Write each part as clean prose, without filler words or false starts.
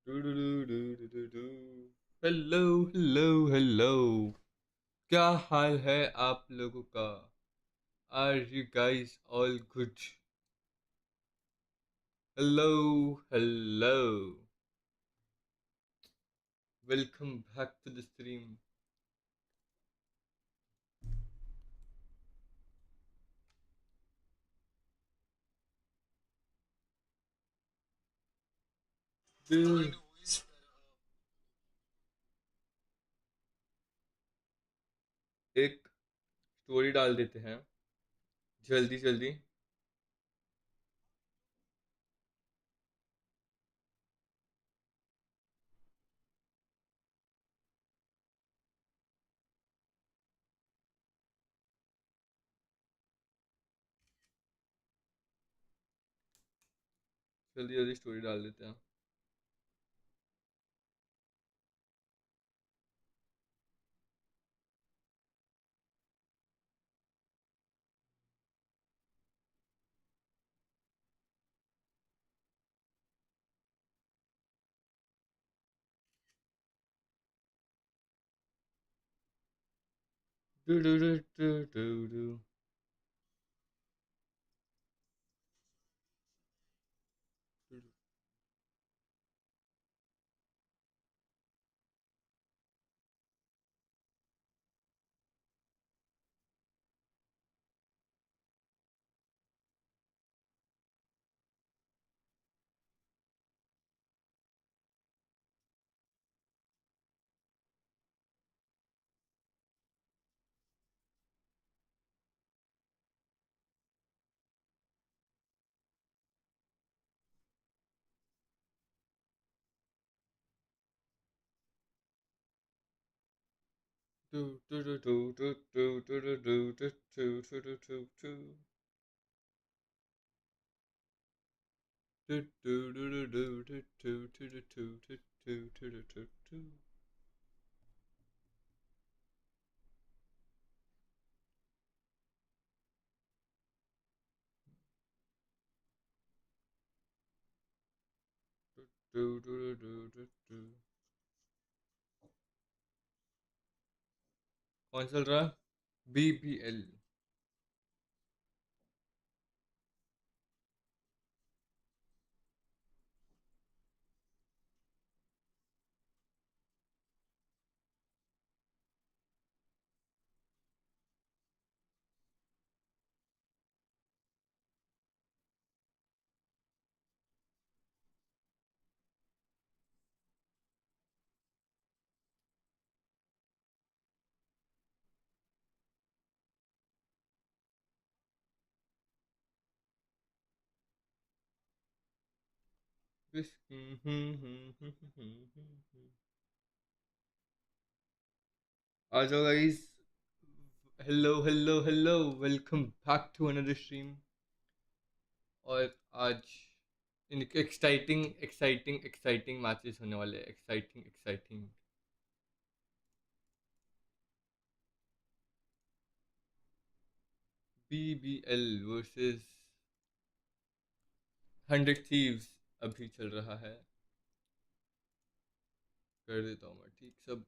Hello hello hello. क्या हाल है आप लोगों का? Are you guys all good? Hello hello. Welcome back to the stream. एक स्टोरी डाल देते हैं जल्दी जल्दी। जल्दी जल्दी स्टोरी डाल देते हैं। डू डू डू डू डू डू। डू डू डू डू डू डू डू डू डू डू डू डू डू डू। कौन चल रहा? BBL। आ जाओ guys. Hello hello hello. Welcome back to another stream. और आज इनके एक्साइटिंग एक्साइटिंग एक्साइटिंग मैचेस होने वाले हैं। Exciting exciting. BBL versus 100 thieves अभी चल रहा है। कर देता हूँ मैं ठीक सब।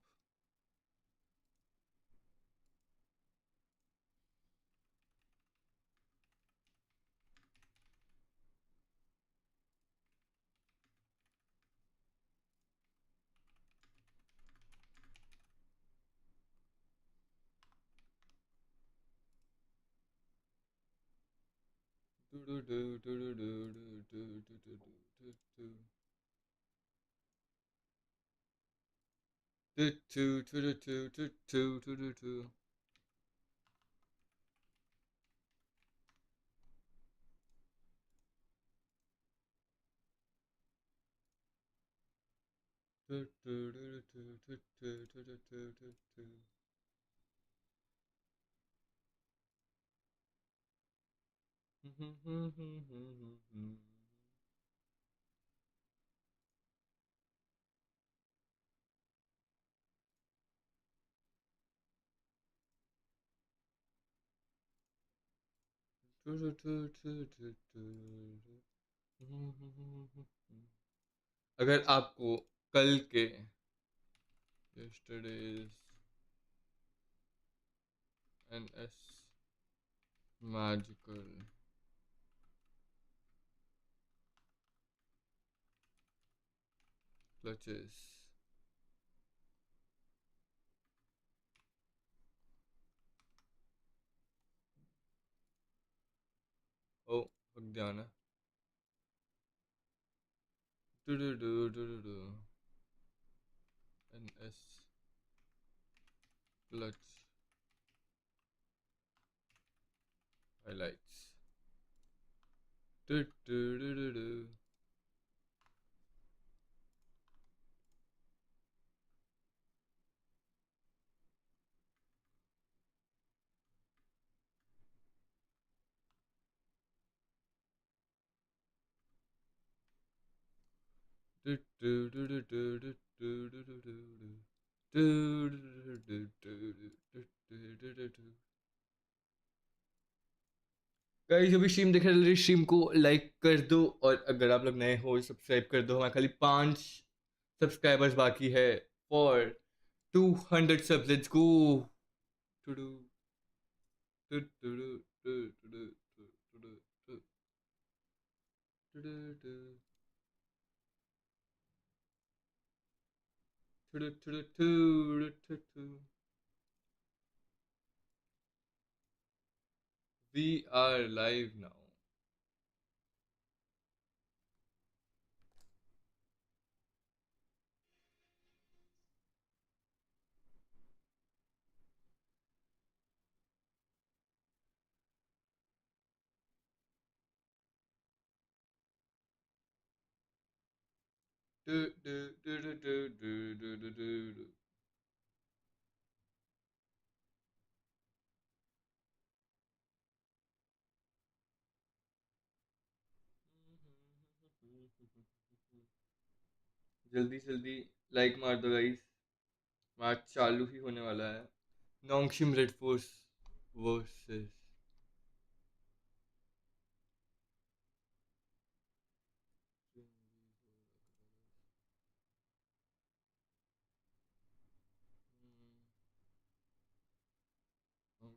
अगर आपको कल के yesterday's NS magical clutches. Oh, fuck ध्यान है. NS clutch highlights. गाइस अभी स्ट्रीम देख रहे स्ट्रीम को लाइक कर दो और अगर आप लोग नए हो सब्सक्राइब कर दो. हमारे खाली 5 सब्सक्राइबर्स बाकी है for 200 subs. Let's go. We are live now. जल्दी जल्दी लाइक मार दो गाइस. मैच चालू ही होने वाला है. Nongshim red force versus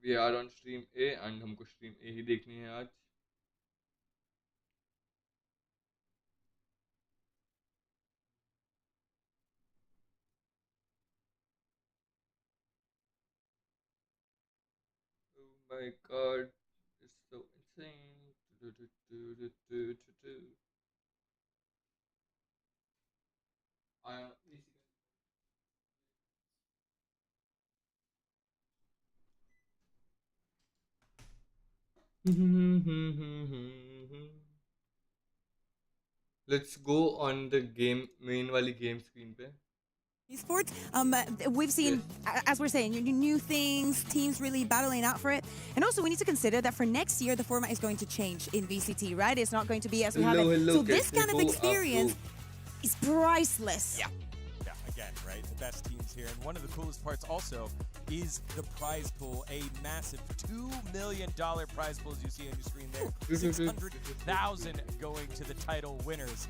we are on stream A and हमको स्ट्रीम ए ही देखनी है आज. Oh my god, it's so insane. Let's go on the game main वाली game screen पे. Esports, we've seen, as we're saying, new things, teams really battling out for it. And also, we need to consider that for next year, the format is going to change in VCT, right? It's not going to be as we have it. So this kind of experience is priceless. Yeah, again, right? The best teams here. And one of the coolest parts also is the prize pool, a massive $2 million prize pool, as you see on your screen there. 600,000 going to the title winners.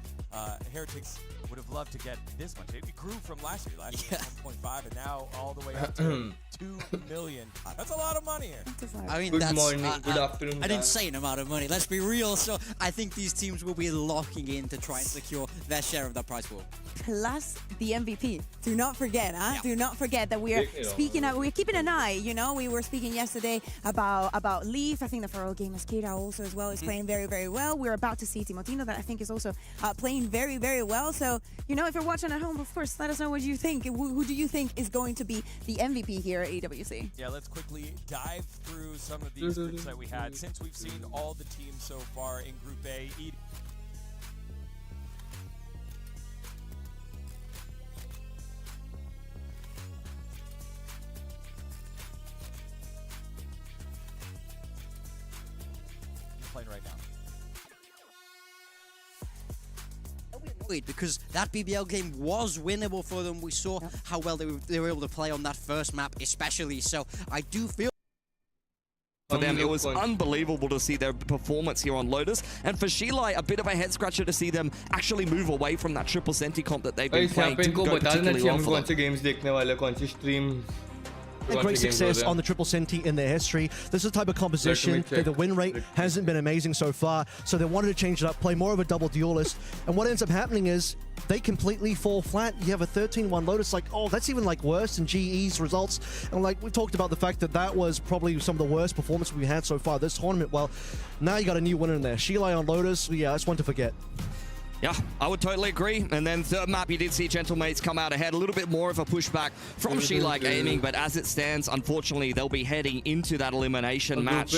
Heretics would have loved to get this much. It grew from last year. Last year, 1.5, and now all the way up to 2 million. That's a lot of money here. I mean, Good morning, good afternoon. An insane amount of money. Let's be real. So I think these teams will be locking in to try and secure their share of that prize pool. Plus the MVP. Do not forget, huh? Yeah. Do not forget that we are speaking. We're keeping an eye. You know, we were speaking yesterday about Leaf. I think the Faro game Mosquito also as well is playing very, very well. We're about to see Timotino that I think is also playing very, very well. So, you know, if you're watching at home, of course, let us know what you think. Who do you think is going to be the MVP here at EWC? Yeah, let's quickly dive through some of these groups that we had. Since we've seen all the teams so far in Group A, playing right now. Because that BBL game was winnable for them. We saw how well they were able to play on that first map, especially. So I do feel For them, it was unbelievable to see their performance here on Lotus. And for Shilai, a bit of a head scratcher to see them actually move away from that triple centi comp that they've been playing. Didn't go particularly well for them. games देखने वाले कौन सी stream Great success on the triple centi in their history. This is the type of composition that the win rate hasn't been amazing so far, so they wanted to change it up, play more of a double duelist, and what ends up happening is they completely fall flat. You have a 13-1 Lotus, like, oh, that's even like worse than GE's results. And like we talked about the fact that that was probably some of the worst performance we had so far this tournament. Well, now you got a new winner in there. Shilai on Lotus, yeah, that's one to forget. Yeah, I would totally agree. And then third map, you did see Gentlemates come out ahead. A little bit more of a pushback from Shilai Gaming, but as it stands, unfortunately, they'll be heading into that elimination match.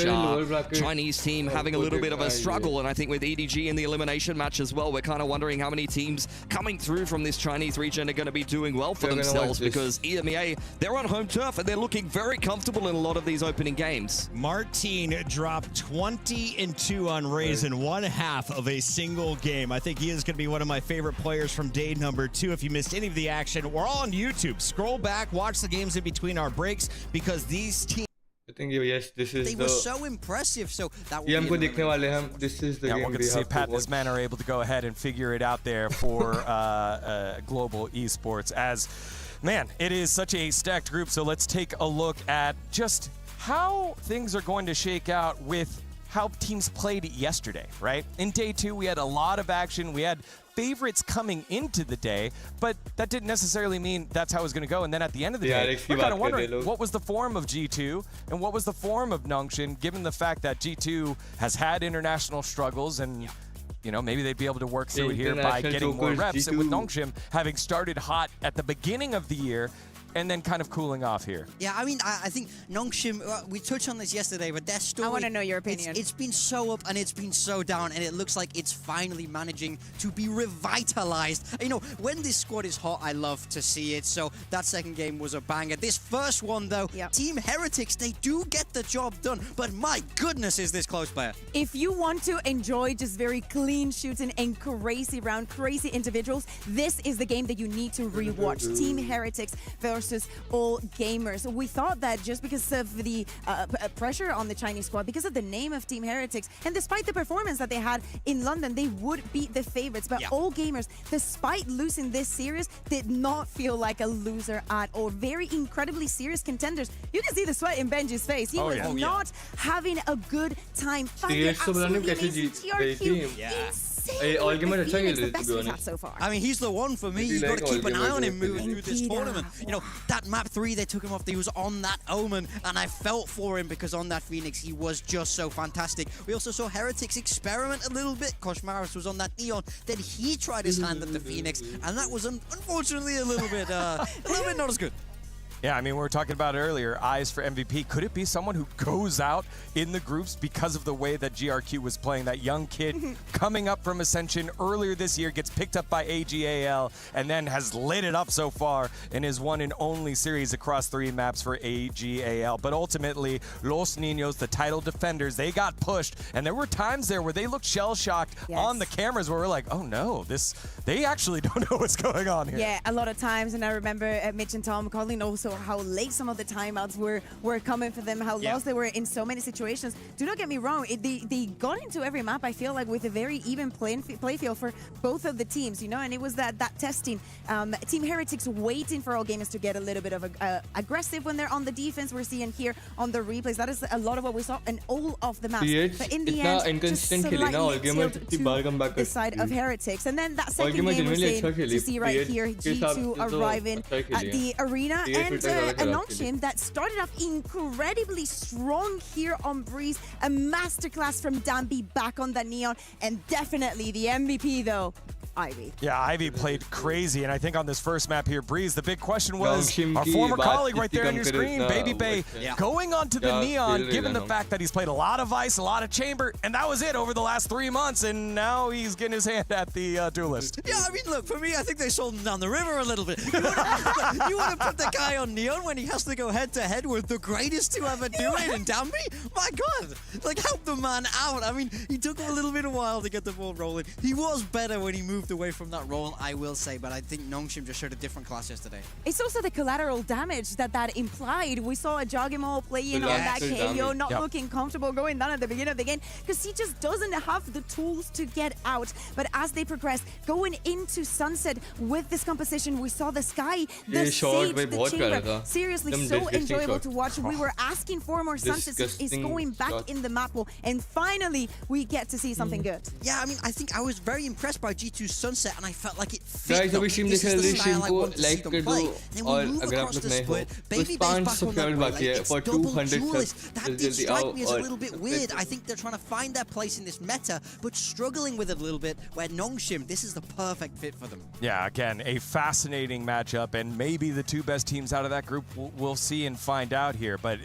Chinese team having a little bit of a struggle, and I think with EDG in the elimination match as well, we're kind of wondering how many teams coming through from this Chinese region are going to be doing well for themselves, because EMEA, they're on home turf, and they're looking very comfortable in a lot of these opening games. Martin dropped 20-2 on Raisin, one half of a single game. I think he is going to be one of my favorite players from day number 2. If you missed any of the action, we're all on YouTube. Scroll back, watch the games in between our breaks, because these teams... I think yes, this is they were so impressive. So that ये हमको देखने वाले हैं. This is the game. We're going to see if Pat and his men are able to go ahead and figure it out there for global esports. As man, it is such a stacked group. So let's take a look at just how things are going to shake out with how teams played yesterday, right? In day 2, we had a lot of action. We had favorites coming into the day, but that didn't necessarily mean that's how it was going to go. And then at the end of the day, we're kind of wondering what was the form of G2 and what was the form of Nongshim, given the fact that G2 has had international struggles, and you know, maybe they'd be able to work through it here by getting more reps. And with Nongshim having started hot at the beginning of the year, and then kind of cooling off here. Yeah, I mean, I think Nongshim, we touched on this yesterday, but their story... I want to know your opinion. It's been so up and it's been so down, and it looks like it's finally managing to be revitalized. You know, when this squad is hot, I love to see it, so that second game was a banger. This first one, though, Team Heretics, they do get the job done, but my goodness, is this close, player. If you want to enjoy just very clean shooting and crazy round, crazy individuals, this is the game that you need to rewatch. Team Heretics versus all gamers. We thought that just because of the pressure on the Chinese squad, because of the name of Team Heretics, and despite the performance that they had in London, they would beat the favorites. But all gamers, despite losing this series, did not feel like a loser at all. Very incredibly serious contenders. You can see the sweat in Benji's face. He was not having a good time. All gamer अच्छा खेल रहे थे to be honest. So far. I mean, he's the one for me. You've got to keep an eye on him moving through this tournament. You know, that map 3, they took him off. He was on that Omen, and I felt for him because on that Phoenix, he was just so fantastic. We also saw Heretics experiment a little bit. Koshmaris was on that Neon. Then he tried his hand at the Phoenix, and that was unfortunately a little bit not as good. Yeah, I mean, we were talking about it earlier, eyes for MVP. Could it be someone who goes out in the groups because of the way that GRQ was playing? That young kid coming up from Ascension earlier this year, gets picked up by AGAL, and then has lit it up so far in his one and only series across 3 maps for AGAL. But ultimately, Los Niños, the title defenders, they got pushed. And there were times there where they looked shell-shocked on the cameras where we're like, oh no, they actually don't know what's going on here. Yeah, a lot of times. And I remember Mitch and Tom calling also how late some of the timeouts were coming for them, how lost they were in so many situations. Do not get me wrong, they got into every map, I feel like, with a very even play field for both of the teams, you know, and it was that testing. Team Heretics waiting for all gamers to get a little bit of aggressive when they're on the defense. We're seeing here on the replays. That is a lot of what we saw in all of the maps. But in the end, just slightly tilted to the side of Heretics. And then that second game we're seeing to see right here, G2 arriving at the arena, and a Nongshim that started off incredibly strong here on Breeze. A masterclass from Danby back on the Neon, and definitely the MVP though, Ivy. Yeah, Ivy played crazy, and I think on this first map here, Breeze, the big question was our former colleague right there on your screen, Baby Bay, going onto the Neon, given the fact that he's played a lot of Ice, a lot of Chamber, and that was it over the last 3 months, and now he's getting his hand at the Duelist. Yeah, I mean, look, for me, I think they sold him down the river a little bit. You want to put the guy on Neon when he has to go head-to-head with the greatest to ever do it in Danby? My God! Like, help the man out. I mean, he took him a little bit of while to get the ball rolling. He was better when he moved moved away from that role, I will say, but I think Nongshim just showed a different class yesterday. It's also the collateral damage that implied. We saw a Jogimo playing on that KO, not looking comfortable going down at the beginning of the game because he just doesn't have the tools to get out. But as they progress, going into Sunset with this composition, we saw the Sky, the Sage, the Chamber. Seriously, so enjoyable to watch. We were asking for more Sunsets. Is going back in the map pool, and finally we get to see something good. Yeah, I mean, I think I was very impressed by G2's Sunset, and I felt like it fit. Guys, अभी stream This देख is the रहे style I को want to see like them कर play. दो Then we और move अगर आप across लोग the नए हो split. तो Baby Base 5 back on that subscriber way. बाकी है It's for double 200 duelist. That did जल्दी strike आओ me as a और little bit weird. I think they're trying to find their place in this meta, but struggling with it a little bit, where Nongshim, this is the perfect fit for them. Yeah, again, a fascinating matchup, and maybe the two best teams out of that group we'll see and find out here. But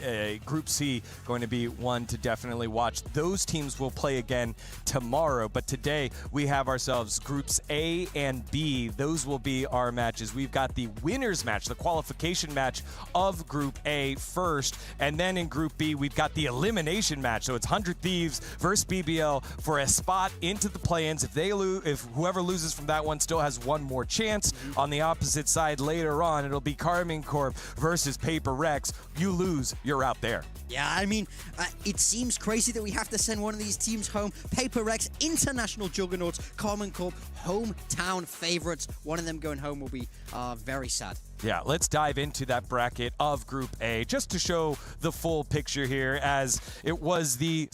Group C going to be one to definitely watch. Those teams will play again tomorrow, but today we have ourselves Groups A and B. Those will be our matches. We've got the winners match, the qualification match of Group A first, and then in Group B we've got the elimination match. So it's 100 Thieves versus BBL for a spot into the play-ins. If whoever loses from that one still has one more chance. On the opposite side later on, it'll be Carmine Corp versus PRX. You lose, you're out there. Yeah, I mean, it seems crazy that we have to send one of these teams home. PRX, international juggernauts, Carmine Corp, hometown favorites. One of them going home will be very sad. Yeah, let's dive into that bracket of Group A just to show the full picture here, as it was the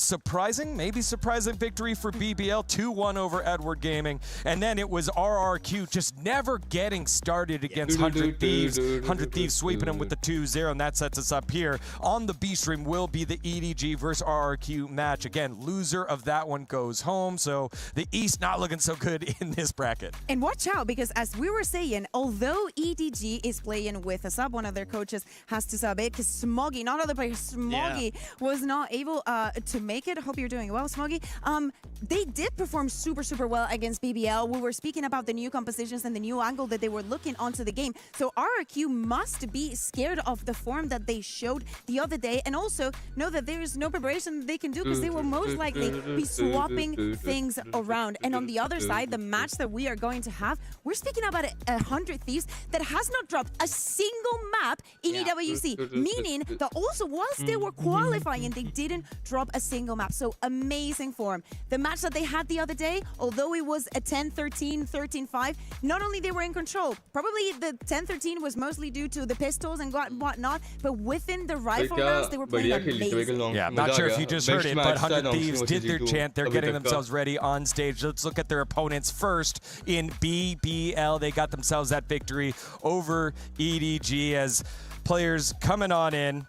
maybe surprising victory for BBL, 2-1 over Edward Gaming, and then it was RRQ just never getting started against 100 Thieves. 100 Thieves sweeping them with the 2-0, and that sets us up here. On the B stream will be the EDG versus RRQ match. Again, loser of that one goes home, so the East not looking so good in this bracket. And watch out, because as we were saying, although EDG is playing with a sub, one of their coaches has to sub it because Smoggy, not other players, Smoggy was not able to make it. Hope you're doing well, Smoggy. They did perform super well against BBL. We were speaking about the new compositions and the new angle that they were looking onto the game. So RRQ must be scared of the form that they showed the other day, and also know that there is no preparation they can do because they will most likely be swapping things around. And on the other side, the match that we are going to have, we're speaking about 100 Thieves that has not dropped a single map in EWC, meaning that also whilst they were qualifying, they didn't drop a single map. So amazing form. The match that they had the other day, although it was a 10-13, 13-5, not only they were in control, probably the 10-13 was mostly due to the pistols and whatnot, but within the rifle rounds, they were playing amazing. Yeah, not sure if you just heard it, but 100 Thieves did their chant. They're getting themselves ready on stage. Let's look at their opponents first. In BBL, they got themselves that victory over EDG as players coming on in.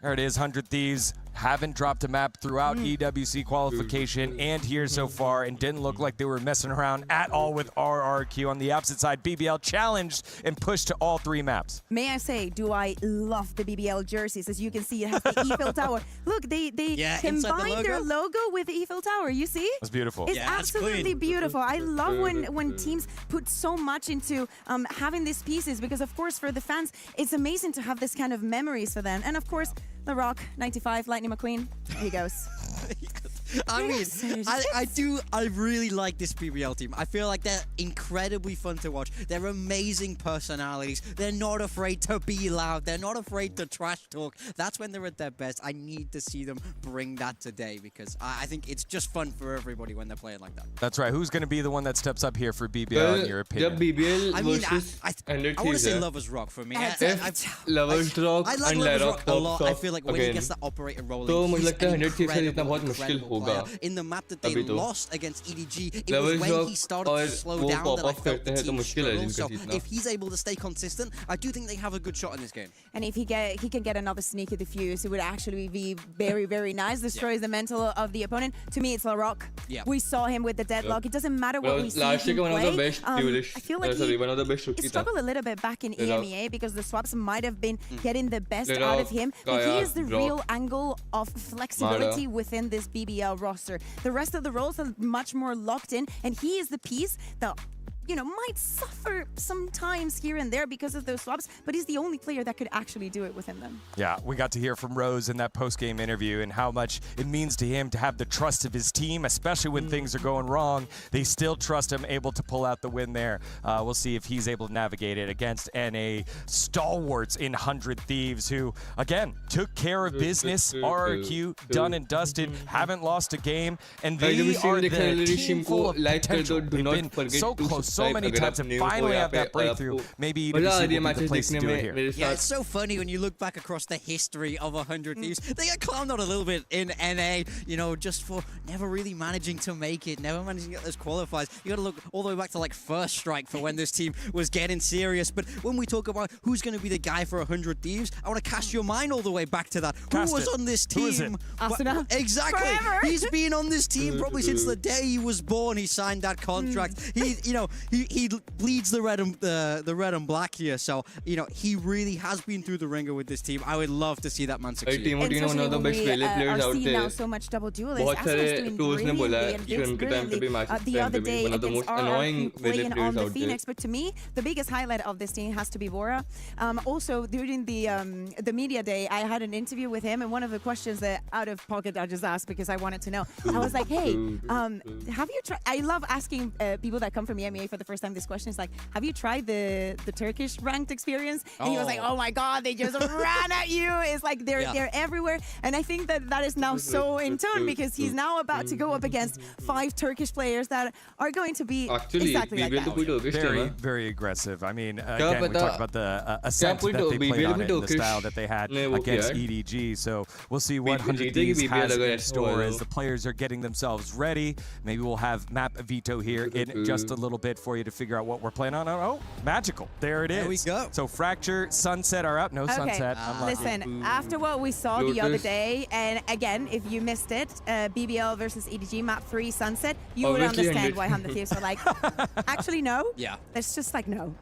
There it is, 100 Thieves. Haven't dropped a map throughout EWC qualification and here so far, and didn't look like they were messing around at all with RRQ. On the opposite side, BBL challenged and pushed to all 3 maps. May I say, do I love the BBL jerseys? As you can see, it has the Eiffel Tower. Look, they combined their logo with the Eiffel Tower. You see? That's beautiful. It's absolutely beautiful. I love when teams put so much into having these pieces, because of course for the fans, it's amazing to have this kind of memories for them. And of course, The Rock, 95, Lightning McQueen. There he goes. I mean, I really like this BBL team. I feel like they're incredibly fun to watch. They're amazing personalities. They're not afraid to be loud. They're not afraid to trash talk. That's when they're at their best. I need to see them bring that today, because I think it's just fun for everybody when they're playing like that. That's right. Who's going to be the one that steps up here for BBL in your opinion? BBL I mean, versus I want to say Lovers Rock for me. Lovers Rock I like and Lovers Lyra Rock a lot. I top feel like when he gets that operator rolling, तो मुझे he's लगता है an 100 Thieves से जितना बहुत incredible मुश्किल player. होगा In the map that they अभी तो lost against EDG, it Lovers was when Rock he started और to slow वो down pop that I off felt the करते हैं तो team मुश्किल है struggle. जिनका So जीतना if he's able to stay consistent, I do think they have a good shot in this game. And if he can get another sneaky defuse, it would actually be very nice. Destroys the mental of the opponent. To me, it's LaRock. Yeah. We saw him with the deadlock. It doesn't matter what we see last him year one of play. the best duelists. I feel like one of the best he rookies struggled a little bit back in Lyra. EMEA because the swaps might have been getting the best Lyra, out of him. But he Kaya, is the Brock, real angle of flexibility within this BBL roster. The rest of the roles are much more locked in, and he is the piece that you know, might suffer sometimes here and there because of those swaps, but he's the only player that could actually do it within them. Yeah, we got to hear from Rose in that post-game interview and how much it means to him to have the trust of his team, especially when things are going wrong. They still trust him, able to pull out the win there. We'll see if he's able to navigate it against NA stalwarts in 100 Thieves, who, again, took care of business. RRQ, done and dusted, haven't lost a game, and they are the team full of potential. They've been so close so many times and finally have that breakthrough. Maybe EDC will be the place to do it here. Yeah, it's so funny when you look back across the history of 100 Thieves. They get clowned on a little bit in NA, you know, just for never really managing to make it, never managing to get those qualifiers. You got to look all the way back to like First Strike for when this team was getting serious. But when we talk about who's going to be the guy for 100 Thieves, I want to cast your mind all the way back to that. Who was on this team? Who is it? Asuna. Exactly. Forever. He's been on this team probably since the day he was born. He signed that contract. He, you know, he bleeds the red and black here. So, you know, he really has been through the ringer with this team. I would love to see that man succeed. Timotino, one of the best Vele players out there. Now so much double duelist. बहुत सारे tools ने बोला है कि उनके time पे भी match the other day one of the most annoying Vele playing players on the out there. Phoenix, but to me the biggest highlight of this team has to be Bora. Also during the media day, I had an interview with him, and one of the questions that out of pocket I just asked because I wanted to know. I was like, hey, have you tried? I love asking people that come from EMEA for the first time this question. Is like, have you tried the Turkish ranked experience? And he was like, oh my god, they just ran at you. It's like they're everywhere, and I think that is now so in tune because he's now about to go up against 5 Turkish players that are going to be exactly like that. Very, very aggressive. I mean, again, we talked about the ascent that they played on it and the style that they had against EDG. So we'll see what 100 Thieves has in store as the players are getting themselves ready. Maybe we'll have map veto here in just a little bit for you to figure out what we're playing on. Oh, magical. There it is. There we go. So Fracture, Sunset are up. No Sunset. Listen, after what we saw the other day, and again, if you missed it, BBL versus EDG map 3 Sunset, you would understand why 100 Thieves are like, actually no. Yeah. It's just like no.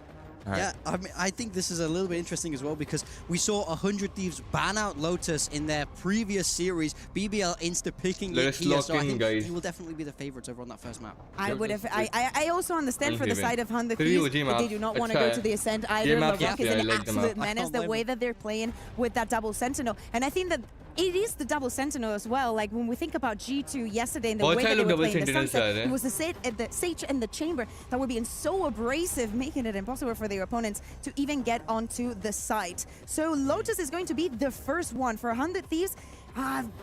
Right. Yeah, I mean, I think this is a little bit interesting as well because we saw 100 Thieves ban out Lotus in their previous series. BBL insta-picking it here, so I think he will definitely be the favorites over on that first map. I would have. I also understand for the side of 100 Thieves that they do not want to go to the Ascent either. LeBlanc is an absolute menace, the way that they're playing with that double Sentinel. And I think that it is the double Sentinel as well. Like when we think about G2 yesterday and the way that they were playing the Sunset, it was the Sage and the Chamber that were being so abrasive, making it impossible for their opponents to even get onto the site. So Lotus is going to be the first one for 100 Thieves.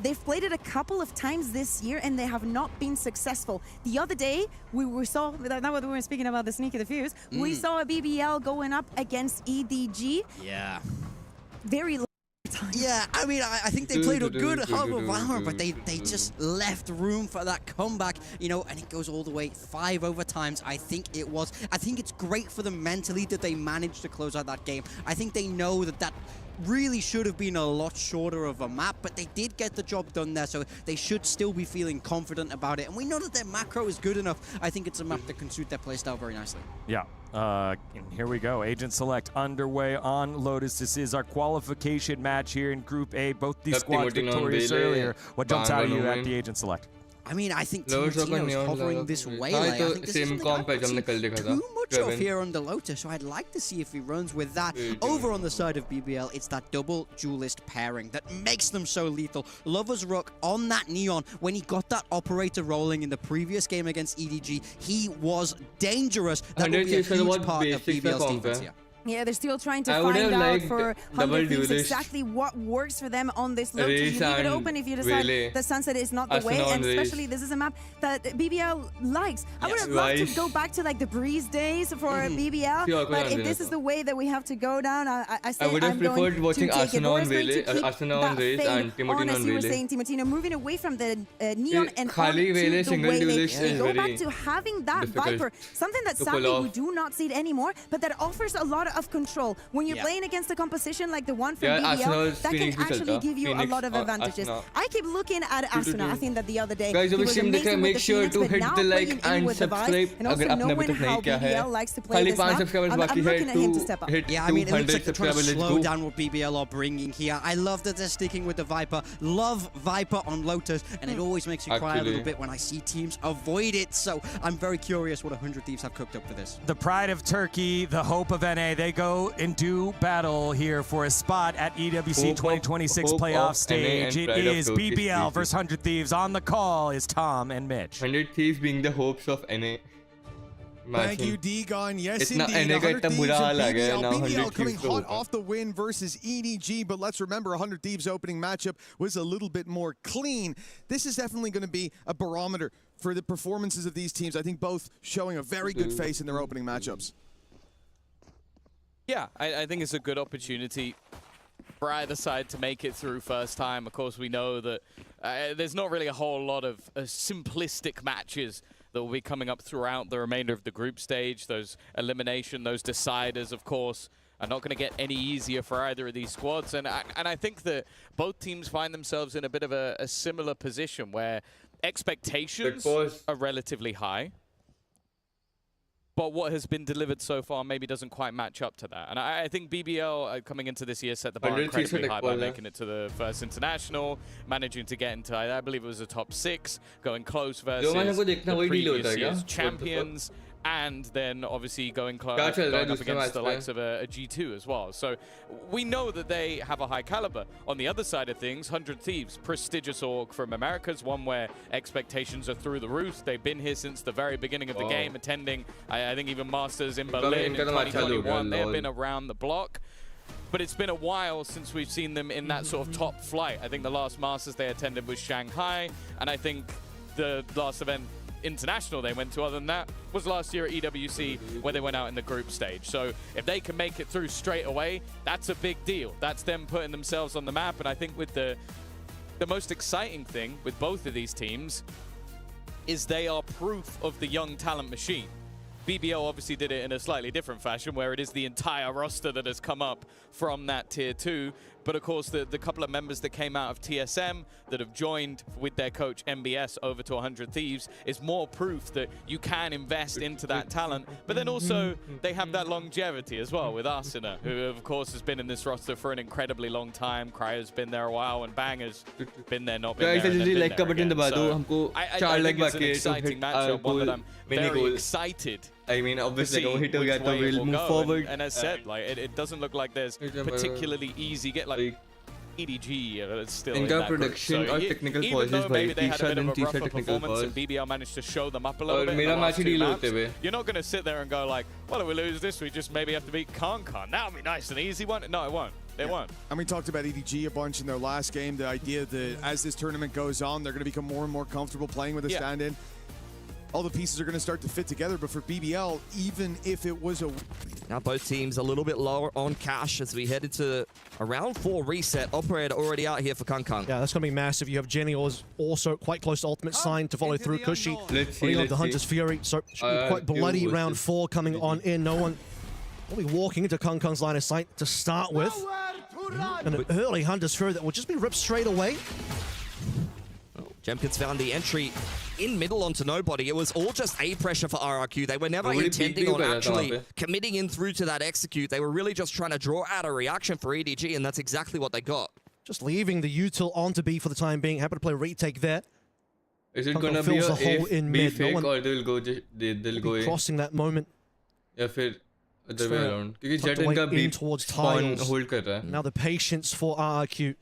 They've played it a couple of times this year and they have not been successful. The other day, we saw, now we were speaking about the sneak of the fuse, we saw a BBL going up against EDG. Yeah. Very Yeah, I mean, I think they played a good half of Valorant, but they just left room for that comeback, you know, and it goes all the way 5 overtimes, I think it was. I think it's great for them mentally that they managed to close out that game. I think they know that really should have been a lot shorter of a map, but they did get the job done there, so they should still be feeling confident about it. And we know that their macro is good enough. I think it's a map that can suit their playstyle very nicely. Yeah. And here we go. Agent Select underway on Lotus. This is our qualification match here in Group A. Both these squads victorious earlier. What jumps out at you at the Agent Select? I mean, I think Timotino is hovering this way. I think this is something I don't see too much of here on the Lotus, so I'd like to see if he runs with that. Over on the side of BBL, it's that double duelist pairing that makes them so lethal. Lover's Rook on that Neon, when he got that operator rolling in the previous game against EDG, he was dangerous. That will be a huge part of BBL's defense here. Yeah, they're still trying to find out for 100 Thieves exactly what works for them on this Lotus. You leave it open if you decide that Sunset is not the way, and especially this is a map that BBL likes. I would have loved to go back to like the Breeze days for BBL, but if this is the way that we have to go down, I say I would have preferred watching Asuna on Race and Timotino on as you were Race. saying, Timotino, moving away from the Neon and Khali Vele single duelist they is go very back to having that difficult Viper, something that to sadly pull we off. do not see it anymore, but that offers a lot of control. When you're playing against a composition like the one from Yeah, BBL, Arsenal's that can Phoenix भी actually चलता, give you a Phoenix lot of और advantages. Arsenal. I keep looking at Asuna. I think that the other day Guys, he अभी was stream देख रहे amazing हैं, with make the sure Phoenix, to but hit now the like playing in and with the Vice, subscribe and also अगर आपने अभी knowing तक how नहीं किया है. BBL likes to play खाली this 5 map, subscribers I'm बाकी है looking at him to to step up. hit Yeah, I mean, it 200 looks like they're trying to subscribers. Let's slow go. down what BBL are bringing here. I love that they're sticking with the Viper. Love Viper on Lotus, and it always makes you cry a little bit when I see teams avoid it. So I'm very curious what 100 Thieves have cooked up for this. The pride of Turkey, the hope of NA, they go and do battle here for a spot at EWC 2026 hope playoff of stage. NA It and pride of is Turkey BBL species. versus 100 Thieves. On the call is Tom and Mitch. 100 Thieves being the hopes of NA. Thank you, D-Gon. Yes, Itna indeed. NA का 100 इतना Thieves बुरा and हाल आ गया है, BBL. now 100 BBL coming Thieves को hot होगा. off the win versus EDG, but let's remember 100 Thieves opening matchup was a little bit more clean. This is definitely going to be a barometer for the performances of these teams. I think both showing a very good face in their opening matchups. Yeah, I think it's a good opportunity for either side to make it through first time. Of course, we know that there's not really a whole lot of simplistic matches that will be coming up throughout the remainder of the group stage. Those elimination, those deciders, of course, are not going to get any easier for either of these squads. And I think that both teams find themselves in a bit of a similar position where expectations are relatively high. But what has been delivered so far maybe doesn't quite match up to that. And I think BBL coming into this year set the bar incredibly high by making it to the first international, managing to get into, I believe it was a top 6, going close versus the previous year's champions, and then obviously going up against the likes of a G2 as well. So we know that they have a high caliber. On the other side of things, 100 Thieves, prestigious org from Americas, one where expectations are through the roof. They've been here since the very beginning of the game, attending, I think, even Masters in Berlin in 2021. They have been around the block. But it's been a while since we've seen them in that sort of top flight. I think the last Masters they attended was Shanghai, and I think the last event international they went to other than that was last year at EWC, where they went out in the group stage. So if they can make it through straight away, that's a big deal. That's them putting themselves on the map. And I think with the most exciting thing with both of these teams is they are proof of the young talent machine. BBL obviously did it in a slightly different fashion, where it is the entire roster that has come up from that tier 2. But of course, the couple of members that came out of TSM that have joined with their coach MBS over to 100 Thieves is more proof that you can invest into that talent. But then also, they have that longevity as well with Asuna, who of course has been in this roster for an incredibly long time. Cryo's been there a while, and Bang has been there, not been there. And then like का button दबा दो, हमको 4 like it's an बाकी है exciting matchup, one that I'm very excited. I mean, obviously, to see hit हो गया which तो way it we'll will move go. forward. And as said, like it doesn't look like there's particularly easy get like EDG still in इनका that group. production और technical even pauses though भाई maybe they had a bit of a तीसरा rougher technical performance pause and BBL managed to show them up a little और bit in मेरा the match last he 2 deal maps, होते हुए you're not going to sit there and go like, well, if we lose this, we just maybe have to beat Kankan. That would be nice and easy, won't it? No, it won't. They won't. And we talked about EDG a bunch in their last game. The idea that as this tournament goes on, they're going to become more and more comfortable playing with a stand-in. All the pieces are going to start to fit together, but for BBL, even if it was a... Now both teams a little bit lower on cash as we head into a round 4 reset. Operator already out here for Kankan. Yeah, that's going to be massive. You have Jenny also quite close to ultimate sign to follow through. Cushy Let's see. the Hunter's Fury. So should be quite bloody round 4 coming on in. No one will be walking into Kankan's line of sight to start with. And an early Hunter's Fury that will just be ripped straight away. Jemkins found the entry in middle onto nobody. It was all just A pressure for RRQ. They were never intending on actually committing in through to that execute. They were really just trying to draw out a reaction for EDG, and that's exactly what they got. Just leaving the util on to B for the time being. Happy to play retake there. Is it gonna be a hole in B mid. fake or they'll go A? Crossing that moment. या फिर other way around. क्योंकि Tucked Jet away इनका B in towards spawn tiles. hold कर रहा है. Now the patience for RRQ.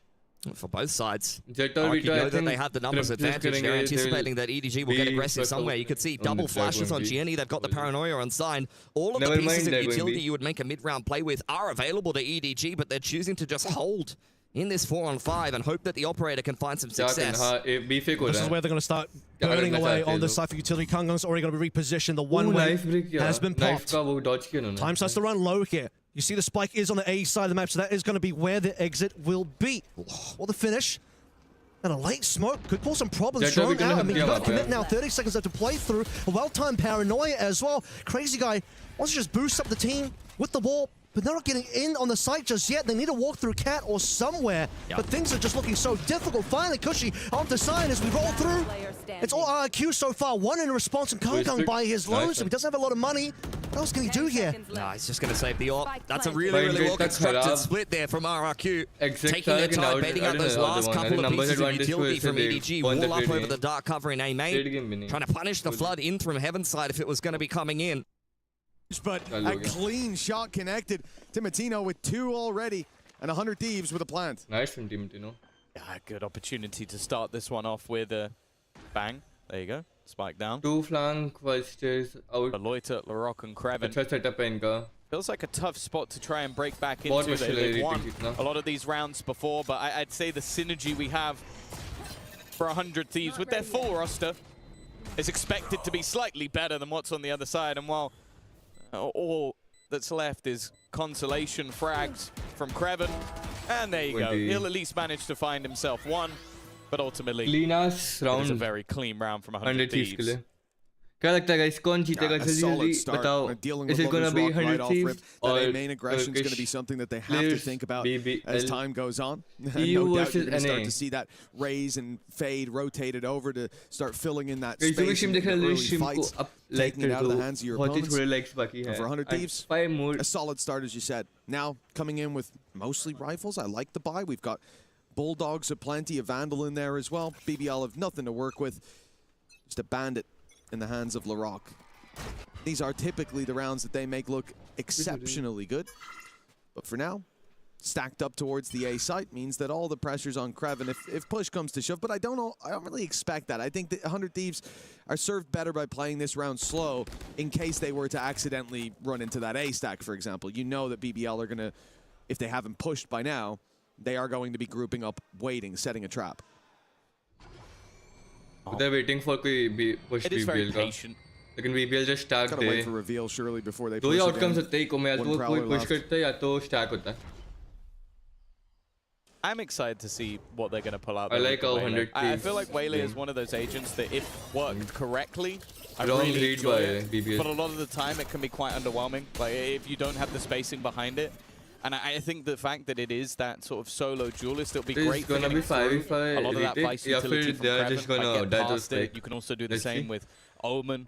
For both sides. Jet और RRQ Vito, I know that think they have the numbers advantage. They're anticipating that EDG will get aggressive somewhere. You could see double flashes on Gianni. They've got the paranoia on sign. All of the pieces of utility you would make a mid-round play with are available to EDG, but they're choosing to just hold in this 4-on-5 and hope that the operator can find some success. This is where they're going to start burning away on the side for utility. Kangan's already going to be repositioned. The one way has been popped. Time starts to run low here. You see the spike is on the A side of the map, so that is going to be where the exit will be. Or the finish. And a late smoke could cause some problems. Thrown out. I mean, you've got to commit now. 30 seconds left to play through. A well-timed paranoia as well. Crazy Guy wants to just boost up the team with the wall. but they're not getting in on the site just yet. They need to walk through Cat or somewhere, but things are just looking so difficult. Finally, Cushy off the side as we roll through. It's all RIQ so far. One in response, and Kong by his loan, so he doesn't have a lot of money. What else can he do here? No, he's just going to save the AWP. That's a really, really well-constructed split there from RRQ. Taking their time, baiting out those last couple of pieces of utility from EDG. Wall up over the dark cover in A main. Trying to punish the flood in from Heaven's side if it was going to be coming in. But a clean shot connected. Timotino with 2 already, and 100 Thieves with a plant. Nice from Timotino. Yeah, good opportunity to start this one off with a bang. There you go. Spike down. 2 flank stairs out. Loiter, Larocque, and Kraven. अच्छा setup है इनका. Feels like a tough spot to try and break back into. They've won a lot of these rounds before, but I'd say the synergy we have for 100 Thieves with their full roster is expected to be slightly better than what's on the other side. And while all that's left is consolation frags from Kraven, and there you go. He'll at least manage to find himself one, but ultimately Clean-ass round. it was a very clean round from 100 Thieves. क्या लगता है guys कौन जीतेगा जल्दी बताओ is it gonna be 100 Thieves or main aggression is going to be something that they have to think about as time goes on. EU No doubt versus you're going to start NA. to see that raise and fade rotated over to start filling in that guys space in the early fights, up taking it out of the hands of your बहुत ही opponents. थोड़े likes बाकी And हैं for 100 Thieves, 5 more a solid start as you said. Now coming in with mostly rifles. I like the buy. We've got Bulldogs aplenty, a Vandal in there as well. BBL have nothing to work with. Just a bandit in the hands of Larocque. These are typically the rounds that they make look exceptionally good. But for now, stacked up towards the A site means that all the pressure's on Kraven if push comes to shove. But I don't really expect that. I think that 100 Thieves are served better by playing this round slow in case they were to accidentally run into that A stack, for example. You know that BBL are going to, if they haven't pushed by now, they are going to be grouping up, waiting, setting a trap. they're waiting for कोई push It is very BBL का patient. लेकिन BBL just stack Gotta they wait for reveal surely before they दो push ही again. outcomes होते हैं को या One तो prowler कोई push left. करता है या तो stack होता है I'm excited to see what they're going to pull out. I there like with how Waylay. 100 I feel Thieves like Waylay is game. one of those agents that if worked correctly, I Wrong really read enjoy by it. BBL. But a lot of the time it can be quite underwhelming, like if you don't have the spacing behind it. And I think the fact that it is that sort of solo duelist, it'll be It's great for gonna getting be 5v5 through a lot of that retake. vice Yeah, utility from they're Kraven, just gonna like get die to past it. spike. You can also do the Let's same see. with Omen.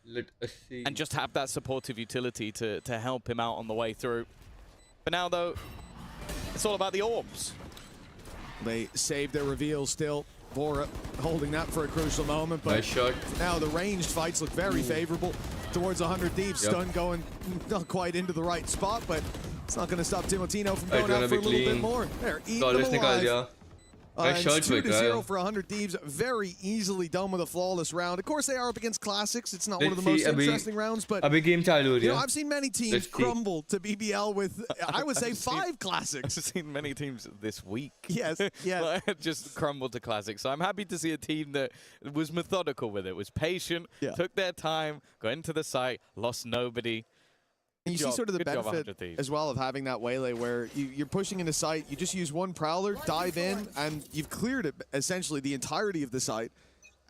let us see And just have that supportive utility to help him out on the way through. But now, though, it's all about the orbs. They saved their reveal still. Vora holding that for a crucial moment, but nice shot now the ranged fights look very favorable towards 100 Thieves. Yep. Stun going not quite into the right spot, but it's not going to stop Timotino from Right, going out gonna for a be little bit clean. more. They're eating Flawless them निकाल alive. दिया nice shot It's 2 to by 0 Kyle. for 100 Thieves. Very easily done with a flawless round. Of course, they are up against classics. It's not one of the most interesting rounds, but अभी game चालू हो रही you know, है I've seen many teams Let's see. crumble to BBL with, I would say, 5 classics. I've seen many teams this week. Yes, yes. Just crumble to classics. So I'm happy to see a team that was methodical with it, was patient, Yeah. took their time, got into the site, lost nobody. And you Good see job. sort of the Good job, 100 benefit Thieves. as well of having that Waylay where you're pushing into sight, you just use one Prowler, dive in, and you've cleared it, essentially the entirety of the site.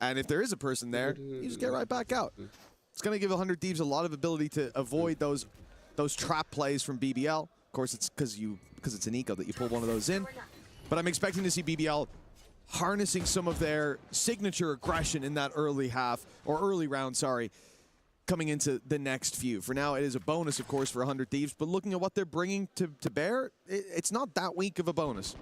And if there is a person there, you just get right back out. It's going to give 100 Thieves a lot of ability to avoid those trap plays from BBL. Of course, it's because it's an eco that you pull one of those in. But I'm expecting to see BBL harnessing some of their signature aggression in that early half, or early round, sorry, coming into the next few. For now, it is a bonus, of course, for 100 Thieves, but looking at what they're bringing to bear, it's not that weak of a bonus.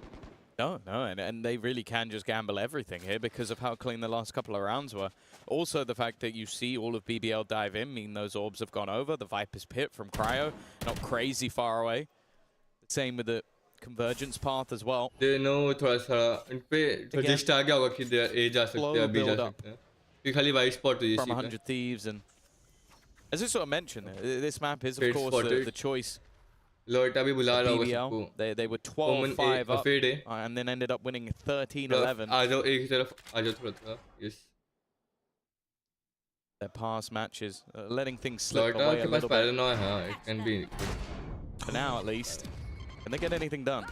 No, and they really can just gamble everything here because of how clean the last couple of rounds were. Also, the fact that you see all of BBL dive in mean those orbs have gone over. The Viper's Pit from Cryo, not crazy far away. Same with the Convergence path as well. they know थोड़ा सा इन पे Again, just आ गया होगा कि they A जा सकते हैं B जा build up सकते हैं ये खाली white spot तो ये From सीखा 100 Thieves, and as I sort of mentioned, this map is of Great course spotted. the choice. Loita भी बुला रहा होगा BBL, सबको they were Omen 12-5 up, fade A and then ended up winning 13-11. आ जाओ एक ही तरफ आ जाओ थोड़ा थोड़ा yes Their past matches, letting things slip Loita away a के पास little bit. paranoia हाँ it can be For now, at least. Can they get anything done?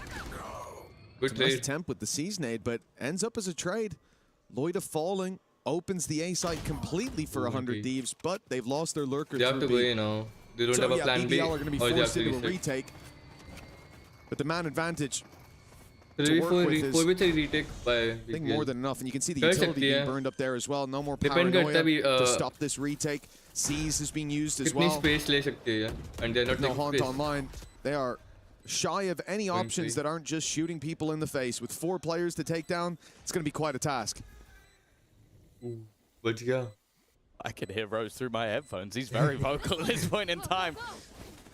good It's a nice trade attempt with the Seas nade, but ends up as a trade. Loida falling, opens the A site completely for 100 Thieves, but they've lost their lurker they have through to go B. in now They don't So have a yeah, plan B. BBL are going to be or they have forced to into a reset. retake. But the man advantage, 3v4 with is- 4v3 retake by I think more BBL. than enough. And you can see the Kar utility sakti being hai. burned up there as well. No more Depend paranoia karta bhi, to stop this retake. Seize is being used as कितनी well. space ले सकते हैं यार, and they're not No taking haunt space. online. They are shy of any Going options free. that aren't just shooting people in the face. With 4 players to take down, it's going to be quite a task. बच गया. I can hear Rose through my headphones. He's very vocal at this point in time.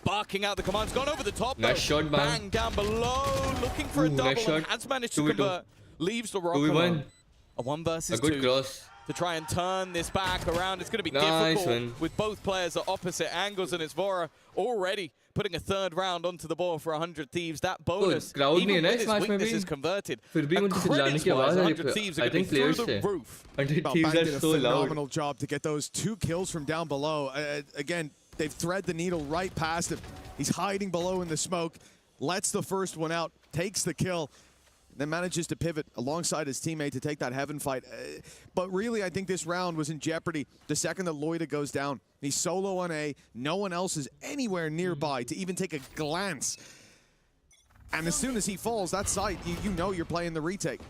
Barking out the commands, gone over the top. Nice though. shot, man. Bang down below, looking for a Ooh, double, nice and shot. has managed to 2v2. convert. Leaves the rock 2v1. alone. A 1 A versus good 2 cross. to try and turn this back around. It's going to be Nice difficult one. with both players at opposite angles, and it's Vora already putting a 3rd round onto the board for 100 Thieves. That bonus, crowd even नहीं है ना with इस his match में weakness, भी. is converted. फिर भी And मुझे चिल्लाने की आवाज credits-wise, आ 100 रही Thieves है. are I going think to be through players the से. roof. 100 Well, Thieves Bang are did a so loud. phenomenal job to get those 2 kills from down below. Again, they've thread the needle right past him. He's hiding below in the smoke, lets the first one out, takes the kill, then manages to pivot alongside his teammate to take that heaven fight. But really, I think this round was in jeopardy the second that Loida goes down. He's solo on A. No one else is anywhere nearby to even take a glance. And as soon as he falls, that site, you know you're playing the retake.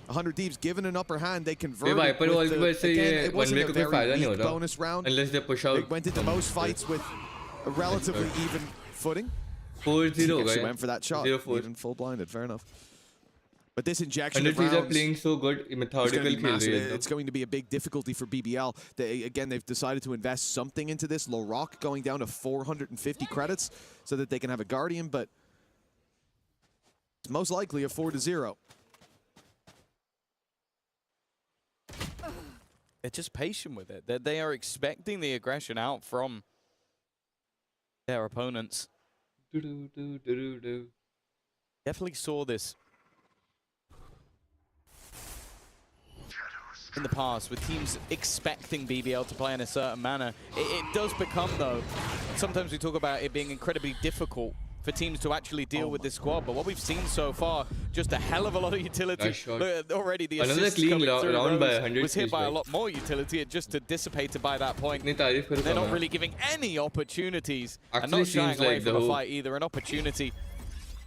100 Thieves given an upper hand, they converted. Viper wall की वजह से Again, ये it wasn't one-way a को कोई very फायदा नहीं weak होता. bonus round. Unless they push They out. went into most fights with a relatively even footing. 4-0 He हो actually गए. went for that shot, 0-4. even full blinded. Fair enough. But this injection 100 of Thieves are rounds, playing so good. it's Methodical going to be खेल massive. रही है It's going to be a big difficulty for BBL. Again, they've decided to invest something into this. Loroc going down to 450 credits so that they can have a Guardian, but it's most likely a 4-0. They're just patient with it. They are expecting the aggression out from their opponents. Definitely saw this in the past with teams expecting BBL to play in a certain manner. It does become, though, sometimes we talk about it being incredibly difficult for teams to actually deal with this squad, but what we've seen so far, just a hell of a lot of utility. Nice shot. Look, already the Another assists clean coming through. round by Rose 100 was hit by a Thieves, lot more utility. It just dissipated by that point. इतनी तारीफ करो They're come not है. really giving any opportunities and Actually not shying seems away like from the a hope fight either. An opportunity,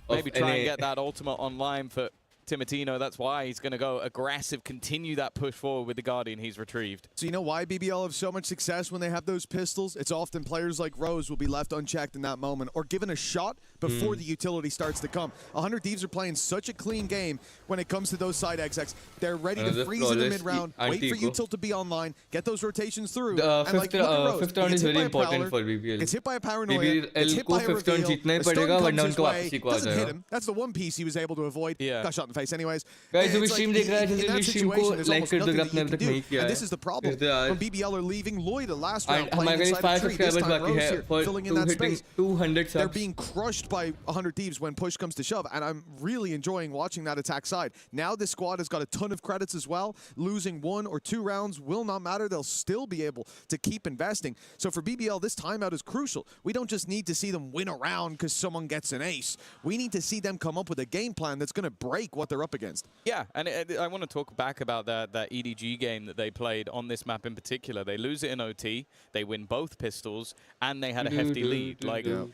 of maybe try and NA. get that ultimate online for Timotino. That's why he's going to go aggressive, continue that push forward with the Guardian he's retrieved. So you know why BBL have so much success when they have those pistols? It's often players like Rose will be left unchecked in that moment or given a shot before the utility starts to come. 100 Thieves are playing such a clean game when it comes to those side execs. They're ready to Another freeze in the flawless mid-round, wait for anti-eco. util to be online, get those rotations through. The and like, look at Rose. fifth He round gets is hit very by a important Prowler, for BBL. gets hit by a Paranoia, BBL gets hit को by a fifth round reveal, जीतना ही a stun पड़ेगा, comes वरना his उनको way, वापसी को आ doesn't hit जाएगा. him. That's the one piece he was able to avoid. Yeah. Got shot in the face anyways. Guys, And जो भी it's like, stream देख रहा है, in that जिस stream को situation, there's like almost कर दो nothing अगर that आपने you अभी can तक नहीं do. किया And है. this is the problem. Is there- When BBL are leaving Loida last round, And playing हमारे inside 5 the tree, this subscribers time बाकी Rose है here, for filling in two that hitting space. 200 They're subs. being crushed by 100 Thieves when push comes to shove, and I'm really enjoying watching that attack side. Now this squad has got a ton of credits as well. Losing 1 or 2 rounds will not matter. They'll still be able to keep investing. So for BBL, this timeout is crucial. We don't just need to see them win a round because someone gets an ace. We need to see them come up with a game plan that's going to break what they're up against. Yeah, and I want to talk back about that EDG game that they played on this map in particular. They lose it in OT, they win both pistols, and they had a hefty lead.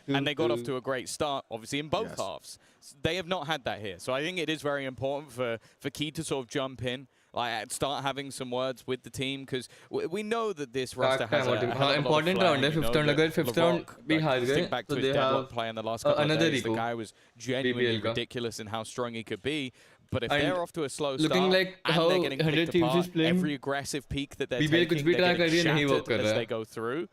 And they got off to a great start, obviously, in both halves. They have not had that here. So I think it is very important for Key to sort of jump in, like start having some words with the team, because we know that this roster has a important round है. Fifth round अगर fifth round भी हार गए, think back to तो his they deadlock have play in the last couple of another days. The Rico. guy was genuinely BBL का. ridiculous in how strong he could be. But if And they're off to a slow looking start like and how they're getting 100 picked Thieves is apart, playing, every aggressive peak that they're BBL कुछ taking, भी they're try कर getting रही है, नहीं work shattered कर as रहा they है. go through.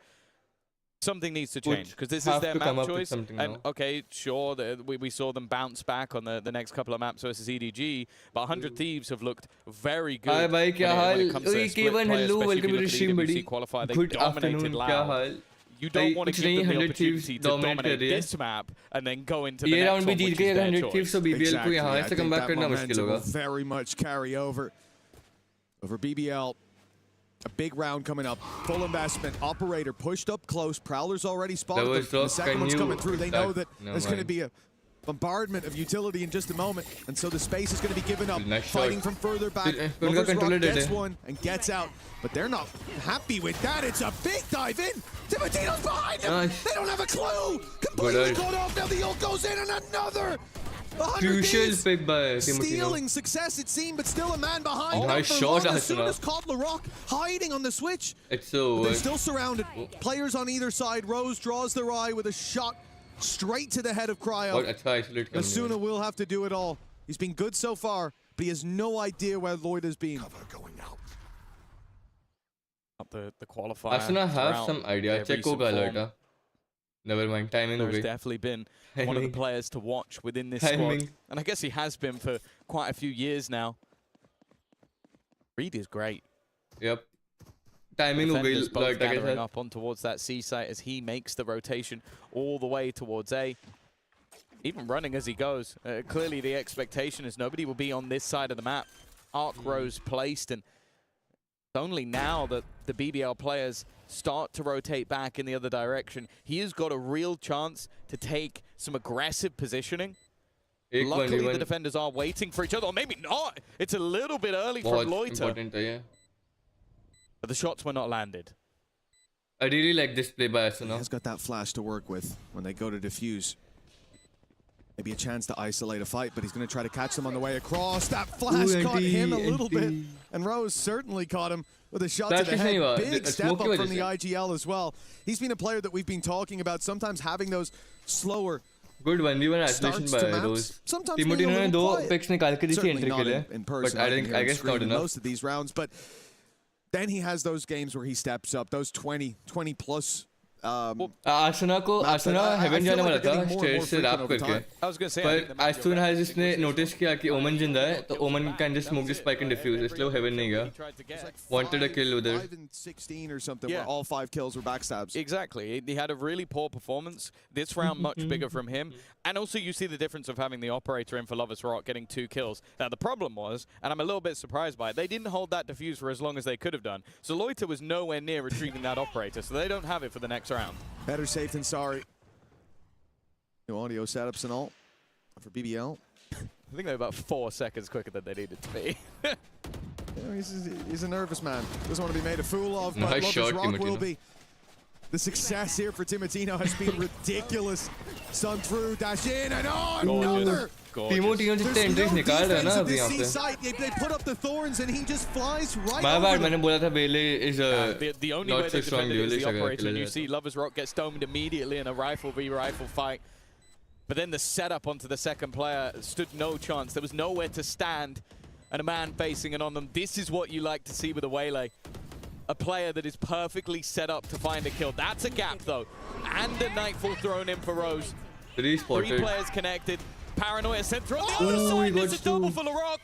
Something needs to Would change because this is have their to come map up with choice. something And now. okay, sure, we saw them bounce back on the next couple of maps versus EDG, but 100 Thieves have looked very good. Hi भाई क्या when hall? it comes to their ओए split K1 play, hello, especially if welcome you to the look at stream buddy. EWC qualifier, they Good dominated afternoon, loud. क्या हाल? You don't want to कुछ give नहीं, them the 100 Thieves opportunity to dominate dominate कर रही है. this map and then go into the ये next round भी one, Jeet which गए is their 100 choice. Thieves, so BBL को यहाँ I से think come back that करना मुश्किल momentum होगा. will very much carry over. Over BBL, a big round coming up. Full investment. Operator pushed up close. Prowler's already spotted Double them. The drop, second can one's you coming through. They know that No, there's going to man. be a bombardment of utility in just a moment, and so the space is going to be given up. Nice Fighting shot. from further back. Unka Lovers controller Rock did gets it. one and gets out, but they're not happy with that. It's a big dive in. Timotino's behind him. Nice. They don't have a clue. Completely Good cut off. Now the ult goes in, and another. Crucial pick by Timotino. Stealing success, it seemed, but still a man behind. Oh, nice For shot, long, as soon Asuna. as caught LaRock hiding on the switch. It's But over. they're still surrounded. Players on either side. Rose draws their eye with a shot straight to the head of Cryo. बहुत अच्छा isolate करने Asuna में. will have to do it all. He's been good so far, but he has no idea where Lloyd has been. The qualifier. Asuna have throughout some idea. their Check recent होगा form. alert. Never mind. Timing हो There's गई. definitely been one of the Timing. players to watch within this squad. Timing. And I guess he has been for quite a few years now. Reed is great. Yep. Timing हो गई Defenders both alert के gathering साथ. up on towards that C site as he makes the rotation all the way towards A. Even running as he goes. Clearly the expectation is nobody will be on this side of the map. Arc rows placed, and it's only now that the BBL players start to rotate back in the other direction. He has got a real chance to take some aggressive positioning. एक Luckily, the 1v1 defenders are waiting for each other, or maybe not. It's a little bit early बहुत from Loiter, important है ये. but the shots were not landed. I really like this play by He Asuna. has got that flash to work with when they go to defuse. Maybe a chance to isolate a fight, but he's going to try to catch them on the way across. That flash Ooh, caught him a NT. little bit, and Rose certainly caught him with a shot Flash to the is head. नहीं हुआ. Big The step smoke up की from वजह the से. IGL as well. He's been a player that we've been talking about, sometimes having those slower Good 1v1 isolation starts by to maps. Rose. Sometimes being a Timotino ने little दो quiet. picks निकाल के दी थी Certainly entry not के लिए. in person. But I can think hear I him guess scream not in enough. most of these rounds, but then he has those games where he steps up, those 20 plus. Asuna को Maps that Asuna I heaven feel जाने like वाला they're था getting more and stairs more से frequent rap over करके. time. I was going to say, But as soon as इसने notice किया कि Omen जिंदा है, तो Omen can just smoke the spike and defuse. इसलिए वो heaven नहीं गया. Wanted a kill उधर. 5 and 16 or something, Yeah. where all 5 kills were backstabs. Exactly. He had a really poor performance. This round much bigger from him. And also you see the difference of having the operator in for Lovers Rock getting 2 kills. Now the problem was, and I'm a little bit surprised by it, they didn't hold that defuse for as long as they could have done. So Loiter was nowhere near retrieving that operator, so they don't have it for the next round. Better safe than sorry. New audio setups and all for BBL. I think they're about 4 seconds quicker than they needed to be. Yeah, he's a nervous man. Doesn't want to be made a fool of, but Nice Lovers shot, Rock will Timotino. be. The success here for Timotino has been ridiculous. Sun through, dash in, and on another. Timotino जितने There's entries no निकाल रहा है ना defense of अभी this यहाँ C पे. site. They put up the thorns, and he just flies right My over bad, them. मैंने बोला था Bailey is a The only way not they so strong defended it is duelist the अगर operator, killer and you जाता. see Lovers Rock get domed immediately in a rifle v rifle fight. But then the setup onto the second player stood no chance. There was nowhere to stand, and a man facing it on them. This is what you like to see with a Waylay. A player that is perfectly set up to find a kill. That's a gap, though. And a Nightfall thrown in for Rose. 3 3 spotted. players connected. Paranoia sent through on the Ooh, other he side. got It's a double two. for LaRock.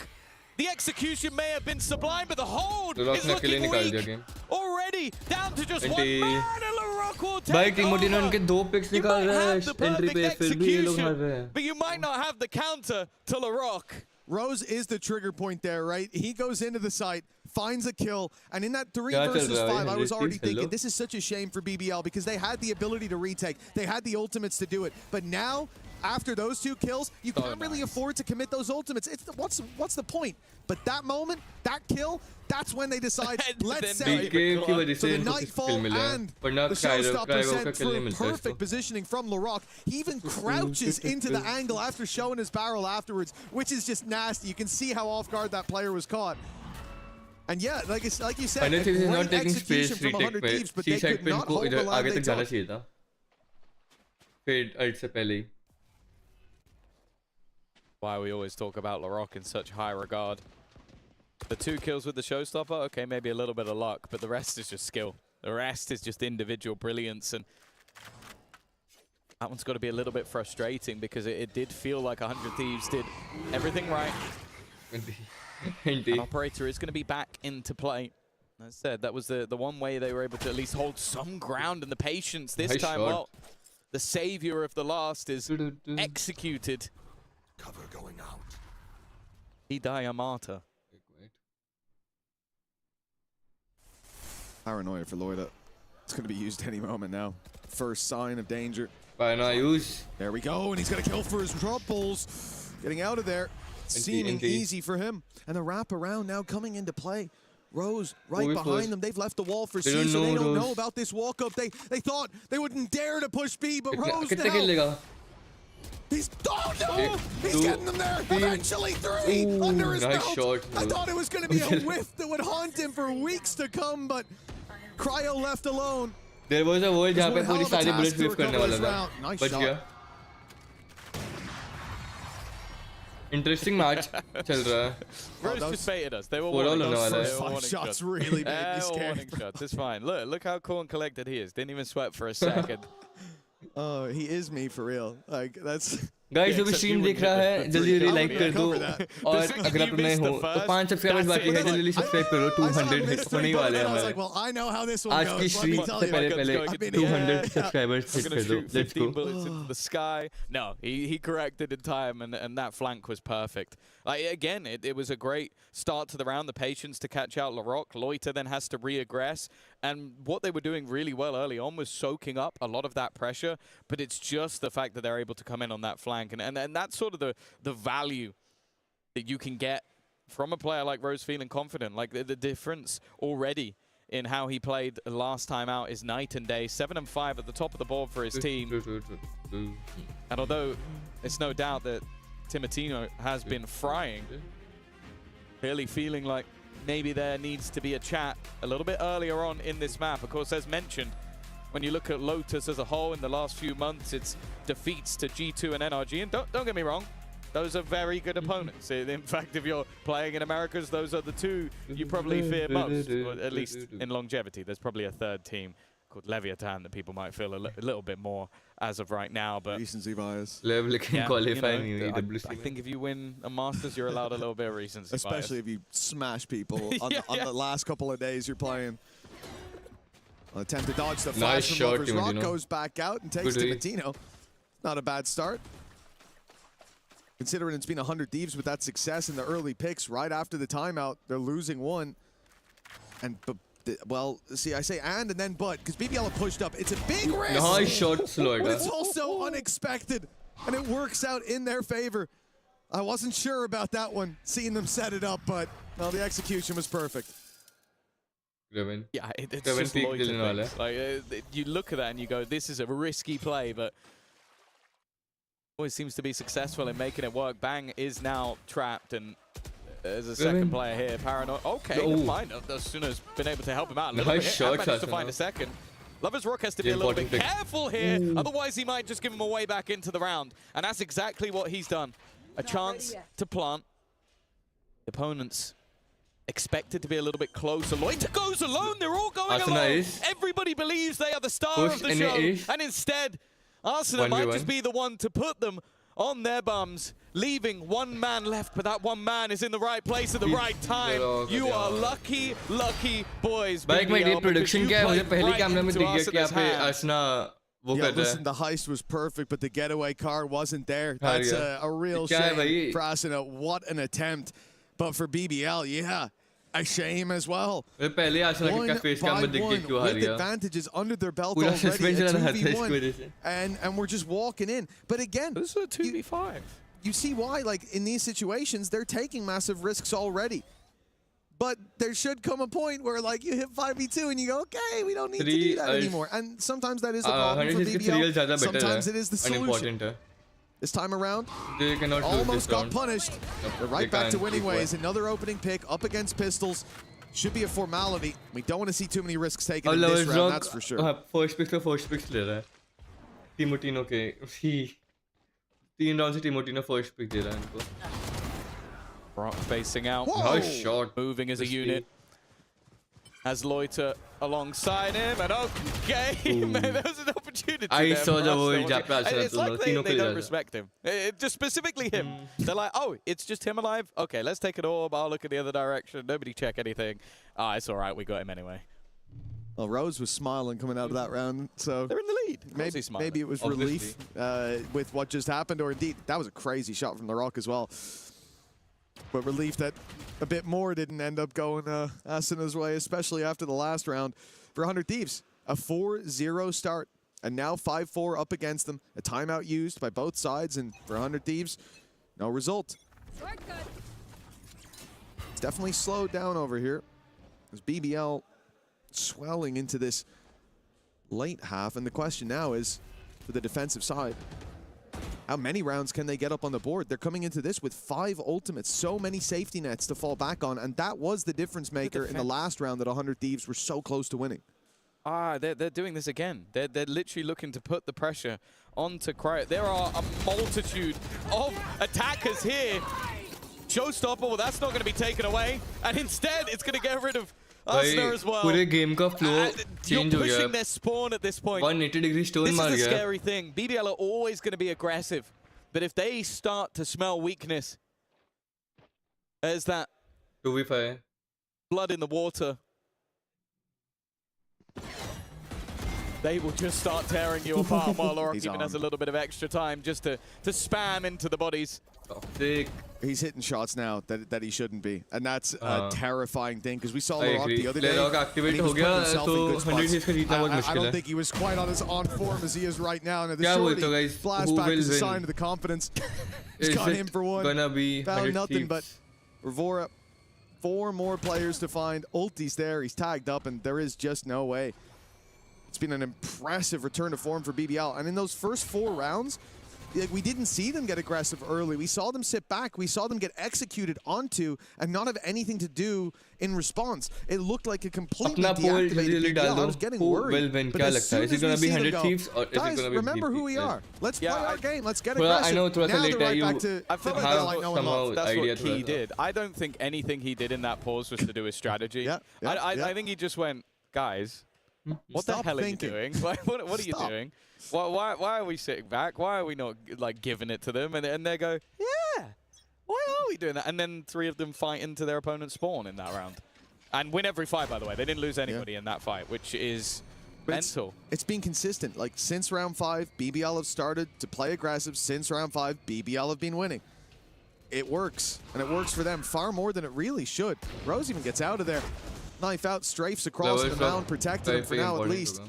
The execution may have been sublime, but the hold LaRock is ने अकेले looking निकाल दिया weak. game. Already down to just NT. one man, and LaRock will take भाई Timotino over. इनके 2 picks You निकाल might रहा है have the entry पे perfect फिर भी ये लोग हार रहे execution, हैं. but you might not have the counter to LaRock. Rose is the trigger point there, right? He goes into the site, finds a kill, and in that 3 क्या चल versus रहा है 5, I was भाई? already Hello? thinking, this is such a shame for BBL because they had the ability to retake. They had the ultimates to do it. But now, after those 2 kills, you can't really afford to commit those ultimates. What's the point? But that moment, that kill, that's when they decide, let's then sell they it. BK की वजह So से the इनको किल Nightfall मिला and वरना the Cryo Showstopper का sent kill नहीं through मिलता perfect इसको. positioning from LaRock. He even crouches into the angle after showing his barrel afterwards, which is just nasty. You can see how off guard that player was caught. And yeah, like you said, Final a Thieves is not great taking execution space from retake 100 पे. Thieves, but C they side could पे not इनको hold the इधर line आगे they तक जाना took. चाहिए था. फिर ult से पहले ही. Why we always talk about LaRock in such high regard. The 2 kills with the Showstopper, okay, maybe a little bit of luck, but the rest is just skill. The rest is just individual brilliance, and that one's got to be a little bit frustrating because it did feel like 100 Thieves did everything right. NT. An operator is going to be back into play. As I said, that was the one way they were able to at least hold some ground, and the patience this Nice time, shot. well, the savior of the last is executed. Cover going out. He die a martyr. Paranoia for Loida. It's going to be used any moment now. First sign of danger. By now, use. There we go, and he's got a kill for his troubles. Getting out of there, seeming easy for him. And the wraparound now coming into play. Rose right behind them. They've left the wall for C, so they don't know about this walk-up. They thought they wouldn't dare to push B, but Rose now. He's, oh no! He's getting them there! Eventually 3 under his belt! I thought it was going to be a whiff that would haunt him for weeks to come, but Cryo left alone. There was a world जहाँ पे पूरी सारी bullets whiff करने वाला था. बच गया. Interesting match चल रहा है. Rose just baited us. They were warning shots. Really made me scared. Shots. It's fine. Look how cool and collected he is. Didn't even sweat for a second. Oh, he is me for real. Like that's. Guys, जो भी stream देख रहा है जल्दी जल्दी like कर दो और अगर आप नए हो तो 5 सब्सक्राइबर्स बाकी है जल्दी जल्दी सब्सक्राइब करो 200 हिट होने ही वाले हैं हमारे आज की स्ट्रीम से पहले 200 सब्सक्राइबर्स हिट कर दो let's go into the sky. No, he corrected in time and that flank was perfect. Again, it was a great start to the round, the patience to catch out Larocque. Loiter then has to reaggress, and what they were doing really well early on was soaking up a lot of that pressure, but it's just the fact that they're able to come in on that flank, and that's sort of the value that you can get from a player like Rose feeling confident. Like the difference already in how he played last time out is night and day. 7 and 5 at the top of the board for his team. And although it's no doubt that Timotino has been frying, clearly feeling like maybe there needs to be a chat a little bit earlier on in this map. Of course, as mentioned, when you look at Lotus as a whole in the last few months, it's defeats to G2 and NRG. And don't get me wrong, those are very good opponents. In fact, if you're playing in Americas, those are the two you probably fear most, or at least in longevity. There's probably a third team called Leviathan that people might feel a little bit more as of right now, but recency bias. I think if you win a Masters, you're allowed a little bit of recency especially bias. If you smash people on the last couple of days you're playing. Attempt to dodge the flash from Lover's Rock, goes back out and takes Timotino. Not a bad start. Considering it's been 100 Thieves with that success in the early picks, right after the timeout, they're losing one. And well, see, I say and then but, because BBL have pushed up. It's a big risk. Nice shot, slow. But it's also unexpected, and it works out in their favor. I wasn't sure about that one, seeing them set it up, but well, the execution was perfect. Yeah, it's just Loiter. Like, you look at that and you go, this is a risky play, but always seems to be successful in making it work. Bang is now trapped, and there's a second player here. Paranoid. Okay, never mind. As soon as been able to help him out a little bit, and managed to find a second. Lover's Rock has to be a little bit careful here, otherwise he might just give him a way back into the round. And that's exactly what he's done. A chance to plant. The opponents expected to be a little bit closer. Loiter goes alone. They're all going alone. Everybody believes they are the star of the show. And instead, Arsenal might just be the one to put them on their bums, leaving one man left, but that one man is in the right place at the right time. You are lucky, lucky boys. Like my day production क्या है मुझे पहले camera में दिख गया कि यहाँ पे Asna वो कर रहा है. Listen, the heist was perfect, but the getaway car wasn't there. That's a real shame for Asna. What an attempt. But for BBL, yeah, a shame as well. पहले Asna के face कैमरा दिख गया क्यों हार with गया. advantages under their belt already, a 2v1, and we're just walking in. But again, this is a 2v5. You see why, like, in these situations, they're taking massive risks already. But there should come a point where, like, you hit 5v2 and you go, okay, we don't need to do that anymore. And sometimes that is the problem for BBL. Sometimes it is the solution. This time around, they cannot almost got punished. They're right back to winning ways. Another opening pick up against Pistols. Should be a formality. We don't want to see too many risks taken in this round, that's for sure. First picks ले रहा है. Timotino के 3 rounds से Timotino first pick दे रहा है इनको. Brock facing out. Nice shot. Moving as a unit. Has Loiter alongside him, and okay, man, there was an opportunity. I saw the world It's like they don't respect him. Just specifically him. They're like, oh, it's just him alive? Okay, let's take it all. I'll look in the other direction. Nobody check anything. Ah, it's all right. We got him anyway. Well, Rose was smiling coming out of that round, so they're in the lead. Maybe it was relief with what just happened, or indeed, that was a crazy shot from Larocque as well. But relief that a bit more didn't end up going Asana's way, especially after the last round. For 100 Thieves, a 4-0 start. And now 5-4 up against them. A timeout used by both sides, and for 100 Thieves, no result. It's definitely slowed down over here. As BBL swelling into this late half, and the question now is, for the defensive side, how many rounds can they get up on the board? They're coming into this with 5 ultimates, so many safety nets to fall back on, and that was the difference maker in the last round that 100 Thieves were so close to winning. They're doing this again. They're literally looking to put the pressure onto Cryo. There are a multitude of attackers here. Showstopper, well, that's not going to be taken away, and instead it's going to get rid of Asner as well. पूरे game का flow change हो You're गया. pushing their spawn at this point. 180-degree stone This मार is the गया. scary thing. BBL are always going to be aggressive, but if they start to smell weakness, there's that 2v5. blood in the water. They will just start tearing you apart while Lorak even has a little bit of extra time just to spam into the bodies. Toxic. He's hitting shots now that he shouldn't be, and that's a terrifying thing because we saw I Lorak agree. the other day. Lorak activate and he was हो putting गया, himself in तो good 100 spots. hits का जीतना बहुत I मुश्किल don't है. think he was quite on as on form as he is right now. And the क्या shorty बोलते हो guys? Who flashback will is a win? sign of the confidence. He's Is got it him for one. gonna be Found 100 nothing, but Thieves? Revora, 4 more players to find. Ulti's there. He's tagged up, and there is just no way. It's been an impressive return to form for BBL. And in those first 4 rounds, we didn't see them get aggressive early. We saw them sit back. We saw them get executed onto and not have anything to do in response. It looked like a completely अपना poll deactivated जल्दी BBL. डाल I was दो. getting Who worried. will win? But क्या as लगता है? soon Is it as gonna we be see them 100 go, Thieves or is it guys, gonna be remember who we BBL? are. Let's play our game. Let's get Well, I aggressive. know थोड़ा सा Now late they're है. right You back to I felt like have that's what, no one somehow that's idea what थोड़ा he सा. did. I don't think anything he did in that pause was to do his strategy. Yeah, I think he just went, guys, what the Stop hell thinking. are you doing? What are you Stop. doing? Why are we sitting back? Why are we not like giving it to them? And they go, yeah. Why are we doing that? And then 3 of them fight into their opponent's spawn in that round, and win every fight. By the way, they didn't lose anybody in that fight, which is mental. It's been consistent. Like since round 5, BBL have started to play aggressive. Since round 5, BBL have been winning. It works, and it works for them far more than it really should. Rose even gets out of there. Knife out, strafes across the mound, protected him for now at least.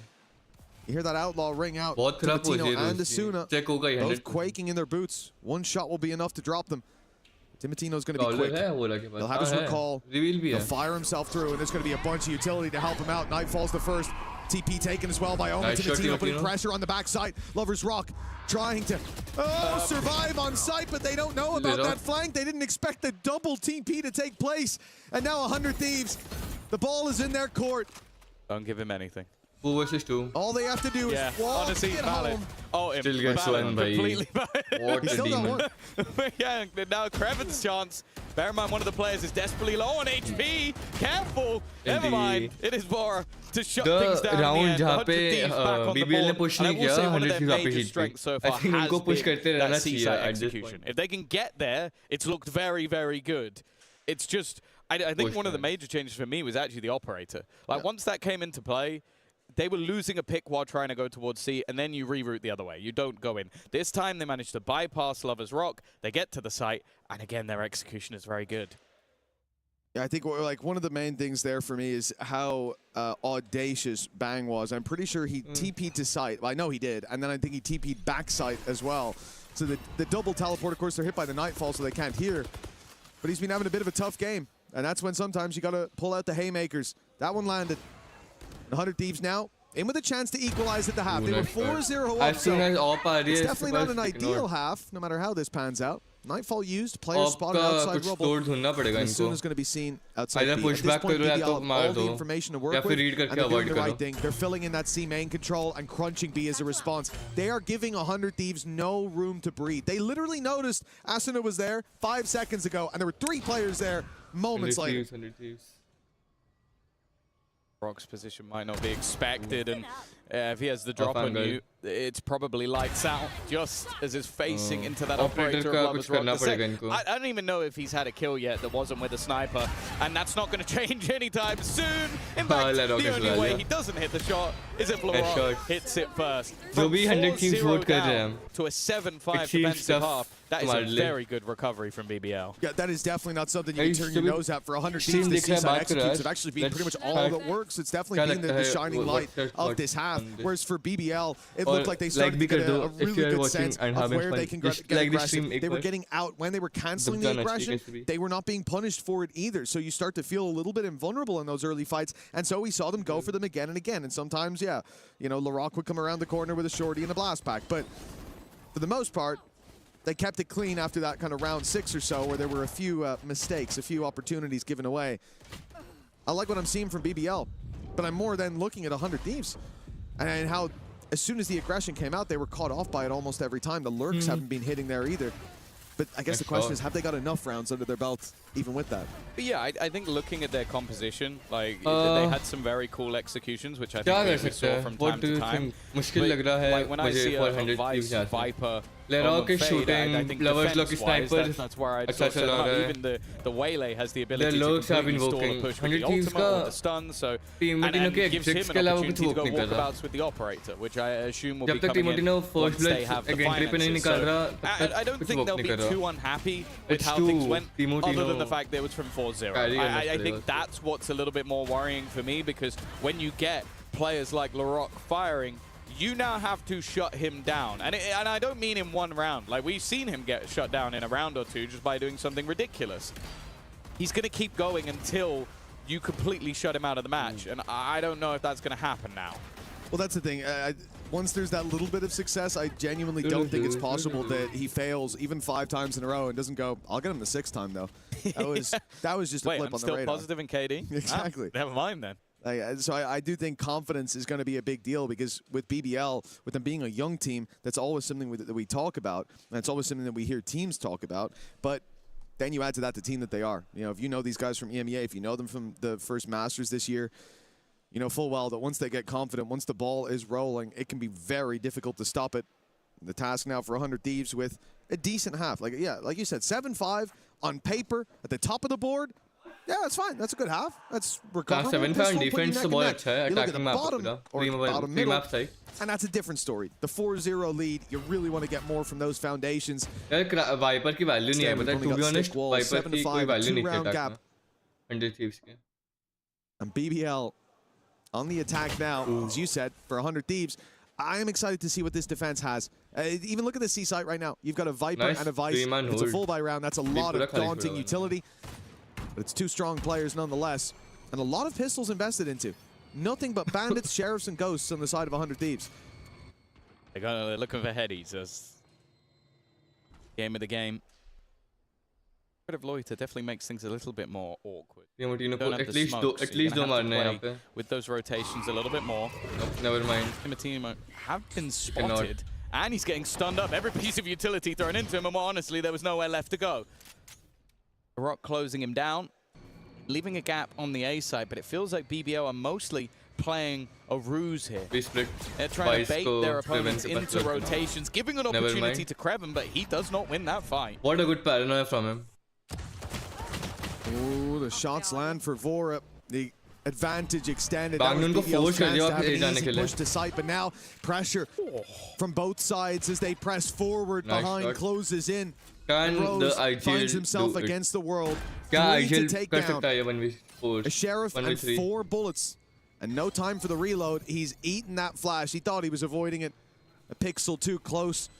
You hear that outlaw ring out. बहुत खराब Timotino position है and उसकी. Asuna, Check होगा ये both 100. quaking in their boots. One shot will be enough to drop them. Timotino's going to be Crawler quick. है वो लगे पास. He'll have his हाँ, है. recall. Reveal भी He'll है. fire himself through, and there's going to be a bunch of utility to help him out. Nightfall's the first. TP taken as well by Omen. Nice shot, Timotino putting Timotino. pressure on the backside. Lover's Rock trying to survive on site, but they don't know about that flank. They didn't expect the double TP to take place. And now 100 Thieves. The ball is in their court. Don't give him anything. 2 versus 2. All they have to do is walk, honestly, get valid. home. Oh, Still gets valid, one by completely valid. What He's a still got demon. one. Yeah, now Krevin's chance. Bear in mind, one of the players is desperately low on HP. Careful. Never mind. It is Bora to shut things The down. round जहाँ 100 पे Thieves back on the BBL ने board. push And I नहीं will किया, say one of 100 their Thieves वापस major जीत strengths so गई. far I think has उनको push been करते that रहना चाहिए seaside at this execution. point. If they can get there, it's looked very, very good. It's just, I think Push one of the time. major changes for me was actually the operator. Like once that came into play, they were losing a pick while trying to go towards C, and then you reroute the other way. You don't go in. This time they managed to bypass Lover's Rock. They get to the site, and again, their execution is very good. Yeah, I think like one of the main things there for me is how audacious Bang was. I'm pretty sure he TP'd to site. Well, I know he did, and then I think he TP'd back site as well. So the double teleport, of course, they're hit by the Nightfall, so they can't hear. But he's been having a bit of a tough game, and that's when sometimes you got to pull out the haymakers. That one landed. 100 Thieves now in with a chance to equalize at the half. They were 4-0 up, As soon as AWP आ रही it's है definitely not an ideal half, no matter how this pans out. Nightfall used, players AWP spotted का outside कुछ rubble. तोड़ ढूंढना पड़ेगा As soon इनको. as going to be seen outside Either B. push At this back point, करो या BBL तो have मार all the दो. information to या work फिर with, read and करके they're doing avoid the right करो. thing. They're filling in that C main control and crunching B as a response. They are giving 100 Thieves no room to breathe. They literally noticed Asuna was there 5 seconds ago, and there were 3 players there moments 100 later. Thieves, 100 Thieves. Rock's position might not be expected, and if he has the drop on angle. you, it's probably lights out just as he's facing into that Operator operator का of Lover's कुछ Rock. करना The sec- पड़ेगा इनको. I don't even know if he's had a kill yet that wasn't with a sniper, and that's not going to change anytime soon. In fact, let Rock the is only well, way yeah. he doesn't hit the shot is if Headshot. LeBron hits it first. जो From भी 100 Thieves 4-0 vote कर रहे down हैं. to a 7-5 It feels defensive tough half, that is तुम्हारे a लिए. very good recovery from BBL. Yeah, that is definitely not something you Hey, can turn your should we- nose at for 100 Team Thieves. The दिख रहा है, seaside बात कर रहा है. executes have actually been Let's pretty much all fact- that works. It's क्या definitely been लगता the है shining what- light what- of what this half. Whereas for BBL, it looked like they started to get a really good sense of where they can get aggressive. They were getting out when they were canceling the aggression. They were not being punished for it either. So you start to feel a little bit invulnerable in those early fights. And so we saw them go for them again and again. And sometimes, yeah, you know, Larocque would come around the corner with a shorty and a blast pack. But for the most part, they kept it clean after that kind of round 6 or so, where there were a few mistakes, a few opportunities given away. I like what I'm seeing from BBL, but I'm more than looking at 100 Thieves and how as soon as the aggression came out, they were caught off by it almost every time. The lurks haven't been hitting there either. But I guess the question is, have they got enough rounds under their belt even with that? But yeah, I think looking at their composition, like they had some very cool executions, which I think we saw from time to time. Like when I see a Vice, Viper, Larocque is shooting, I think Lovers Lock is sniper. That's where I'd sort of even the Waylay has the ability to completely stall a push with the ultimate or the stun, so and gives him an opportunity to go walkabouts with the operator, which I assume will be coming in once they have the finances. So I don't think they'll be too unhappy with how things went, other than the fact that it was from 4-0. I think that's what's a little bit more worrying for me, because when you get players like Larocque firing, you now have to shut him down. And I don't mean in one round. Like, we've seen him get shut down in a round or two just by doing something ridiculous. He's going to keep going until you completely shut him out of the match. And I don't know if that's going to happen now. Well, that's the thing. Once there's that little bit of success, I genuinely don't think it's possible that he fails even 5 times in a row and doesn't go, I'll get him the 6th time, though. That was just a flip on the radar. Wait, I'm still positive in KD? Exactly. Never mind then. So I do think confidence is going to be a big deal, because with BBL, with them being a young team, that's always something that we talk about, and it's always something that we hear teams talk about. But then you add to that the team that they are. You know, if you know these guys from EMEA, if you know them from the first Masters this year, you know full well that once they get confident, once the ball is rolling, it can be very difficult to stop it. The task now for 100 Thieves with a decent half. Like you said, 7-5 on paper at the top of the board. Yeah, that's fine. That's a good half. That's recoverable. 7-5 defense तो बहुत अच्छा है. You look at the Attacking map bottom or bottom middle, and that's a different story. The 4-0 lead, you really want to get more from those foundations. यार Viper की value नहीं है, but to be honest, Viper की कोई value नहीं है attack में. 100 Thieves के. And BBL on the attack now, as you said, for 100 Thieves. I am excited to see what this defense has. Even look at the C site right now. You've got a Viper and a Vice. It's a full buy round. That's a lot of daunting utility. But it's 2 strong players nonetheless, and a lot of pistols invested into. Nothing but bandits, sheriffs, and ghosts on the side of 100 Thieves. They're looking for headies as game of the game. A bit of loiter definitely makes things a little bit more awkward. At least do मारने यहाँ पे. With those rotations a little bit more. Never mind. Timotino have been spotted, and he's getting stunned up. Every piece of utility thrown into him, and honestly, there was nowhere left to go. Rock closing him down, leaving a gap on the A side, but it feels like BBL are mostly playing a ruse here. They're trying to bait their opponents into rotations, giving an opportunity to Kreven, but he does not win that fight. What a good paranoia from him. Oh, the shots land for Vora. The advantage extended. Push to sight, but now pressure from both sides as they press forward. Behind closes in. Rose finds himself against the world. 3 to take down. A sheriff and 4 bullets. And no time for the reload. He's eaten that flash. He thought he was avoiding it. A pixel too close.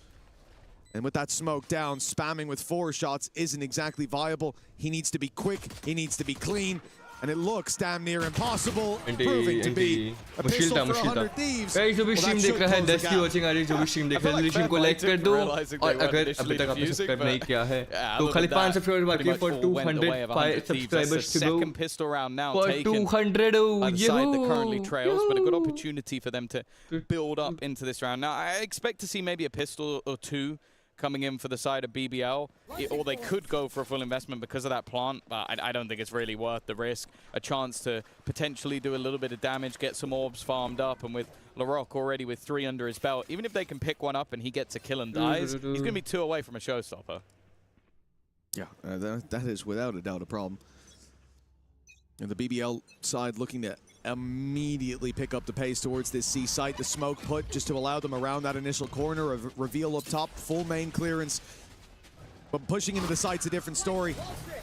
And with that smoke down, spamming with 4 shots isn't exactly viable. He needs to be quick. He needs to be clean. And it looks damn near impossible, proving to be a pistol for 100 Thieves. Guys, जो भी stream देख रहा है, 10 की watching आ रही है, जो भी stream देख रहा है, stream को like कर दो, और अगर अभी तक आपने subscribe नहीं किया है, तो खाली 5 subscribers बाकी है for 205 subscribers to go. Second pistol round now For taken 200, outside the currently trails, but a good opportunity for them to build up into this round. Now, I expect to see maybe a pistol or 2 coming in for the side of BBL, or they could go for a full investment because of that plant, but I don't think it's really worth the risk. A chance to potentially do a little bit of damage, get some orbs farmed up, and with Larocque already with 3 under his belt, even if they can pick one up and he gets a kill and dies, he's going to be 2 away from a showstopper. Yeah, that is without a doubt a problem. And the BBL side looking to immediately pick up the pace towards this C site. The smoke put just to allow them around that initial corner of reveal up top, full main clearance. But pushing into the site's a different story.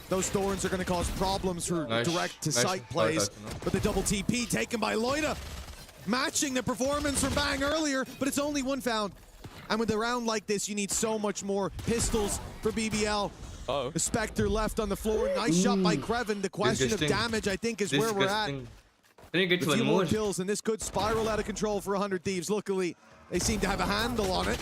Those thorns are going to cause problems for direct to site plays. But the double TP taken by Loida. matching the performance from Bang earlier, but it's only one found. And with a round like this, you need so much more pistols for BBL. The Spectre left on the floor. Nice shot by Krevin. The question of damage, I think, is where we're at. Then he gets A one few more. more kills, and this could spiral out of control for 100 Thieves. Luckily, they seem to have a handle on it.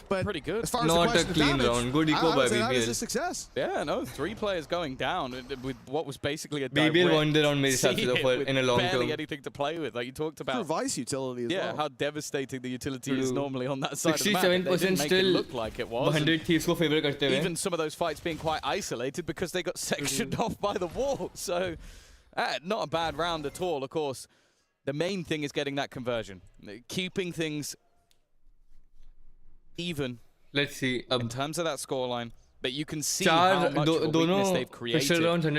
But pretty good. As far as Not the a question of clean damage, round. Good eco I by would say that is BBL. a success. Yeah, no, 3 players going down with what was basically a BBL won the round मेरे हिसाब से with in a long barely term. anything to play with. Like you talked True about. vice utility as Yeah, well. how devastating the utility is normally on that side of the map. 67% They didn't make it still look like it was. 100 Thieves को favor करते हुए. Even some of those fights being quite isolated because they got sectioned off by the wall. So, not a bad round at all. Of course, the main thing is getting that conversion, keeping things even. Let's see. In terms of that scoreline, but you can see how much of a weakness they've created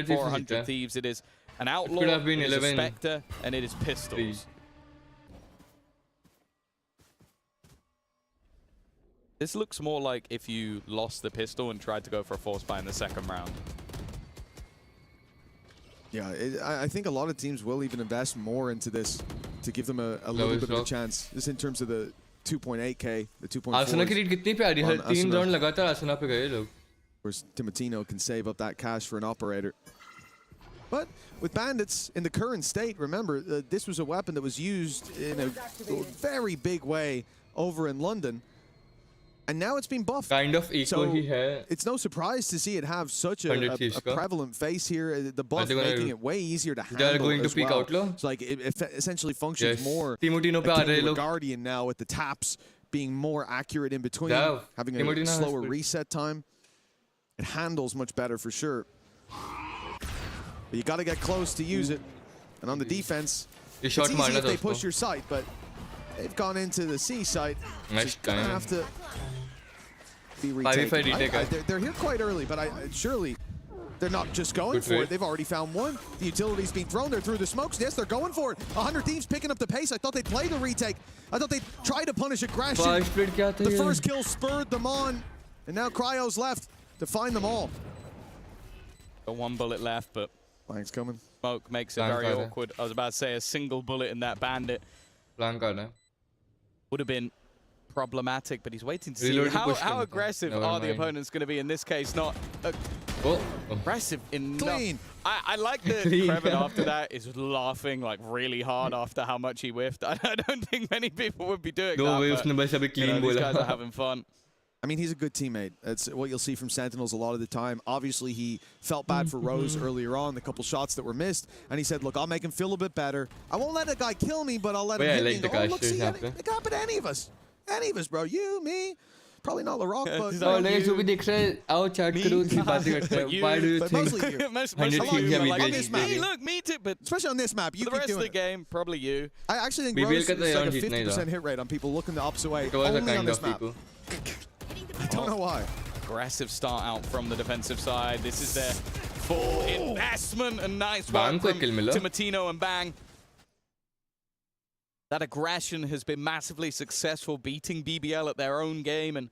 for 100 Thieves. It is an outlaw, have been it is a 11. Spectre, and it is pistols. This looks more like if you lost the pistol and tried to go for a force buy in the second round. Yeah, I think a lot of teams will even invest more into this to give them a little bit of a chance. Just in terms of the 2.8k, the 2.4. आसना की lead कितनी प्यारी है 3 round लगातार आसना पे गए लोग. Of course, Timotino can save up that cash for an operator. But with Bandits in the current state, remember, this was a weapon that was used in a very big way over in London. And now it's been buffed. Kind of eco so ही है. it's no surprise to see it have such a prevalent face here. The buff making it way easier to handle. They are going to as peek well. outlaw. So like it essentially functions more Timotino पे आ akin रहे to a लोग. Guardian now, with the taps being more accurate in between, having a Timotino has slower good. reset time. It handles much better for sure. But you got to get close to use it. And on the defense, it's shot easy मारना if था they उसको. push your site, but they've gone into the C site. Next Gonna time. have to be 5v5 retaken. retake. They're here quite early, but surely they're not just going Good for trade. it. They've already found one. The utility's being thrown. They're through the smokes. Yes, they're going for it. 100 Thieves picking up the pace. I thought they'd play the retake. I thought they'd try to punish aggression. The first kill spurred them on, and now Cryo's left to find them all. Got 1 bullet left, but Blank's coming. smoke makes it very awkward. I was about to say a single bullet in that bandit Blank आना. would have been problematic, but he's waiting to see Reload to push how them. aggressive Never are the mind. opponents going to be in this case. Not aggressive enough. Clean. I like that Clean. Krevin after that is laughing like really hard after how much he whiffed. I don't think many people would be doing No way that. उसने बस अभी But, you know, clean these बोला. guys are having fun. I mean, he's a good teammate. That's what you'll see from Sentinels a lot of the time. Obviously, he felt bad for Rose earlier on, the couple shots that were missed, and he said, look, I'll make him feel a bit better. I won't let a guy kill me, but I'll let him Yeah, hit me. like And the go, oh, guy look, should see, happen. it can happen to any of us. Any of us, bro. You, me. Probably not LaRock, but... और नहीं जो भी देख रहे हैं आओ chat करो फिर बातें करते हैं. Why do you But think mostly you. 100 Thieves Thieves are are like, on BBL this map. Hey, look, me too, but Especially on this map, you for the keep rest of doing the it. game, probably you. I actually think BBL Rose का is तो like a यार जीतना ही 50% था. hit rate on people looking the opposite way. It was a Only on kind this of map. people. I don't know why. Aggressive start out from the defensive side. This is their full investment, and nice Bang work को from kill मिला. Timotino and Bang. That aggression has been massively successful, beating BBL at their own game, and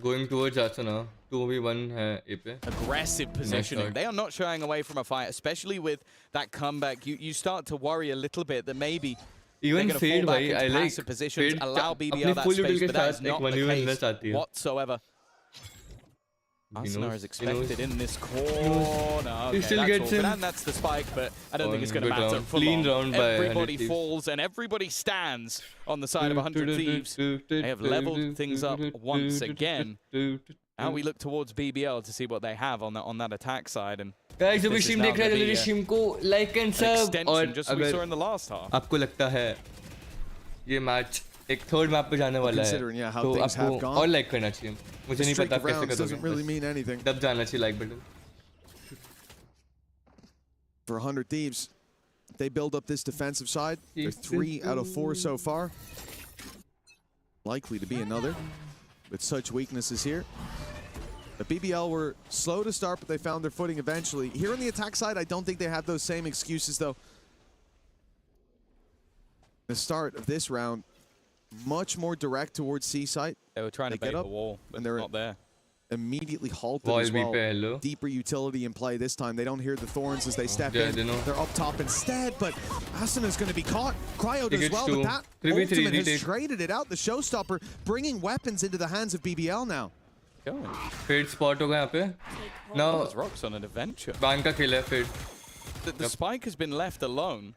Going towards Asana. 2v1 है A पे. aggressive positioning. start. They are not shying away from a fight, especially with that comeback. You start to worry a little bit that maybe Even they're going to Fade fall back भाई into I like passive positions, Fade allow अपने BBL that full space, util के but that is साथ not एक the 1v1 case आती है. whatsoever. He Arsenal knows, is he expected knows. in this corner. Okay, still that's gets all good. him. And that's the spike, but I don't think it's going to Good matter round. for Clean long. round by 100 Everybody Thieves. falls and everybody stands on the side of 100 Thieves. They have leveled things up once again. Now we look towards BBL to see what they have on that attack side. And Guys जो भी this is stream now देख रहे हैं gonna जल्दी be stream को like and an सब extension, और just as we saw अगर in the last half. आपको लगता है ये मैच एक थर्ड मैप पे जाने वाला है Considering, yeah, how तो things have आपको gone. और लाइक करना चाहिए. मुझे The नहीं streak पता of कैसे rounds doesn't really करोगे. mean anything. तब जाना चाहिए like button. For 100 Thieves, they build up this defensive side. They're 3 out of 4 so far. Likely to be another with such weaknesses here. The BBL were slow to start, but they found their footing eventually. Here on the attack side, I don't think they have those same excuses, though. The start of this round, much more direct towards C site. They were trying to They get bait up, the wall, but and they're they're not there. immediately halted as well. Deeper utility in play this time. They don't hear the Thorns as they step in. They're up top instead, but Asana's going to be caught. Cryo does well, but that ultimate has traded it out. The showstopper bringing weapons into the hands of BBL now. Fade spot होगा यहाँ पे. Now Rock's on an adventure. Bang का kill है Fade. The spike has been left alone.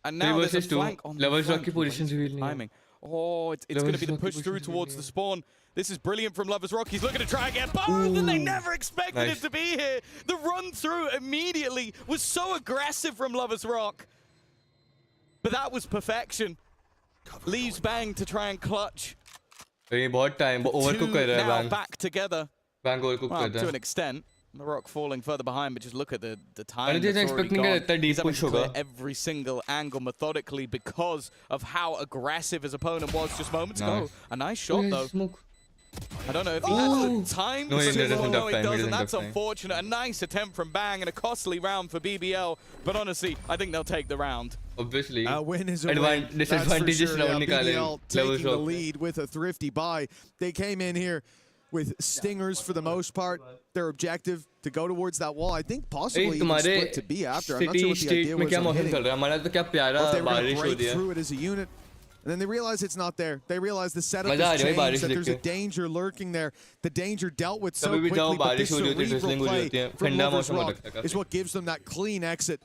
And now there's a flank on the Rock की position reveal नहीं है. Oh, it's going to be the push through towards the spawn. This is brilliant from Lovers Rock. He's looking to try again. Both, and they never expected him to be here. The run through immediately was so aggressive from Lovers Rock. But that was perfection. Leaves Bang to try and clutch. बहुत time overcook कर रहा है Bang. Now back together. Bang overcook कर रहा है. To an extent. The Rock falling further behind, but just look at the time that's already gone. He's having to clear every single angle methodically because of how aggressive his opponent was just moments ago. A nice shot, though. I don't know if he has the time. No, he doesn't. That's unfortunate. A nice attempt from Bang and a costly round for BBL. But honestly, I think they'll take the round. Obviously. A win is a win. Disadvantages sure. BBL taking the lead with a thrifty buy. They came in here with stingers for the most part. Their objective to go towards that wall. I think possibly even split to be after. I'm not sure what the idea was on hitting. Or if they were going to break through it as a unit. And then they realize it's not there. They realize the setup has changed, that there's a danger lurking there. The danger dealt with so quickly, but this cerebral play from Lovers Rock is what gives them that clean exit.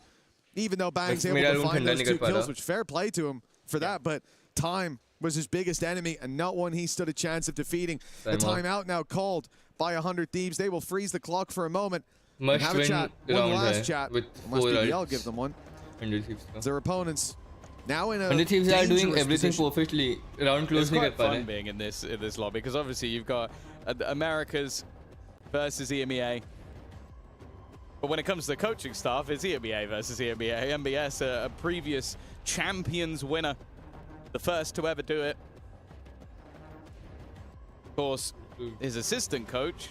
Even though Bang's able to find those 2 kills, which fair play to him for that, but time was his biggest enemy and not one he stood a chance of defeating. The timeout now called by 100 Thieves. They will freeze the clock for a moment and have a chat. One last chat. Unless BBL give them one. Their opponents now in a 100 Thieves are doing everything perfectly. Round close it's quite fun being in this lobby because obviously you've got Americas versus EMEA. But when it comes to the coaching staff, it's EMEA versus EMEA. MBS, a previous champions winner. The first to ever do it. Of course, his assistant coach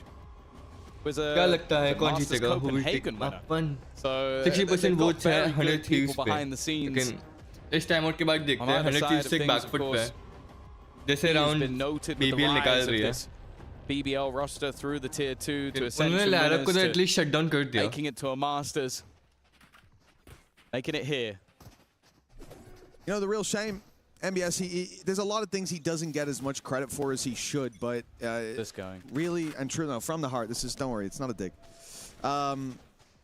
was a Masters Copenhagen winner. So 60% votes हैं 100 Thieves behind the scenes. लेकिन इस time out के बाद देखते हैं 100 Thieves से back foot पे जैसे राउंड BBL निकाल रही है. BBL roster through the tier 2 to Ascension winners to at least shut down कर दिया. Making it to a Masters. Making it here. You know, the real shame, MBS, there's a lot of things he doesn't get as much credit for as he should, but really and truly, no, from the heart, this is, don't worry, it's not a dig.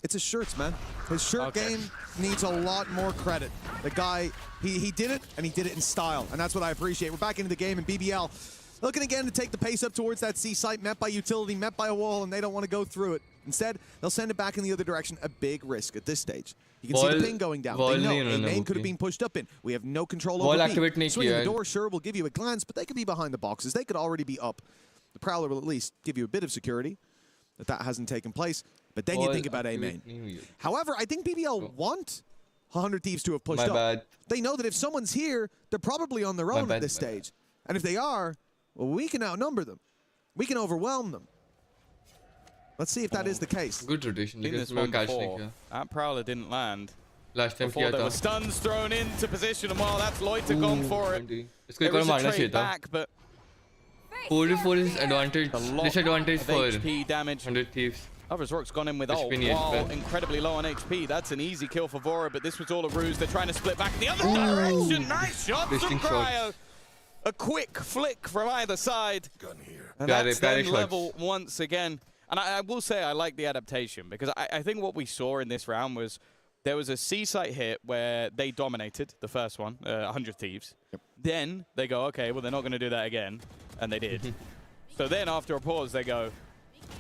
It's his shirts, man. His shirt game needs a lot more credit. The guy, he did it, and he did it in style, and that's what I appreciate. We're back into the game, and BBL looking again to take the pace up towards that C site, met by utility, met by a wall, and they don't want to go through it. Instead, they'll send it back in the other direction. A big risk at this stage. You can see the ping going down. They know a main could have been pushed up in. We have no control over B. Swinging the door, sure, will give you a glance, but they could be behind the boxes. They could already be up. The Prowler will at least give you a bit of security that hasn't taken place. But then you think about A main. However, I think BBL want 100 Thieves to have pushed up. They know that if someone's here, they're probably on their own at this stage. And if they are, well, we can outnumber them. We can overwhelm them. Let's see if that is the case. Good rotation. This one before, that Prowler didn't land. Last time before there were stuns thrown into position, and while that's Loiter gone for it. There was a trade back, but 4v4 is advantage. Disadvantage for HP damage. 100 Thieves. Lovers Rock's gone in with ult while incredibly low on HP. That's an easy kill for Vora, but this was all a ruse. They're trying to split back in the other direction. Nice shots from Cryo. A quick flick from either side. And that's then level once again. And I will say I like the adaptation because I think what we saw in this round was there was a C-site hit where they dominated the first one, 100 Thieves. Then they go, okay, well, they're not going to do that again. And they did. So then after a pause, they go,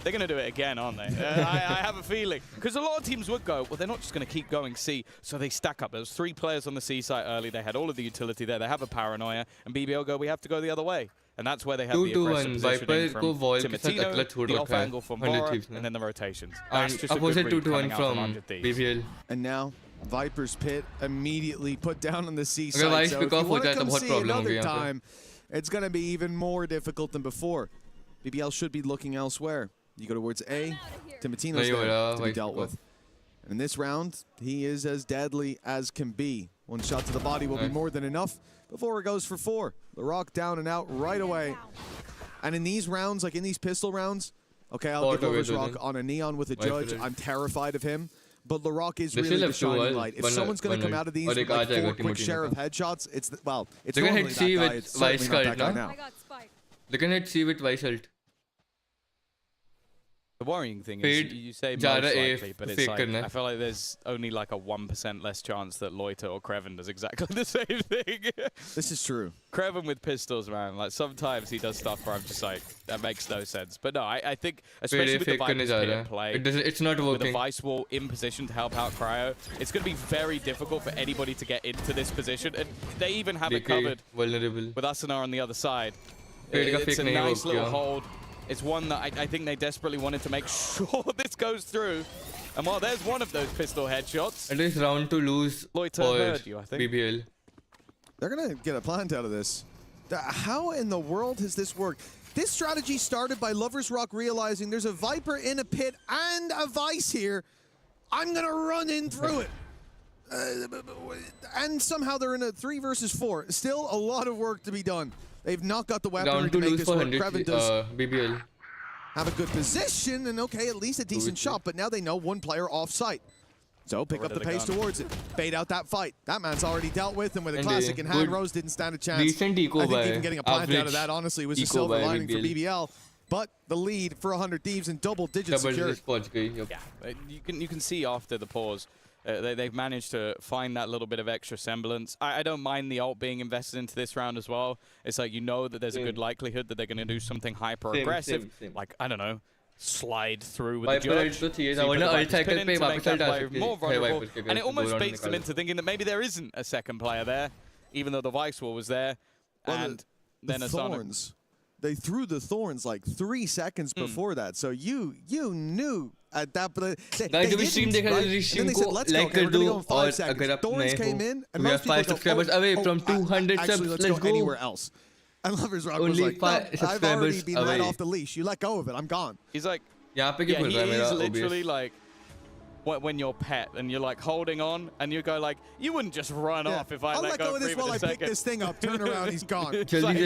they're going to do it again, aren't they? I have a feeling. Because a lot of teams would go, well, they're not just going to keep going C. So they stack up. There was 3 players on the C site early. They had all of the utility there. They have a paranoia. And BBL go, we have to go the other way. And that's where they have the aggressive positioning from Timatino, the off-angle from Vora, and then the rotations. That's just a good read coming out from 100 Thieves. BBL. And now, Viper's Pit immediately put down on the C side. So if you want to come see another time, it's going to be even more difficult than before. BBL should be looking elsewhere. You go towards A, Timatino's there to be dealt with. And in this round, he is as deadly as can be. One shot to the body will be more than enough before it goes for 4. The Rock down and out right away. And in these rounds, like in these pistol rounds, Okay, I'll give Lover's Rock on a Neon with a judge. I'm terrified of him. But LaRock is really the shining light. If someone's going to come out of these with like 4 quick share of headshots, it's it's normally that guy. It's certainly not that guy now. They can hit C with Vice ult. The worrying thing is, you say most likely, but it's like, I feel like there's only like a 1% less chance that Loiter or Kreven does exactly the same thing. This is true. Kreven with pistols, man. Like, sometimes he does stuff where I'm just like, that makes no sense. But no, I think, especially with the Viper's pit play, it's not working. With the Vice Wall in position to help out Cryo, it's going to be very difficult for anybody to get into this position. And they even have it covered vulnerable with Asuna on the other side. It's a nice little hold. It's one that I think they desperately wanted to make sure this goes through. And while there's one of those pistol headshots, it is round to lose Loiter heard you, I think. BBL. They're going to get a plant out of this. How in the world has this worked? This strategy started by Lover's Rock realizing there's a Viper in a pit and a Vice here. I'm going to run in through it. And somehow they're in a 3 versus 4. Still a lot of work to be done. They've not got the weaponry to make this work. Kreven does BBL. have a good position and okay, at least a decent shot, but now they know one player off site. So pick up the pace towards it. Bait out that fight. That man's already dealt with, and with a classic in hand, Rose didn't stand a chance. I think even getting a plant out of that, honestly, was a silver lining for BBL. But the lead for 100 Thieves in double digits secured. Yeah, you can see after the pause, they've managed to find that little bit of extra semblance. I don't mind the ult being invested into this round as well. It's like, you know that there's a good likelihood that they're going to do something hyper-aggressive. Like, I don't know, slide through with the judge. More vulnerable. And it almost baits them into thinking that maybe there isn't a second player there, even though the Vice Wall was there. And then the Thorns. They threw the Thorns like 3 seconds before that, so you knew at that. But they didn't, right? And then they said, "Let's go. Okay, we're gonna go in 5 seconds." Thorns came in, and most people 5 subscribers away from 200 subs. Let's go anywhere else. And Lover's Rock was like, no, "I've already been let off the leash. You let go of it. I'm gone." He's like, yeah, he is literally like, when you're pet and you're like holding on and you go like, you wouldn't just run off if I let go of this while I pick this thing up, turn around, he's gone. Chasing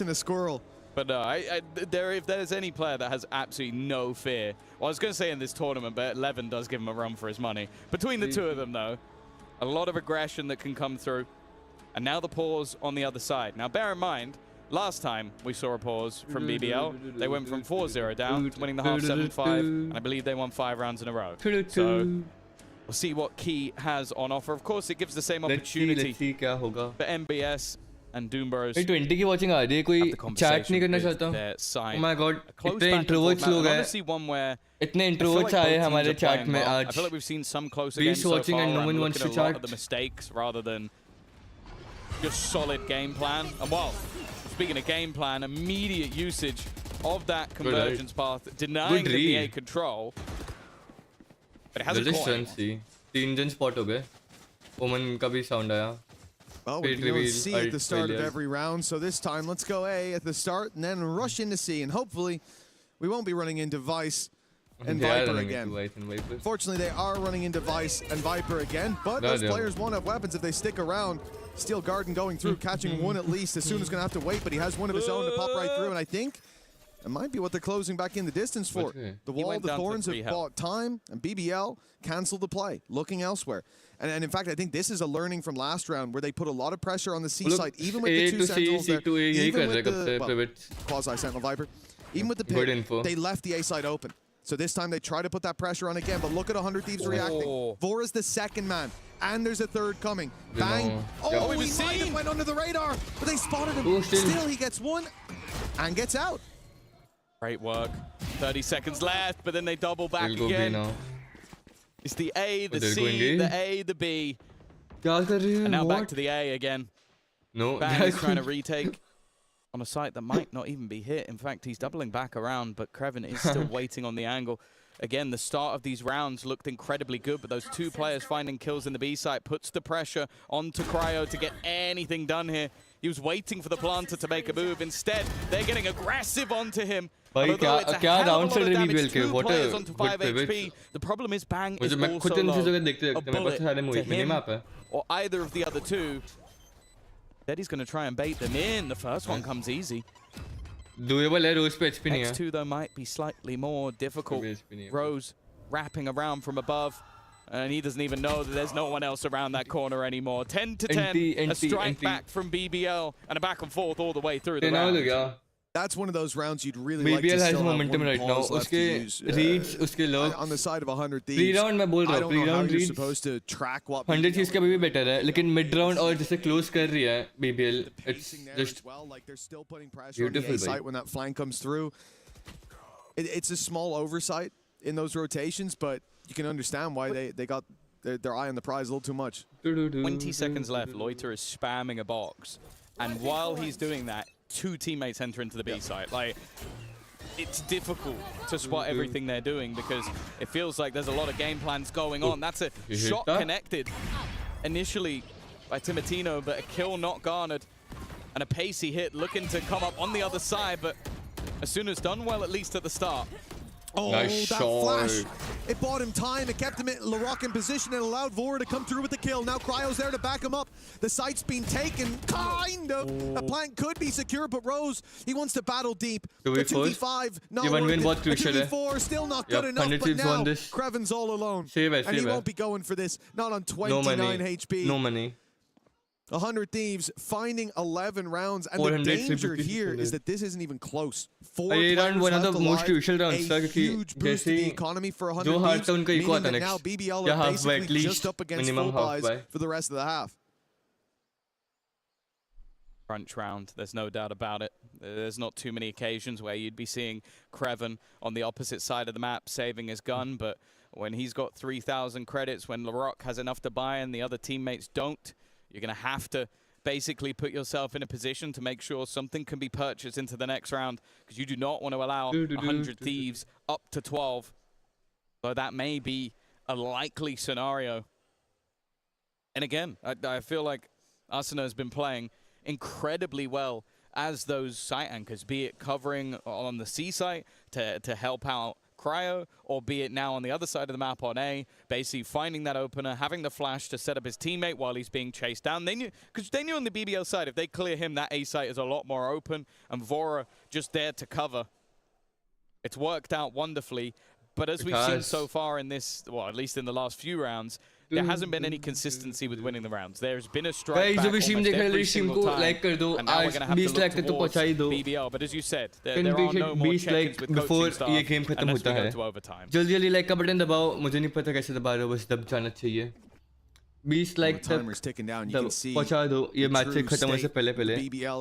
a squirrel. But no, if there's any player that has absolutely no fear, well, I was going to say in this tournament, but Levin does give him a run for his money. Between the two of them, though, a lot of aggression that can come through. And now the pause on the other side. Now, bear in mind, last time we saw a pause from BBL, they went from 4-0 down to winning the half 7-5, and I believe they won 5 rounds in a row. So we'll see what Key has on offer. Of course, it gives the same opportunity for MBS and Doomburrows. 20 की watching आ रही है, कोई chat नहीं करना चाहता? Oh my god, इतने introverts लोग हैं. इतने introverts आए हमारे chat में आज. I feel like we've seen some closer games so far. And no one wants to chat. The mistakes rather than just solid game plan. And well, speaking of game plan, immediate usage of that convergence path, denying the A control. But it hasn't quite. 3 जन spot हो गए. Omen का भी sound आया. Well, we can only see at the start of every round, so this time let's go A at the start and then rush into C, and hopefully we won't be running into Vice and Viper again. Fortunately, they are running into Vice and Viper again, but those players won't have weapons if they stick around. Steel Garden going through, catching one at least. Assuna's going to have to wait, but he has one of his own to pop right through, and I think it might be what they're closing back in the distance for. The wall, the Thorns have bought time, and BBL canceled the play, looking elsewhere. And in fact, I think this is a learning from last round where they put a lot of pressure on the C side, even with the 2 Sentinels there, even with the quasi-Sentinel Viper, even with the pit, they left the A side open. So this time they try to put that pressure on again, but look at 100 Thieves reacting. Vora's the second man, and there's a third coming. Bang! Oh, he might have went under the radar, but they spotted him. Still, he gets one and gets out. Great work. 30 seconds left, but then they double back again. It's the A, the C, the A, the B. And now back to the A again. No, Bang is trying to retake on a site that might not even be hit. In fact, he's doubling back around, but Kreven is still waiting on the angle. Again, the start of these rounds looked incredibly good, but those 2 players finding kills in the B site puts the pressure onto Cryo to get anything done here. He was waiting for the planter to make a move. Instead, they're getting aggressive onto him. The problem is Bang is also low. A bullet to him or either of the other 2. Daddy's going to try and bait them in. The first one comes easy. doable है रोज पे HP नहीं है X2 though might be slightly more difficult. Rose wrapping around from above. And he doesn't even know that there's no one else around that corner anymore. 10 to 10, a strike back from BBL and a back and forth all the way through the round. That's one of those rounds you'd really BBL like to has still have momentum one right now. pause left to use. Reads, uske looks. On the side of 100 Thieves. Pre-round मैं बोल रहा I हूँ. don't know how Pre-round you're reads. supposed to track what 100 Thieves का भी better है. लेकिन mid-round और जैसे close कर रही है BBL. It's just well, like they're still putting pressure on the A site when that flank comes through. It's a small oversight in those rotations, but you can understand why they got their eye on the prize a little too much. 20 seconds left. Loiter is spamming a box. And while he's doing that, 2 teammates enter into the B site. Like, it's difficult to spot everything they're doing because it feels like there's a lot of game plans going on. That's a shot connected initially by Timotino, but a kill not garnered. And a pacey hit looking to come up on the other side, but as soon as done well, at least at the start. Oh, nice that shot. flash. It bought him time. It kept him in LaRock in position and allowed Vora to come through with the kill. Now Cryo's there to back him up. The site's been taken, kind of. A plank could be secure, but Rose, he wants to battle deep. The 2v5, not worth it. The 2v4, still not good enough, but now Creven's all alone. And he won't be going for this, not on 29 HP. No money. 100 Thieves finding 11 rounds, and the danger here is that this isn't even close. 4 players left alive, a huge boost to the economy for 100 Thieves, meaning that now BBL are basically just up against full buys for the rest of the half. Crunch round, there's no doubt about it. There's not too many occasions where you'd be seeing Creven on the opposite side of the map saving his gun, but when he's got 3,000 credits, when LaRock has enough to buy and the other teammates don't, you're going to have to basically put yourself in a position to make sure something can be purchased into the next round, because you do not want to allow 100 Thieves up to 12. So that may be a likely scenario. And again, I feel like Asuna has been playing incredibly well as those site anchors, be it covering on the C site to help out Cryo, or be it now on the other side of the map on A, basically finding that opener, having the flash to set up his teammate while he's being chased down. They knew, because they knew on the BBL side, if they clear him, that A site is a lot more open, and Vora just there to cover. It's worked out wonderfully, but as we've seen so far in this, well, at least in the last few rounds, there hasn't been any consistency with winning the rounds. There's been a strike back almost every single time, and now we're going to have to look towards BBL. But as you said, there are no more check-ins with coaching staff unless we go to overtime. जल्दी like का button दबाओ, मुझे नहीं पता कैसे दबा रहे हो, बस दब जाना चाहिए. 20 like तक पहुंचा दो, ये मैच से खत्म होने से पहले.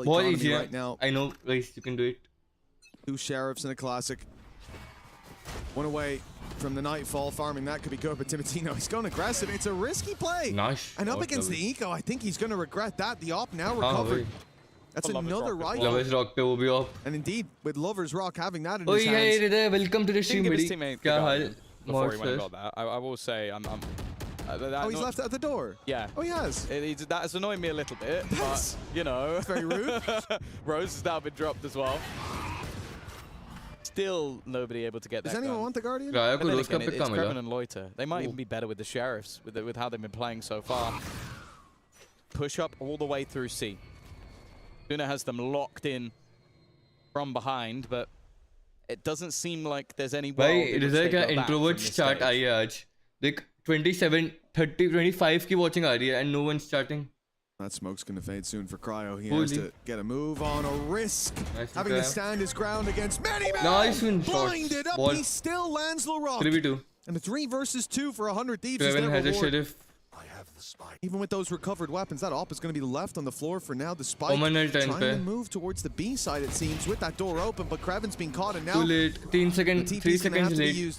बहुत easy है. I know, guys, you can do it. 2 sheriffs in a classic. One away from the Nightfall, farming that could be good, but Timotino, he's going aggressive. It's a risky play. Nice. And up against the Eco, I think he's going to regret that. The op now recovered. That's another rifle. Lovers Rock पे वो भी off. And indeed, with Lovers Rock having that in his hands. Hey there, welcome to the stream, buddy. क्या हाल? Before he went and got that, I will say, he's left at the door. Yeah. Oh, he has. That has annoyed me a little bit, but, you know. That's very rude. Rose has now been dropped as well. Still nobody able to get that. Does anyone want the Guardian? Yeah, it's Creven and Loiter. They might even be better with the Sheriffs, with how they've been playing so far. Push up all the way through C. Luna has them locked in from behind, but it doesn't seem like there's any way. It is like an introvert chat आई है आज. Like 27, 30, 25 की watching आ रही है and no one's chatting. That smoke's going to fade soon for Cryo. He has to get a move on, a risk. Having to stand his ground against many men. Nice one. Blinded up, he still lands LaRock. 3v2. And the 3 versus 2 for 100 Thieves is their has reward. A sheriff. I have the spike. Even with those recovered weapons, that op is going to be left on the floor for now. The spike trying to move towards the B side, it seems, with that door open, but Creven's been caught, and now too late. 3 seconds late.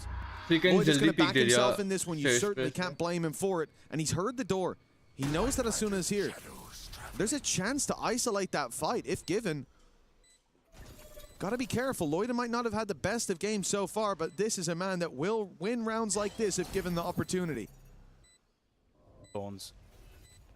3 seconds just going to peek back himself in this one. You certainly can't blame him for it. And he's heard the door. He knows that Asuna is here. There's a chance to isolate that fight if given. Gotta be careful. Loida might not have had the best of games so far, but this is a man that will win rounds like this if given the opportunity. Thorns.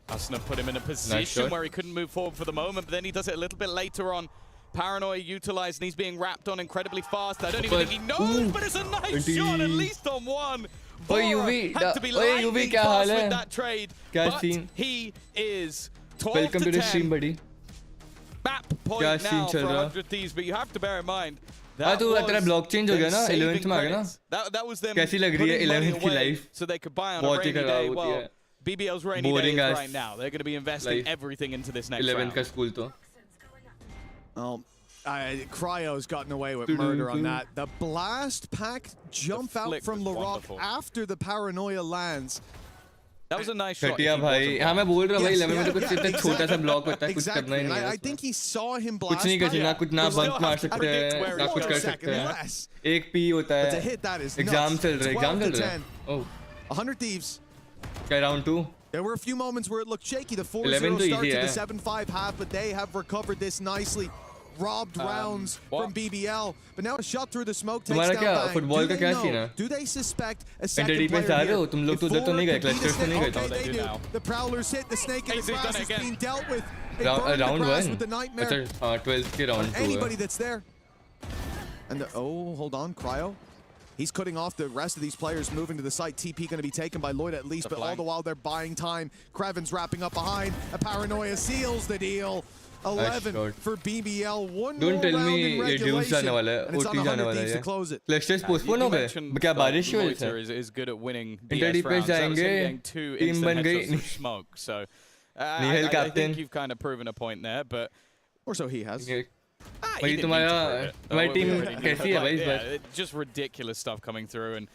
Asuna put him in a position where he couldn't move forward for the moment, but then he does it a little bit later on. Paranoia utilized, and he's being wrapped on incredibly fast. I don't even think he knows, but it's a nice shot, at least on one. UV, had to be lightning fast with that trade, but he is 12 Welcome to the stream, buddy. map point क्या now scene for चल रहा? 100 Thieves, but you have to bear in mind हाँ that तो तेरा was block change हो गया ना them 11th saving में आ गया ना credits. That was them कैसी लग रही है putting money 11th की away life so they could buy on a बहुत ही rainy खराब day. होती Well, है BBL's rainy day Boring is as right now. They're going to be investing life. everything into this next 11th round. का school तो Cryo's gotten away with murder on that. The blast pack jump out flick from was LaRock wonderful. after the paranoia lands. That was a nice shot. घटिया if he भाई wasn't हाँ मैं बोल रहा हूँ भाई Yes, 11 में तो कुछ इतना छोटा सा ब्लॉक होता है कुछ करना Exactly. ही And नहीं है I उसमें think he saw him कुछ blast नहीं कर pack. ना कुछ ना We still बंक मार have to सकते predict हैं where ना it's कुछ going. कर Second सकते हैं less. एक पी होता But to है hit that is exam nuts. चल रहा है 12 एग्जाम to चल रहा 10. है ओह 100 Thieves. क्या round 2 There were a few moments where it looked shaky. The 4-0 11 to start easy, to the eh? 7-5 half, but they have recovered this nicely. Robbed rounds from BBL, but now a shot through the smoke takes तुम्हारा down क्या Bang. Football Do का they क्या know? Scene है Do they suspect a inter second defence player आ रहे हो here? तुम लोग तो If उधर तो Vora नहीं गए could beat क्लस्टर्स the तो नहीं snake- गए okay, they they do do. now. The Prowlers hit the snake in the He's done grass it is again. being dealt with. They burn the round grass 1 with the nightmare. अच्छा हाँ 12th के round 2 Anybody है that's there. And oh, hold on, Cryo. He's cutting off the rest of these players moving to the site. TP going to be taken by Lloyd at least, The but all flank. the while they're buying time. Kraven's wrapping up behind. A paranoia seals the deal. 11 shot. for BBL. One Don't more tell round me in ये ड्यूस regulation. जाने वाला है And it's on OT जाने 100 वाला Thieves है to close it. Clusters postpone हो You गए mentioned क्या that बारिश हुई Loiter है is good at winning inter DS defence rounds. That was जाएंगे him getting 2 टीम instant बन headshots गई of smoke. So Nihal I captain. think you've kind of proven a point there, but Or so he has. he भाई didn't तुम्हारा need to prove it. तुम्हारी We team already knew कैसी it. है भाई इस Yeah, bar it's just ridiculous stuff coming through and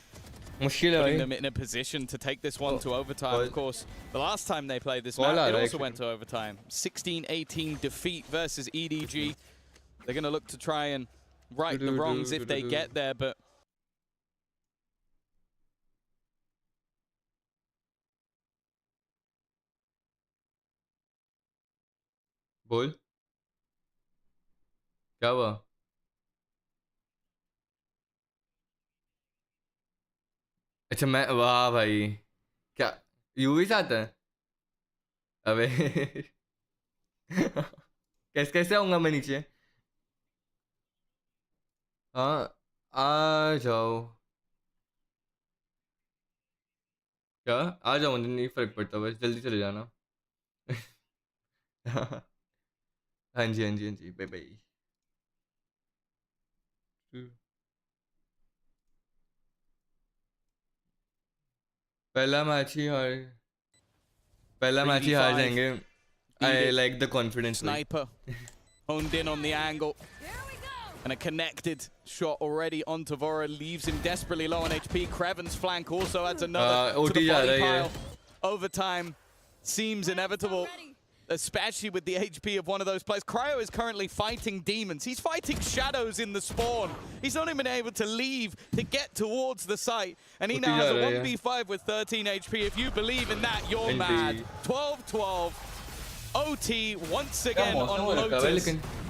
मुश्किल है putting भाई them in a position to take this one to overtime. Ball. Of course, the last time they played this Ball map, aa it raha hai also went to overtime. 16-18 defeat versus EDG. They're going to look to try and right the wrongs if they get there, but बोल क्या हुआ अच्छा मैं वाह भाई क्या UV से आता है अबे कैसे कैसे आऊंगा मैं नीचे हाँ आ जाओ क्या आ जाओ मुझे नहीं फर्क पड़ता बस जल्दी चले जाना हाँ जी हाँ जी हाँ जी बाय बाय पहला मैच ही हार पहला मैच ही हार 3v5. जाएंगे आई Edith. Like the confidence Sniper honed in on the angle. And a connected shot already onto Vora, leaves him desperately low on HP. Kraven's flank also adds another to OT the जा body रहा है pile. Overtime seems inevitable, especially with the HP of one of those players. Cryo is currently fighting demons. He's fighting shadows in the spawn. He's not even able to leave to get towards the site. And he OT now has जा a रहा है 1v5 with 13 HP. If you believe in that, you're mad. Indeed. 12-12. OT once again क्या on मौसम हो रखा है भाई Lotus. लेकिन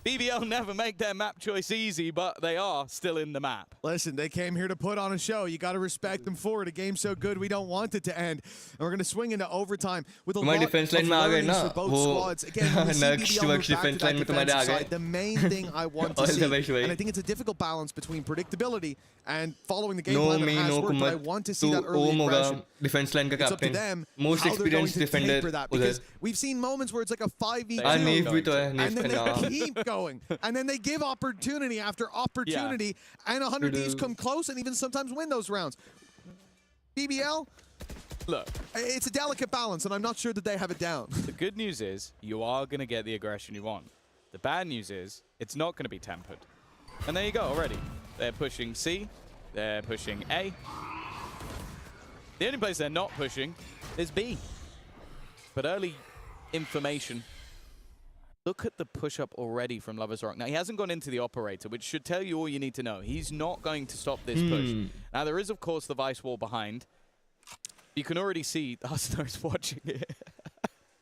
BBL never make their map choice easy, but they are still in the map. Listen, they came here to put on a show. You got to respect them for it. A game so good, we don't want it to end. And we're going to swing into overtime with a तुम्हारी lot defence of line में आ गए learnings ना for both वो squads. Again, when we see next BBL move वर्ष back to defence that line में तुम्हारे आ defensive गए side, the main thing I want to All the see, best, भाई and I think it's a difficult balance between predictability and following the game no plan that me has no worked, but I कुमत want to see to that early ओम होगा aggression. Defence line का It's up to captain them most how they're going experienced to defender taper that, उधर because we've seen moments where it's like a 5v2 हाँ are knife भी going तो है and knife then का they नाम keep going, and then they give opportunity after opportunity, and 100 Thieves come close and even sometimes win those rounds. BBL, Look, it's a delicate balance, and I'm not sure that they have it down. the good news is you are going to get the aggression you want. The bad news is it's not going to be tempered. And there you go already. They're pushing C. They're pushing A. The only place they're not pushing is B. But early information. Look at the push-up already from Lovers Rock. Now, he hasn't gone into the operator, which should tell you all you need to know. He's not going to stop this push. Now, there is, of course, the Vice wall behind. You can already see Arsenaul's watching it.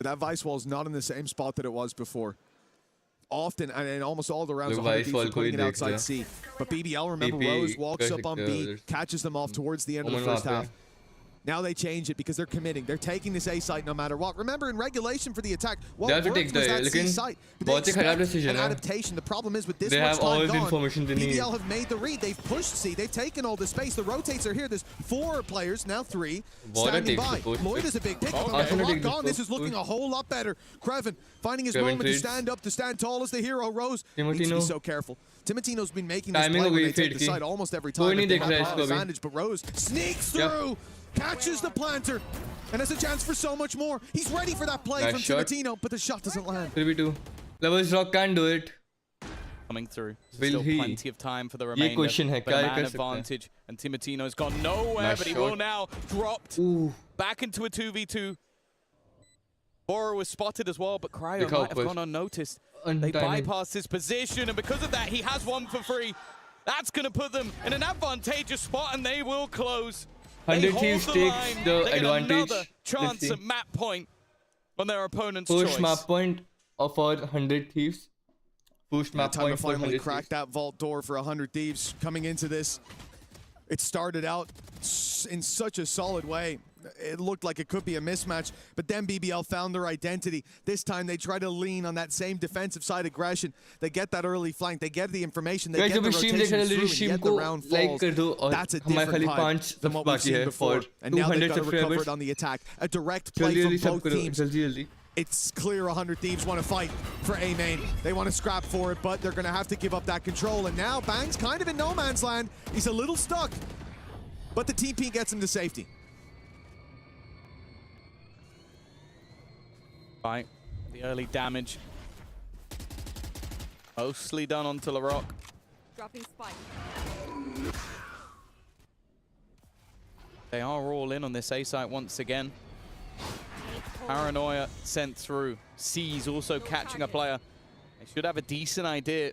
That Vice wall is not in the same spot that it was before. Often, and in almost all the rounds, Look, 100 Vice Thieves are wall putting it कोई outside देख C. But BBL, remember, TP Rose walks कर up on सकते हो B, उधर। catches them off towards the end of the Omen first वहाँ पे half. Now they change it because they're committing. They're taking this A site no matter what. Remember, in regulation for the attack, what They have to worked take was the that A, C लेकिन site. बहुत ही खराब decision An है. adaptation. The problem is with this They much have all time the gone, information they need. BBL have made the read. They've pushed C. They've taken all the space. The rotates are here. There's 4 players, now 3, standing by. Lloyd is a big pick. Lock on. This is looking a whole lot better. Kreven finding his moment to stand up, to stand tall as the hero. Rose needs to be so careful. Timotino's been making this play when they take the side almost every time. They have an advantage, but Rose sneaks through, catches the planter, and has a chance for so much more. He's ready for that play from Timotino, but the shot doesn't land. 3v2. Levels Rock can do it. Coming through. Will Still he? plenty of time for the remainder. question hai, but a kya man kar sakta hai? advantage, and Timotino's gone nowhere, Nice but he shot. will now dropped Ooh. back into a 2v2. Bora was spotted as well, but Cryo Look how might have quick. gone unnoticed. They Untiming. bypassed his position, and because of that, he has one for free. That's going to put them in an advantageous spot, and they will close. They 100 hold Thieves the takes line. the They get advantage. another Let's chance see. at map point on their opponent's First choice. map point for 100 Thieves. First map Time point to for finally 100 crack Thieves. that vault door for 100 Thieves coming into this. It started out in such a solid way. It looked like it could be a mismatch, but then BBL found their identity. This time they try to lean on that same defensive side aggression. They get that early flank, they get the information, they Guys, get the जब stream देख रहे rotations हैं through, and stream yet the को round like falls. कर दो और That's a हमारे different खाली vibe 5 than what we've बाकी seen है before. for And now they've 200 got to recover subscribers. it on the attack. A direct play जल्दी from जल्दी सब both करो teams. जल्दी जल्दी. It's clear 100 Thieves want to fight for A main. They want to scrap for it, but they're going to have to give up that control. And now Bang's kind of in no man's land. He's a little stuck, but the TP gets him to safety. Right, the early damage. Mostly done onto LaRock. Dropping spike. They are all in on this A site once again. Paranoia sent through. C's also catching a player. They should have a decent idea.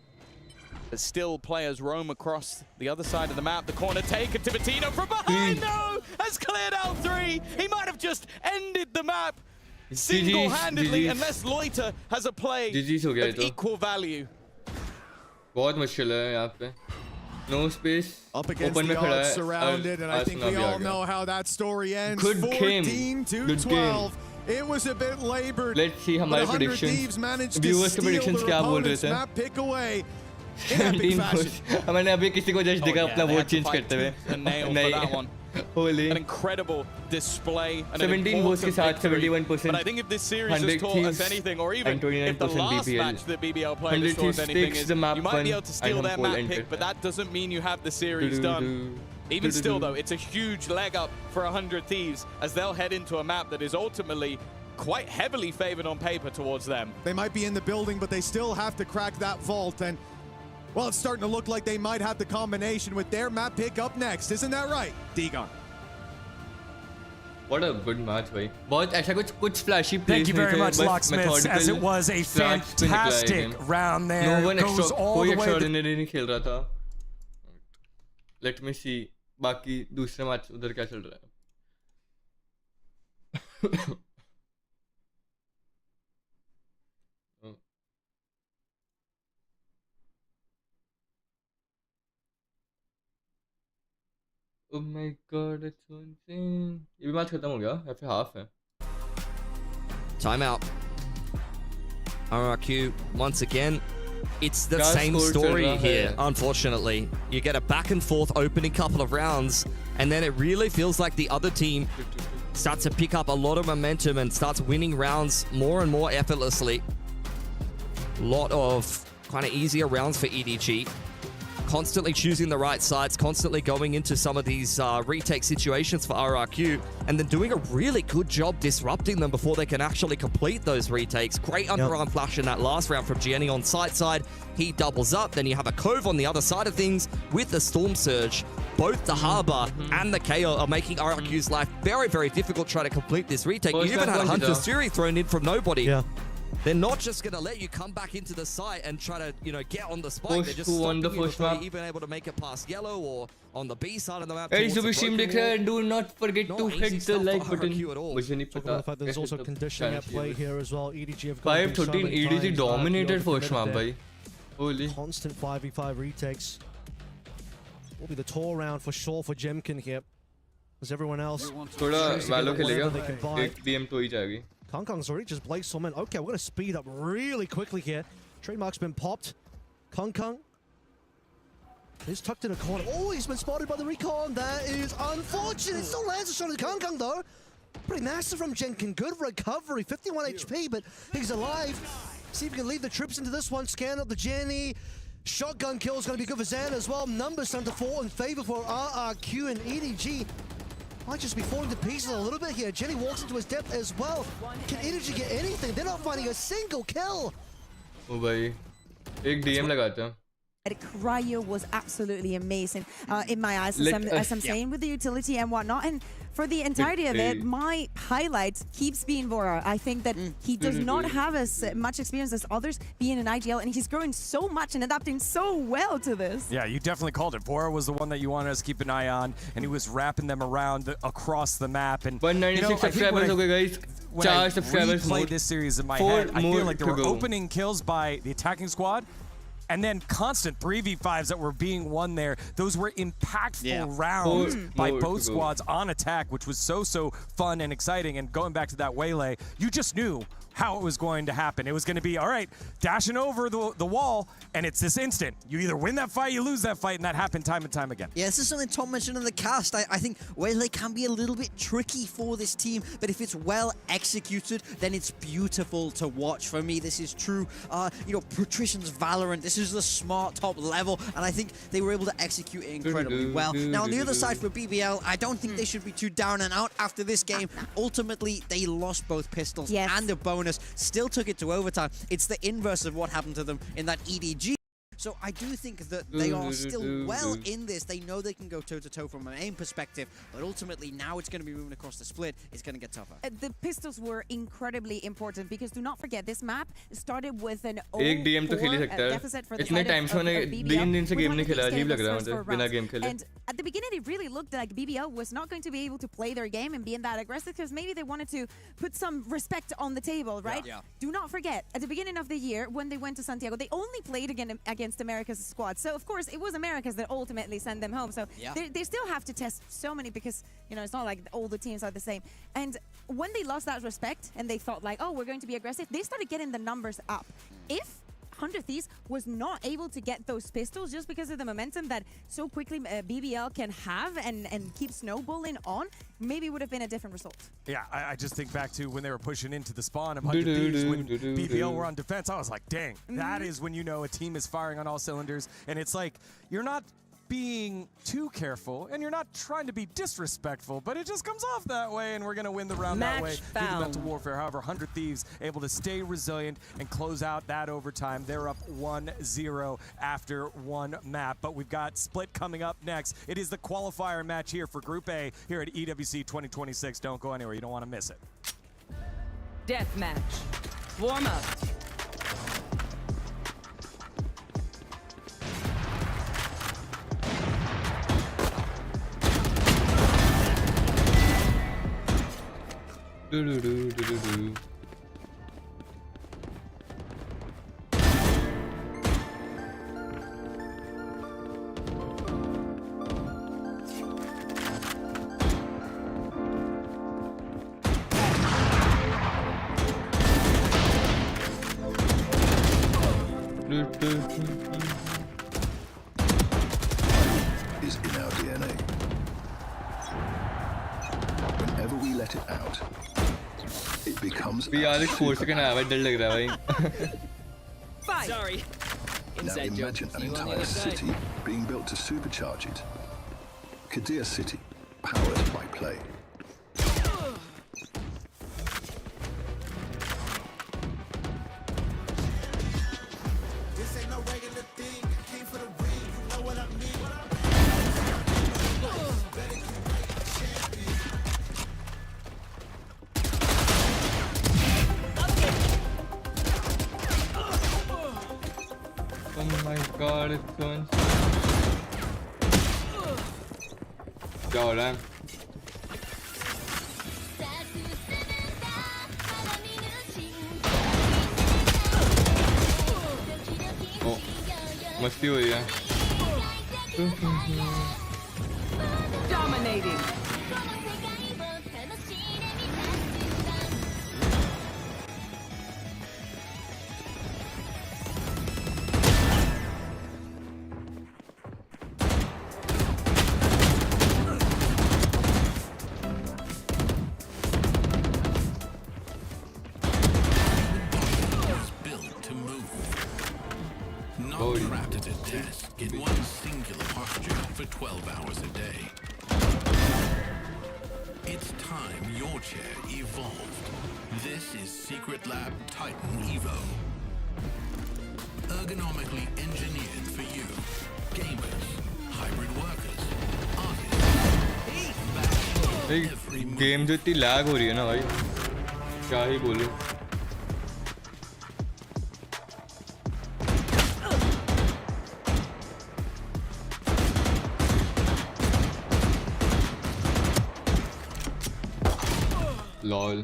But still players roam across the other side of the map. The corner taken. Timotino from behind, no! Has cleared out 3. He might have just ended the map single-handedly unless Loiter has a play of equal value. बहुत मुश्किल है यहाँ पे. No space. Up against Open the में खड़ा odds, है. surrounded, and I think we all know how that story ends. Good 14 to Good 12. game. It was a bit labored. Let's see but हमारे 100 predictions. Thieves managed to Viewers के steal predictions their क्या बोल रहे opponent's थे? map pick away in epic 17 fashion. push. मैंने अभी किसी को जस्ट देखा अपना वोट चेंज करते हुए. A nail for that one. Holy. An incredible display. And 17 votes के साथ 71%. But I think if this series has taught us anything, or even if the last match that BBL played has taught us anything, is you might be able to steal their map pick, but that doesn't mean you have the series done. Even still, though, it's a huge leg up for 100 Thieves as they'll head into a map that is ultimately quite heavily favored on paper towards them. They might be in the building, but they still have to crack that vault. And, well, it's starting to look like they might have the combination with their map pick up next. Isn't that right, Degon? What a good match, भाई. बहुत ऐसा कुछ flashy plays. Thank you very much, बस Locksmiths, as it was a tracks पे निकला है fantastic game. round there. No one Goes all कोई the way to extraordinary नहीं खेल रहा था. Let me see. बाकी दूसरे मैच उधर क्या चल रहा है. Oh my god, it's so insane. ये भी मैच खत्म हो गया या फिर हाफ है? Timeout. RRQ, once again, it's the Guys same scored story Silva, here, yeah. unfortunately. You get a back and forth opening couple of rounds, and then it really feels like the other team starts to pick up a lot of momentum and starts winning rounds more and more effortlessly. Lot of kind of easier rounds for EDG. Constantly choosing the right sides, constantly going into some of these retake situations for RRQ, and then doing a really good job disrupting them before they can actually complete those retakes. Great underarm flash in that last round from Gianni on side. He doubles up, then you have a Cove on the other side of things with the Storm Surge. Both the Harbor and the KO are making RRQ's life very, very difficult trying to complete this retake. You even had a Hunter's Fury thrown in from nobody. Yeah. They're not just going to let you come back into the site and try to, get on the spike. They're just who won stopping the you first before map? you're even able to make it past yellow or on the B side of the map. Guys, towards जो the भी stream broken देख रहे wall. हैं, do not forget Not to easy hit the stuff for like button. RRQ at all. मुझे नहीं Talking पता. about the fact there's also conditioning at play here as well. EDG have gone Five through so 13 many EDG times, dominated RRQ first map, overcommitted भाई. Holy. Constant 5v5 retakes. Will be the tour round for sure for Jemkin here. as everyone else. थोड़ा Valo खेलेगा they can buy. एक DM तो ही जाएगी. Kongkong's already just blazed some in. Okay, we're going to speed up really quickly here. Trademark's been popped. Kongkong is tucked in a corner. Oh, he's been spotted by the recon. That is unfortunate. Still lands a shot at Kongkong though. Pretty massive from Jenkin. Good recovery. 51 HP, but he's alive. See if we can leave the trips into this one. Scan up the journey. Shotgun kill is going to be good for Zan as well. Numbers starting to fall in favor for RRQ and EDG. Might just be falling to pieces a little bit here. Jenny walks into his depth as well. Can EDG get anything? They're not finding a single kill. Oh भाई, एक DM लगाते हैं. Cryo was absolutely amazing in my eyes, as I'm saying, with the utility and whatnot. And for the entirety of it, my highlight keeps being Vora. I think that he does not have as much experience as others being an IGL, and he's growing so much and adapting so well to this. Yeah, you definitely called it. Vora was the one that you wanted us to keep an eye on, and he was wrapping them around across the map. And 196 subscribers, okay, guys. When I replayed this series in my head, I feel like there were opening kills by the attacking squad, and then constant 3v5s that were being won there. Those were impactful rounds by both squads on attack, which was so fun and exciting. And going back to that waylay, you just knew how it was going to happen. It was going to be, all right, dashing over the wall, and it's this instant. You either win that fight, you lose that fight, and that happened time and time again. Yeah, this is something Tom mentioned in the cast. I think waylay can be a little bit tricky for this team, but if it's well executed, then it's beautiful to watch. For me, this is true. You know, Patrician's Valorant, this is the smart top level, and I think they were able to execute it incredibly well. Now, on the other side for BBL, I don't think they should be too down and out after this game. Ultimately, they lost both pistols and a bonus. Still took it to overtime. It's the inverse of what happened to them in that EDG. So I do think that they are still well in this. They know they can go toe-to-toe from an aim perspective, but ultimately now it's going to be moving across the split. It's going to get tougher. The pistols were incredibly important because do not forget, this map started with an एक DM तो खेल ही सकता है. deficit for the इतने time से मैंने 3 दिन से गेम नहीं खेला. अजीब लग रहा है मुझे बिना गेम खेले. And at the beginning, it really looked like BBL was not going to be able to play their game and being that aggressive because maybe they wanted to put some respect on the table, right? Yeah. Do not forget, at the beginning of the year, when they went to Santiago, they only played against America's squad. So, of course, it was America's that ultimately sent them home. So they still have to test so many because, you know, it's not like all the teams are the same. And when they lost that respect and they thought like, oh, we're going to be aggressive, they started getting the numbers up. If 100 Thieves was not able to get those pistols just because of the momentum that so quickly BBL can have and keep snowballing on, maybe it would have been a different result. Yeah, I just think back to when they were pushing into the spawn of 100 Thieves when BBL were on defense. I was like, dang, that is when you know a team is firing on all cylinders. And it's like, you're not being too careful, and you're not trying to be disrespectful, but it just comes off that way, and we're going to win the round that way. Through the mental warfare. However, 100 Thieves able to stay resilient and close out that overtime. They're up 1-0 after one map, but we've got split coming up next. It is the qualifier match here for Group A here at EWC 2026. Don't go anywhere. You don't want to miss it. Deathmatch. Warm up. Is in our DNA. Whenever we let it out, it becomes PRX 4 second आया भाई डर लग रहा है भाई. Sorry. Now imagine an entire city being built to supercharge it. Kadir City, powered by play. Oh my god, it's so insane. क्या हो रहा है? Oh, मस्ती हो रही है. Dominating. body. Trapped at a desk in one singular posture for 12 hours a day. It's time your chair evolved. This is Secret Lab Titan Evo. Ergonomically engineered for you, gamers, hybrid workers, artists. Game जो इतनी lag हो रही है ना भाई, क्या ही बोलूं. LOL.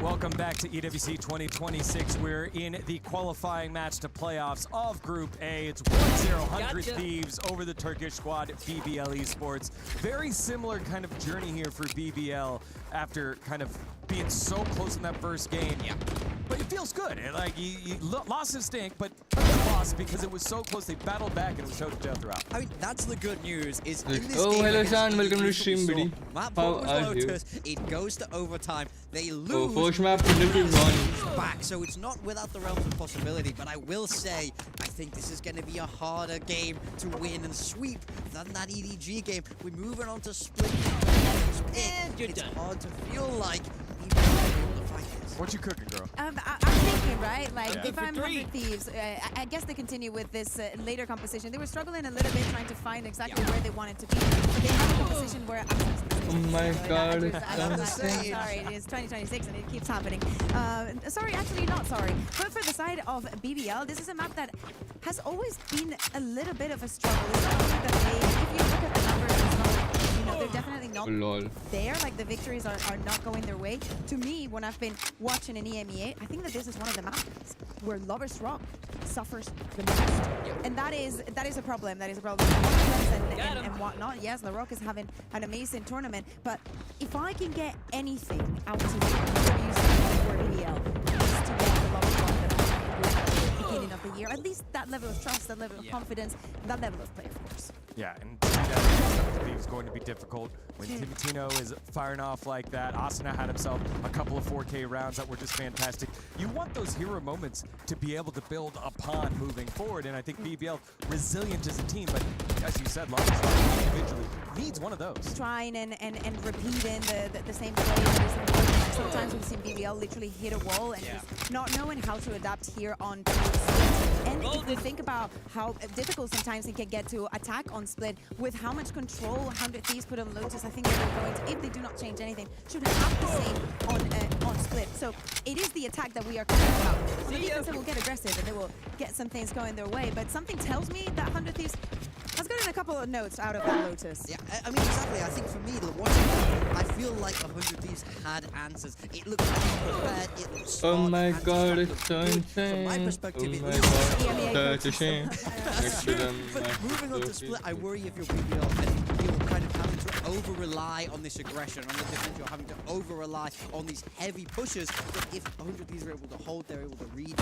Welcome back to EWC 2026. We're in the qualifying match to playoffs of Group A. It's 1-0 100 Thieves over the Turkish squad, BBL Esports. Very similar kind of journey here for BBL after kind of being so close in that first game. Yeah. But it feels good. Like, you losses stink, but lost because it was so close. They battled back and it was toe-to-toe throughout. I mean, that's the good news. Is in this Oh, game hello, against Shan. Welcome to Liverpool stream, Storm, buddy. Map How was are you? Lotus. It goes to overtime. They Oh, lose. first map Liverpool won. Back, so it's not without the realms of possibility. But I will say, I think this is going to be a harder game to win and sweep than that EDG game. We're moving on to split. It's hard to feel like we've been able to fight this. What you cooking, girl? I'm thinking, right? Like, Yeah. if I'm 100 Thieves, I guess they continue with this later composition. They were struggling a little bit trying to find exactly where they wanted to be. But they have a composition where... Oh my god, I'm sorry, it is 2026 and it keeps happening. Sorry, actually not sorry. But for the side of BBL, this is a map that has always been a little bit of a struggle. It's not only that they, if you look at the numbers, it's not, you know, they're definitely not there. Like, the victories are not going their way. To me, when I've been watching an EMEA, I think that this is one of the maps where Lovers Rock suffers the most. And that is a problem. That is a problem and whatnot. Yes, the Rock is having an amazing tournament, but if I can get anything out of BBL, it's to get the Lovers Rock that I had at the beginning of the year. At least that level of trust, that level of confidence, that level of player force. Yeah, and that is going to be difficult when Timotino is firing off like that. Asuna had himself a couple of 4K rounds that were just fantastic. You want those hero moments to be able to build upon moving forward, and I think BBL resilient as a team, but as you said, Lawrence individually needs one of those. Trying and repeating the same play. Sometimes we've seen BBL literally hit a wall and just not knowing how to adapt here on Split. And if we think about how difficult sometimes it can get to attack on Split, with how much control 100 Thieves put on Lotus, I think that they're going to, if they do not change anything, should have the same on Split. So it is the attack that we are concerned about. On the defense, they will get aggressive and they will get some things going their way. But something tells me that 100 Thieves has gotten a couple of notes out of that Lotus. Yeah, I mean, exactly. I think for me, watching that, I feel like 100 Thieves had answers. It looked prepared, it looked smart. Oh my god, it's so insane. From my perspective, oh it my looks god, such a shame. Next to them, but moving on to Split, I worry if you're BBL and you're kind of having to over-rely on this aggression, on the defense, you're having to over-rely on these heavy pushes, but if 100 Thieves are able to hold, they're able to read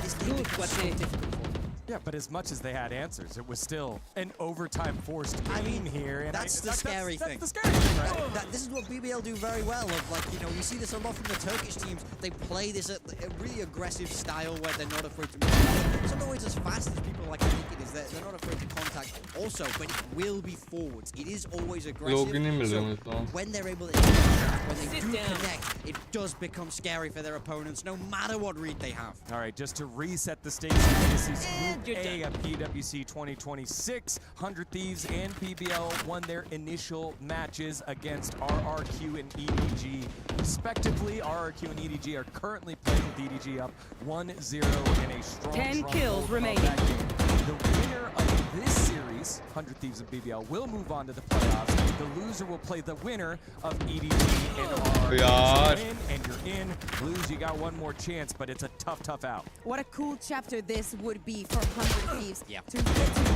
this game becomes so difficult for them. Yeah, but as much as they had answers, it was still an overtime forced game here. And that's the scary thing. That's the scary thing, right? This is what BBL do very well. Of like, you know, we see this a lot from the Turkish teams. They play this a really aggressive style where they're not afraid to move. It's not always as fast as people like to think it is. They're not afraid to contact also, but it will be forwards. It is always aggressive. So when they're able to when they do connect, it does become scary for their opponents, no matter what read they have. All right, just to reset the stage, this is Group A of PWC 2026. 100 Thieves and BBL won their initial matches against RRQ and EDG, respectively. RRQ and EDG are currently playing with EDG up 1-0 in a strong 10 kills remaining. The winner of this series, 100 Thieves and BBL, will move on to the playoffs. The loser will play the winner of EDG and RRQ. You're in and you're in. Lose, you got one more chance, but it's a tough out. What a cool chapter this would be for 100 Thieves. To get to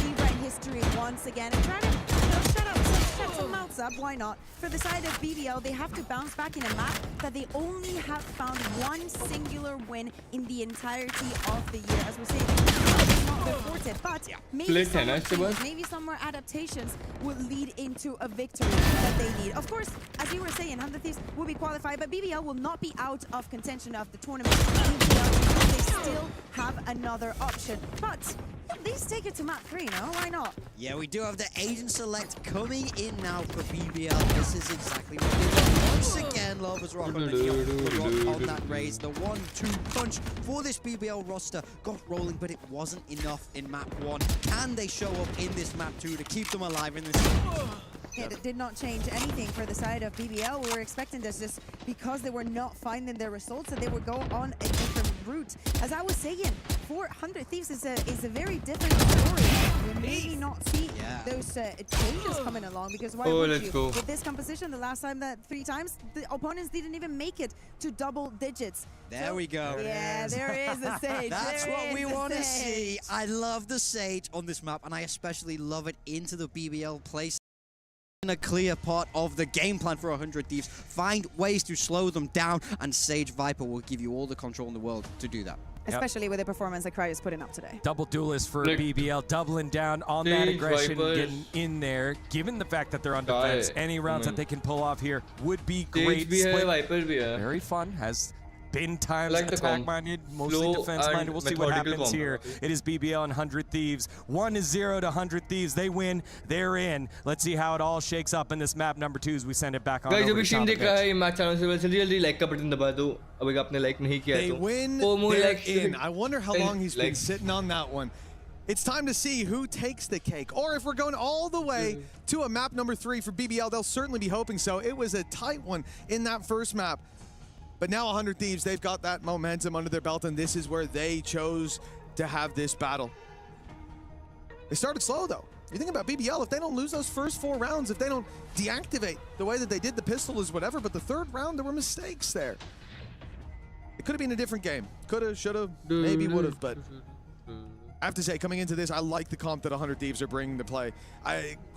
rewrite history once again and try to, you know, shut some mouths up, why not? For the side of BBL, they have to bounce back in a map that they only have found one singular win in the entirety of the year. As we're saying, it's not their forte, but maybe some more adaptations will lead into a victory that they need. Of course, as you were saying, 100 Thieves will be qualified, but BBL will not be out of contention of the tournament. BBL, they still have another option. But at least take it to map 3, no? Why not? Yeah, we do have the agent select coming in now for BBL. This is exactly what we want. Once again, Lovers Rock on that raise. The 1-2 punch for this BBL roster got rolling, but it wasn't enough in map 1. Can they show up in this map 2 to keep them alive in this? It did not change anything for the side of BBL. We were expecting this just because they were not finding their results, that they would go on a different route. As I was saying, 400 Thieves is a very different story. We maybe not see those changes coming along, because why would you? Go. With this composition, the last time that 3 times, the opponents didn't even make it to double digits. There we go. Yeah, there is the Sage. That's what we want to see. I love the Sage on this map, and I especially love it into the BBL place. A clear part of the game plan for 100 Thieves. Find ways to slow them down, and Sage Viper will give you all the control in the world to do that. Especially with the performance that Cry is putting up today. Double duelist for BBL, doubling down on that aggression, getting in there. Given the fact that they're on defense, any rounds that they can pull off here would be great. Very fun. Has been times attack-minded, mostly defense-minded. We'll see what happens here. It is BBL and 100 Thieves. 1-0 to 100 Thieves. They win. They're in. Let's see how it all shakes up in this map number 2 as we send it back on over to top of They win, they're in. I wonder how long he's been sitting on that one. It's time to see who takes the cake, or if we're going all the way to a map number 3 for BBL, they'll certainly be hoping so. It was a tight one in that first map. But now 100 Thieves, they've got that momentum under their belt, and this is where they chose to have this battle. They started slow, though. You think about BBL, if they don't lose those first 4 rounds, if they don't deactivate the way that they did, the pistol is whatever, but the 3rd round, there were mistakes there. It could have been a different game. Could have, should have, maybe would have, but I have to say, coming into this, I like the comp that 100 Thieves are bringing to play.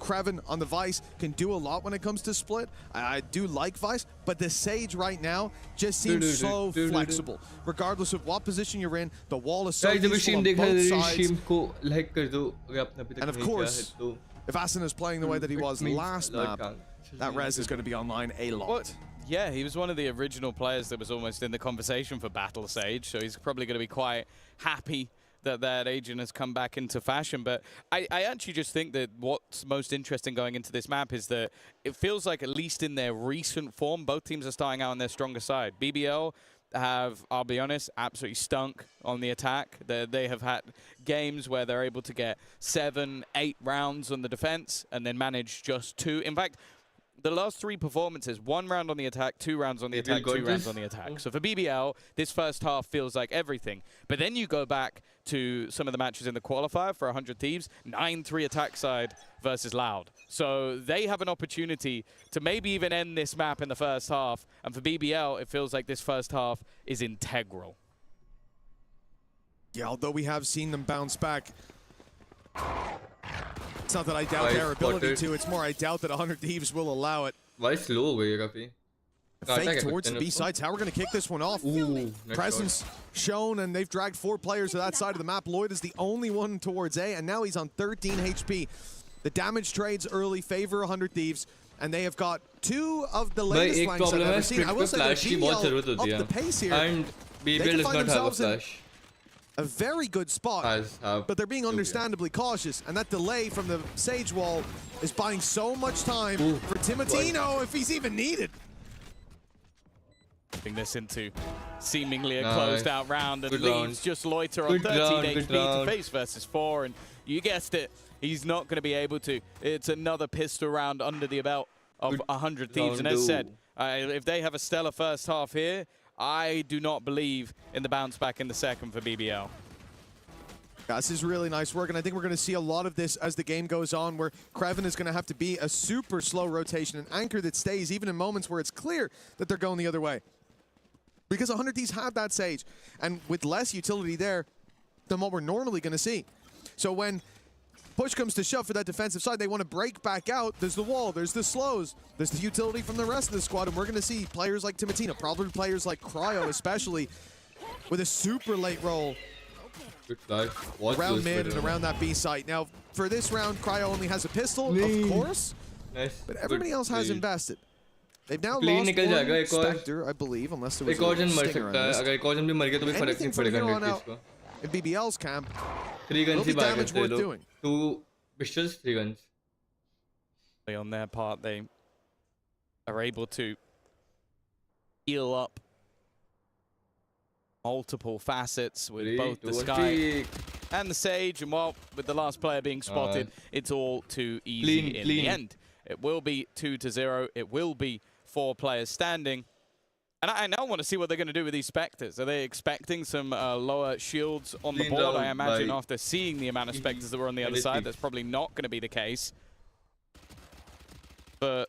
Kraven on the Vice can do a lot when it comes to split. I do like Vice, but the Sage right now just seems so flexible. Regardless of what position you're in, the wall is so useful on both sides. And of course, if Asina's playing the way that he was last map, that res is going to be online a lot. Well, yeah, he was one of the original players that was almost in the conversation for Battle Sage, so he's probably going to be quite happy that agent has come back into fashion. But I actually just think that what's most interesting going into this map is that it feels like, at least in their recent form, both teams are starting out on their stronger side. BBL have, I'll be honest, absolutely stunk on the attack. They have had games where they're able to get 7, 8 rounds on the defense and then manage just 2. In fact, the last 3 performances, 1 round on the attack, 2 rounds on the attack, 2 rounds on the attack. So for BBL, this first half feels like everything. But then you go back to some of the matches in the qualifier for 100 Thieves, 9-3 attack side versus Loud. So they have an opportunity to maybe even end this map in the first half. And for BBL, it feels like this first half is integral. Yeah, although we have seen them bounce back. It's not that I doubt their ability to, it's more I doubt that 100 Thieves will allow it. Why slow हो गई काफी? Fake towards the B side. How we're going to kick this one off. Ooh, Presence shown, and they've dragged 4 players to that side of the map. Lloyd is the only one towards A, and now he's on 13 HP. The damage trades early favor 100 Thieves, and they have got 2 of the latest flanks I've ever seen. I will say that BBL up the pace here. And BBL does not have a flash. A very good spot, but they're being understandably cautious, and that delay from the Sage wall is buying so much time for Timotino if he's even needed. Putting this into seemingly a closed out round, and leaves just Loiter on 13 HP to face versus 4, and you guessed it, he's not going to be able to. It's another pistol round under the belt of 100 Thieves, and as said, if they have a stellar first half here, I do not believe in the bounce back in the second for BBL. This is really nice work, and I think we're going to see a lot of this as the game goes on, where Kraven is going to have to be a super slow rotation, an anchor that stays even in moments where it's clear that they're going the other way. Because 100 Thieves have that Sage, and with less utility there than what we're normally going to see. So when push comes to shove for that defensive side, they want to break back out. There's the wall, there's the slows, there's the utility from the rest of the squad, and we're going to see players like Timotino, probably players like Cryo especially, with a super late roll. Around mid and around that B site. Now, for this round, Cryo only has a pistol, of course, but everybody else has invested. They've now Clean lost निकल जाएगा one एक और Spectre, I believe, unless there was एक और a जन मर stinger on सकता है this. अगर एक और जन भी मर गया तो भी फर्क Anything नहीं from पड़ेगा here on 100 out को in BBL's camp 3 guns will ही be बाय damage करते हैं worth लोग doing. 2 pistols 3 guns On their part, they are able to heal up multiple facets with 3, both the 2, Sky and the Sage, and while with the last player being spotted, it's all too easy in the end. It will be 2-0. It will be 4 players standing. And I now want to see what they're going to do with these Spectres. Are they expecting some lower shields on the board? I imagine after seeing the amount of Spectres that were on the other side, that's probably not going to be the case. But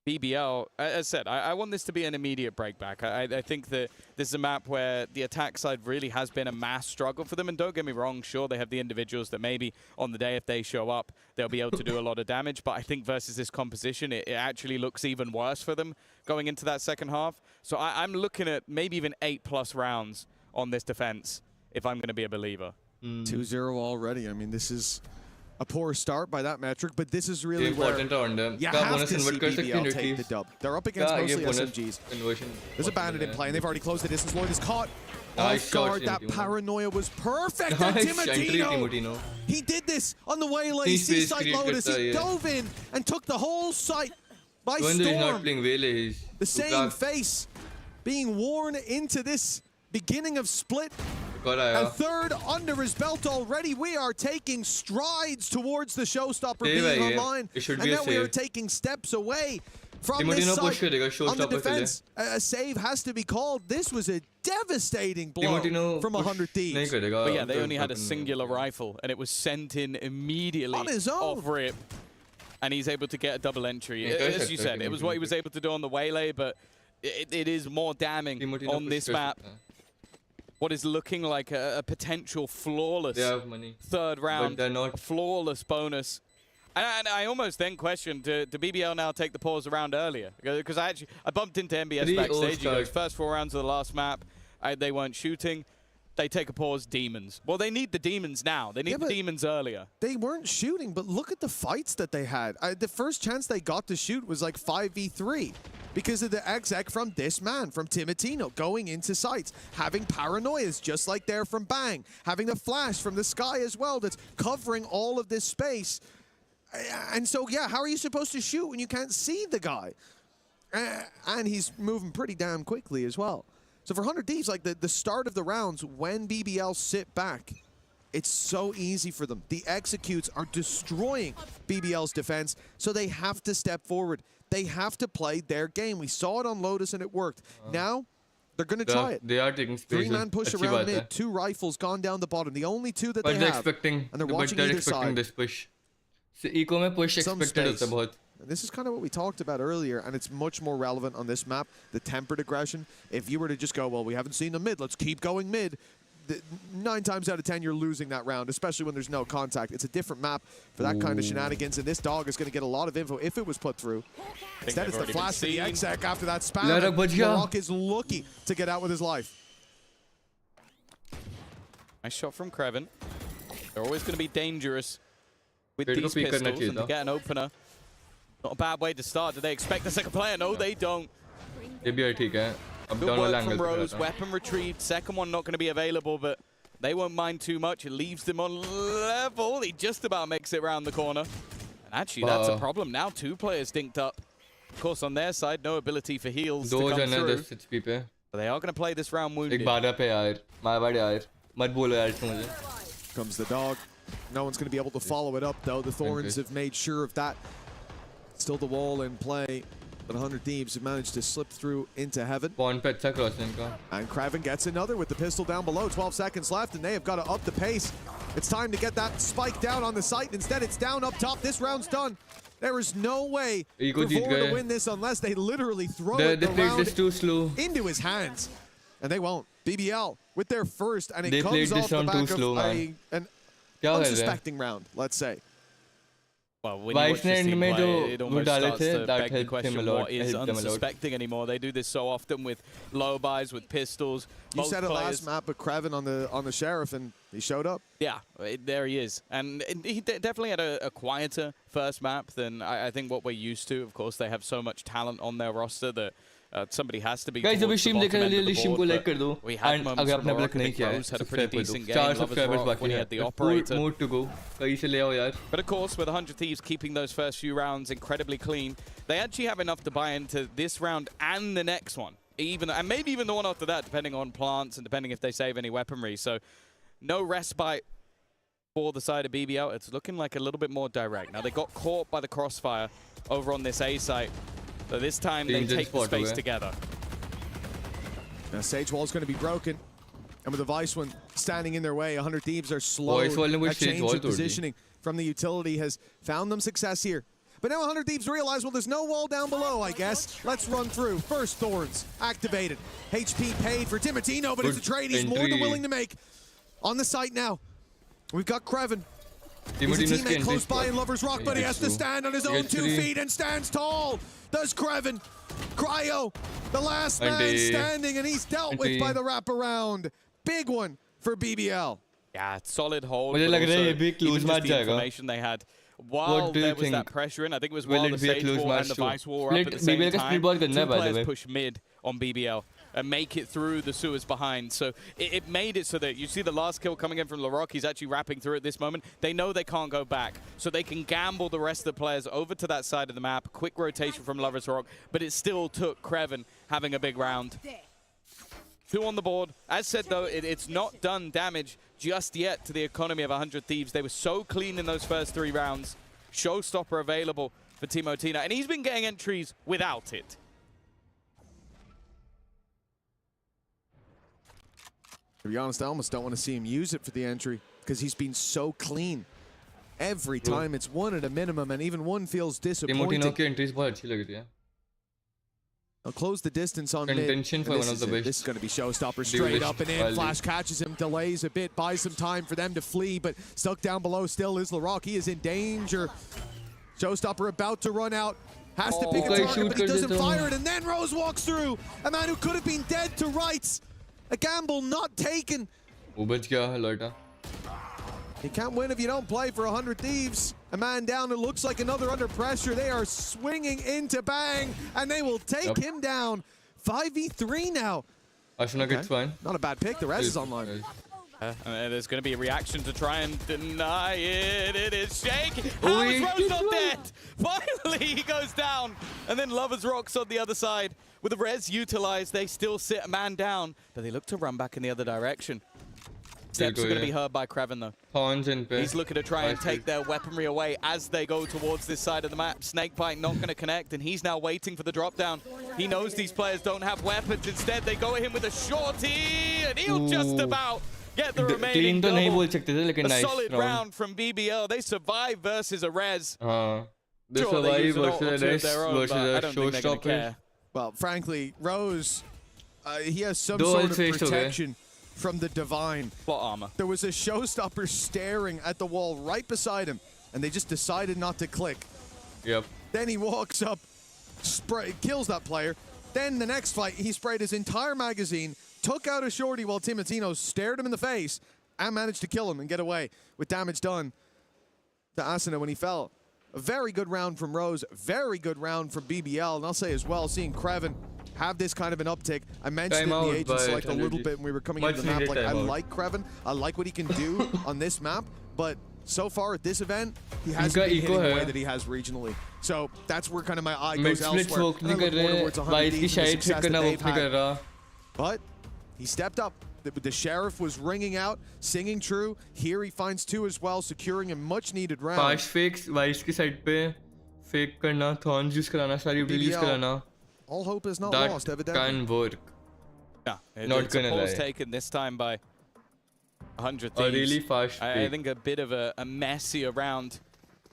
BBL, as I said, I want this to be an immediate breakback. I think that this is a map where the attack side really has been a mass struggle for them. And don't get me wrong, sure, they have the individuals that maybe on the day if they show up, they'll be able to do a lot of damage. But I think versus this composition, it actually looks even worse for them going into that second half. So I'm looking at maybe even 8+ rounds on this defense if I'm going to be a believer. 2-0 already. I mean, this is a poor start by that metric, but this is really where you have to see BBL take the dub. They're up against mostly SMGs. There's a bandit in play, and they've already closed the distance. Lloyd is caught off guard. That paranoia was perfect. And Timotino, he did this on the waylay. C-site Lotus, he dove in and took the whole site by storm. The same face being worn into this beginning of split. A third under his belt already. We are taking strides towards the showstopper being online. And now we are taking steps away from this site on the defense. A save has to be called. This was a devastating blow from 100 Thieves. But yeah, they only had a singular rifle, and it was sent in immediately on his own. Off rip. And he's able to get a double entry. As you said, it was what he was able to do on the waylay, but it is more damning on this map. What is looking like a potential flawless third round, a flawless bonus. And I almost then questioned, did BBL now take the pause around earlier? Because I bumped into MBS backstage. He goes, first 4 rounds of the last map, they weren't shooting. They take a pause, demons. Well, they need the demons now. They need the demons earlier. They weren't shooting, but look at the fights that they had. The first chance they got to shoot was like 5v3 because of the exec from this man, from Timotino, going into sites, having paranoias just like there from Bang, having the flash from the Sky as well that's covering all of this space. And so, yeah, how are you supposed to shoot when you can't see the guy? And he's moving pretty damn quickly as well. So for 100 Thieves, like the start of the rounds, when BBL sit back, it's so easy for them. The executes are destroying BBL's defense, so they have to step forward. They have to play their game. We saw it on Lotus and it worked. Now, they're going to try it. They are taking space. 3-man push around mid, 2 rifles gone down the bottom. The only 2 that they have. And they're watching either side. This push. So eco mein push expected hota bahut. And this is kind of what we talked about earlier, and it's much more relevant on this map, the tempered aggression. If you were to just go, well, we haven't seen the mid, let's keep going mid, 9 times out of 10, you're losing that round, especially when there's no contact. It's a different map for that kind of shenanigans, and this dog is going to get a lot of info if it was put through. Instead, it's the flash to the exec after that spam. Larok is lucky to get out with his life. Nice shot from Kreven. They're always going to be dangerous with these pistols, and to get an opener. Not a bad way to start. Do they expect a second player? No, they don't. Good work from Rose. Weapon retrieved. Second one not going to be available, but they won't mind too much. It leaves them on level. He just about makes it around the corner. And actually, that's a problem. Now 2 players dinked up. Of course, on their side, no ability for heals to come through. But they are going to play this round wounded. Comes the dog. No one's going to be able to follow it up, though. The Thorns have made sure of that. Still the wall in play, but 100 Thieves have managed to slip through into heaven. And Kraven gets another with the pistol down below. 12 seconds left, and they have got to up the pace. It's time to get that spike down on the site. Instead, it's down up top. This round's done. There is no way for Vor to win this unless they literally throw the round into his hands. And they won't. BBL with their first, and it comes off the back of an unsuspecting round, let's say. Well, when you watch this team play, it almost starts to beg the question, what is unsuspecting anymore? They do this so often with low buys, with pistols. You said it last map with Kreven on the Sheriff, and he showed up. Yeah, there he is. And he definitely had a quieter first map than I think what we're used to. Of course, they have so much talent on their roster that somebody has to be. Guys, अभी stream देख रहे हैं, stream को like कर दो. We had moments अगर आपने from block नहीं किया है, had a pretty decent game. 4 subscribers बाकी when he हैं. had the operator. More to go. कहीं से ले आओ यार. But of course, with 100 Thieves keeping those first few rounds incredibly clean, they actually have enough to buy into this round and the next one. And maybe even the one after that, depending on plants and depending if they save any weaponry. So no respite for the side of BBL. It's looking like a little bit more direct. Now, they got caught by the crossfire over on this A site. So this time, they take the space together. Now, Sage Wall's going to be broken. And with the Vice one standing in their way, 100 Thieves are slow. That change of positioning from the utility has found them success here. But now 100 Thieves realize, well, there's no wall down below, I guess. Let's run through. First Thorns activated. HP paid for Timotino, but it's a trade he's more than willing to make. On the site now, we've got Kreven. He's a teammate close by in Lover's Rock, but he has to stand on his own 2 feet and stands tall. Does Kreven. Cryo, the last man standing, and he's dealt with by the wraparound. Big one for BBL. Yeah, solid hold. मुझे लग रहा है ये भी close match जाएगा. Information they had while there was that pressure in. I think it was while the Sage Wall and the Vice Wall were up at the same time. Two players push mid on BBL and make it through the sewers behind. So it made it so that you see the last kill coming in from LaRock. He's actually wrapping through at this moment. They know they can't go back. So they can gamble the rest of the players over to that side of the map. Quick rotation from Lover's Rock. But it still took Kreven having a big round. 2 on the board. As said, though, it's not done damage just yet to the economy of 100 Thieves. They were so clean in those first 3 rounds. Showstopper available for Timotino. And he's been getting entries without it. To be honest, I almost don't want to see him use it for the entry because he's been so clean. Every time it's 1 at a minimum, and even 1 feels disappointing. I'll close the distance on mid. For one of the best. This is going to be Showstopper straight up and in. Flash catches him, delays a bit, buys some time for them to flee, but stuck down below still is LaRock. He is in danger. Showstopper about to run out. Has to pick a target, but he doesn't fire it, and then Rose walks through. A man who could have been dead to rights. A gamble not taken. You can't win if you don't play for 100 Thieves. A man down, it looks like another under pressure. They are swinging into Bang, and they will take him down. 5v3 now. It's fine. Not a bad pick. The rest is online. There's going to be a reaction to try and deny it. It is Shake. How is Rose not dead? Finally, he goes down. And then Lover's Rocks on the other side. With the res utilized, they still sit a man down, but they look to run back in the other direction. Steps are going to be heard by Kreven, though. He's looking to try and take their weaponry away as they go towards this side of the map. Snakebite not going to connect, and he's now waiting for the drop down. He knows these players don't have weapons. Instead, they go at him with a shorty, and he'll just about get the remaining double. A solid round from BBL. They survive versus a res. They survive versus a res versus a showstopper. Well, frankly, Rose, he has some sort of protection from the Divine. Plot armor. There was a Showstopper staring at the wall right beside him, and they just decided not to click. Yep. Then he walks up, kills that player. Then the next fight, he sprayed his entire magazine, took out a shorty while Timotino stared him in the face, and managed to kill him and get away with damage done to Asuna when he fell. A very good round from Rose, very good round from BBL, and I'll say as well, seeing Kreven have this kind of an uptick. I mentioned it in the agent select a little bit when we were coming into the map. Like, I like Kreven. I like what he can do on this map, but so far at this event, he hasn't been hitting the way that he has regionally. So that's where kind of my eye goes elsewhere. I look more towards 100 Thieves and the success that they've had. But he stepped up. The Sheriff was ringing out, singing true. Here he finds 2 as well, securing a much-needed round. 5 fakes, Vice की side पे fake करना, thorns use कराना, सारी release कराना. All hope is not lost, evidently. That can work. Yeah, not gonna lie. taken this time by 100 Thieves. A really fast I think a bit of a messier round.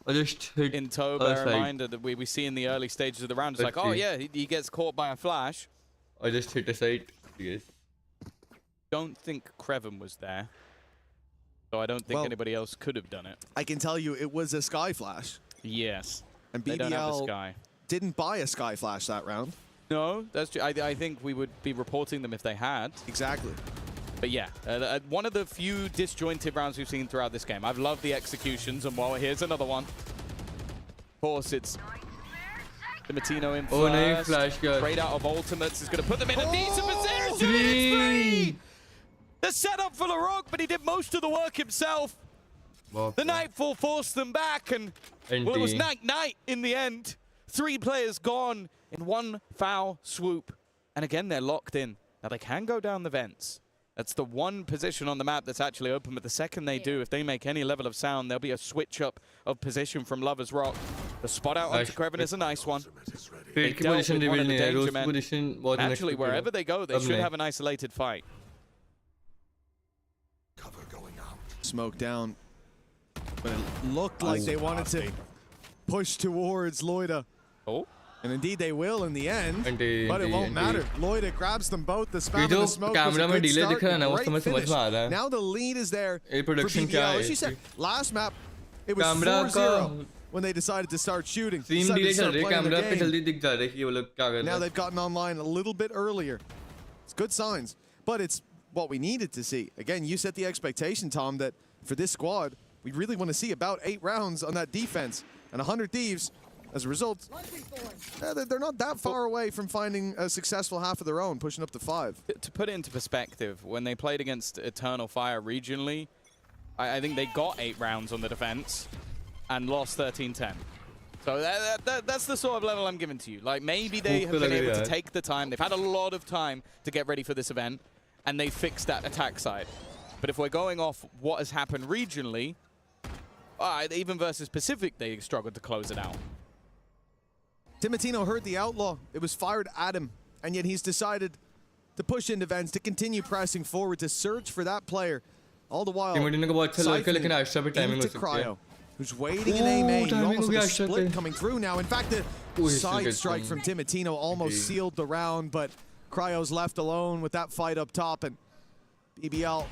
I just hit in tow. Bear in mind that we see in the early stages of the round. It's like, oh yeah, he gets caught by a flash. I just hit a site. Yes. Don't think Kreven was there. So I don't think anybody else could have done it. I can tell you it was a Sky Flash. Yes. And They don't have a BBL Sky. didn't buy a Sky Flash that round. No, that's true. I think we would be reporting them if they had. Exactly. But yeah, one of the few disjointed rounds we've seen throughout this game. I've loved the executions, and well, here's another one. Of course, it's Matino in first. Nice flash, guys. Straight out of ultimates is going to put them in a decent position. Three! The setup for LaRoque, but he did most of the work himself. The Nightfall forced them back, and well, it was night in the end. 3 players gone in one foul swoop. And again, they're locked in. Now, they can go down the vents. That's the one position on the map that's actually open, but the second they do, if they make any level of sound, there'll be a switch up of position from Lover's Rock. The spot out onto Kreven is a nice one. They dealt with one of the danger men. Actually, wherever they go, they should have an isolated fight. Cover going out. Smoke down. But it looked like they wanted to push towards Loida. Oh. And indeed they will in the end, but it won't matter. Loida grabs them both. The spam and the smoke was a good start. Great finish. Now the lead is there for BBL. As you said, last map, it was 4-0 when they decided to start shooting. Now they've gotten online a little bit earlier. It's good signs, but it's what we needed to see. Again, you set the expectation, Tom, that for this squad, we really want to see about 8 rounds on that defense. And 100 Thieves, as a result, they're not that far away from finding a successful half of their own, pushing up to 5. To put it into perspective, when they played against Eternal Fire regionally, I think they got 8 rounds on the defense and lost 13-10. So that's the sort of level I'm giving to you. Like, maybe they have been able to take the time. They've had a lot of time to get ready for this event, and they fixed that attack side. But if we're going off what has happened regionally, even versus Pacific, they struggled to close it out. Timotino heard the outlaw. It was fired at him, and yet he's decided to push into vents, to continue pressing forward, to search for that player. All the while, siphoning into Cryo, who's waiting in A-main. You almost have a split coming through now. In fact, the side strike from Timotino almost sealed the round, but Cryo's left alone with that fight up top, and BBL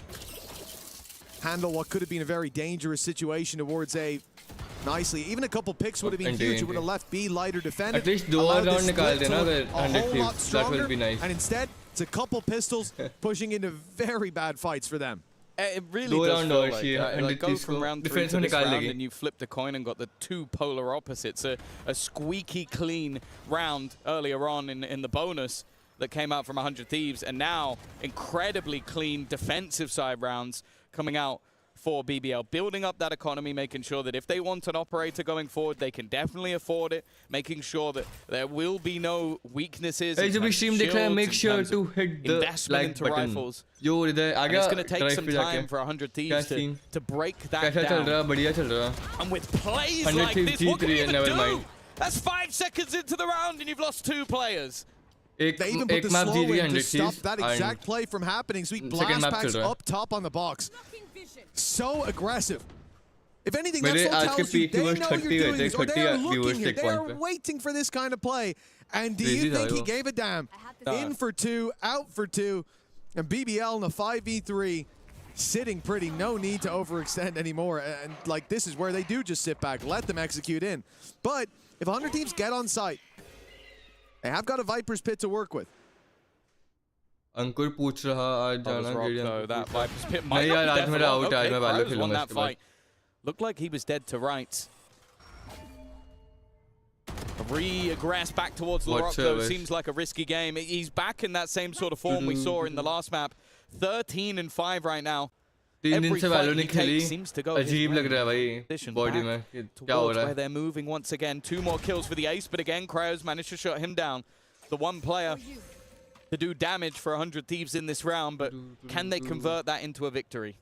handle what could have been a very dangerous situation towards A nicely. Even a couple picks would have been huge. It would have left B lighter defended. At least 2 rounds nikal dena where 100 Thieves. That will be nice. And instead, it's a couple pistols pushing into very bad fights for them. It really does feel like go from round 3 to this round and you flipped a coin and got the 2 polar opposites. A squeaky clean round earlier on in the bonus that came out from 100 Thieves, and now incredibly clean defensive side rounds coming out for BBL, building up that economy, making sure that if they want an operator going forward, they can definitely afford it, making sure that there will be no weaknesses. Hey, जब stream देख रहे हैं, make sure to hit the like button. Rifles. जो इधर आ It's going to take some time for 100 Thieves to break that down. चल रहा, बढ़िया चल रहा. And with plays like this, what can you even do? That's 5 seconds into the round and you've lost 2 players. They even put the slow in to stop that exact play from happening. Sweet blast packs up top on the box. So aggressive. If anything, that's what tells you they know you're doing this, or they're looking here. They're waiting for this kind of play. And do you think he gave a damn? In for 2, out for 2. And BBL in a 5v3, sitting pretty. No need to overextend anymore. And like, this is where they do just sit back, let them execute in. But if 100 Thieves get on site, they have got a Viper's Pit to work with. अंकुर पूछ रहा आज जाना that Viper's Pit might not be definite. Okay, Crow's won that fight. Looked like he was dead to rights. Re-aggress back towards LaRoque, though, seems like a risky game. He's back in that same sort of form we saw in the last map. 13-5 right now. Every fight he takes seems to go अजीब लग रहा है भाई body में क्या हो रहा है. Where they're moving once again. 2 more kills for the ace, but again, Cryo's managed to shut him down. The one player to do damage for 100 Thieves in this round, but can they convert that into a victory?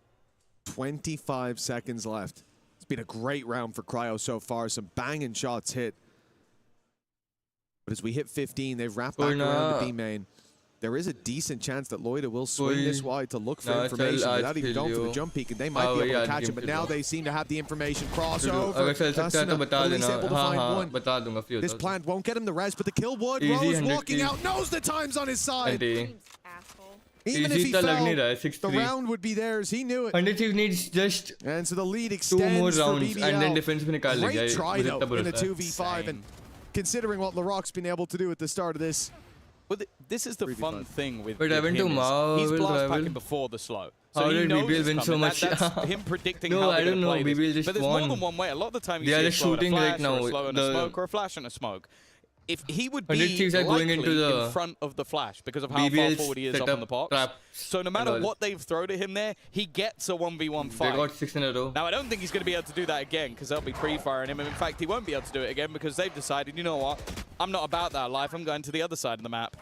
25 seconds left. It's been a great round for Cryo so far. Some banging shots hit. But as we hit 15, they've wrapped back around the B main. There is a decent chance that Loida will swing this wide to look for information without even going for the jump peek, and they might be able to catch him, but now they seem to have the information. Crossover. This plant won't get him the res, but the kill would. Rose walking out, knows the time's on his side. Even if he तो लग fell, नहीं रहा है, the 6-3. round would be theirs. He knew it. 100 Thieves needs just And so the lead 2 more extends for rounds BBL. and then defense भी निकाल लेगा. Great try मुझे though इतना in a भरोसा है. 2v5, and considering what LaRock's been able to do at the start of this. Well, this is the fun thing with, But with I went him to is Marvel he's blast Rival. packing before the slow. So How he did knows BBL it's win so coming. much? That's him predicting No, how I they're don't gonna know. play this. BBL just But there's won. more than one way. A lot of the time you They see are a slow and a shooting flash, right now. or a slow and a The smoke, or a flash and a smoke. If he would 100 be Thieves are going likely into the in front of the flash because of how far BBL's forward he is up setup on the box. traps So no and matter all. what they've thrown at him there, he gets a 1v1 They fight. got 6 in a row. Now, I don't think he's going to be able to do that again because they'll be pre-firing him. And in fact, he won't be able to do it again because they've decided, you know what, I'm not about that life. I'm going to the other side of the map.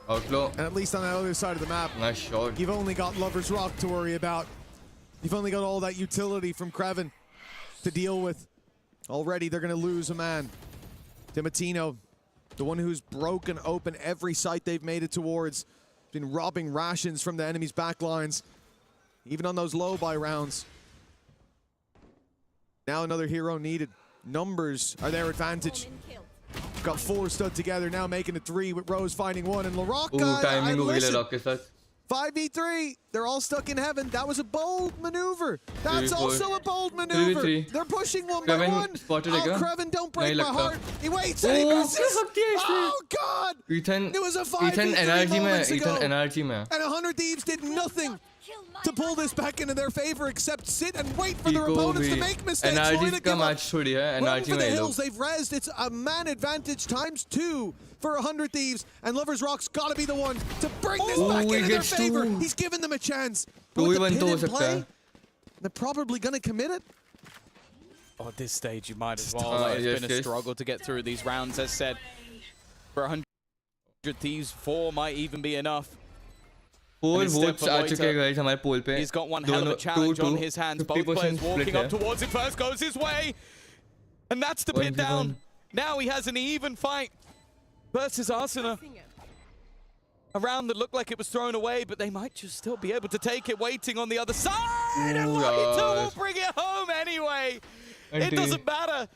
Outlaw. And at least on the other side of the map, Nice shot. you've only got Lover's Rock to worry about. You've only got all that utility from Kraven to deal with. Already, they're going to lose a man. Dimatino, the one who's broken open every site they've made it towards, been robbing rations from the enemy's backlines, even on those low-buy rounds. Now another hero needed. Numbers are their advantage. Got 4 stood together, now making it 3 with Rose finding 1, and LaRock, Timing हो गई LaRock के साथ. 5v3, they're all stuck in heaven. That was a bold maneuver. That's 3v4. also a bold maneuver. 3v3. They're pushing one by Kraven one. spotted Oh, again. Kraven, don't break नहीं my लगता. heart. He waits and he misses. Oh, God. Ethan It was a 5v3 Ethan NRG में moments Ethan ago. NRG में. And 100 Thieves did nothing to pull this back into their favor except sit and wait for their Pico opponents भी to make mistakes. NRG Lloyd to का give up. match थोड़ी है. Run NRG for the में ये hills. लोग. They've rezzed. It's a man advantage times 2 for 100 Thieves, and Lover's Rock's got to be the one to bring this back he into their gets favor. 2. He's given them a chance. दो With he the one pin तो हो in सकता play, है. they're probably going to commit it. Oh, at this stage, you might as well. It's yes, been a yes. struggle to get through these rounds. As said, for 100 Thieves, 4 might even be enough. 4 And instead votes for uh Loiter, चुके हैं guys हमारे poll पे. He's got one hell of a दोनों- challenge 2-2, on his hands. Both 50% players split walking up है. towards it. First goes his way. And that's the pin 1v1. down. Now he has an even fight versus Arsena. A round that looked like it was thrown away, but they might just still be able to take it, waiting on the other side. And Loiter will bring it home anyway. It doesn't matter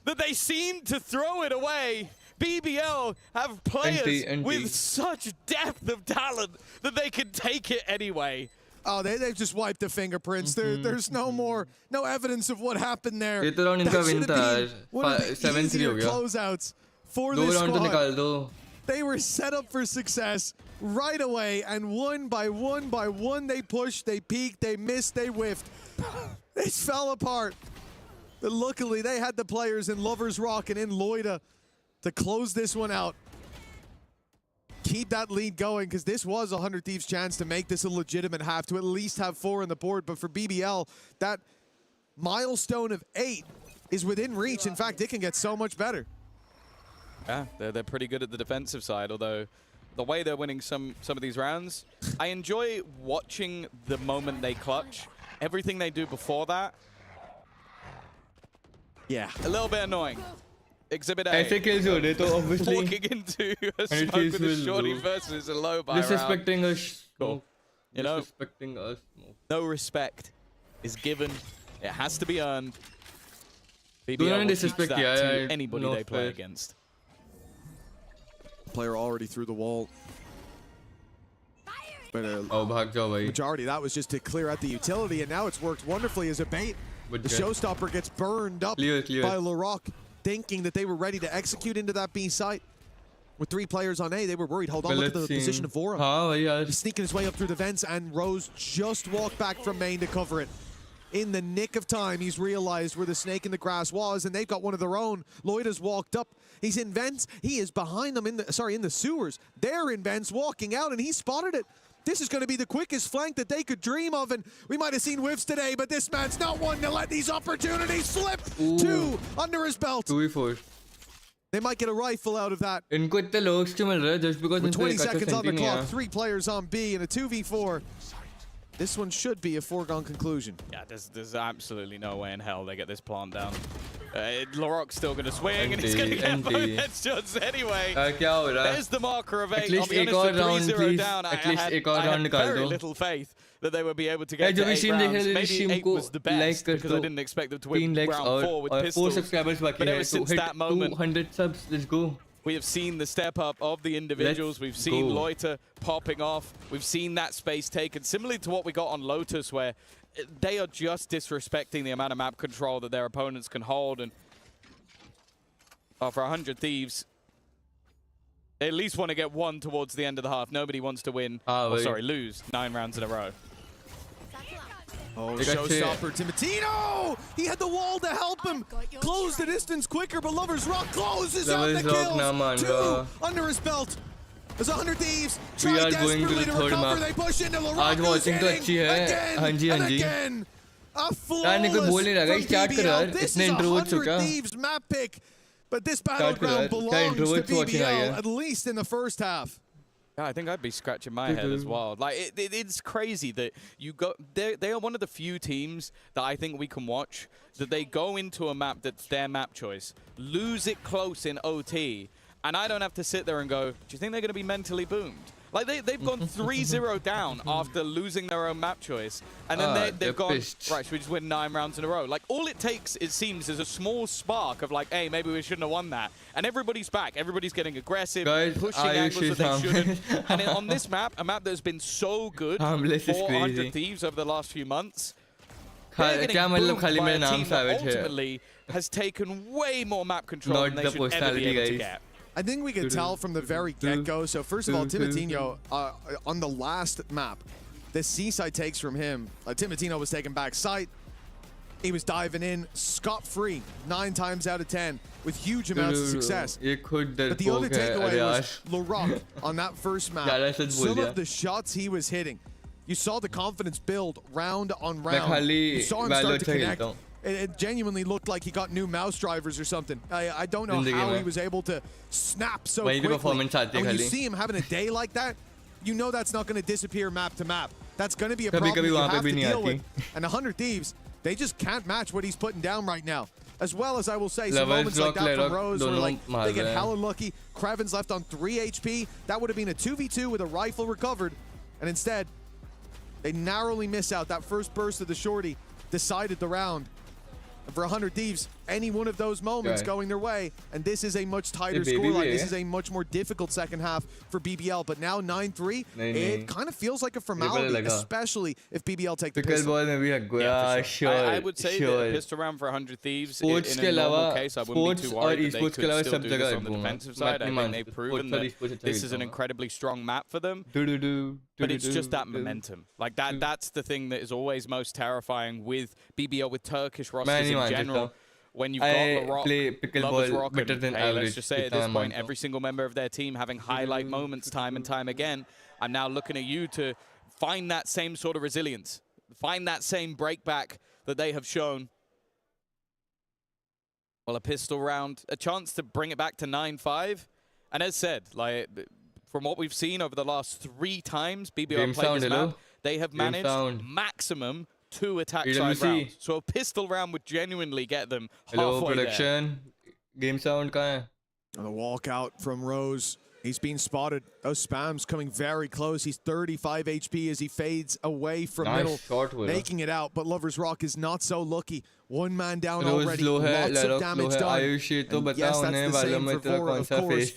that they seem to throw it away. BBL have players with such depth of talent that they can take it anyway. Oh, they've just wiped the fingerprints. There's no evidence of what happened there. ये तो round That इनका should win have था. been one of the 7-3 easier हो गया. closeouts for 2 this round तो squad. निकाल दो. They were set up for success right away, and one by one, they pushed, they peaked, they missed, they whiffed. They fell apart. But luckily, they had the players in Lover's Rock and in Loida to close this one out. Keep that lead going, because this was a 100 Thieves chance to make this a legitimate half, to at least have 4 on the board. But for BBL, that milestone of 8 is within reach. In fact, it can get so much better. Yeah, they're pretty good at the defensive side, although the way they're winning some of these rounds, I enjoy watching the moment they clutch. Everything they do before that, yeah, a little bit annoying. Exhibit A. ऐसे kills हो रहे तो obviously Walking into a 100 smoke Thieves with a will shorty lose. versus a low by round. disrespecting us. Cool. You know, disrespecting us. no respect is given. It has to be earned. BBL Don't will teach disrespect, that yeah, to anybody no they play fair. against. Player already through the wall. But भाग जाओ भाई. majority of that was just to clear out the utility, and now it's worked wonderfully as a bait. But The yeah. showstopper gets burned up Clear. by LaRock, thinking that they were ready to execute into that B site. With 3 players on A, they were worried. Hold on, look at the position of Vora. हाँ भाई यार. He's sneaking his way up through the vents, and Rose just walked back from main to cover it. In the nick of time, he's realized where the snake in the grass was, and they've got one of their own. Lloyd has walked up. He's in vents. He is behind them in the sewers. They're in vents walking out, and he spotted it. This is going to be the quickest flank that they could dream of, and we might have seen whiffs today, but this man's not one to let these opportunities slip. 2 under his belt. 2v4. They might get a rifle out of that. इनको इतने looks क्यों मिल रहा है just because With इनको 20 एक अच्छा seconds on the senti नहीं clock, है. 3 players on B in a 2v4. This one should be a foregone conclusion. Yeah, there's absolutely no way in hell they get this plant down. LaRock's still going to swing, and he's going to get both headshots anyway. क्या हो रहा है? There's the marker of 8. At least I'll be एक और honest, round, with 3-0 please. down, At least एक और I round had निकाल very दो. little faith that they would be able to यार get to जब 8 stream देख rounds. रहे थे Maybe stream 8 को was the like best, कर because I दो. didn't expect them to 3 win likes round 4 with और 4 pistols. subscribers बाकी But है ever तो since hit that moment, 200 subs. Let's go. We have seen the step up of the individuals. We've seen Loiter popping off. We've seen that space taken, similarly to what we got on Lotus, where they are just disrespecting the amount of map control that their opponents can hold. And for 100 Thieves, they at least want to get one towards the end of the half. Nobody wants to win, lose 9 rounds in a row. Oh, showstopper, Timotino! He had the wall to help him close the distance quicker, but Lovers Rock closes out the kills. 2 under his belt. There's 100 Thieves. We are going to the third map. They push into आज watching तो अच्छी है. हाँ जी, हाँ जी. यार नहीं कोई बोल नहीं रहा है. Start करो यार. इतने introverts हो क्या? Thieves map pick, but this battleground belongs to BBL, at least in the first half. Yeah, I think I'd be scratching my head as well. Like it's crazy that you go. They are one of the few teams that I think we can watch that they go into a map that's their map choice, lose it close in OT, and I don't have to sit there and go, do you think they're going to be mentally boomed? Like they've gone 3-0 down after losing their own map choice, and then they've gone, right, should we just win 9 rounds in a row? Like all it takes, it seems, is a small spark of like, hey, maybe we shouldn't have won that, and everybody's back. Everybody's getting aggressive, pushing angles that they shouldn't. And on this map, a map that has been so good for 100 Thieves over the last few months, they're getting boomed by a team that ultimately has taken way more map control than they should ever be able to get. I think we could tell from the very get-go. So first of all, Timotino, on the last map, the seaside takes from him. Timotino was taken back sight. He was diving in scot-free 9 times out of 10 with huge amounts of success. But the other takeaway was Laroc on that first map. Some of the shots he was hitting, you saw the confidence build round on round. You saw him start to connect. It genuinely looked like he got new mouse drivers or something. I don't know how he was able to snap so quickly. And when you see him having a day like that, you know that's not going to disappear map to map. That's going to be a problem that you have to deal with. And 100 Thieves, they just can't match what he's putting down right now. As well as I will say, some moments like that from Rose where like they get hella lucky. Kraven's left on 3 HP. That would have been a 2v2 with a rifle recovered. And instead, they narrowly miss out. That first burst of the shorty decided the round. For 100 Thieves, any one of those moments going their way, and this is a much tighter scoreline. This is a much more difficult second half for BBL, but now 9-3, it kind of feels like a formality, especially if BBL take the pistol. I would say that pistol round for 100 Thieves, in a normal case, I wouldn't be too worried that they could still do this on the defensive side. I think they've proven that this is an incredibly strong map for them, but it's just that momentum. Like that's the thing that is always most terrifying with BBL, with Turkish rosters in general. When you've got Lovers Rock, and let's just say at this point, every single member of their team having highlight moments time and time again, I'm now looking at you to find that same sort of resilience, find that same breakback that they have shown. Well, a pistol round, a chance to bring it back to 9-5, and as said, like from what we've seen over the last 3 times BBL played this map, they have managed maximum 2 attack side rounds. So a pistol round would genuinely get them halfway there. Game sound kahan hai? On the walkout from Rose. He's being spotted. Those spams coming very close. He's 35 HP as he fades away from middle, making it out. But Lovers Rock is not so lucky. 1 man down already. Lots of damage done. And yes, that's the same for Vora, of course.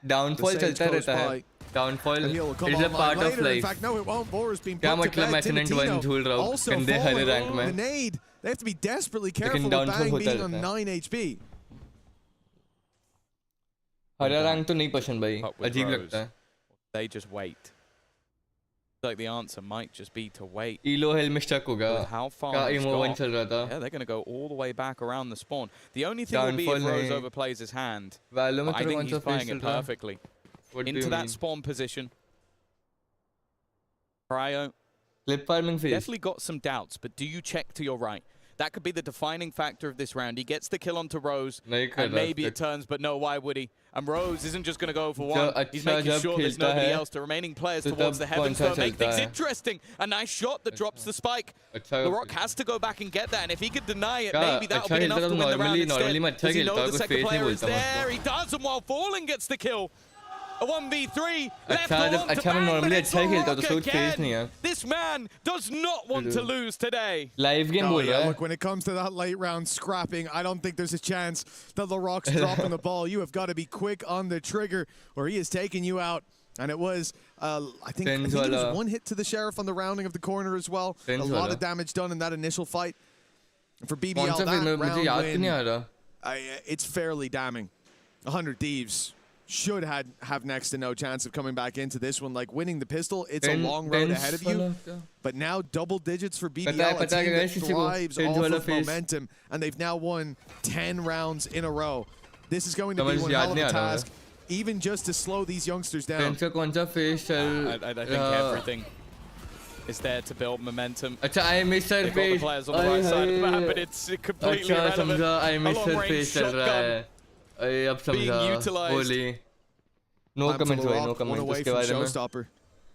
Downfall chalta rehta hai. Downfall is a part of life. In fact, no, it won't. Vora's been क्या मतलब मैं Tenant 1 झूल रहा हूँ गंदे हरे rank में. They have to be desperately careful with Bang being on 9 HP. हरा rank तो नहीं पसंद भाई, अजीब लगता है. They just wait. Like the answer might just be to wait. Elo hell में stuck होगा. How far Emo 1 चल रहा था. Yeah, they're going to go all the way back around the spawn. The only thing will be if Rose overplays his hand. I think he's playing it perfectly. Into that spawn position. Cryo. Clip farming phase. Definitely got some doubts, but do you check to your right? That could be the defining factor of this round. He gets the kill onto Rose, and maybe it turns, but no, why would he? And Rose isn't just going to go for one. He's making sure there's nobody else. The remaining players towards the heavens don't make things interesting. A nice shot that drops the spike. The Rock has to go back and get that, and if he could deny it, maybe that'll be enough to win the round instead. Does he know the second player is there? He does, and while falling gets the kill. A 1v3 left अच्छा मैं normally अच्छा ही खेलता हूँ तो सोच face नहीं है. This man does not want to lose today. Live game बोल रहा है. Look, when it comes to that late round scrapping, I don't think there's a chance that LaRock's dropping the ball. You have got to be quick on the trigger, or he is taking you out. And it was, I think it was one hit to the Sheriff on the rounding of the corner as well. A lot of damage done in that initial fight. For BBL, that round win, it's fairly damning. 100 Thieves should have next to no chance of coming back into this one. Like winning the pistol, it's a long road ahead of you. But now double digits for BBL, a team that thrives off of momentum. And they've now won 10 rounds in a row. This is going to be one hell of a task. Even just to slow these youngsters down. I think everything is there to build momentum. I missed her face. The players on the right side of the map, but it's completely irrelevant. I missed her face. Shotgun being utilized. No comment हुआ, no comment उसके बारे में.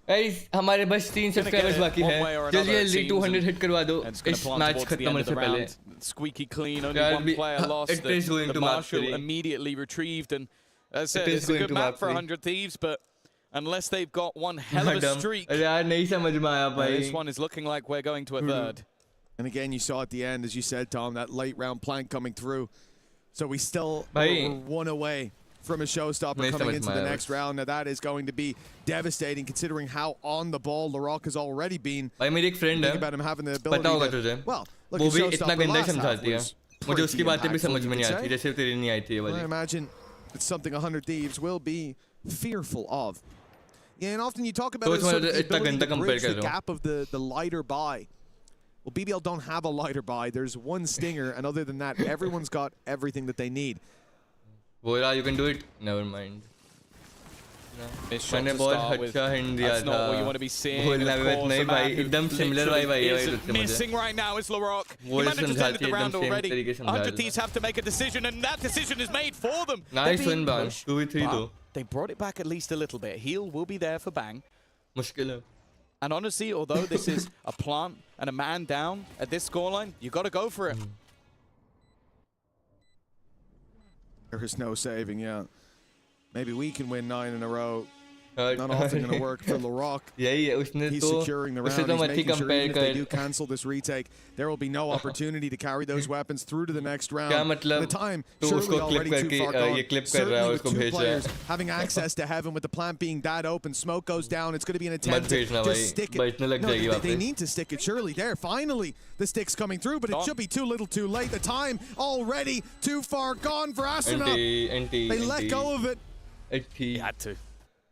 Guys, हमारे बस 3 subscribers बाकी हैं. जल्दी 200 hit करवा दो इस मैच खत्म होने से पहले. Squeaky clean, only one player lost. The Marshall immediately retrieved, and as I said, it's a good map for 100 Thieves, but unless they've got one hell of a streak, this one is looking like we're going to a third. And again, you saw at the end, as you said, Tom, that late round plank coming through. So we still were one away from a showstopper coming into the next round. Now that is going to be devastating considering how on the ball LaRock has already been. Think about him having the ability to, well, look, a showstopper last half was मुझे उसकी बातें भी समझ में नहीं आती जैसे तेरी नहीं आई थी ये वाली. I imagine it's something 100 Thieves will be fearful of. Yeah, and often you talk about the ability to bridge the gap of the lighter buy. Well, BBL don't have a lighter buy. There's one stinger, and other than that, everyone's got everything that they need. Bola, you can do it. Never mind. मैंने बहुत अच्छा hint दिया था. Not what you want to be seeing. नहीं भाई, एकदम similar भाई is missing right now is LaRock. He managed to end the round already. 100 Thieves have to make a decision, and that decision is made for them. Nice win, Bang. 2v3 though. They brought it back at least a little bit. Heal will be there for Bang. मुश्किल है. And honestly, although this is a plant and a man down at this scoreline, you got to go for it. There is no saving, yeah. Maybe we can win 9 in a row. Not often going to work for LaRock. He's securing the round. He's making sure even if they do cancel this retake, there will be no opportunity to carry those weapons through to the next round. The time surely already too far gone. Certainly with 2 players having access to heaven, with the plant being that open, smoke goes down. It's going to be an attempt to just stick it. No, they need to stick it. Surely there, finally, the stick's coming through, but it should be too little, too late. The time already too far gone for Asuna. They let go of it. He had to.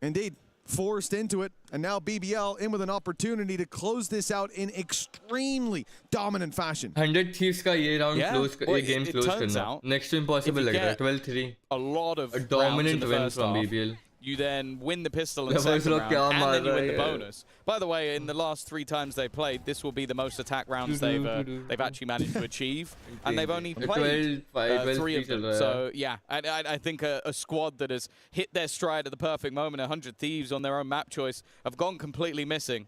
Indeed, forced into it, and now BBL in with an opportunity to close this out in extremely dominant fashion. 100 Thieves का ये round close, ये game close करना. Next to impossible लग रहा है. 12-3. A lot of a dominant win from half. BBL. You then win the pistol in the second round, and then you win the bonus. By the way, in the last 3 times they played, this will be the most attack rounds they've actually managed to achieve, and they've only played 3 of them. So yeah, I think a squad that has hit their stride at the perfect moment, 100 Thieves on their own map choice, have gone completely missing.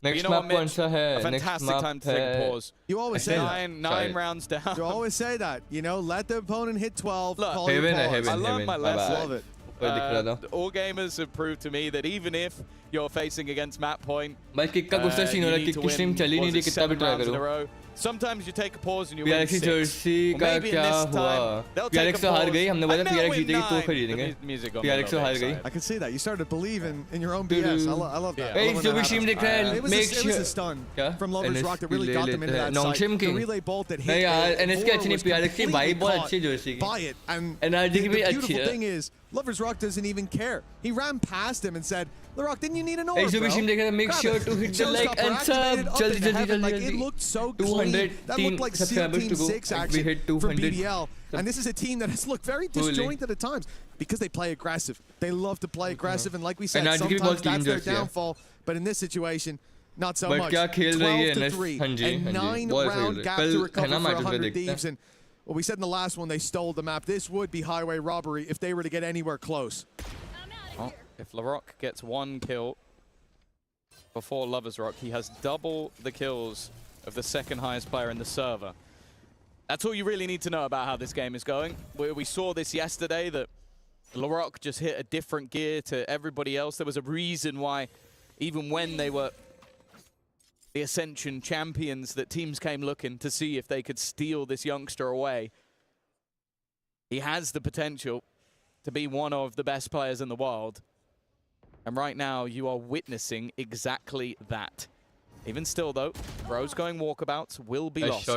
Next you know what, Mitch? A fantastic next time to take a pause. You always say nine rounds down. You always say that. You know, let the opponent hit 12. Look, call your pause. I learned my lesson. Love it. All gamers have proved to me that even if you're facing against map point, भाई kick का गुस्सा scene हो रहा है, kick की stream चली नहीं रही, कितना भी ट्राई करो. Sometimes you take a pause and you win PRX 6. Jersey का क्या हुआ? PRX तो हार गई, हमने बोला PRX जीतेगी तो खरीदेंगे. PRX तो हार गई. I can see that. You started to believe in your own BS. I love that. Hey, जो भी स्ट्रीम देख रहा है, make sure. It was a stun from Lovers Rock that really got them into that site. The relay bolt that hit. नहीं यार, NSK अच्छी नहीं, PRX की vibe बहुत अच्छी जर्सी की. Buy it. And NRG की भी the अच्छी beautiful है. thing is, Lovers Rock doesn't even care. He ran past him and said, LaRock, didn't you need an orb, जो भी स्ट्रीम देख रहा है, make sure to hit the like and sub. जल्दी. It looked so clean. That looked like SEAL Team 6 action from BBL. And this is a team that has looked very disjointed at times because they play aggressive. They love to play aggressive, and like we said, sometimes that's their downfall. But in this situation, not so much. 12-3, a 9-round gap to recover for 100 Thieves. And what we said in the last one, they stole the map. This would be highway robbery if they were to get anywhere close. Well, if LaRock gets 1 kill before Lovers Rock, he has double the kills of the second highest player in the server. That's all you really need to know about how this game is going. We saw this yesterday, that LaRock just hit a different gear to everybody else. There was a reason why, even when they were the Ascension champions, that teams came looking to see if they could steal this youngster away. He has the potential to be one of the best players in the world. And right now, you are witnessing exactly that. Even still, though, Bro's going walkabouts will be lost.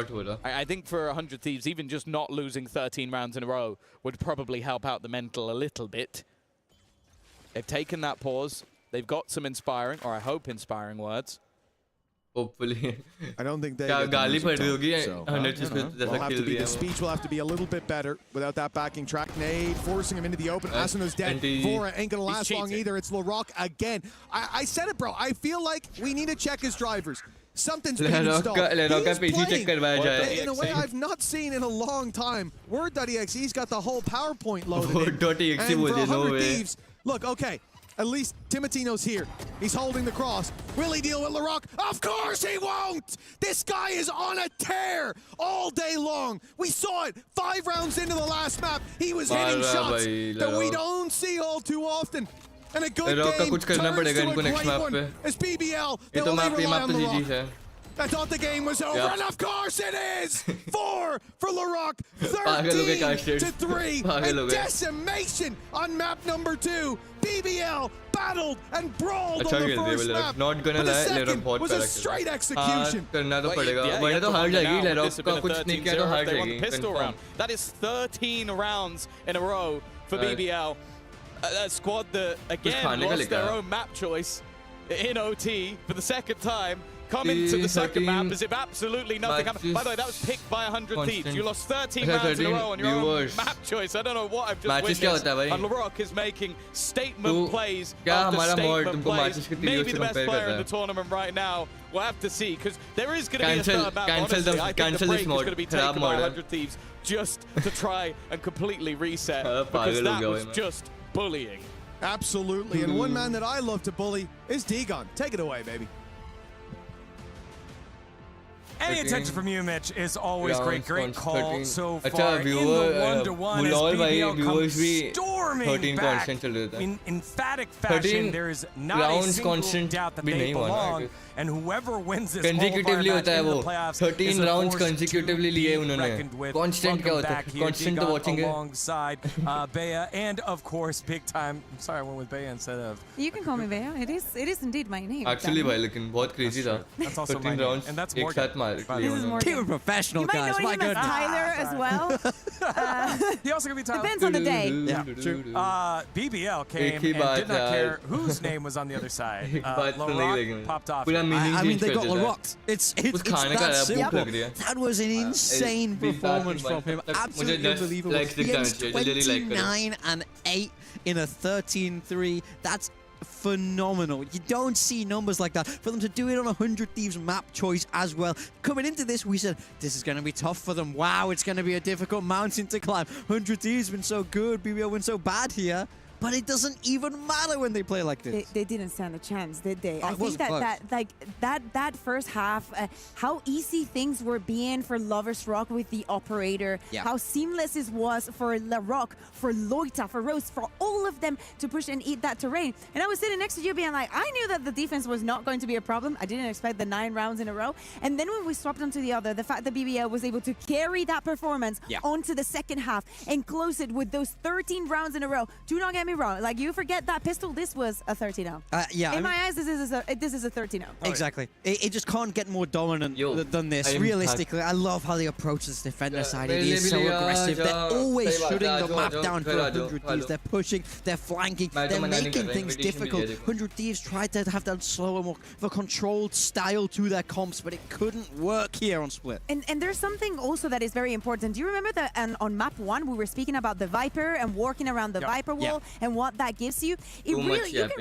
I think for 100 Thieves, even just not losing 13 rounds in a row would probably help out the mental a little bit. They've taken that pause. They've got some inspiring, or I hope inspiring words. Hopefully. I don't think they गाली पड़ रही होगी so, 100 the speech will have to be a little bit better without that backing track. Nade forcing him into the open. Asano's dead. Vora ain't gonna last long either. It's LaRock again. I said it, bro. I feel like we need to check his drivers. Something's been installed. He's playing in a way I've not seen in a long time. Word.exe's got the whole PowerPoint loaded. Word.exe And for मुझे 100 Thieves, look, okay. At least Timotino's here. He's holding the cross. Will he deal with LaRock? Of course he won't! This guy is on a tear all day long. We saw it 5 rounds into the last map. He was hitting shots that we don't see all too often. And a good game turns to a great one. As BBL, they only rely on LaRock. I thought the game was over, and of course it is! 4 for LaRock, 13-3, a decimation on map number 2. BBL battled and brawled on the first map, not gonna but the lie, second बहुत was a straight execution. करना तो पड़ेगा वरना तो हार जाएगी लेरॉक का कुछ नहीं किया तो हार जाएगी pistol round. That is 13 rounds in a row for BBL. A squad that again lost their own map choice in OT for the second time. Come into the second map as if absolutely nothing happened. By the way, that was picked by 100 Thieves. You lost 13 rounds in a row on your own map choice. I don't know what I've just witnessed. And LaRock is making statement plays after statement plays. Maybe the best player in the tournament right now. We'll have to see, because there is going to be a third map. Honestly, I think the break is going to be taken by 100 Thieves just to try and completely reset, because that was just bullying. Absolutely, and one man that I love to bully is Degon. Take it away, baby. Any attention from you, Mitch, is always great. Great call so far in the 1-to-1 as BBL comes storming back in emphatic fashion. There is not a single doubt that they belong, and whoever wins this consecutively match होता है in the वो playoffs 13 rounds consecutively लिए उन्होंने constant क्या होता है constant तो watching है alongside Bea, and of course big time. I'm sorry, I went with Bea instead of. You can call me Bea. It is indeed my name. Actually भाई लेकिन बहुत crazy था. That's also 13 rounds and that's एक साथ मार Keep it professional, guys. You might know him as Tyler as well. He also could be Tyler. Depends on the day. Yeah, true. BBL came and did not care whose name was on the other side. LaRock popped off. I mean, they got LaRock. It's that simple. That was an insane performance from him. Absolutely unbelievable. He ends 29-8 in a 13-3. That's phenomenal. You don't see numbers like that. For them to do it on 100 Thieves map choice as well. Coming into this, we said, this is going to be tough for them. Wow, it's going to be a difficult mountain to climb. 100 Thieves been so good. BBL went so bad here. But it doesn't even matter when they play like this. They didn't stand a chance, did they? I think that first half, how easy things were being for Lovers Rock with the operator, how seamless it was for LaRock, for Loita, for Rose, for all of them to push and eat that terrain. And I was sitting next to you being like, I knew that the defense was not going to be a problem. I didn't expect the 9 rounds in a row. And then when we swapped onto the other, the fact that BBL was able to carry that performance onto the second half and close it with those 13 rounds in a row. Do not get me wrong. Like, you forget that pistol, this was a 30-0. In my eyes, this is a 30-0. Exactly. It just can't get more dominant than this. Realistically, I love how they approach this defender side. It is so aggressive. They're always shutting the map down for 100 Thieves. They're pushing, they're flanking, they're making things difficult. 100 Thieves tried to have that slower, more of a controlled style to their comps, but it couldn't work here on Split. And there's something also that is very important. Do you remember that on map 1, we were speaking about the Viper and working around the Viper wall and what that gives you? You can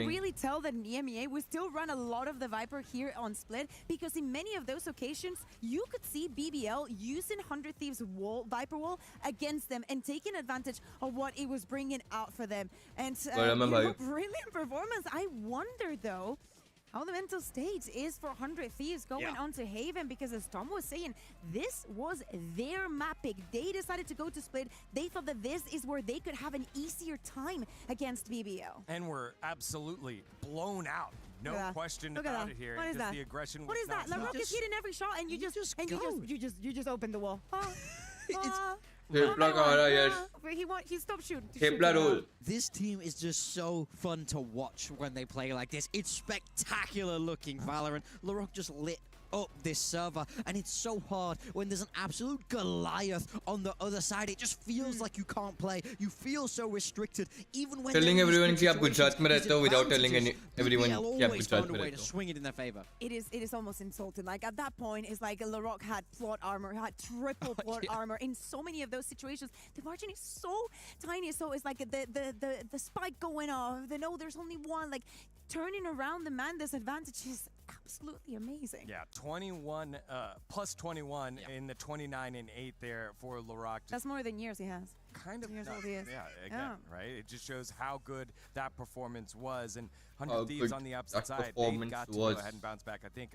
really tell that EMEA will still run a lot of the Viper here on Split, because in many of those occasions, you could see BBL using 100 Thieves Viper wall against them and taking advantage of what it was bringing out for them. And brilliant performance. I wonder, though, how the mental state is for 100 Thieves going on to Haven, because as Tom was saying, this was their map pick. They decided to go to Split. They thought that this is where they could have an easier time against BBL. And we're absolutely blown out. No question about it here. What is that? The aggression. What is that? LaRock is hitting every shot, and you just open the wall. He stopped shooting. This team is just so fun to watch when they play like this. It's spectacular looking Valorant. LaRock just lit up this server, and it's so hard when there's an absolute Goliath on the other side. It just feels like you can't play. You feel so restricted, even when telling everyone कि आप गुजरात में रहते हो without telling everyone कि आप गुजरात में रहते हो. Swing it in their favor. It is almost insulting. Like at that point, it's like LaRock had plot armor, had triple plot armor in so many of those situations. The margin is so tiny, so it's like the spike going off. They know there's only one. Like turning around the man disadvantage is absolutely amazing. Yeah, 21 plus 21 in the 29 and 8 there for LaRock. That's more than years he has. Kind of years old he is. Yeah, again, right? It just shows how good that performance was. And 100 Thieves on the upside side, they got to go ahead and bounce back. I think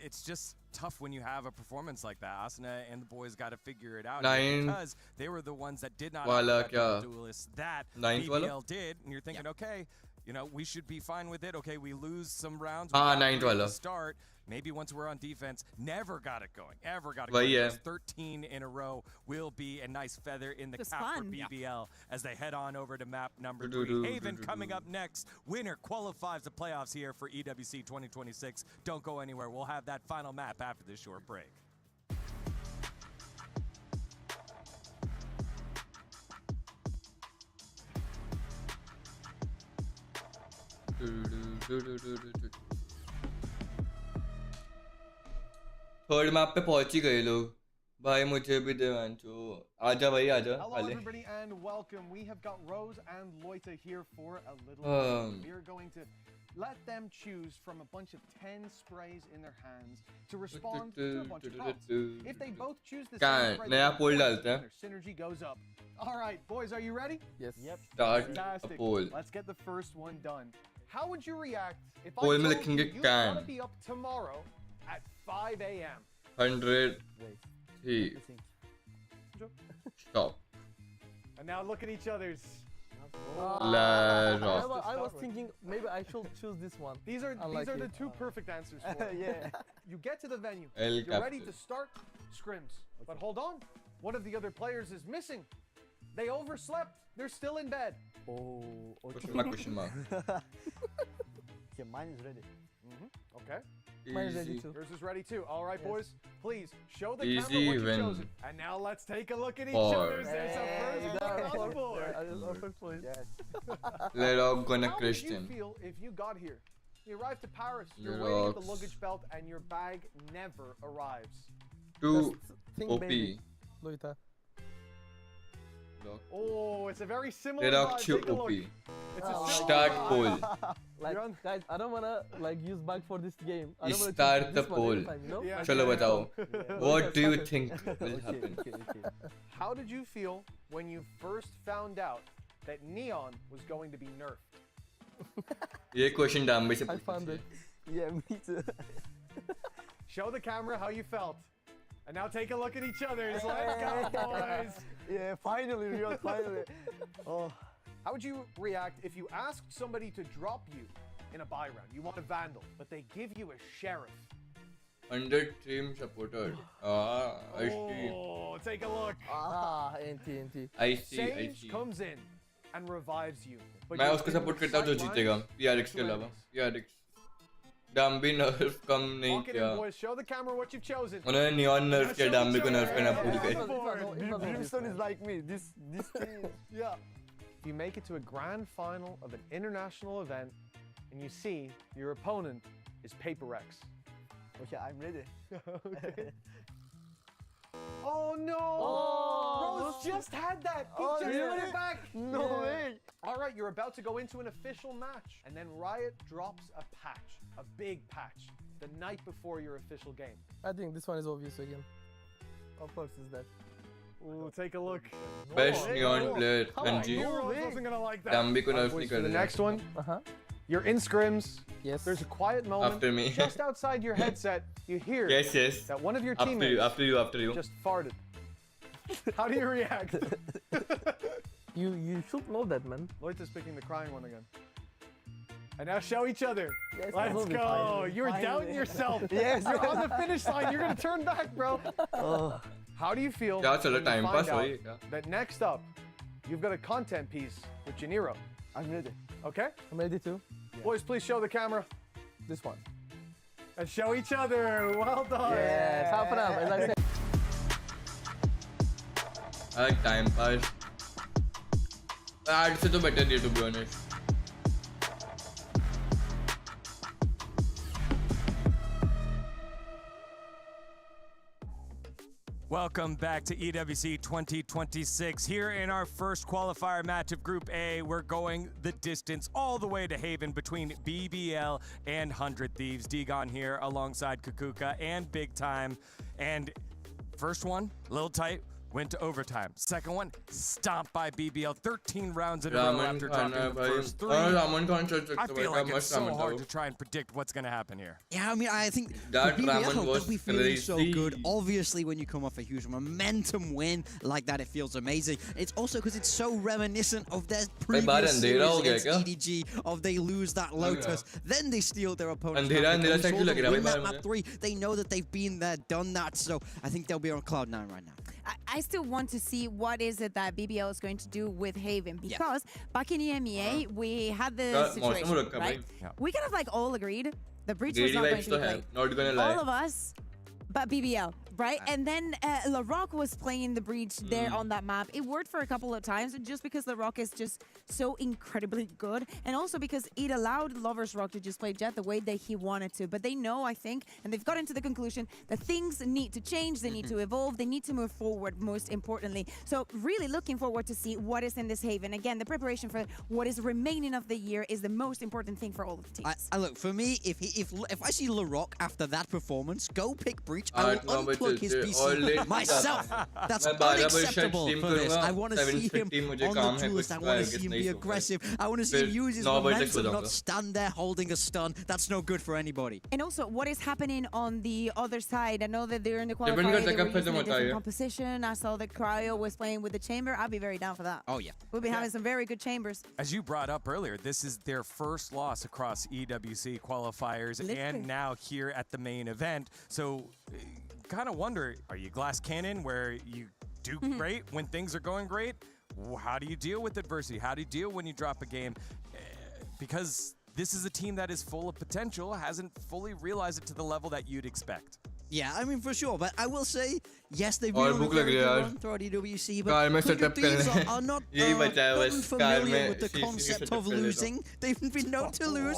it's just tough when you have a performance like that. Asuna and the boys got to figure it out because they were the ones that did not have the duelists that BBL did. And you're thinking, okay, you know, we should be fine with it. Okay, we lose some rounds. To start. Maybe once we're on defense, never got it going. Ever got it going. 13 in a row will be a nice feather in the cap for BBL as they head on over to map number 3. Haven coming up next. Winner qualifies the playoffs here for EWC 2026. Don't go anywhere. We'll have that final map after this short break. Third map पे पहुंच ही गए लोग भाई मुझे भी दे वांचो आजा भाई आजा Hello everybody and welcome. We have got Rose and Loita here for a little bit. We are going to let them choose from a bunch of 10 sprays in their hands to respond to a bunch of calls. If they both choose the same spray, नया पोल डालते हैं. their synergy goes up. All right, boys, are you ready? Yes. Yep. Start Fantastic. a poll. Let's get the first one done. How would you react if I Poll told में you लिखेंगे you can. gotta be up tomorrow at 5 a.m.? 100 stop. And now look at each other's. I was thinking maybe I should choose this one. These are the two perfect answers for it. Yeah. You get to the venue. El You're ready to start scrims. But hold on. One of the other players is missing. They overslept. They're still in bed. Oh, okay. Question mark. Okay, mine is ready. Okay. Mine is ready too. Yours is ready too. All right, boys. Please show the Easy camera what you've win. chosen. And now let's take a look at each Four. other's. There's a first point on the board. First point. Yes. LaRock gonna How crush would you them. feel if you got here? You arrived to Paris. You're waiting at the luggage belt, and your bag never arrives. Too Think OP. baby. Loita. Oh, it's a very similar LaRock vibe. too Take a look. OP. It's a Start similar poll. Like, guys, I don't wanna like use bag for this game. I don't wanna Start choose the this one poll. every time, you know? Yeah. चलो बताओ. What do you Okay. think will happen? Okay. How did you feel when you first found out that Neon was going to be nerfed? ये question डाम्बे से I found it. Yeah, me too. Show the camera how you felt. And now take a look at each other. Let's go, boys. Yeah, finally, Riot, finally. Oh. How would you react if you asked somebody to drop you in a buy round? You want a Vandal, but they give you a Sheriff. 100 team supported. I see. Oh, take a look. NT. I see. Sage comes in and revives you. But मैं you're उसको in support the करता हूँ जो sidelines जीतेगा. PRX के अलावा. PRX. डाम्बी nerf कम नहीं Walk it in, किया. boys. Show the camera what you've chosen. उन्होंने neon nerf किया डाम्बी को nerf करना भूल गए. Brimstone is like me. This thing. Yeah. If you make it to a grand final of an international event and you see your opponent is PRX. Okay, I'm ready. Okay. Oh no! Rose just had that! He just won it back! No way! Alright, you're about to go into an official match. And then Riot drops a patch. A big patch. The night before your official game. I think this one is obvious again. Of course it's that. Ooh, take a look. Best neon player. Rose wasn't gonna like that. डाम्बी को nerf नहीं For कर the रहे. next one, You're in scrims. Yes. There's a quiet moment. After me. Just outside your headset, you hear Yes. that one of your After teammates you, after you. just farted. How do you react? You should know that, man. Loita's picking the crying one again. And now show each other. Yes, Let's absolutely. go. Finally. You're Finally. doubting yourself. Yes. You're on the finish line. You're going to turn back, bro. Oh. How do you feel Yeah, when you time find pass out hoyi kya? that next up, you've got a content piece with Janiro? I'm ready. Okay? I'm ready too. Boys, please show the camera. This one. And show each other. Well done. Yes, half an hour, as I said. I like time pass. Ads se to better day, to be honest. Welcome back to EWC 2026. Here in our first qualifier match of Group A, we're going the distance all the way to Haven between BBL and 100 Thieves. Degon here alongside Kukuka and Big Time. And first one, a little tight, went to overtime. Second one, stomped by BBL 13 rounds in a row after dropping the first three. I feel like it's so hard to try and predict what's going to happen here. Yeah, I mean, I think That BBL, Raman was they'll be feeling so crazy. good. Obviously, when you come off a huge momentum win like that, it feels amazing. It's also because it's so reminiscent of their previous series against EDG, of they lose that Lotus, then they steal their opponent's map, they saw them win that map 3. They know that they've been there, done that, so I think they'll be on Cloud 9 right now. I still want to see what is it that BBL is going to do with Haven, because back in EMEA we had the situation, right? We kind of like all agreed the breach was not going to be played. Not gonna lie. All of us, but BBL, right? And then LaRock was playing the breach there on that map. It worked for a couple of times just because LaRock is just so incredibly good, and also because it allowed Lovers Rock to just play Jet the way that he wanted to. But they know, I think, and they've gotten to the conclusion that things need to change, they need to evolve, they need to move forward, most importantly. So really looking forward to see what is in this Haven. Again, the preparation for what is remaining of the year is the most important thing for all of the teams. I look, for me, if I see LaRock after that performance, go pick breach, I will unplug his PC myself. That's unacceptable for this. I want to see him on the tools. I want to see him be aggressive. I want to see him use his momentum, not stand there holding a stun. That's no good for anybody. And also, what is happening on the other side? I know that they're in the qualifier, they were using a different composition. I saw that Cryo was playing with the chamber. I'd be very down for that. Oh, yeah. We'll be having some very good chambers. As you brought up earlier, this is their first loss across EWC qualifiers and now here at the main event. So kind of wonder, are you glass cannon where you do great when things are going great? How do you deal with adversity? How do you deal when you drop a game? Because this is a team that is full of potential, hasn't fully realized it to the level that you'd expect. Yeah, I mean, for sure. But I will say, yes, they've been on a very good run throughout EWC, but 100 Thieves are not unfamiliar with the concept of losing. They've been known to lose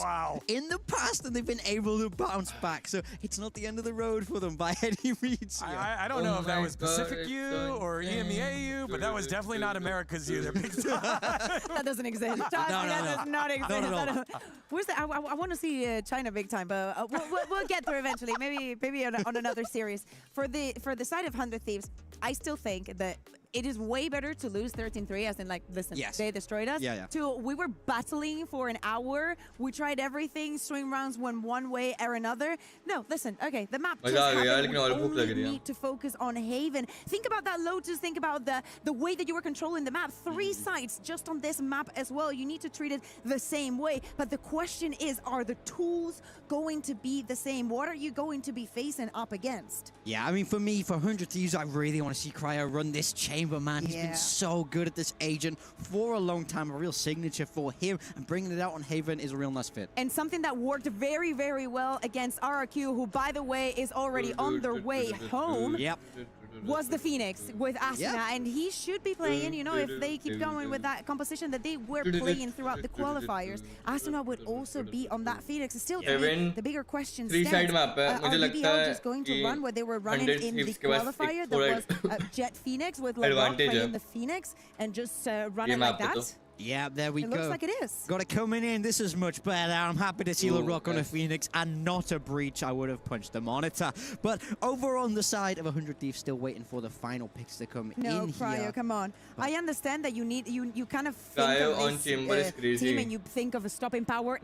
in the past, and they've been able to bounce back. So it's not the end of the road for them by any means. I don't know if that was Pacific U or EMEA U, but that was definitely not America's U. That doesn't exist. That does not exist. Where's that? I want to see China big time, but we'll get there eventually. Maybe on another series. For the side of 100 Thieves, I still think that it is way better to lose 13-3, as in, like, listen, they destroyed us. To we were battling for an hour. We tried everything. Swing rounds went one way or another. No, listen, okay, the map just happened. We only need to focus on Haven. Think about that Lotus. Think about the way that you were controlling the map. 3 sites just on this map as well. You need to treat it the same way. But the question is, are the tools going to be the same? What are you going to be facing up against? Yeah, I mean, for me, for 100 Thieves, I really want to see Cryo run this chamber, man. He's been so good at this agent for a long time. A real signature for him, and bringing it out on Haven is a real nice fit. And something that worked very, very well against RRQ, who, by the way, is already on their way home. Was the Phoenix with Asuna, and he should be playing, you know, if they keep going with that composition that they were playing throughout the qualifiers. Asuna would also be on that Phoenix. Still, the bigger question stands, are BBL just going to run what they were running in the qualifier that was Jet Phoenix with LaRock playing the Phoenix and just running like that? Yeah, there we go. It looks like it is. Got it coming in. This is much better. I'm happy to see LaRock on a Phoenix and not a breach. I would have punched the monitor. But over on the side of 100 Thieves, still waiting for the final picks to come in here. No, Cryo, come on. I understand that you kind of think Cryo of on this chamber is crazy. team and you think of a stopping power.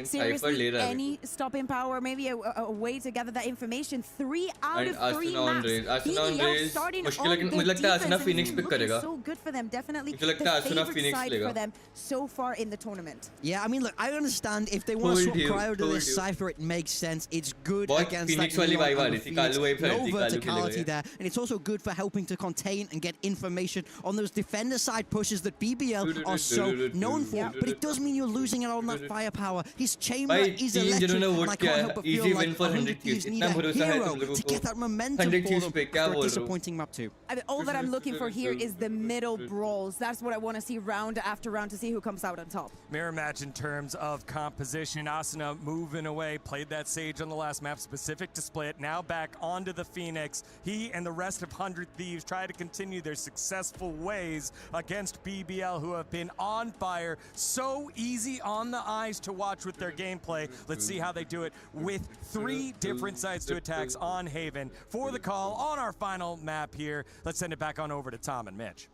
Seriously, any stopping power, maybe a way to gather that information. 3 out of 3 maps. BBL starting on the defense Phoenix pick करेगा. So good for them, definitely मुझे लगता है the Asuna favorite Phoenix side लेगा. for them so far in the tournament. Yeah, I mean, look, I understand if they want to swap Cryo to this Cypher, it makes sense. It's good against Phoenix that वाली Phoenix. vibe आ रही थी, Kalu wave No आ रही थी, Kalu verticality के लिए. there, and it's also good for helping to contain and get information on those defender side pushes that BBL are so known for. But it does mean you're losing out on that firepower. His chamber is electric, and I can't help but feel like 100 Thieves need a hero to get that momentum for them after a disappointing map 2. I mean, all that I'm looking for here is the middle brawls. That's what I want to see round after round to see who comes out on top. Mirror match in terms of composition. Asuna moving away, played that Sage on the last map, specific to split. Now back onto the Phoenix. He and the rest of 100 Thieves try to continue their successful ways against BBL, who have been on fire. So easy on the eyes to watch with their gameplay. Let's see how they do it with 3 different sides to attacks on Haven. For the call on our final map here, let's send it back on over to Tom and Mitch.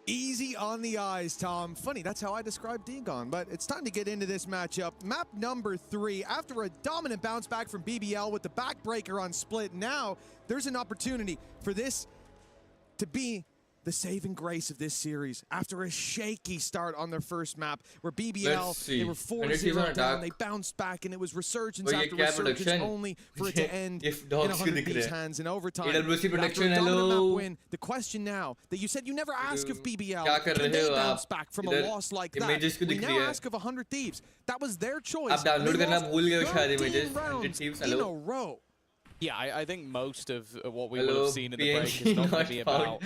Easy on the eyes, Tom. Funny, that's how I describe Degon, but it's time to get into this matchup. Map number 3, after a dominant bounce back from BBL with the backbreaker on split, now there's an opportunity for this to be the saving grace of this series after a shaky start on their first map where BBL, they were 4-0 down, they bounced back, and it was resurgence after resurgence only for it to end in 100 Thieves' hands in overtime. After a dominant map win, the question now that you said you never ask of BBL, can they bounce back from a loss like that? We now ask of 100 Thieves. That was their choice. They lost 13 rounds in a row. Yeah, I think most of what we will have seen in the break is not going to be about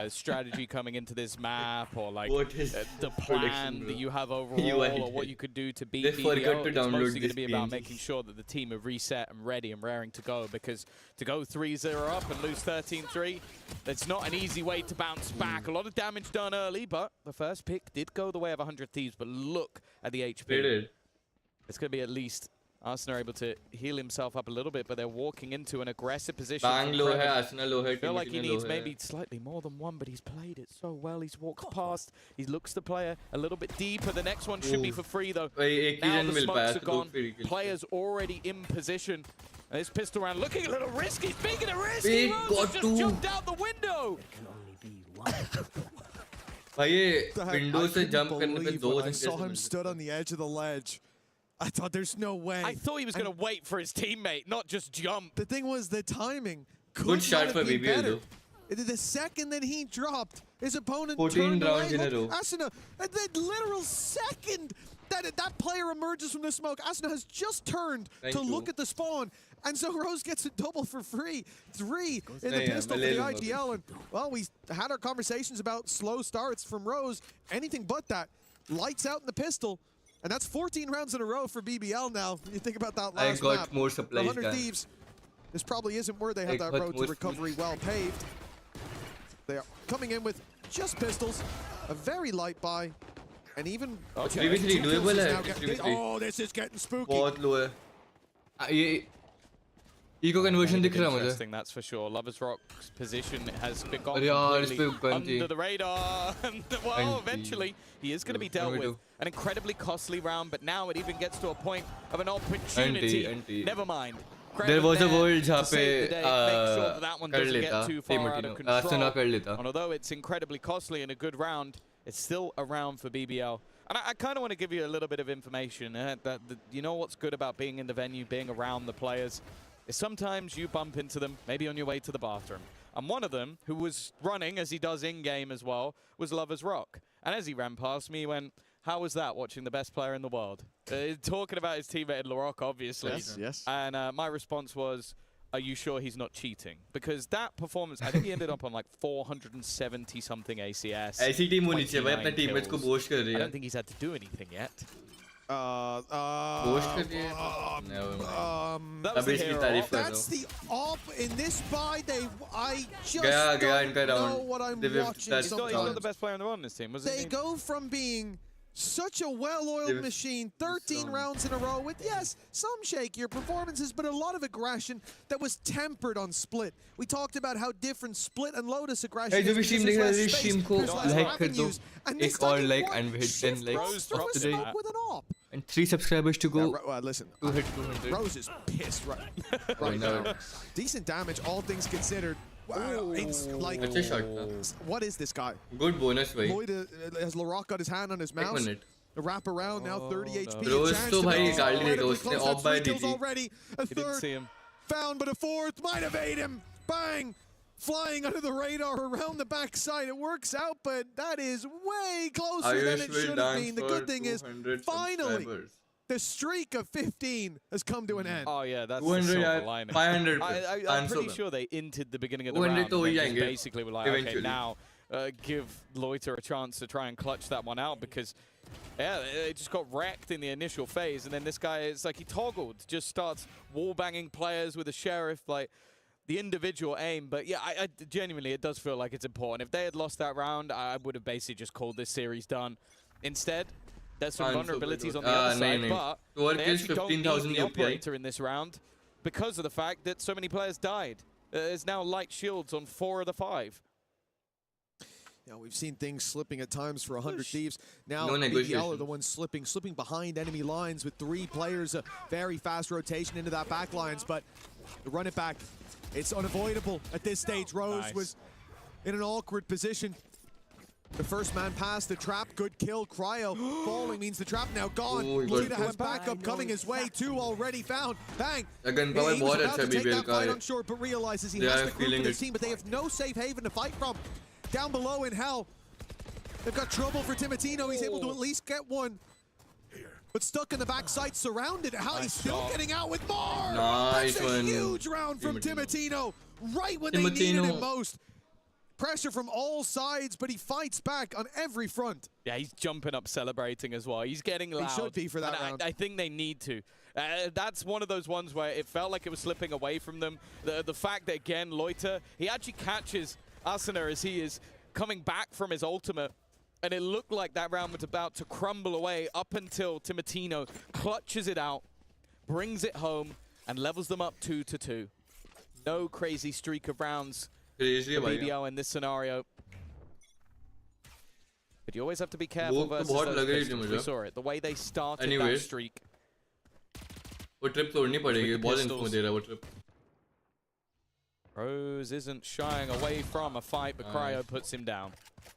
strategy coming into this map or like the plan that you have overall or what you could do to beat BBL. It's mostly going to be about making sure that the team are reset and ready and raring to go, because to go 3-0 up and lose 13-3, that's not an easy way to bounce back. A lot of damage done early, but the first pick did go the way of 100 Thieves, but look at the HP. It's going to be at least Arsenal are able to heal himself up a little bit, but they're walking into an aggressive position. Bang low hai, Arsenal low hai, I feel like he needs maybe slightly more than one, but he's played it so well. He's walked past. He looks the player a little bit deeper. The next one should be for free, though. Now the smokes are gone. Players already in position. And this pistol round looking a little risky. Speaking of risky, Rose has just jumped out the window. I saw him stood on the edge of the ledge. I thought there's no way. I thought he was going to wait for his teammate, not just jump. The thing was the timing. Good shot for BBL. The second that he dropped, his opponent 14 turned rounds away. in a row. Asuna, the literal second that player emerges from the smoke, Asuna has just turned to look at the spawn. And so Rose gets a double for free. 3 in the pistol for the ITL. And, well, we had our conversations about slow starts from Rose. Anything but that. Lights out in the pistol. And that's 14 rounds in a row for BBL now. You think about that last map. I got more supplies. 100 Thieves. This probably isn't where they have that road to recovery well paved. They are coming in with just pistols, a very light buy, and even... Okay. 3v3 doable hai. Oh, this is getting spooky. बहुत low hai. Eco conversion दिख रहा है मुझे. Interesting, that's for sure. Lovers Rock's position has been gone completely under the radar. And, well, eventually, he is going to be dealt with. An incredibly costly round, but now it even gets to a point of an opportunity. Never mind. There was a world जहाँ पे कर लेता कर लेता. And although it's incredibly costly and a good round, it's still a round for BBL. And I kind of want to give you a little bit of information. You know what's good about being in the venue, being around the players, is sometimes you bump into them, maybe on your way to the bathroom. And one of them, who was running, as he does in-game as well, was Lovers Rock. And as he ran past me, he went, how was that, watching the best player in the world? Talking about his teammate LaRock, obviously. Yes. And my response was, are you sure he's not cheating? Because that performance, I think he ended up on like 470-something ACS. ऐसी team होनी चाहिए भाई अपने teammates को boast कर रही है. I don't think he's had to do anything yet. Boast कर दिया. That's the in this buy, I just don't know round. what I'm They whiffed watching that He's not sometimes. the best player on the world in this team, was They he? go from being such a well-oiled machine, 13 rounds in a row with, yes, some shakier performances, but a lot of aggression that was tempered on Split. We talked about how different Split and Lotus aggression is. जो भी because stream there's देख रहे less हैं space, stream को there's less like कर दो avenues, and this एक time और in like one and we hit 10 shift likes Rose of through a today smoke with an op. and 3 subscribers to go Listen, to hit 200. Rose is pissed right now. Decent damage, all things considered. Wow, it's like, That's a shot. what is this guy? Good bonus भाई. Lloyd has Laroc got his hand on his mouse. minute. A wrap around now, 30 HP. Rose A chance तो to भाई make गाड़ी नहीं incredibly था, उसने close. off That's by 3 kills दी थी. already. A He didn't see third him. found, but a fourth might evade him. Bang! Flying under the radar around the backside. It works out, but that is way closer than it should have been. The good thing is, finally, the streak of 15 has come to an end. Oh yeah, that's 200 the silver यार, lining. 500 I'm pretty sure they inted the beginning of the 200 round. तो And he then जाएंगे, just basically were like, okay, eventually. now give Loiter a chance to try and clutch that one out because, yeah, it just got wrecked in the initial phase. And then this guy, it's like he toggled, just starts wall banging players with a sheriff, like the individual aim. But yeah, I genuinely, it does feel like it's important. If they had lost that round, I would have basically just called this series done. Instead, there's some vulnerabilities on the other side, but they actually don't need the operator in this round because of the fact that so many players died. There's now light shields on 4 of the 5. Yeah, we've seen things slipping at times for 100 Thieves. Now No BBL are the ones slipping behind enemy lines with 3 players, a very fast rotation into that back lines, but the run it back, it's unavoidable at this stage. Rose was in an awkward position. The first man past the trap, good kill. Cryo falling means the trap now gone. Lita has backup coming his way, 2 already found. Bang! Again, He was बहुत about अच्छा to take BBL that का fight है. on short, but realizes he They has are the group feeling in his it. team, but they have no safe haven to fight from. Down below in hell, they've got trouble for Timotino. He's able to at least get one. But stuck in the backside, surrounded. How he's still getting out with more. Nice That's a one. huge round from Timotino. Right when they needed him most. Pressure from all sides, but he fights back on every front. Yeah, he's jumping up, celebrating as well. He's getting loud. He should be for that round. I think they need to. That's one of those ones where it felt like it was slipping away from them. The fact that, again, Loiter, he actually catches Asuna as he is coming back from his ultimate. And it looked like that round was about to crumble away up until Timotino clutches it out, brings it home, and levels them up 2-2. No crazy streak of rounds for BBL in this scenario. But you always have to be careful versus those pictures. We saw it. The way they started that streak. वो trip तोड़नी पड़ेगी, बहुत info दे रहा है वो trip. Rose isn't shying away from a fight, but Cryo puts him down.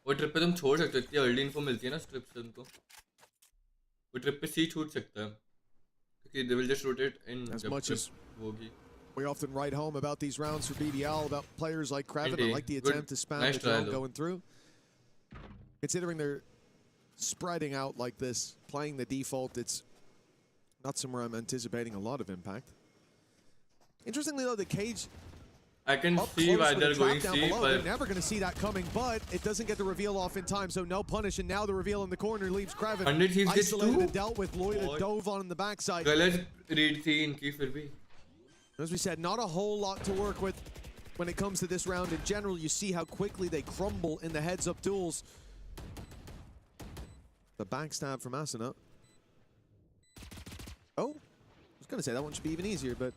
वो trip पे तुम छोड़ सकते हो, इतनी अर्ली इन्फो मिलती है ना ट्रिप से तुमको. वो ट्रिप पे सी छूट सकता है, क्योंकि they will just rotate in. As much as we often write home about these rounds for BBL, about players like Kraven. I like the attempt to spam the drone going through. Considering they're spreading out like this, playing the default, it's not somewhere I'm anticipating a lot of impact. Interestingly though, the cage I can see why they're going down C, below. but They're never going to see that coming, but it doesn't get the reveal off in time, so no punish, and now the reveal in the corner leaves Kraven isolated and dealt with. Lloyd dove on the backside. गलत read थी इनकी फिर भी. As we said, not a whole lot to work with when it comes to this round. In general, you see how quickly they crumble in the heads-up duels. The backstab from Asuna. Oh, I was going to say that one should be even easier, but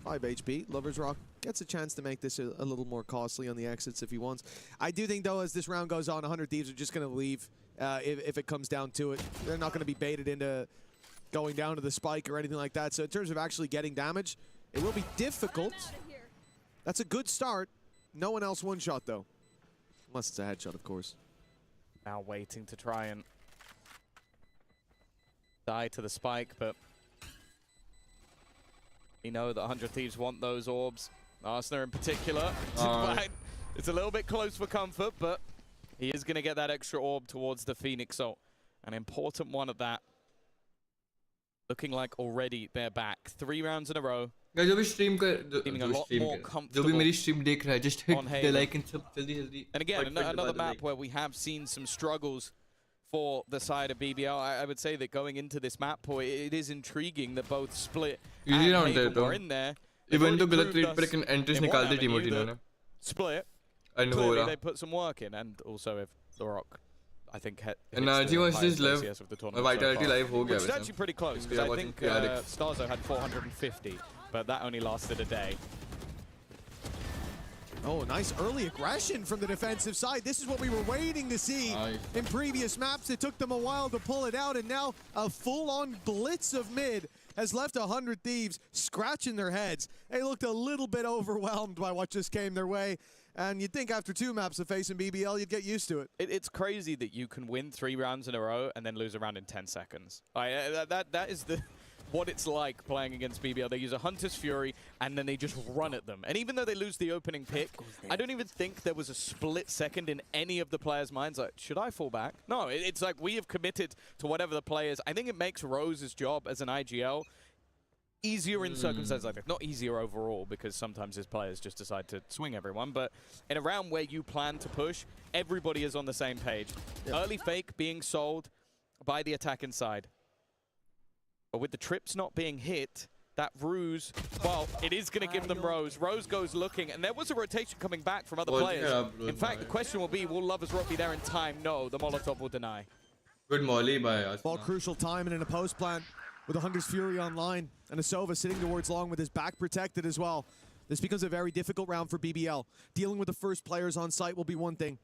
5 HP. Lover's Rock gets a chance to make this a little more costly on the exits if he wants. I do think, though, as this round goes on, 100 Thieves are just going to leave if it comes down to it. They're not going to be baited into going down to the spike or anything like that. So in terms of actually getting damage, it will be difficult. That's a good start. No one else one-shot, though. Unless it's a headshot, of course. Now waiting to try and die to the spike, but you know that 100 Thieves want those orbs. Arsenal in particular. It's a little bit close for comfort, but he is going to get that extra orb towards the Phoenix ult. An important one at that. Looking like already they're back. 3 rounds in a row. जो भी stream कर, जो भी मेरी stream देख रहा है, just hit the like and sub जल्दी. And again, another map where we have seen some struggles for the side of BBL. I would say that going into this map, it is intriguing that both Split and Haven are in there. Even तो गलत trade पर entries निकाल दी टीमोटिनो ने split. And Clearly they put some work in, and also if The Rock, I think, Energy was just live. Vitality live ho gaya. Which is actually pretty close because I think Starzo had 450, but that only lasted a day. Oh, nice early aggression from the defensive side. This is what we were waiting to see in previous maps. It took them a while to pull it out, and now a full-on blitz of mid has left 100 Thieves scratching their heads. They looked a little bit overwhelmed by what just came their way. And you'd think after 2 maps of facing BBL, you'd get used to it. It's crazy that you can win 3 rounds in a row and then lose a round in 10 seconds. That is what it's like playing against BBL. They use a Hunter's Fury, and then they just run at them. And even though they lose the opening pick, I don't even think there was a split second in any of the players' minds like, should I fall back? No, it's like we have committed to whatever the play is. I think it makes Rose's job as an IGL easier in circumstances like this. Not easier overall, because sometimes his players just decide to swing everyone, but in a round where you plan to push, everybody is on the same page. Yep. Early fake being sold by the attack inside. But with the trips not being hit, that ruse, well, it is going to give them Rose. Rose goes looking, and there was a rotation coming back from other players. In fact, the question will be, will Lovers Rock be there in time? No, the Molotov will deny. Good molly by us. Ball crucial time and in a post plant with a Hunter's Fury online, and a Sova sitting towards long with his back protected as well. This becomes a very difficult round for BBL. Dealing with the first players on site will be one thing.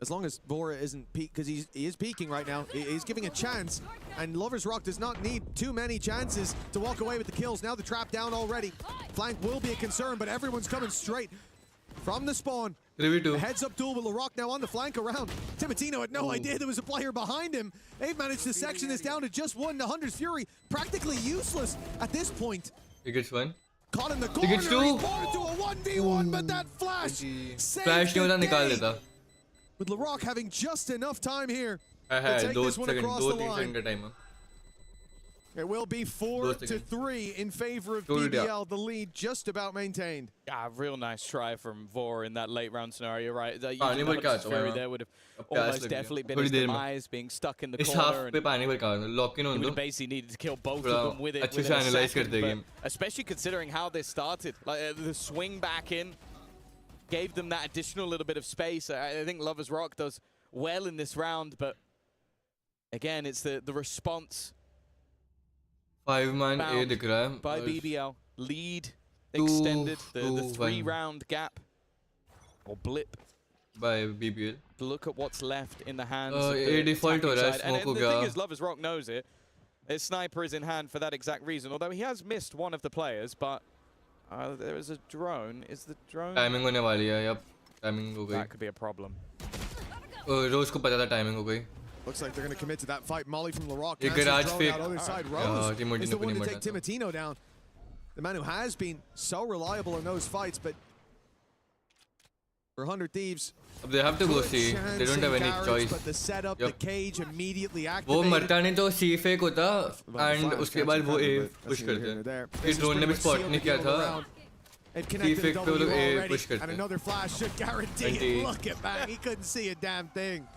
As long as Vora isn't peak, because he is peaking right now. He's giving a chance, and Lovers Rock does not need too many chances to walk away with the kills. Now the trap down already. Flank will be a concern, but everyone's coming straight from the spawn. A heads-up duel with LaRock now on the flank around. Timotino had no idea there was a player behind him. They've managed to section this down to just 1. The Hunter's Fury practically useless at this point. He gets 1. Caught in the corner. He gets 2. He's brought into a 1v1, but that flash saves the day. With LaRock having just enough time here to take this one across the line. It will be 4-3 in favor of BBL. The lead just about maintained. Yeah, real nice try from Vor in that late round scenario, right? There would have almost definitely been his demise, being stuck in the corner. And he basically needed to kill both of them with it. Within a second, especially considering how this started. Like, the swing back in gave them that additional little bit of space. I think Lovers Rock does well in this round, but again, it's the response. 5-man A दिख रहा है by BBL. Lead extended, the 3-round gap or blip by BBL. Look at what's left in the hands of A default हो रहा है, smoke हो the गया. thing is, Lovers Rock knows it. His sniper is in hand for that exact reason, although he has missed one of the players, but there is a drone. Is the drone? Timing होने वाली है, yep. Timing हो गई. That could be a problem. Rose को पता था timing हो गई. Looks like they're going to commit to that fight. Molly from LaRock. Garage fake. Other side. Rose is the one to take Timotino down. The man who has been so reliable in those fights, but for 100 Thieves, they have to go C. They don't have any choice. But the setup, the cage immediately activated. वो मरता नहीं तो C fake होता and उसके बाद वो A push करते. इस drone ने भी spot नहीं किया था. C fake पे वो लोग A push करते. And another flash should guarantee it. Look at that. He couldn't see a damn thing.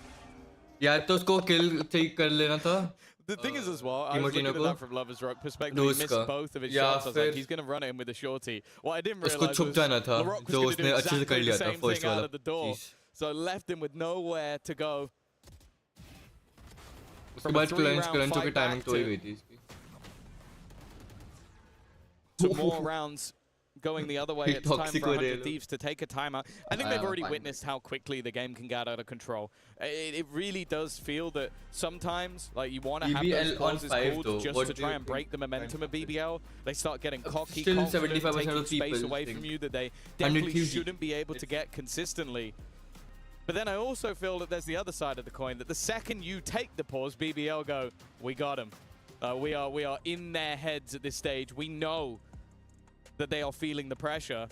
या तो उसको kill take कर लेना था. The thing is as well, I was looking at that from Lovers Rock perspective, he missed both of his shots. I was like, he's going to run it in with a shorty. What I didn't realize was LaRock was going to do exactly the same thing out of the door. So left him with nowhere to go. From a 3-round fight back to more rounds going the other way. It's time for 100 Thieves to take a timeout. I think they've already witnessed how quickly the game can get out of control. It really does feel that sometimes, like, you want to have those pauses called just to try and break the momentum of BBL. They start getting cocky, confident, taking space away from you that they definitely shouldn't be able to get consistently. But then I also feel that there's the other side of the coin, that the second you take the pause, BBL go, we got him. We are in their heads at this stage. We know that they are feeling the pressure.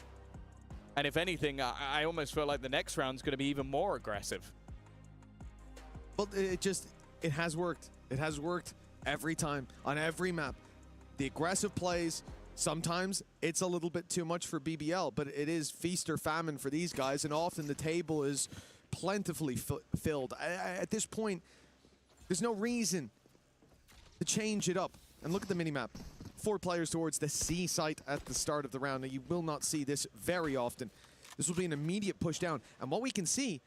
And if anything, I almost feel like the next round's going to be even more aggressive. Well, it has worked. It has worked every time, on every map. The aggressive plays, sometimes it's a little bit too much for BBL, but it is feast or famine for these guys, and often the table is plentifully filled. At this point, there's no reason to change it up. And look at the minimap. 4 players towards the C site at the start of the round. Now, you will not see this very often. This will be an immediate push down. And what we can see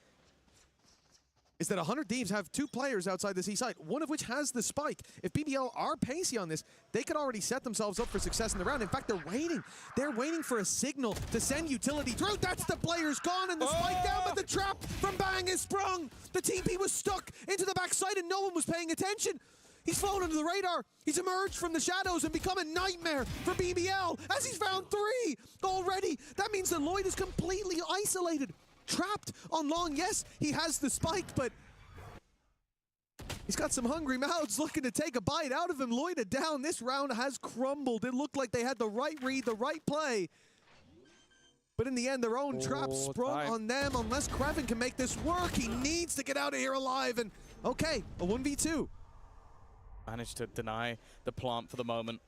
is that 100 Thieves have 2 players outside the C site, one of which has the spike. If BBL are pacey on this, they could already set themselves up for success in the round. In fact, they're waiting. They're waiting for a signal to send utility through. That's the player's gone, and the spike down, but the trap from Bang is sprung. The TP was stuck into the backside, and no one was paying attention. He's flown under the radar. He's emerged from the shadows and become a nightmare for BBL as he's found 3 already. That means that Lloyd is completely isolated. Trapped on long. Yes, he has the spike, but he's got some hungry mouths looking to take a bite out of him. Lloyd down. This round has crumbled. It looked like they had the right read, the right play. But in the end, their own trap sprung on them. Unless Kraven can make this work, he needs to get out of here alive. And okay, a 1v2. Managed to deny the plant for the moment.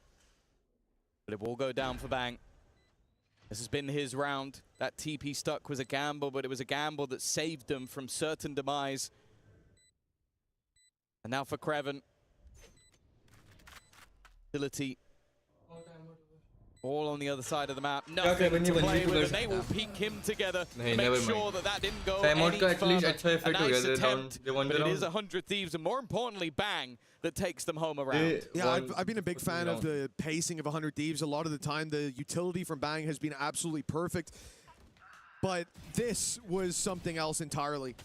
But it will go down for Bang. This has been his round. That TP stuck was a gamble, but it was a gamble that saved them from certain demise. And now for Kraven. Utility. All on the other side of the map. Nothing to play with, and they will peek him together. Make sure that that didn't go any further. A nice attempt, but it is 100 Thieves, and more importantly, Bang, that takes them home around. Yeah, I've been a big fan of the pacing of 100 Thieves. A lot of the time, the utility from Bang has been absolutely perfect. But this was something else entirely.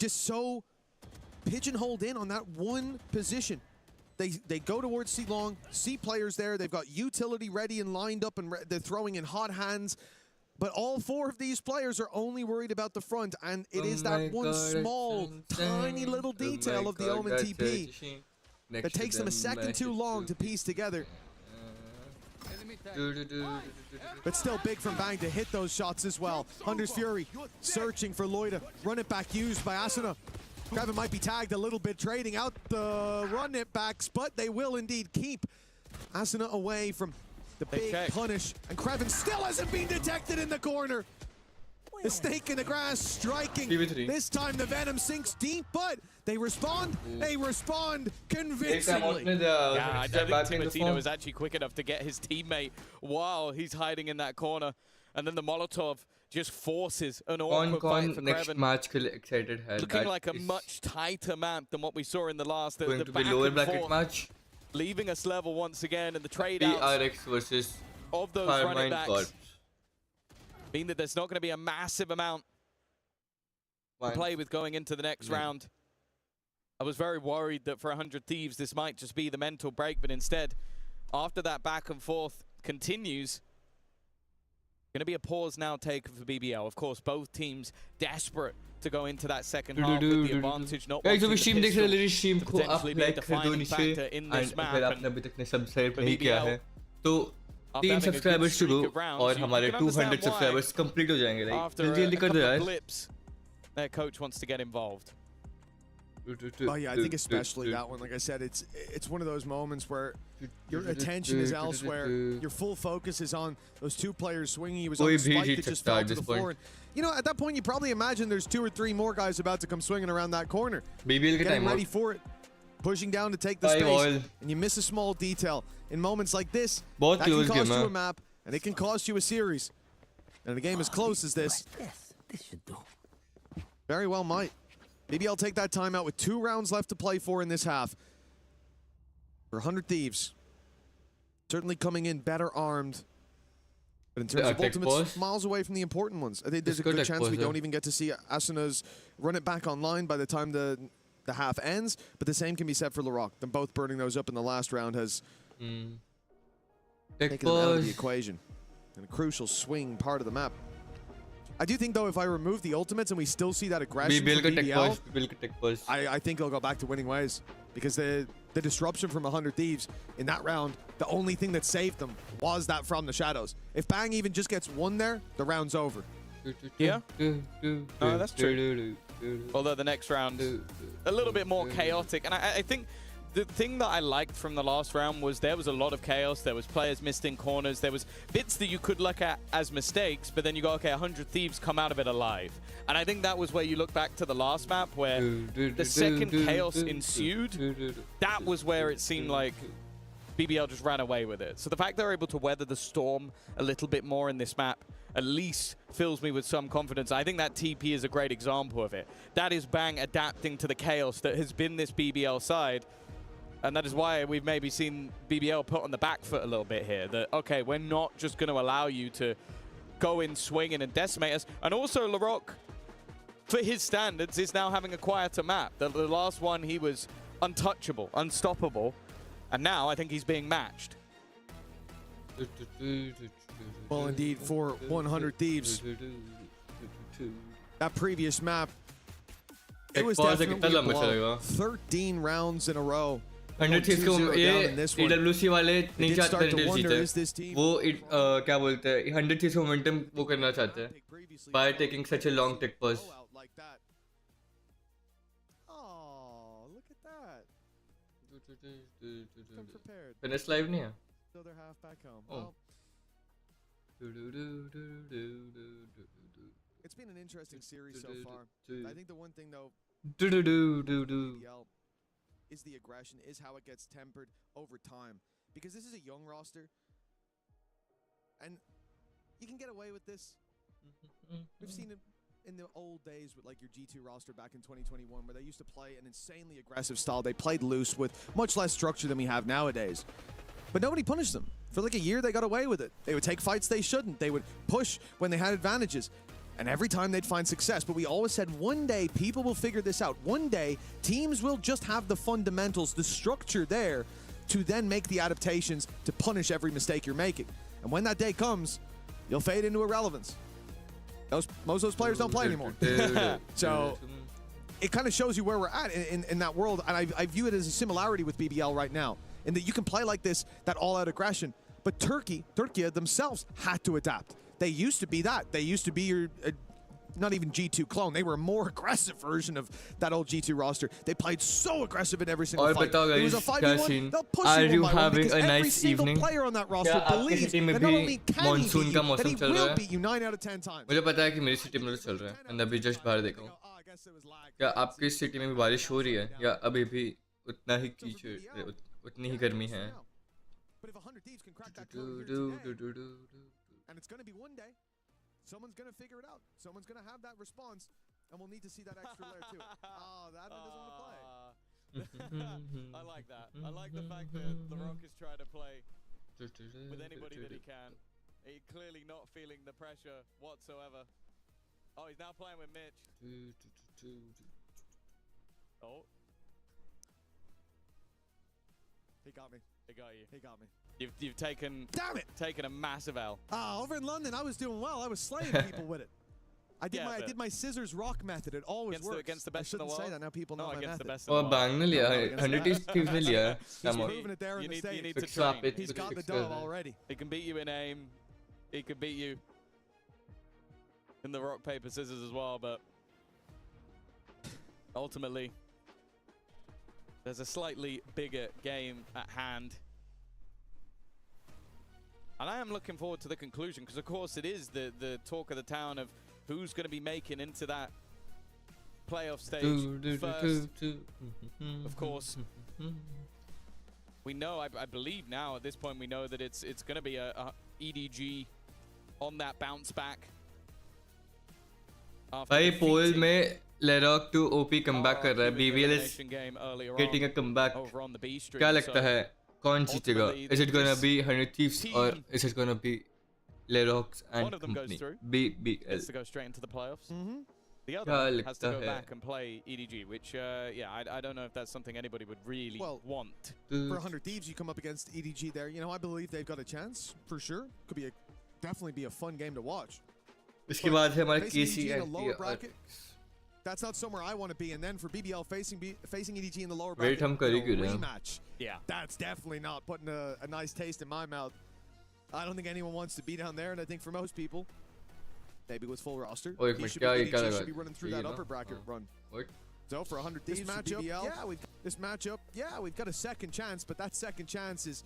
Just so pigeonholed in on that one position. They go towards C long, C players there. They've got utility ready and lined up, and they're throwing in hot hands. But all 4 of these players are only worried about the front, and it is that one small, tiny little detail of the Omen TP that takes them a second too long to piece together. But still big from Bang to hit those shots as well. Hunter's Fury searching for Loida. Run it back used by Asuna. Kraven might be tagged a little bit, trading out the run it backs, but they will indeed keep Asuna away from the big punish. And Kraven still hasn't been detected in the corner. The snake in the grass striking. This time the Venom sinks deep, but they respond. They respond convincingly. Yeah, I think Timotino was actually quick enough to get his teammate while he's hiding in that corner. And then the Molotov just forces an awkward fight for next match excited looking like a much tighter map than what we saw in the last. The back and lower bracket match. Leaving us level once again, and the trade-outs PRX versus of those running backs mean that there's not going to be a massive amount to play with going into the next round. I was very worried that for 100 Thieves this might just be the mental break, but instead, after that back and forth continues, going to be a pause now taken for BBL. Of course, both teams desperate to go into that second half with the advantage, not wanting the pistol to potentially be a defining factor in this map. And BBL, तो 3 subscribers शुरू और हमारे 200 subscribers complete हो जाएंगे like जल्दी कर दो यार. Their coach wants to get involved. Oh yeah, I think especially that one. Like I said, it's one of those moments where your attention is elsewhere. Your full focus is on those 2 players swinging. He was on the spike that just fell to the floor. And, you know, at that point, you probably imagine there's 2 or 3 more guys about to come swinging around that corner. BBL getting ready for it, pushing down to take the space, and you miss a small detail. In moments like this, that can cost you a map, and it can cost you a series. And a game as close as this, very well might. BBL take that timeout with 2 rounds left to play for in this half. For 100 Thieves, certainly coming in better armed. But in terms of ultimates, miles away from the important ones. I think there's a good chance we don't even get to see Asuna's run it back online by the time the half ends. But the same can be said for Larocque. Them both burning those up in the last round has taken them out of the equation. And a crucial swing part of the map. I do think, though, if I remove the ultimates and we still see that aggression from BBL, I think he'll go back to winning ways. Because the disruption from 100 Thieves in that round, the only thing that saved them was that from the shadows. If Bang even just gets 1 there, the round's over. Yeah. That's true. Although the next round, a little bit more chaotic. And I think the thing that I liked from the last round was there was a lot of chaos. There was players missed in corners. There was bits that you could look at as mistakes, but then you go, okay, 100 Thieves come out of it alive. And I think that was where you look back to the last map where the second chaos ensued. That was where it seemed like BBL just ran away with it. So the fact they're able to weather the storm a little bit more in this map at least fills me with some confidence. I think that TP is a great example of it. That is Bang adapting to the chaos that has been this BBL side. And that is why we've maybe seen BBL put on the back foot a little bit here. That, okay, we're not just going to allow you to go in swinging and decimate us. And also, Larocque, for his standards, is now having a quieter map. The last one, he was untouchable, unstoppable. And now I think he's being matched. Well, indeed, for 100 Thieves. That previous map, it was definitely 13 rounds in a row. 100 Thieves को ये EWC वाले नहीं चाहते हैं जीते वो क्या बोलते हैं 100 Thieves मोमेंटम वो करना चाहते हैं by taking such a long tick pause. Oh, look at that. Finish live नहीं है. So they're half back home. Oh. It's been an interesting series so far. I think the one thing though is the aggression, is how it gets tempered over time. Because this is a young roster. And you can get away with this. We've seen it in the old days with like your G2 roster back in 2021 where they used to play an insanely aggressive style. They played loose with much less structure than we have nowadays. But nobody punished them. For like a year, they got away with it. They would take fights they shouldn't. They would push when they had advantages. And every time they'd find success. But we always said one day people will figure this out. One day teams will just have the fundamentals, the structure there to then make the adaptations to punish every mistake you're making. And when that day comes, you'll fade into irrelevance. Most of those players don't play anymore. So it kind of shows you where we're at in that world. And I view it as a similarity with BBL right now. In that you can play like this, that all-out aggression. But Turkey themselves had to adapt. They used to be that. They used to be your, not even G2 clone. They were a more aggressive version of that old G2 roster. They played so aggressive in every single fight. It was a 5v1. They'll push you one by one because every single player on that roster believes that not only can he beat you, but he will beat you 9 out of 10 times. मुझे पता है कि मेरी city में चल रहा है and अभी just बाहर देखा हूँ क्या आपकी सिटी में भी बारिश हो रही है या अभी भी उतना ही कीचड़ उतनी ही गर्मी है And it's going to be one day. Someone's going to figure it out. Someone's going to have that response. And we'll need to see that extra layer too. Oh, that one doesn't want to play. I like that. I like the fact that Larocque is trying to play with anybody that he can. He's clearly not feeling the pressure whatsoever. Oh, he's now playing with Mitch. Oh. He got me. He got you. He got me. You've taken a massive L. Over in London, I was doing well. I was slaying people with it. I did my scissors rock method. It always works. Against the best in the world. I shouldn't say that now. People know my against method. the best in the world. Bang ne liya 100 Thieves ne liya He's proven it there in the States. You need to train. He's got the dove already. He can beat you in aim. He could beat you in the rock, paper, scissors as well, but ultimately there's a slightly bigger game at hand. And I am looking forward to the conclusion because, of course, it is the talk of the town of who's going to be making into that playoff stage first. Of course, we know, I believe now at this point, we know that it's going to be a EDG on that bounce back. भाई पोल में Larocque to OP comeback कर रहा है. BBL is getting a comeback. क्या लगता है कौन जीतेगा? Is it gonna be 100 Thieves or is it gonna be Larocque and company? BBL. Has to go straight into the playoffs. The other has to go back and play EDG, which I don't know if that's something anybody would really want. For 100 Thieves, you come up against EDG there. You know, I believe they've got a chance for sure. Could be definitely be a fun game to watch. इसके बाद है हमारे KC and PRX. That's not somewhere I want to be. And then for BBL facing EDG in the lower bracket, rematch. Yeah, that's definitely not putting a nice taste in my mouth. I don't think anyone wants to be down there, and I think for most people, maybe with full roster, he should be running through that upper bracket run. So for 100 Thieves matchup, we've got a second chance, but that second chance is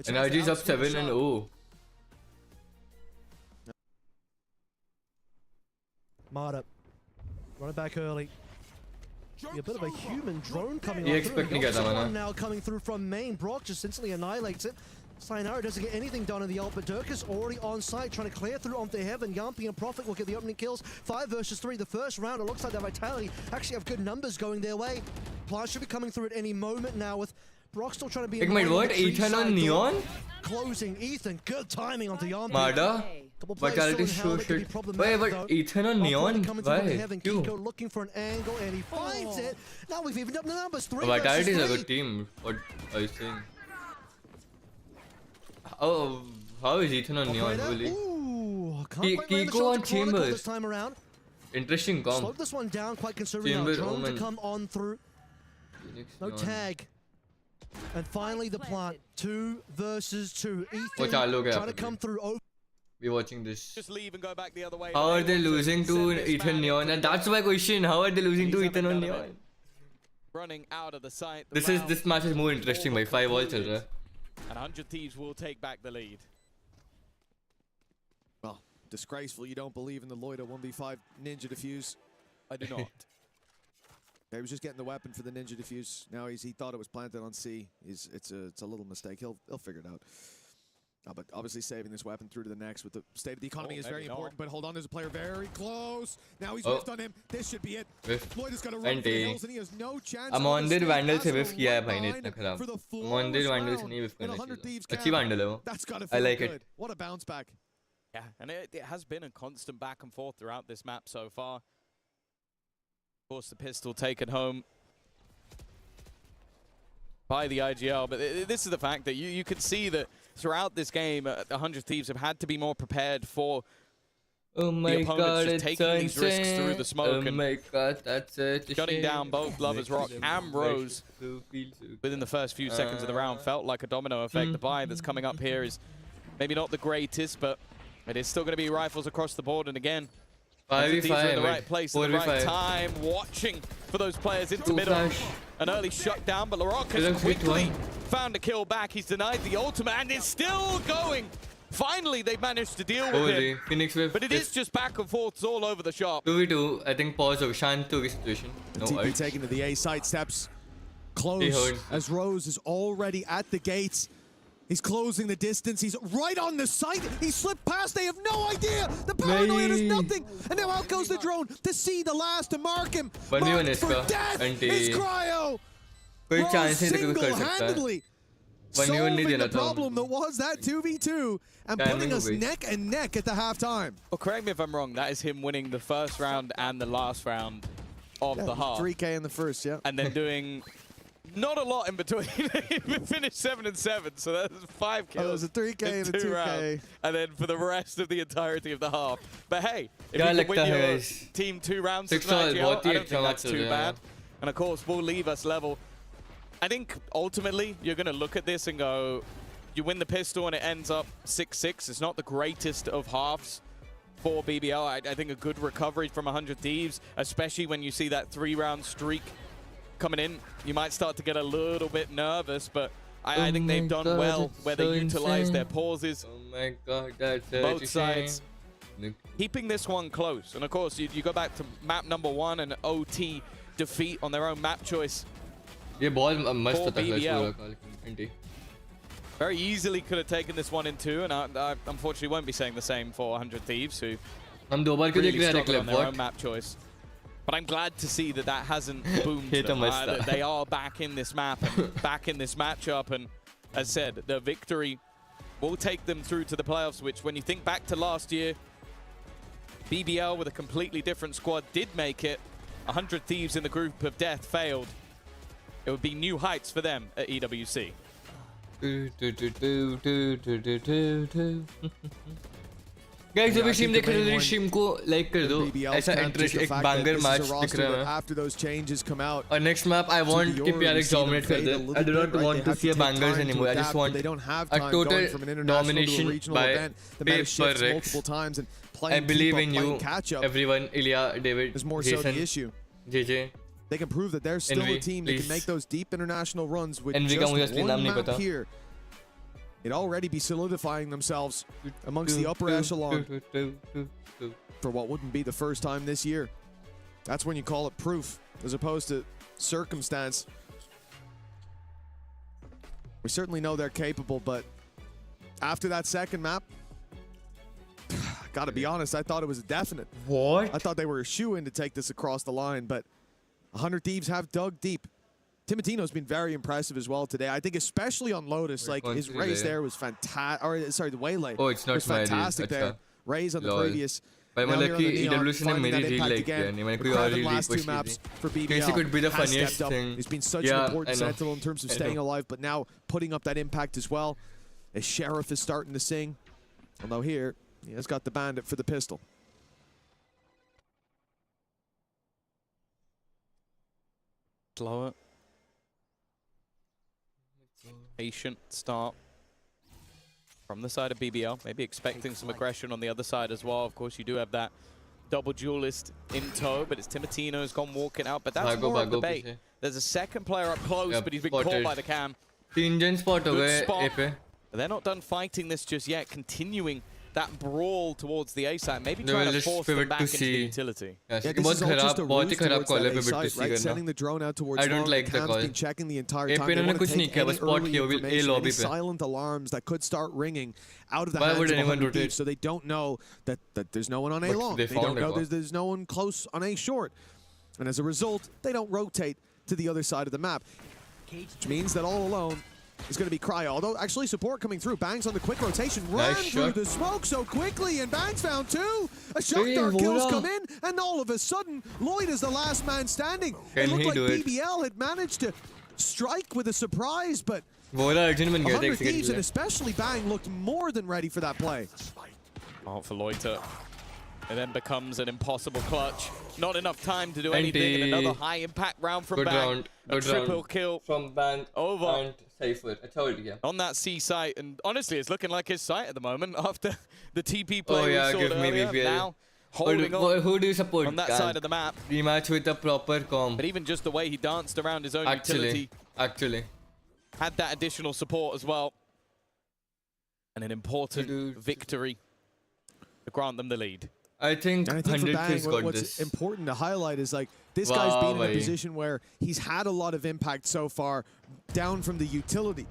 and RG's up 7-0. Marta, run it back early. A bit of a human drone coming ये on expect through. नहीं किया था मैंने. Now coming through from main. Brock just instantly annihilates it. Sayonara doesn't get anything done in the ult, but Durka's already on site trying to clear through onto Heaven. Yampi and Prophet will get the opening kills. 5 versus 3. The first round, it looks like their Vitality actually have good numbers going their way. Plant should be coming through at any moment now with Brock still trying to be... एक minute, what? Ethan on Neon? Closing Ethan. Good timing onto Yampi. Marda? Vitality show shit. Wait, but Ethan on Neon? Why? Kyun? Looking for an angle and he finds it. Now we've evened up the numbers. 3 Vitality is versus a 3. good team. What are you saying? Oh, how is Ethan on Neon? Really? Kiko on Chambers. This time around. Interesting comp. Slowed this one down quite considerably. Chamber, Now drone to Omen. come on through. No tag. And finally the plant. 2 versus 2. Ethan trying to come through. We're watching this. Just leave and go back the other way. How are they losing to Ethan Neon? And that's my question. How are they losing to Ethan on Neon? Running out of the site. This match is more interesting by 5 all chal raha hai. And 100 Thieves will take back the lead. Well, disgraceful. You don't believe in the Loida 1v5 Ninja Defuse. I do not. He was just getting the weapon for the Ninja Defuse. Now he thought it was planted on C. It's a little mistake. He'll figure it out. But obviously saving this weapon through to the next with the state of the economy is very important. But hold on, there's a player very close. Now he's whiffed on him. This should be it. Lloyd has got to run for the hills and he has no chance. Amondir Vandal से whiff किया है भाई ने इतना खराब. Amondir Vandal से नहीं whiff करना चाहिए. अच्छी Vandal है वो. That's gotta I feel like good. it. What a bounce back. Yeah, and it has been a constant back and forth throughout this map so far. Of course, the pistol taken home by the IGL, but this is the fact that you can see that throughout this game, 100 Thieves have had to be more prepared for the opponents just taking these risks through the smoke and that's it. shutting down both Lovers Rock and Rose within the first few seconds of the round. Felt like a domino effect. The buy that's coming up here is maybe not the greatest, but it is still going to be rifles across the board. And again, 5v5 Thieves are in the right place at the right time, watching for those players into middle. An early shutdown, but LaRock has quickly found a kill back. He's denied the ultimate and is still going. Finally, they've managed to deal with him. Phoenix Wave. But it is just back and forths all over the shop. 2v2, I think pause of Shant to situation. No TP taken to the A side, steps close as Rose is already at the gates. He's closing the distance. He's right on the site. He slipped past. They have no idea. The paranoia is nothing. And now out goes the drone to see the last to mark him. Marked for death is Cryo. Rose single-handedly solving the problem that was that 2v2 and putting us neck and neck at the halftime. Well, correct me if I'm wrong. That is him winning the first round and the last round of the half. 3K in the first, yeah. And then doing not a lot in between. We finished 7-7, so that's 5 kills. Oh, it was a 3K and a 2K. Rounds, and then for the rest of the entirety of the half. But hey, if you can win your team 2 rounds as an IGL, I don't think that's too bad. And of course, will leave us level. I think ultimately you're going to look at this and go, you win the pistol and it ends up 6-6. It's not the greatest of halves for BBL. I think a good recovery from 100 Thieves, especially when you see that 3-round streak coming in. You might start to get a little bit nervous, but I think they've done well where they utilize their pauses. Oh my god, that's both sides. Keeping this one close. And of course, you go back to map number 1 and OT defeat on their own map choice. Yeah, ball must for BBL. Very easily could have taken this 1 in 2, and I unfortunately won't be saying the same for 100 Thieves, who really struggled on their own map choice. But I'm glad to see that that hasn't boomed them. That they are back in this map and back in this matchup. And as said, the victory will take them through to the playoffs, which when you think back to last year, BBL with a completely different squad did make it. 100 Thieves in the group of death failed. It would be new heights for them at EWC. Guys, अभी stream देख रहे हो stream को like कर दो ऐसा interest एक banger match दिख रहा है after those changes come out और next map I want कि PRX dominate कर दे I do not want to see a bangers anymore I just want a total domination by PRX I believe in you everyone Ilya David is more so the issue JJ they can prove that they're still a team that can make those deep international runs with just one map here. It'd already be solidifying themselves amongst the upper echelon for what wouldn't be the first time this year. That's when you call it proof. as opposed to circumstance. We certainly know they're capable, but after that second map, gotta be honest, I thought it was a definite. What? I thought they were a shoo-in to take this across the line, but 100 Thieves have dug deep. Timotino's been very impressive as well today. I think especially on Lotus, like his raise there was fantastic. Or sorry, the Waylay it's not was fantastic there. Raise on the previous. But evolution है मेरी real like किया नहीं मैंने कोई और real last two maps for BBL. Casey could be the funniest thing. He's been such an important sentinel in terms of staying alive, but now putting up that impact as well. As Sheriff is starting to sing, although here he has got the bandit for the pistol. Slower. Patient start from the side of BBL. Maybe expecting some aggression on the other side as well. Of course, you do have that double duelist in tow, but it's Timotino's gone walking out. But that's more of the bait. There's a second player up close, but he's been caught by the cam. Good spot. But they're not done fighting this just yet. Continuing that brawl towards the A side, maybe trying to force them back into the utility. Yeah, this is all just a ruse towards that A side, right? Sending the drone out towards I don't like the call. Been checking the entire time. They want to take any early information, any silent alarms that could start ringing out of the hands of 100 Thieves, so they don't know that there's no one on A long. They don't know there's no one close on A short. And as a result, they don't rotate to the other side of the map, which means that all alone is going to be Cryo. Although, actually, support coming through. Bangs on the quick rotation. Run through the smoke so quickly, and Bangs found two. A shock dart kills come in, and all of a sudden, Lloyd is the last man standing. It looked like BBL had managed to strike with a surprise, but 100 Thieves, and especially Bang, looked more than ready for that play. Oh, for Loiter. It then becomes an impossible clutch. Not enough time to do anything, and another high-impact round from Bang. A triple kill from Bang over. And Safer. I told you. On that C site, and honestly, it's looking like his site at the moment after the TP play we saw give me BBL. Now holding on who do you support on that side of the map. Rematch with a proper comp. But even just the way he danced around his own utility. Actually. Had that additional support as well. And an important victory to grant them the lead. I think 100 Bang, got what's this. important to highlight is like this guy's been in a position where he's had a lot of impact so far down from the utility.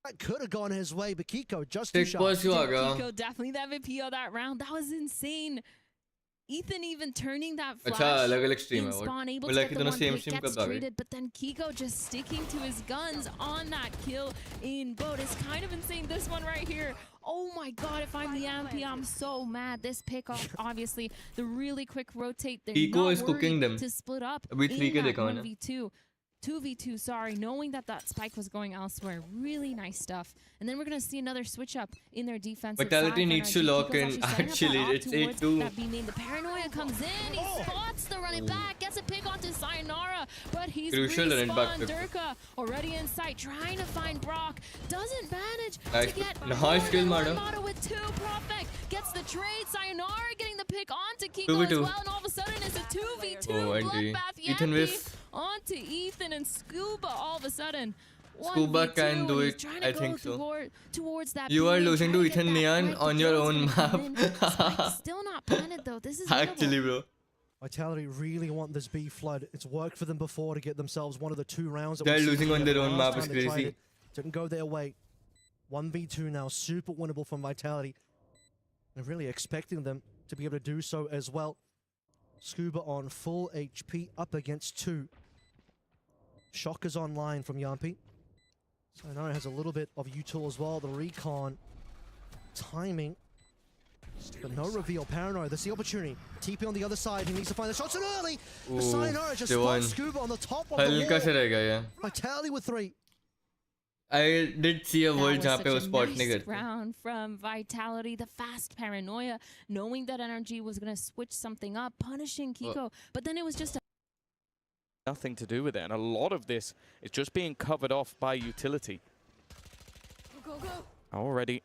That could have gone his way, but Kiko just too sharp. Kiko definitely the MVP of that round. That was insane. Ethan even turning that flash in spawn, able to get the one pick, gets traded, but then Kiko just sticking to his guns on that kill in boat is kind of insane. This one right here, oh my god, if I'm the MP, I'm so mad. This pick off, obviously, the really quick rotate, they're Kiko is cooking them to split up in that 1v2. 2v2, sorry, knowing that that spike was going elsewhere. Really nice stuff. And then we're going to see another switch up in their defensive Vitality needs to lock in. Actually, it's 8-2. That B-main. The paranoia comes in. He spots the running back. Gets a pick onto Sayonara. But he's respawned. Durka already in sight. Trying to find Brock. Doesn't manage to get nice kill, Mata with 2. Perfect. Gets the trade. Sayonara getting the pick onto Kiko as well. And all of a sudden it's a 2v2. Bloodbath Yankee onto Ethan and Scuba all of a sudden. Scuba can do it, I think so. You are losing to Ethan Neon on your own map. Still not planted though. This is actually, bro. Vitality really want this B flood. It's worked for them before to get themselves one of the 2 rounds. That they're losing on their own map. Is crazy. Didn't go their way. 1v2 now, super winnable from Vitality. They're really expecting them to be able to do so as well. Scuba on full HP, up against 2. Shockers online from Yampi. Sayonara has a little bit of util as well. The recon timing, but no reveal. Paranoid, that's the opportunity. TP on the other side, he needs to find the shots in early. Sayonara just spots Scuba on the top of the wall. Vitality with 3. I did see a world jump was spot nice round from Vitality, the fast paranoia, knowing that energy was going to switch something up, punishing Kiko, but then it was just nothing to do with it, and a lot of this is just being covered off by utility. Go, go, go. Already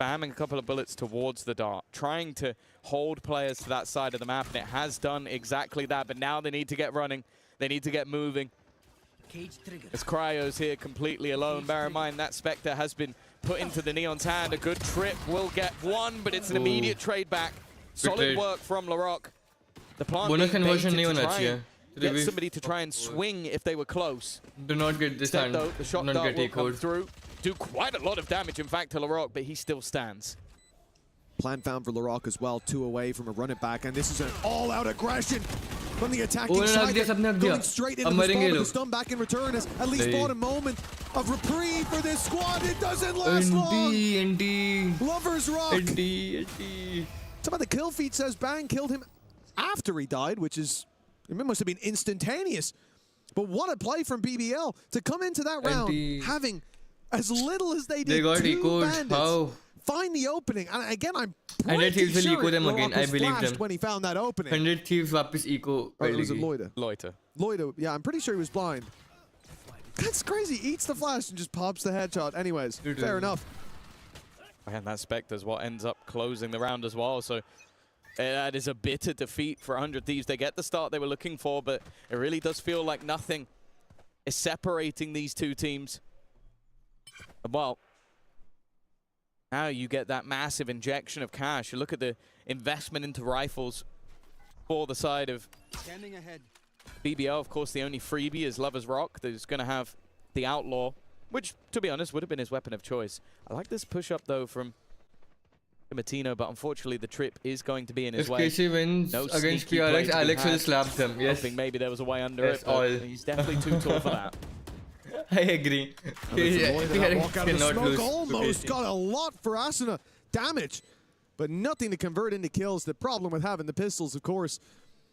spamming a couple of bullets towards the dart, trying to hold players to that side of the map, and it has done exactly that, but now they need to get running, they need to get moving. As Cryo's here completely alone. Bear in mind that Spectre has been put into the Neon's hand. A good trip will get 1, but it's an immediate trade back. Solid work from LaRock. The plan bonus being conversion baited nahi to hona try chahiye. and get somebody to try and swing if they were close. Do not get this Instead, hand. though, the shot Do not dart get will come echoed. through. Do quite a lot of damage, in fact, to Larocque, but he still stands. Plan found for Larocque as well, 2 away from a run it back, and this is an all-out aggression from the attacking side. Going straight into the spawn with the stun back in return has at least bought a moment of reprieve for this squad. It doesn't last long. Lover's Rock. Some of the kill feed says Bang killed him after he died, which is, it must have been instantaneous. But what a play from BBL to come into that round having as little as they did. They got 2 echoed. How? Find the opening, and again, I'm 100 Thieves will sure echo them again. Larocque I was believe flashed them. when he found that opening. 100 Thieves वापस echo. Oh, was it Loida? Loida. Yeah, I'm pretty sure he was blind. That's crazy. Eats the flash and just pops the headshot. Anyways, fair enough. And that Spectre's what ends up closing the round as well. So that is a bitter defeat for 100 Thieves. They get the start they were looking for, but it really does feel like nothing is separating these two teams. Well, now you get that massive injection of cash. You look at the investment into rifles for the side of BBL. Of course, the only freebie is Lover's Rock. There's going to have the Outlaw, which, to be honest, would have been his weapon of choice. I like this push-up, though, from Matino, but unfortunately the trip is going to be in his way. If KC wins against PRX, Alex will slap them. Yes. I think maybe there was a way under it, all. He's definitely too tall for that. I agree. Walk out of the smoke almost got a lot for Asuna. Damage, but nothing to convert into kills. The problem with having the pistols, of course.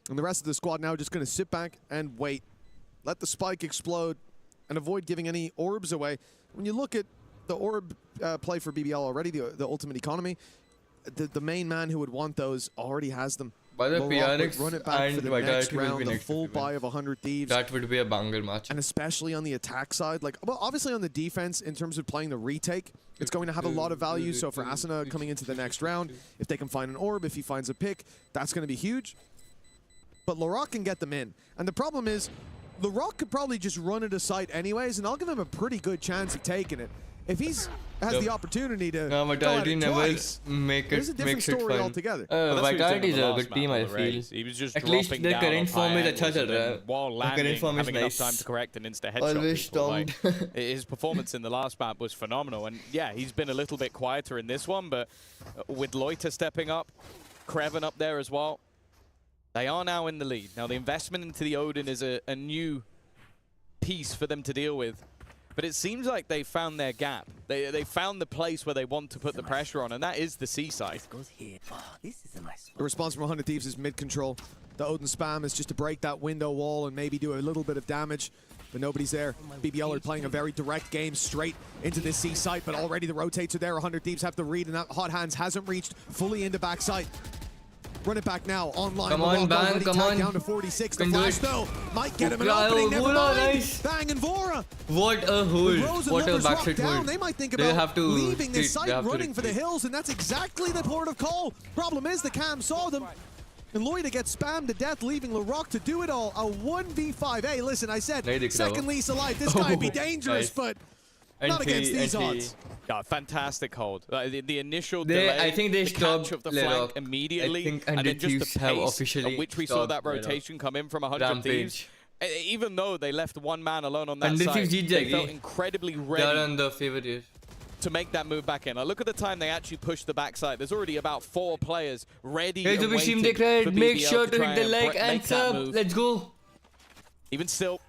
And the rest of the squad now just going to sit back and wait. Let the spike explode and avoid giving any orbs away. When you look at the orb play for BBL already, the ultimate economy, the main man who would want those already has them. By the PRX run it back for the next round, the next full buy of 100 Thieves. That would be a banger match. And especially on the attack side, like, well, obviously on the defense, in terms of playing the retake, it's going to have a lot of value. So for Asuna coming into the next round, if they can find an orb, if he finds a pick, that's going to be huge. But Larocque can get them in. And the problem is, Larocque could probably just run it aside anyways, and I'll give him a pretty good chance of taking it. If he's has the opportunity to go at it twice, there's a different story altogether. Vitality is a good team, I feel. He was just at least the current form is अच्छा चल रहा है. While landing, having enough time to correct an insta headshot. His performance in the last map was phenomenal, and yeah, he's been a little bit quieter in this one, but with Loiter stepping up, Kreven up there as well, they are now in the lead. Now the investment into the Odin is a new piece for them to deal with. But it seems like they found their gap. They found the place where they want to put the pressure on, and that is the seaside. The response from 100 Thieves is mid-control. The Odin spam is just to break that window wall and maybe do a little bit of damage, but nobody's there. BBL are playing a very direct game straight into this C site, but already the rotates are there. 100 Thieves have to read, and that Hot Hands hasn't reached fully into backside. Run it back now, online. Come on, Bang, come on. Down to 46. The flash, though, might get him an opening. Never mind. Nice. Bang and Vora. What a hold. What a backseat hold. They might think about leaving this site, running for the hills, and that's exactly the port of call. Problem is, the cam saw them. And Loida gets spammed to death, leaving Larocque to do it all. A 1v5. Hey, listen, I said second lease alive. This guy would be dangerous, but not against these odds. Yeah, fantastic hold. The initial delay, I think they catch of the flank immediately, and then just the pace at which we saw that rotation come in from 100 Thieves. Even though they left one man alone on that side, they felt incredibly ready to make that move back in. Now look at the time they actually pushed the backside. There's already about 4 players ready and waiting for BBL Make sure to to try hit the like and sub. Move. Let's go. Even still,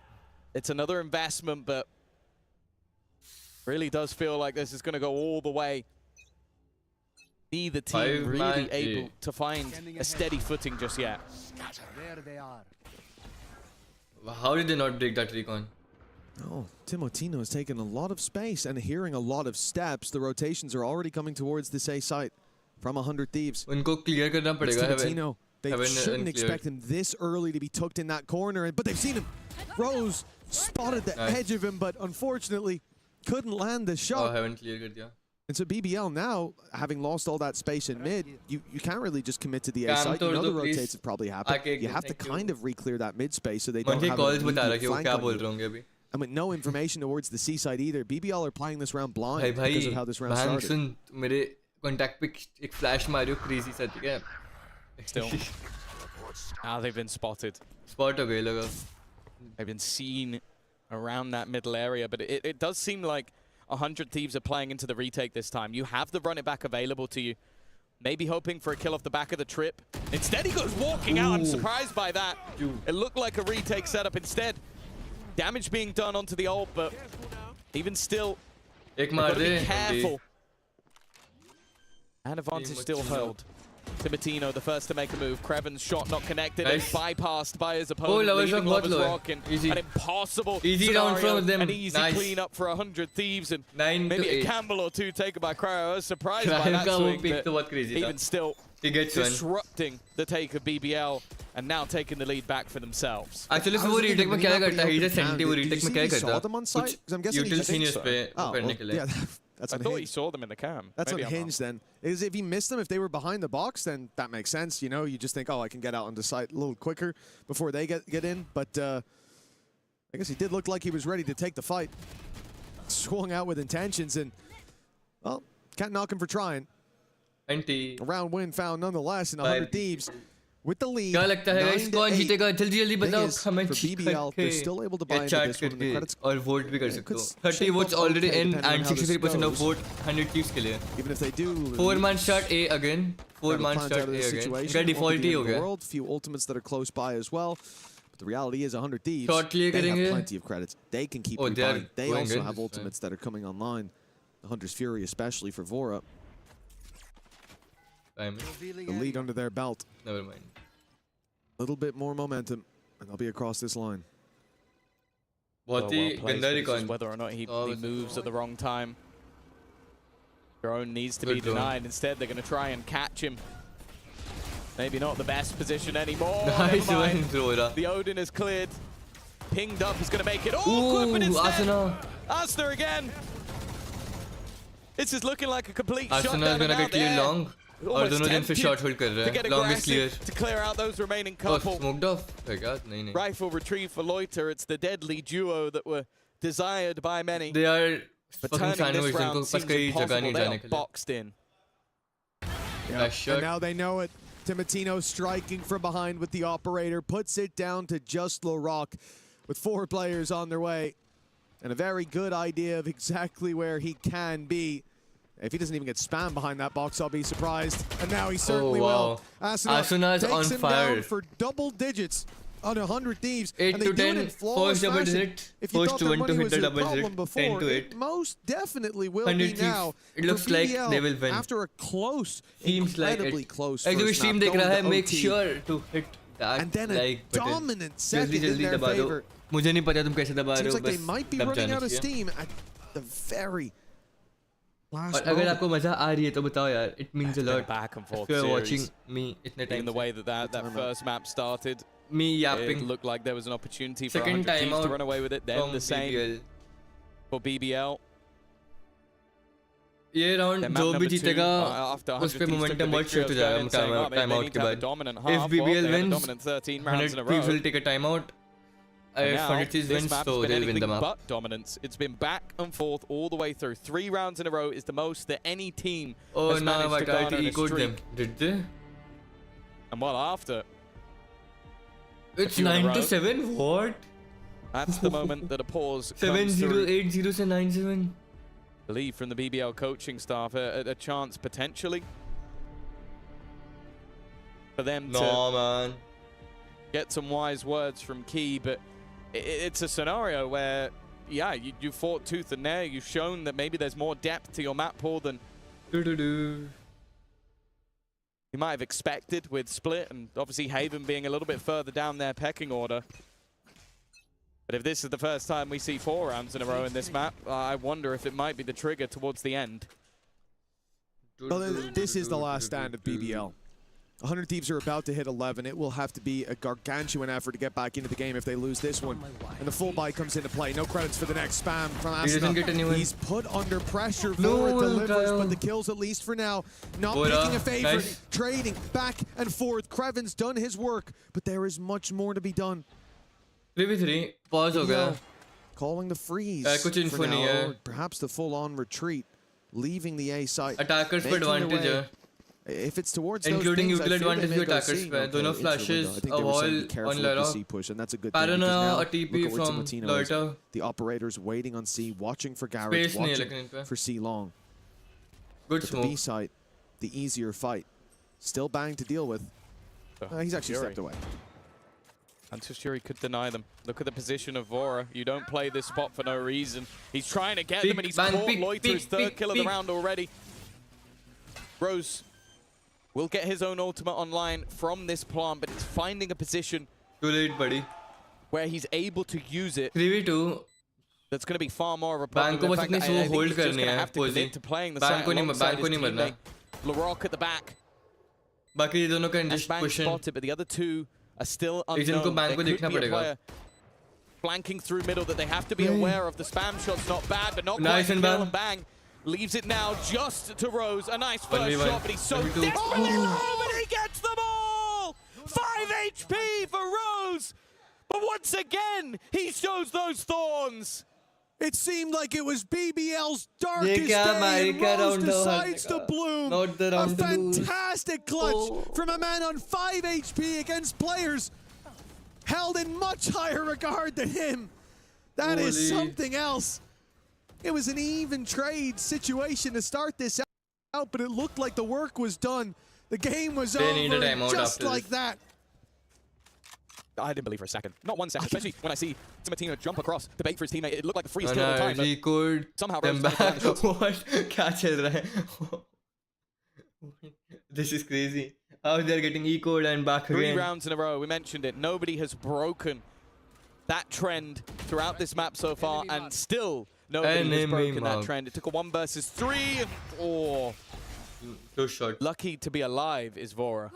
it's another investment, but really does feel like this is going to go all the way. Neither team really able to find a steady footing just yet. There they are. How did they not break that recon? Oh, Timotino has taken a lot of space and hearing a lot of steps. The rotations are already coming towards this A site from 100 Thieves. Unko clear karna padega. Timotino, they shouldn't expect him this early to be tucked in that corner, but they've seen him. Rose spotted the edge of him, but unfortunately couldn't land the shot. Oh, haven't cleared it, yeah. And so BBL now, having lost all that space in mid, you can't really just commit to the A site. You know the rotates have probably happened. You have to kind of re-clear that mid space so they don't have a flank on you. And with no information towards the C side either, BBL are playing this round blind because of how this round started. मेरे contact पे एक flash Mario crazy सा ठीक है. Still. Now they've been spotted. Spot ho gaye laga. They've been seen around that middle area, but it does seem like 100 Thieves are playing into the retake this time. You have the run it back available to you. Maybe hoping for a kill off the back of the trip. Instead, he goes walking out. I'm surprised by that. It looked like a retake setup instead. Damage being done onto the ult, but even still, you've got to be careful. And advantage still held. Timotino, the first to make a move. Kreven's shot not connected and bypassed by his opponent, leaving Lover's Rock in an impossible scenario. An easy clean up for 100 Thieves, and maybe a Campbell or two taken by Cryo. I was surprised by that swing, but even still disrupting the take of BBL and now taking the lead back for themselves. Actually, वो retake में क्या करता है? He just sent वो retake में क्या करता है? कुछ util genius पे करने के लिए. That's I thought he saw them in the cam. That's unhinged then. Is if he missed them, if they were behind the box, then that makes sense. You know, you just think, oh, I can get out on the side a little quicker before they get in. But I guess he did look like he was ready to take the fight. Swung out with intentions, and well, can't knock him for trying. A round win found nonetheless in 100 Thieves. With the lead, क्या लगता है guys कौन जीतेगा जल्दी बताओ comment BBL, they're still able to buy into this one, and the credits और vote भी कर सकते हो 30 votes already in and 63% of vote 100 Thieves के लिए even if they do 4-man start A again 4-man start A again इनका default ही हो गया few ultimates that are close by as well, but the reality is 100 Thieves, they have plenty of credits, they can keep rebuying. They also have ultimates that are coming online, the Hunter's Fury especially for Vora. The lead under their belt. Never mind. A little bit more momentum, and they'll be across this line. Whether or not he moves at the wrong time. Drone needs to be denied. Instead, they're going to try and catch him. Maybe not the best position anymore. Nice one, the Odin is cleared. Pinged up. He's going to make it. Oh, but instead, Asuna again. This is looking like a complete shutdown. Asuna is going to get cleared long. और दोनों दिन फिर shot hold कर रहे हैं longest clear to clear out those remaining couple. Smoked off है क्या नहीं rifle retrieve for Loiter. It's the deadly duo that were desired by many. They are fucking sandwich जिनको बस कहीं जगह नहीं जाने के लिए boxed in. And now they know it. Timotino striking from behind with the operator, puts it down to just LaRock with 4 players on their way, and a very good idea of exactly where he can be. If he doesn't even get spammed behind that box, I'll be surprised. And now he certainly will. Asuna is on fire. Down for double digits on 100 Thieves. 8 to 10, first double digit. First one to hit the double digit. Before, 10 to 8. It most definitely will be now. It looks like they will win. After a close, seems incredibly like close first snap, stream देख रहा है, make sure to hit that and then a like dominant second in their favor. मुझे नहीं पता तुम कैसे दबा रहे हो. Seems like they might be running out of steam at the very और अगर आपको मजा आ रही है तो बताओ यार. It means a lot. Back and forth if you're watching me इतने time in the way that first map started, me yapping, it looked like there was an opportunity for 100 Thieves to run away with it. Then the same BBL. For BBL. ये round जो भी जीतेगा उस पे momentum बहुत shift हो जाएगा time out के बाद. If BBL wins, 100 Thieves will take a time out. If 100 Thieves wins, so they'll win the map. But dominance. It's been back and forth all the way through. 3 rounds in a row is the most that any team has managed to garner in a streak. Did they? And well after. It's 9 to 7. What? That's the moment that a pause 7-0, 8-0 से 9-7. Believe from the BBL coaching staff a chance potentially for them to get some wise words from Key, but it's a scenario where, yeah, you fought tooth and nail. You've shown that maybe there's more depth to your map pool than you might have expected with Split, and obviously Haven being a little bit further down their pecking order. But if this is the first time we see 4 rounds in a row in this map, I wonder if it might be the trigger towards the end. Well, this is the last stand of BBL. 100 Thieves are about to hit 11. It will have to be a gargantuan effort to get back into the game if they lose this one. And the full buy comes into play. No credits for the next spam from Asuna. He's put under pressure. Vora delivers, but the kills at least for now. Not making a favor. Nice. Trading back and forth. Kreven's done his work, but there is much more to be done. 3v3. Pause ho gaya. Calling the freeze कुछ info for now, नहीं है. or perhaps the full-on retreat, leaving the A site. Attackers पे advantage है. If it's towards including those things, util advantage भी attackers पे दोनों flashes a wall on Lara push, and that's a good Paranoia a thing. TP from Loiter. The operators waiting on C, watching for Garage, watching for C long. Good but smoke. The B site, the easier fight. Still Bang to deal with. He's actually stepped away. Antisturi could deny them. Look at the position of Vora. You don't play this spot for no reason. He's trying to get them, and he's caught Loiter's third kill of the round already. Rose will get his own ultimate online from this plant, but it's finding a position too late, buddy, where he's able to use it. 3v2. That's going to be far more of a problem. Bank को बस अपनी slow hold करनी है पोजी. Bank को नहीं मरना. LaRock at the back. बाकी दोनों का just pushing. Spotted, but the other two are still unknown. इनको बैंक को देखना पड़ेगा. Flanking through middle that they have to be aware of. The spam shot's not bad, but not nice quite. And Bang leaves it now just to Rose. A nice first shot, but he's so desperately low, but he gets them all! 5 HP for Rose! But once again, he shows those thorns. It seemed like it was BBL's darkest day, and Rose decides to bloom. A fantastic clutch from a man on 5 HP against players held in much higher regard than him. That is something else. It was an even trade situation to start this out, but it looked like the work was done. The game was over just like that. I didn't believe for a second. Not 1 second, especially when I see Timatino jump across, debate for his teammate. It looked like the freeze kill all the time. He could somehow what? क्या चल रहा है? This is crazy. How they're getting ecoed and back again. 3 rounds in a row. We mentioned it. Nobody has broken that trend throughout this map so far, and still nobody has broken that trend. It took a 1 versus 3. Oh, too short. Lucky to be alive is Vora.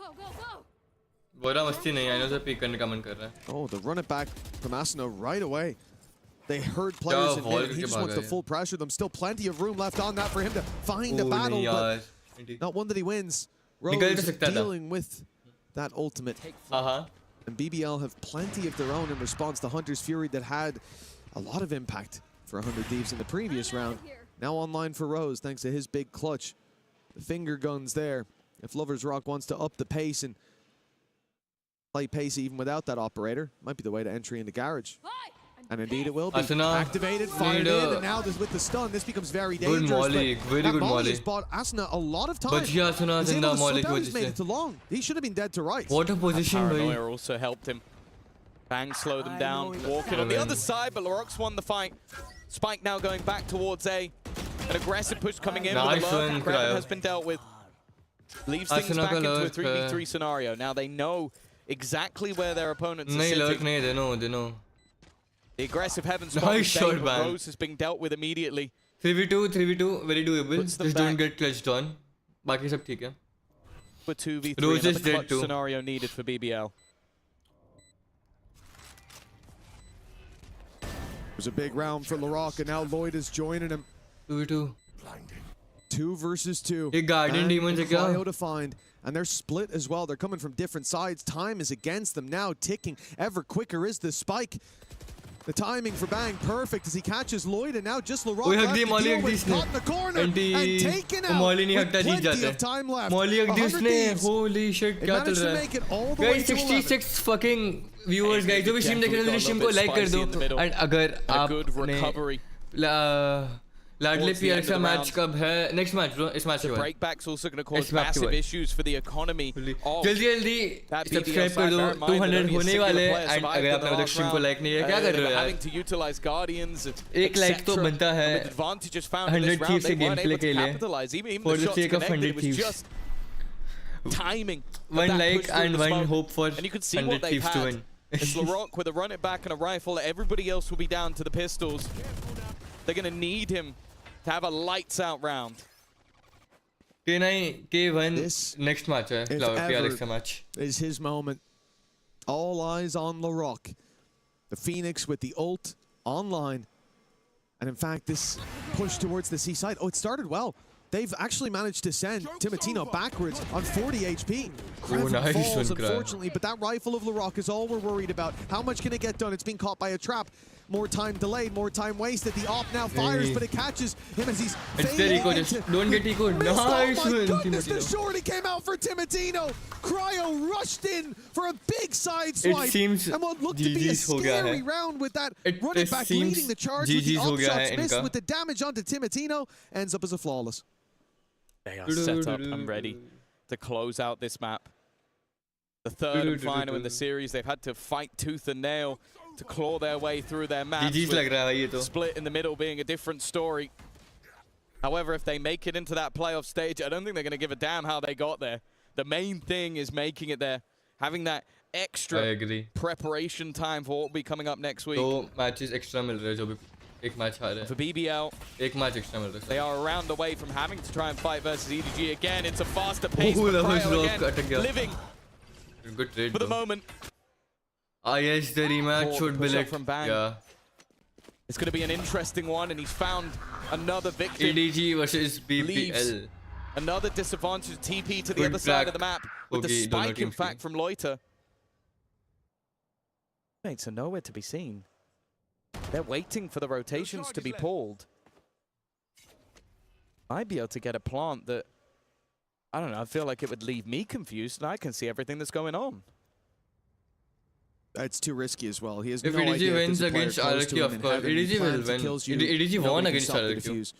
Vora मस्ती नहीं है, इन्होंने pick करने का मन कर रहा है. Oh, the run it back from Asuna right away. They heard players in mid. He just wants to full pressure them. Still plenty of room left on that for him to find a battle, but not one that he wins. Rose dealing with that ultimate. And BBL have plenty of their own in response to Hunter's Fury that had a lot of impact for 100 Thieves in the previous round. Now online for Rose thanks to his big clutch. The finger guns there. If Lover's Rock wants to up the pace and play pace even without that operator, might be the way to entry into Garage. And indeed it will be. Activated, fired in, and now with the stun, this becomes very dangerous. Good molly, very good molly. Has bought Asuna a lot of time. But Asuna is in the molly. He's made it to long. He should have been dead to right. What a position, Paranoia also helped him. Bang slowed them down, walking on the other side, but LaRock's won the fight. Spike now going back towards A. An aggressive push coming in, but the lurk has been dealt with. Leaves things back into a 3v3 scenario. Now they know exactly where their opponents are sitting. They know. The aggressive heaven spot Rose has been dealt with immediately. 3v2, very doable. Just don't get clutched on. Baki sab theek hai. For 2v3, Rose is another dead too. Scenario needed for BBL. It was a big round for LaRock, and now Lloyd is joining him. 2v2. 2 versus 2. A Guardian Demon to find. And they're split as well. They're coming from different sides. Time is against them now, ticking. Ever quicker is the spike. The timing for Bang perfect as he catches Lloyd, and now just LaRock left to deal with, caught in the corner and taken out with plenty of time left. Holy shit, क्या चल रहा है? Guys, 66 fucking viewers, guys. जो भी stream देख रहे हो, stream को like कर दो. And अगर आपने लाडले PRX का match कब है? Next match bro, इस match के बाद. Breakback's also going to cause massive issues for the economy. जल्दी subscribe कर दो. 200 होने वाले हैं. And अगर आपने अभी तक stream को like नहीं किया, क्या कर रहे हो यार? Having to utilize Guardians, एक like तो बनता है. 100 Thieves के gameplay के लिए. For the sake of 100 Thieves. Timing. 1 like and 1 hope for and you can see 100 Thieves to win. It's LaRock with a run it back and a rifle. Everybody else will be down to the pistols. They're going to need him to have a lights out round. K9, K1, next match hai. PRX ka match. Is his moment. All eyes on LaRock. The Phoenix with the ult online. And in fact, this push towards the C side. Oh, it started well. They've actually managed to send Timatino backwards on 40 HP. Nice falls, unfortunately, but that rifle of LaRock is all we're worried about. How much can it get done? It's being caught by a trap. more time delayed, more time wasted. The op now fires, but it catches him as he's fading Eco, just don't get Eco. Nice. Oh my goodness, the shorty came out for Timotino. Cryo rushed in for a big side swipe. It seems and what looked to be a scary round with that running back leading the charge with the up shots missed with the damage onto Timotino, ends up as a flawless. They are set up and ready to close out this map. The third and final in the series. They've had to fight tooth and nail to claw their way through their maps. Split in the middle being a different story. However, if they make it into that playoff stage, I don't think they're going to give a damn how they got there. The main thing is making it there, having that extra preparation time for what will be coming up next week. 2 matches extra मिल रहे हैं जो भी एक match हारे हैं. For BBL, एक match extra मिल रहा है. They are a round away from having to try and fight versus EDG again. It's a faster pace for Cryo again, living good trade for the moment. Yes, the rematch should be like, from Bang. yeah. It's going to be an interesting one, and he's found another victim. EDG versus BBL. Leaves another disadvantage TP to the other side of the map with the spike, in fact, from Loiter. Mates are nowhere to be seen. They're waiting for the rotations to be pulled. Might be able to get a plant that, I don't know, I feel like it would leave me confused, and I can see everything that's going on. It's too risky as well. He has if no idea EDG wins against RRQ, of course. EDG will win. EDG won against RRQ.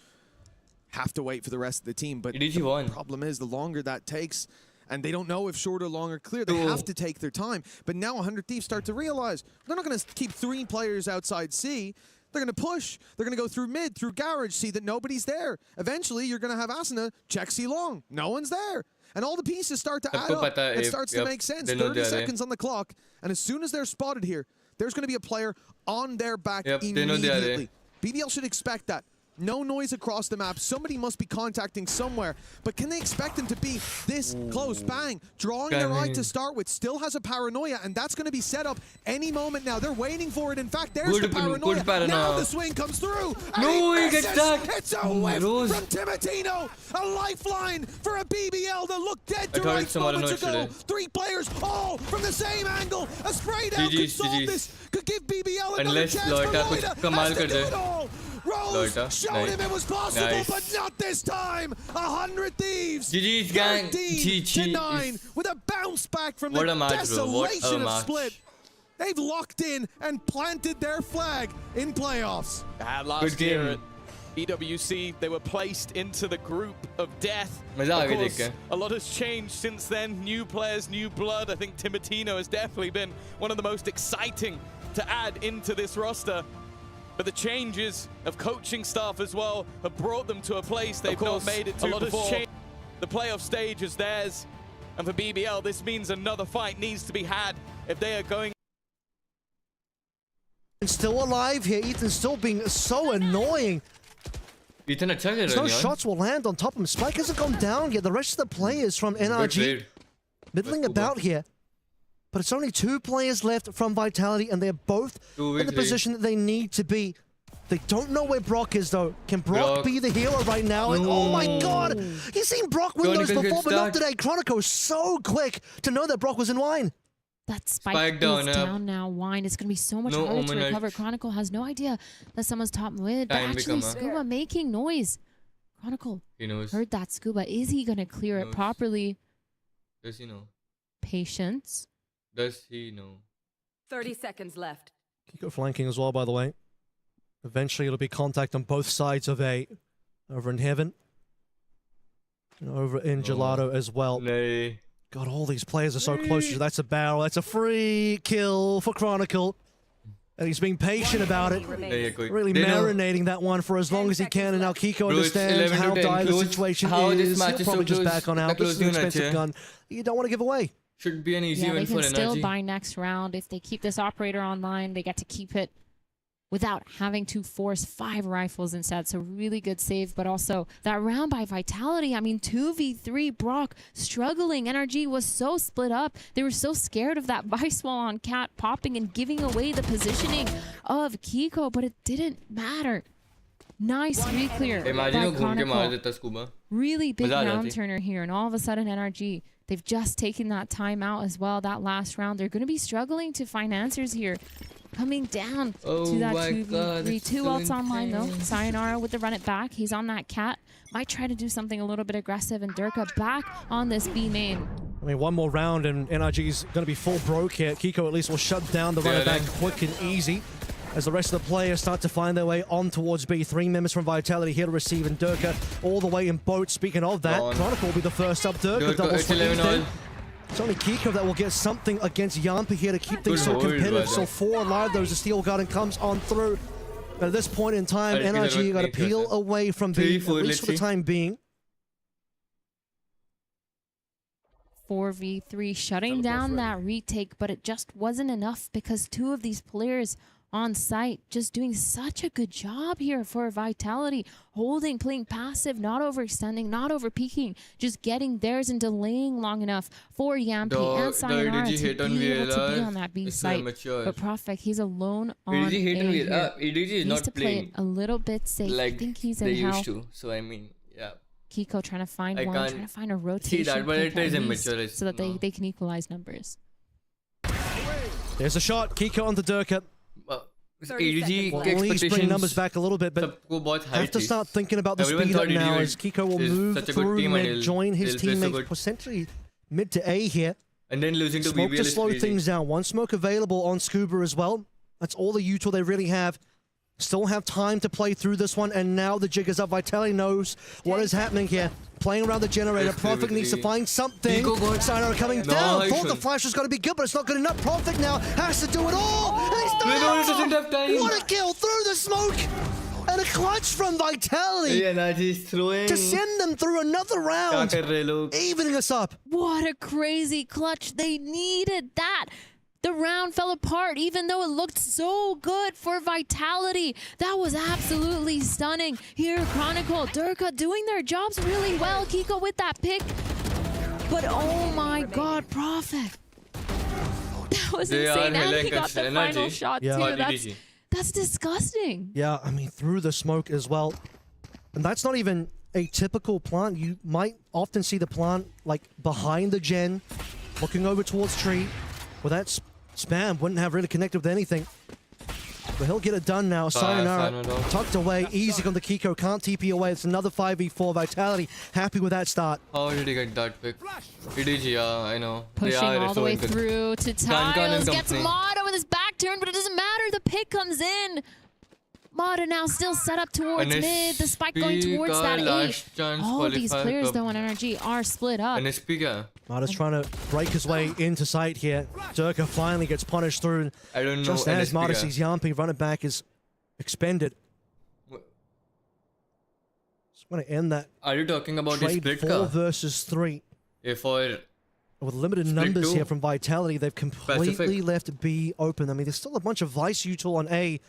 Have to wait for the rest of the team, but EDG won. The problem is the longer that takes, and they don't know if short or long are clear. They have to take their time. But now 100 Thieves start to realize they're not going to keep 3 players outside C. They're going to push. They're going to go through mid, through garage, see that nobody's there. Eventually, you're going to have Asuna check C long. No one's there. And all the pieces start to add up. It starts to make sense. 30 seconds on the clock. And as soon as they're spotted here, there's going to be a player on their back immediately. BBL should expect that. No noise across the map. Somebody must be contacting somewhere. But can they expect them to be this close? Bang. Drawing their eye to start with. Still has a paranoia. And that's going to be set up any moment now. They're waiting for it. In fact, there's the paranoia. Now the swing comes through. No, he gets stuck. It's a whiff from Timotino. A lifeline for a BBL that looked dead to rights moments ago. 3 players all from the same angle. A spray down could solve this. Could give BBL another chance for Loiter. Has to do it all. Rose showed him it was possible, but not this time. 100 Thieves. GG's gang. 13-9 with a bounce back from the desolation of Split. They've locked in and planted their flag in playoffs. Last year at EWC, they were placed into the group of death. Of course, a lot has changed since then. New players, new blood. I think Timotino has definitely been one of the most exciting to add into this roster. But the changes of coaching staff as well have brought them to a place they've not made it to before. The playoff stage is theirs. And for BBL, this means another fight needs to be had if they are going. Still alive here. Ethan's still being so annoying. Ethan, no shots will land on top of him. Spike hasn't gone down yet. The rest of the players from NRG middling about here. But it's only 2 players left from Vitality, and they're both in the position that they need to be. They don't know where Brock is, though. Can Brock be the hero right now? And oh my god! You've seen Brock win those before, but not today. Chronicle is so quick to know that Brock was in wine. That spike is down now. Wine is going to be so much harder to recover. Chronicle has no idea that someone's top mid, but actually Scuba making noise. Chronicle heard that Scuba. Is he going to clear it properly? Does he know? Patience. Does he know? 30 seconds left. Kiko flanking as well, by the way. Eventually, it'll be contact on both sides of A. Over in Heaven. And over in Gelato as well. God, all these players are so close. That's a barrel. That's a free kill for Chronicle. And he's being patient about it. Really marinating that one for as long as he can. And now Kiko understands how dire the situation is. He'll probably just back on out. This is an expensive gun you don't want to give away. Should be an easy win for Energy. They can still buy next round. If they keep this operator online, they get to keep it without having to force 5 rifles instead. So really good save, but also that round by Vitality. I mean, 2v3 Brock struggling. NRG was so split up. They were so scared of that Vice Wall on Cat popping and giving away the positioning of Kiko, but it didn't matter. Nice re-clear by Chronicle. Really big round turner here, and all of a sudden NRG, they've just taken that time out as well. That last round, they're going to be struggling to find answers here. coming down to that 2v3. Two ults online though. Sayonara with the run it back. He's on that cat. Might try to do something a little bit aggressive, and Durka back on this B main. I mean, one more round and NRG's going to be full broke here. Kiko at least will shut down the run it back quick and easy as the rest of the players start to find their way on towards B. 3 members from Vitality here to receive, and Durka all the way in boat. Speaking of that, Chronicle will be the first up. Durka doubles for Ethan. It's only Kiko that will get something against Yampi here to keep things so competitive. So 4 alive, though, as the Steel Garden comes on through. But at this point in time, NRG got to peel away from B, at least for the time being. 4v3, shutting down that retake, but it just wasn't enough because 2 of these players on site just doing such a good job here for Vitality, holding, playing passive, not overextending, not over peeking, just getting theirs and delaying long enough for Yampi and Sayonara to be able to be on that B site. But Profek, he's alone on A here. EDG is Needs not to play it a little bit safe. Like I think he's in they hell. used to, so I mean, yeah. Kiko trying to find one, trying to find a rotation see that, but it is immature, so that they can equalize numbers. There's a shot. Kiko on the Durka. EDG Well, he's bringing numbers back a little bit, but have to start thinking about the speed up now as Kiko will move through mid, join his teammates, potentially mid to A here. And then losing to Smoke BBL to slow things down. One smoke available on Scuba as well. That's all the util they really have. Still have time to play through this one, and now the jig is up. Vitality knows what is happening here. Playing around the generator. Profit needs to find something. Sayonara coming down. Thought the flash was going to be good, but it's not good enough. Profit now has to do it all. And he's done it. What a kill through the smoke. And a clutch from Vitality to send them through another round. Evening us up. What a crazy clutch. They needed that. The round fell apart, even though it looked so good for Vitality. That was absolutely stunning. Here, Chronicle, Durka doing their jobs really well. Kiko with that pick. But oh my god, Profek. That was insane. And he got the final shot too. That's disgusting. Yeah, I mean, through the smoke as well. And that's not even a typical plant. You might often see the plant like behind the gen, looking over towards tree. Well, that spam wouldn't have really connected with anything. But he'll get it done now. Sayonara tucked away. Easy on the Kiko. Can't TP away. It's another 5v4. Vitality happy with that start. How did he get that pick? EDG, yeah, I know. Pushing all the way through to Tiles. Gets Mata with his back turn, but it doesn't matter. The pick comes in. Mata now still set up towards mid. The spike going towards that A. All these players, though, on NRG are split up. Mata's trying to break his way into sight here. Durka finally gets punished through. I don't know. Just as Mata sees Yampi, running back is expended. Just want to end that. Are you talking about the split 4 versus 3. With limited numbers here from Vitality, they've completely left B open. I mean, there's still a bunch of Vice util on A.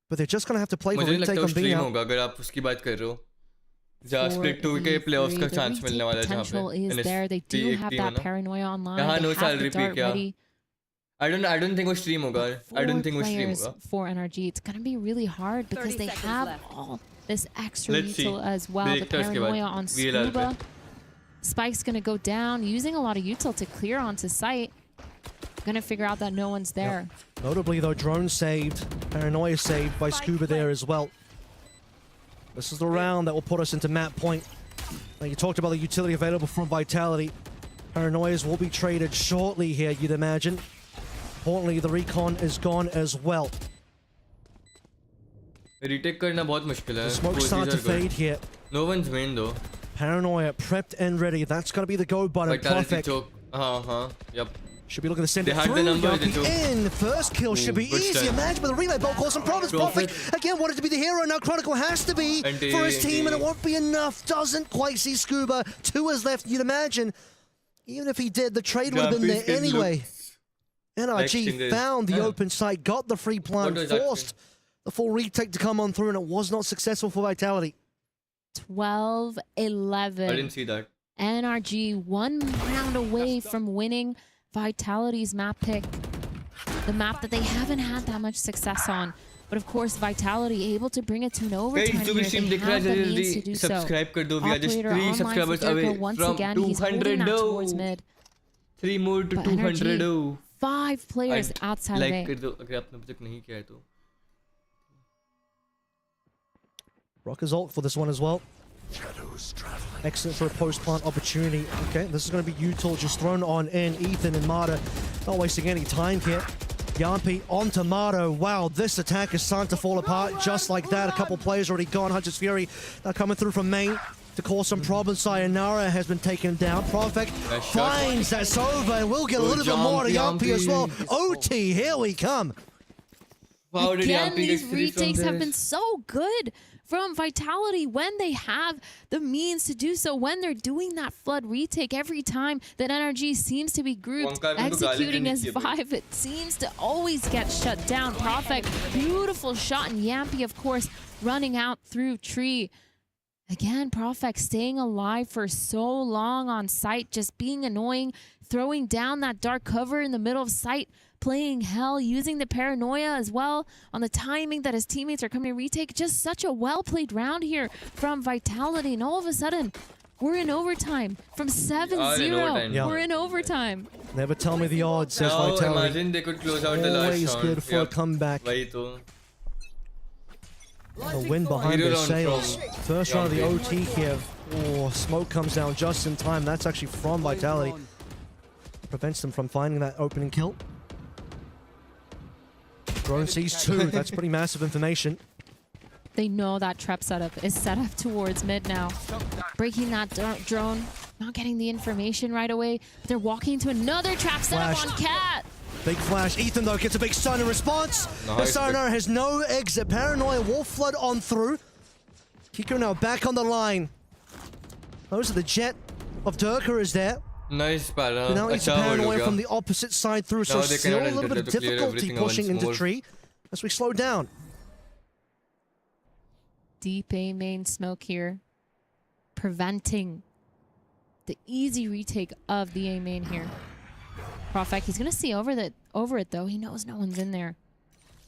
But they're just going to have to play the retake on B now. अगर आप उसकी बात कर रहे हो जहाँ split 2 के playoffs का chance मिलने वाला है जहाँ पे is there. They do have that paranoia online. They no have the dart ready. I don't think वो stream होगा. I don't think वो stream होगा. For NRG, it's going to be really hard because they have all this extra util as well. The paranoia on Scuba. Spike's going to go down, using a lot of util to clear onto site. Gonna figure out that no one's there. Notably though, drone saved, paranoia saved by Scuba there as well. This is the round that will put us into map point. Now, you talked about the utility available from Vitality. Paranoias will be traded shortly here, you'd imagine. Importantly, the recon is gone as well. Retake करना बहुत मुश्किल है. The smoke start to fade here. No one's main though. Paranoia prepped and ready. That's gonna be the go button. Perfect. Yep. Should be looking to send it through. In. First kill should be easy. Imagine with a relay bolt cause some problems. Profit again wanted to be the hero. Now Chronicle has to be for his team, and it won't be enough. Doesn't quite see Scuba. 2 is left. You'd imagine. Even if he did, the trade would have been there anyway. NRG found the open site, got the free plant, forced the full retake to come on through, and it was not successful for Vitality. 12-11. I didn't see that. NRG 1 round away from winning Vitality's map pick. The map that they haven't had that much success on. But of course, Vitality able to bring it to an overtime here. They have the means to do so. Operator online for Durka once again. He's holding that towards mid. 3 more to 200. 5 players outside of A. कर दो अगर आपने अभी तक नहीं किया है तो. Rocker's ult for this one as well. Excellent for a post-plant opportunity. Okay, this is going to be util just thrown on in. Ethan and Mata not wasting any time here. Yampi on Tomato. Wow, this attack is starting to fall apart just like that. A couple players already gone. Hunter's Fury now coming through from main to cause some problems. Sayonara has been taken down. Profect finds that Sova and we'll get a little bit more to Yampi as well. OT, here we come. Again, these retakes have been so good from Vitality when they have the means to do so, when they're doing that flood retake every time that NRG seems to be grouped, executing as 5, it seems to always get shut down. Perfect, beautiful shot, and Yampi, of course, running out through tree. Again, Profect staying alive for so long on site, just being annoying, throwing down that dark cover in the middle of site, playing hell, using the paranoia as well on the timing that his teammates are coming to retake. Just such a well-played round here from Vitality. And all of a sudden, we're in overtime. From 7-0, we're in overtime. Never tell me the odds, says Vitality. Imagine they could close out the last Always round. good for a comeback. A win behind their sails. First round of the OT here. Oh, smoke comes down just in time. That's actually from Vitality. Prevents them from finding that opening kill. Drone sees 2. That's pretty massive information. They know that trap setup is set up towards mid now. Breaking that drone, not getting the information right away. They're walking to another trap setup on Cat. Big flash. Ethan, though, gets a big stun in response. The Sayonara has no exit. Paranoia will flood on through. Kiko now back on the line. Those are the jet of Durka is there. Nice para. Now it's Paranoia from the opposite side through, so still a little bit of difficulty pushing into tree as we slow down. Deep A main smoke here, preventing the easy retake of the A main here. Profect, he's gonna see over it though. He knows no one's in there.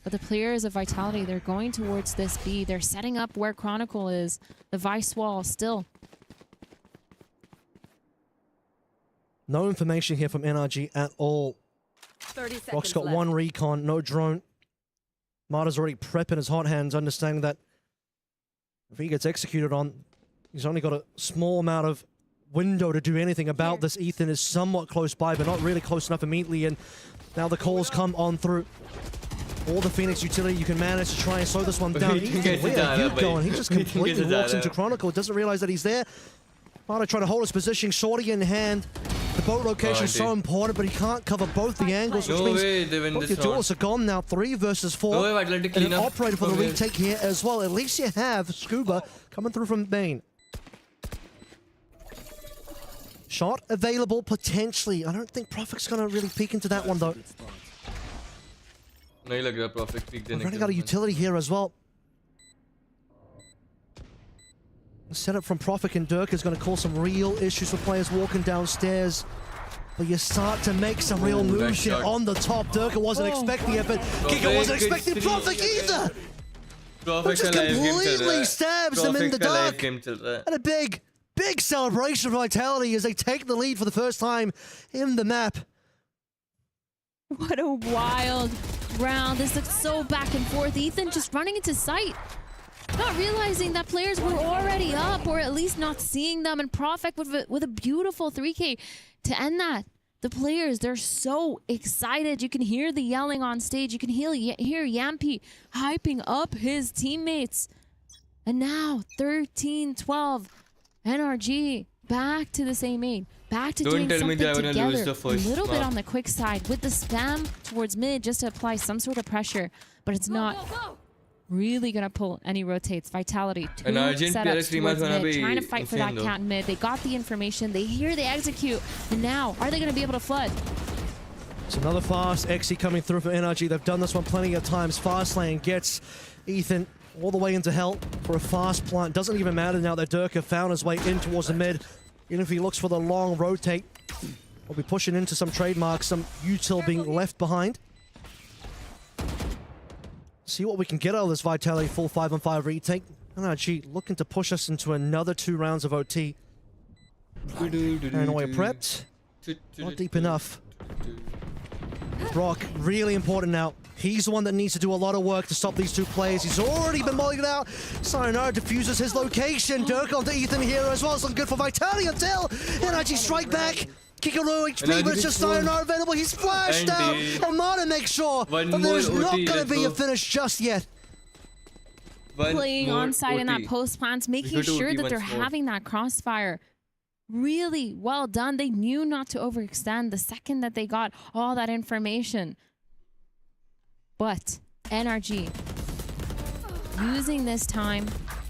But the players of Vitality, they're going towards this B. They're setting up where Chronicle is. The Vice wall still. No information here from NRG at all. 30 seconds Rock's got left. 1 recon, no drone. Marta's already prepping his hot hands, understanding that if he gets executed on, he's only got a small amount of window to do anything about this. Ethan is somewhat close by, but not really close enough immediately, and now the calls come on through. All the Phoenix utility you can manage to try and slow this one down. Ethan, where are you going? He just completely walks into Chronicle, doesn't realize that he's there. Marta trying to hold his position, shorty in hand. The boat location is so important, but he can't cover both the angles, which means both your duels are gone now. 3 versus 4. And an operator for the retake here as well. At least you have Scuba coming through from Bane. Shot available potentially. I don't think Profit's going to really peek into that one though. नहीं लग रहा Profit peek देने के Running out a utility here as well. The setup from Profit and Dirk is going to cause some real issues for players walking downstairs. But you start to make some real moves here on the top. Durka wasn't expecting it, but Kiko wasn't expecting Profit either. Profit just completely stabs them in the dark. And a big celebration of Vitality as they take the lead for the first time in the map. What a wild round. This looks so back and forth. Ethan just running into sight. Not realizing that players were already up, or at least not seeing them, and Profect with a beautiful 3K to end that. The players, they're so excited. You can hear the yelling on stage. You can hear Yampi hyping up his teammates. And now, 13-12, NRG back to the same aim. Back to doing something together. A little bit on the quick side with the spam towards mid just to apply some sort of pressure, but it's not really gonna pull any rotates. Vitality, 2 setups towards mid, trying to fight for that cat in mid. They got the information, they hear, they execute, and now, are they gonna be able to flood? It's another fast Exy coming through for NRG. They've done this one plenty of times. Fast lane gets Ethan all the way into hell for a fast plant. Doesn't even matter now that Durka found his way in towards the mid. Even if he looks for the long rotate, we'll be pushing into some trademarks, some util being left behind. See what we can get out of this Vitality full 5-on-5 retake. NRG looking to push us into another 2 rounds of OT. Paranoia prepped. Not deep enough. Brock, really important now. He's the one that needs to do a lot of work to stop these two players. He's already been mullied out. Sayonara diffuses his location. Dirk onto Ethan here as well. It's looking good for Vitality until NRG strike back. Kiko low HP, but it's just Sayonara available. He's flashed out. Amada makes sure that there's not going to be a finish just yet. Playing on site in that post plants, making sure that they're having that crossfire. Really well done. They knew not to overextend the second that they got all that information. But NRG using this time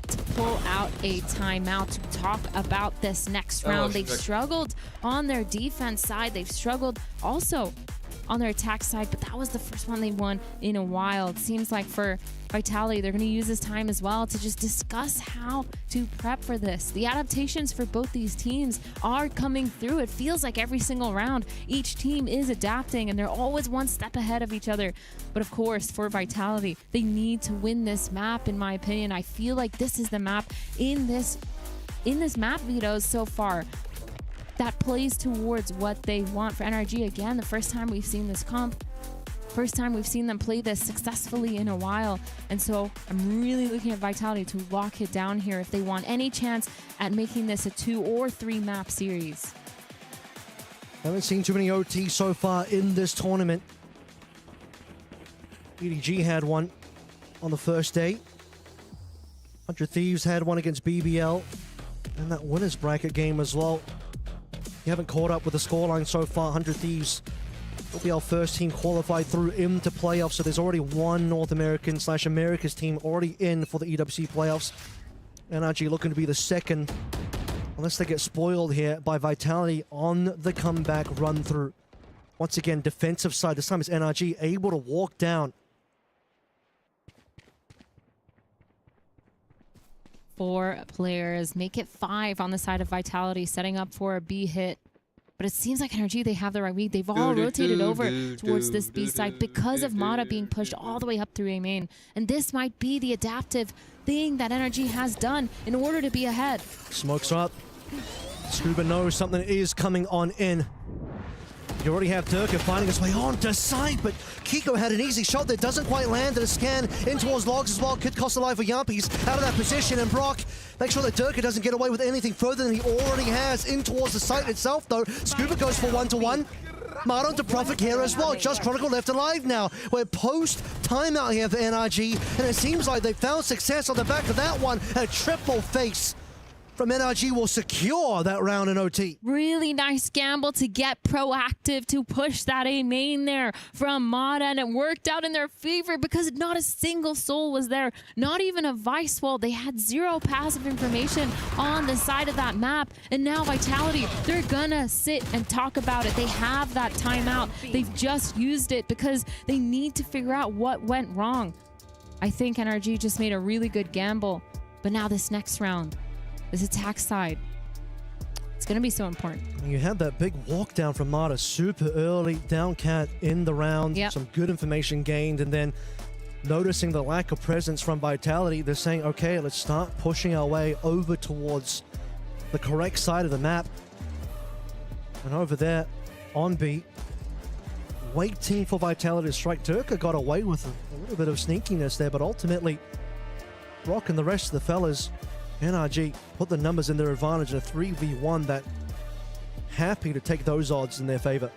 to pull out a timeout to talk about this next round. They've struggled on their defense side. They've struggled also on their attack side, but that was the first one they won in a while. It seems like for Vitality, they're going to use this time as well to just discuss how to prep for this. The adaptations for both these teams are coming through. It feels like every single round, each team is adapting and they're always one step ahead of each other. But of course, for Vitality, they need to win this map, in my opinion. I feel like this is the map in this map vetoes so far that plays towards what they want. For NRG, again, the first time we've seen this comp, first time we've seen them play this successfully in a while. And so I'm really looking at Vitality to lock it down here if they want any chance at making this a 2 or 3 map series. Haven't seen too many OT so far in this tournament. EDG had one on the first day. 100 Thieves had one against BBL. And that winners bracket game as well. You haven't caught up with the scoreline so far. 100 Thieves will be our first team qualified through into playoffs, so there's already one North American / America's team already in for the EWC playoffs. NRG looking to be the second, unless they get spoiled here by Vitality on the comeback run through. Once again, defensive side. This time it's NRG able to walk down. 4 players, make it 5 on the side of Vitality, setting up for a B hit. But it seems like NRG, they have the right read. They've all rotated over towards this B side because of Mata being pushed all the way up through A main. And this might be the adaptive thing that NRG has done in order to be ahead. Smokes up. Scuba knows something is coming on in. You already have Durka finding his way onto site, but Kiko had an easy shot that doesn't quite land, and a scan in towards logs as well. Could cost a life for Yampies out of that position, and Brock makes sure that Durka doesn't get away with anything further than he already has in towards the site itself, though. Scuba goes for 1-to-1. Mardon to Profit here as well. Just Chronicle left alive now. We're post timeout here for NRG, and it seems like they found success on the back of that one. A triple face from NRG will secure that round in OT. Really nice gamble to get proactive to push that A main there from Mata, and it worked out in their favor because not a single soul was there, not even a Vice wall. They had 0 passive information on the side of that map, and now Vitality, they're gonna sit and talk about it. They have that timeout. They've just used it because they need to figure out what went wrong. I think NRG just made a really good gamble, but now this next round, this attack side, it's going to be so important. You had that big walk down from Mata super early, down cat in the round, some good information gained, and then noticing the lack of presence from Vitality, they're saying, okay, let's start pushing our way over towards the correct side of the map. And over there, on B, waiting for Vitality to strike. Turka got away with a little bit of sneakiness there, but ultimately, Brock and the rest of the fellas, NRG put the numbers in their advantage in a 3v1 that happy to take those odds in their favor.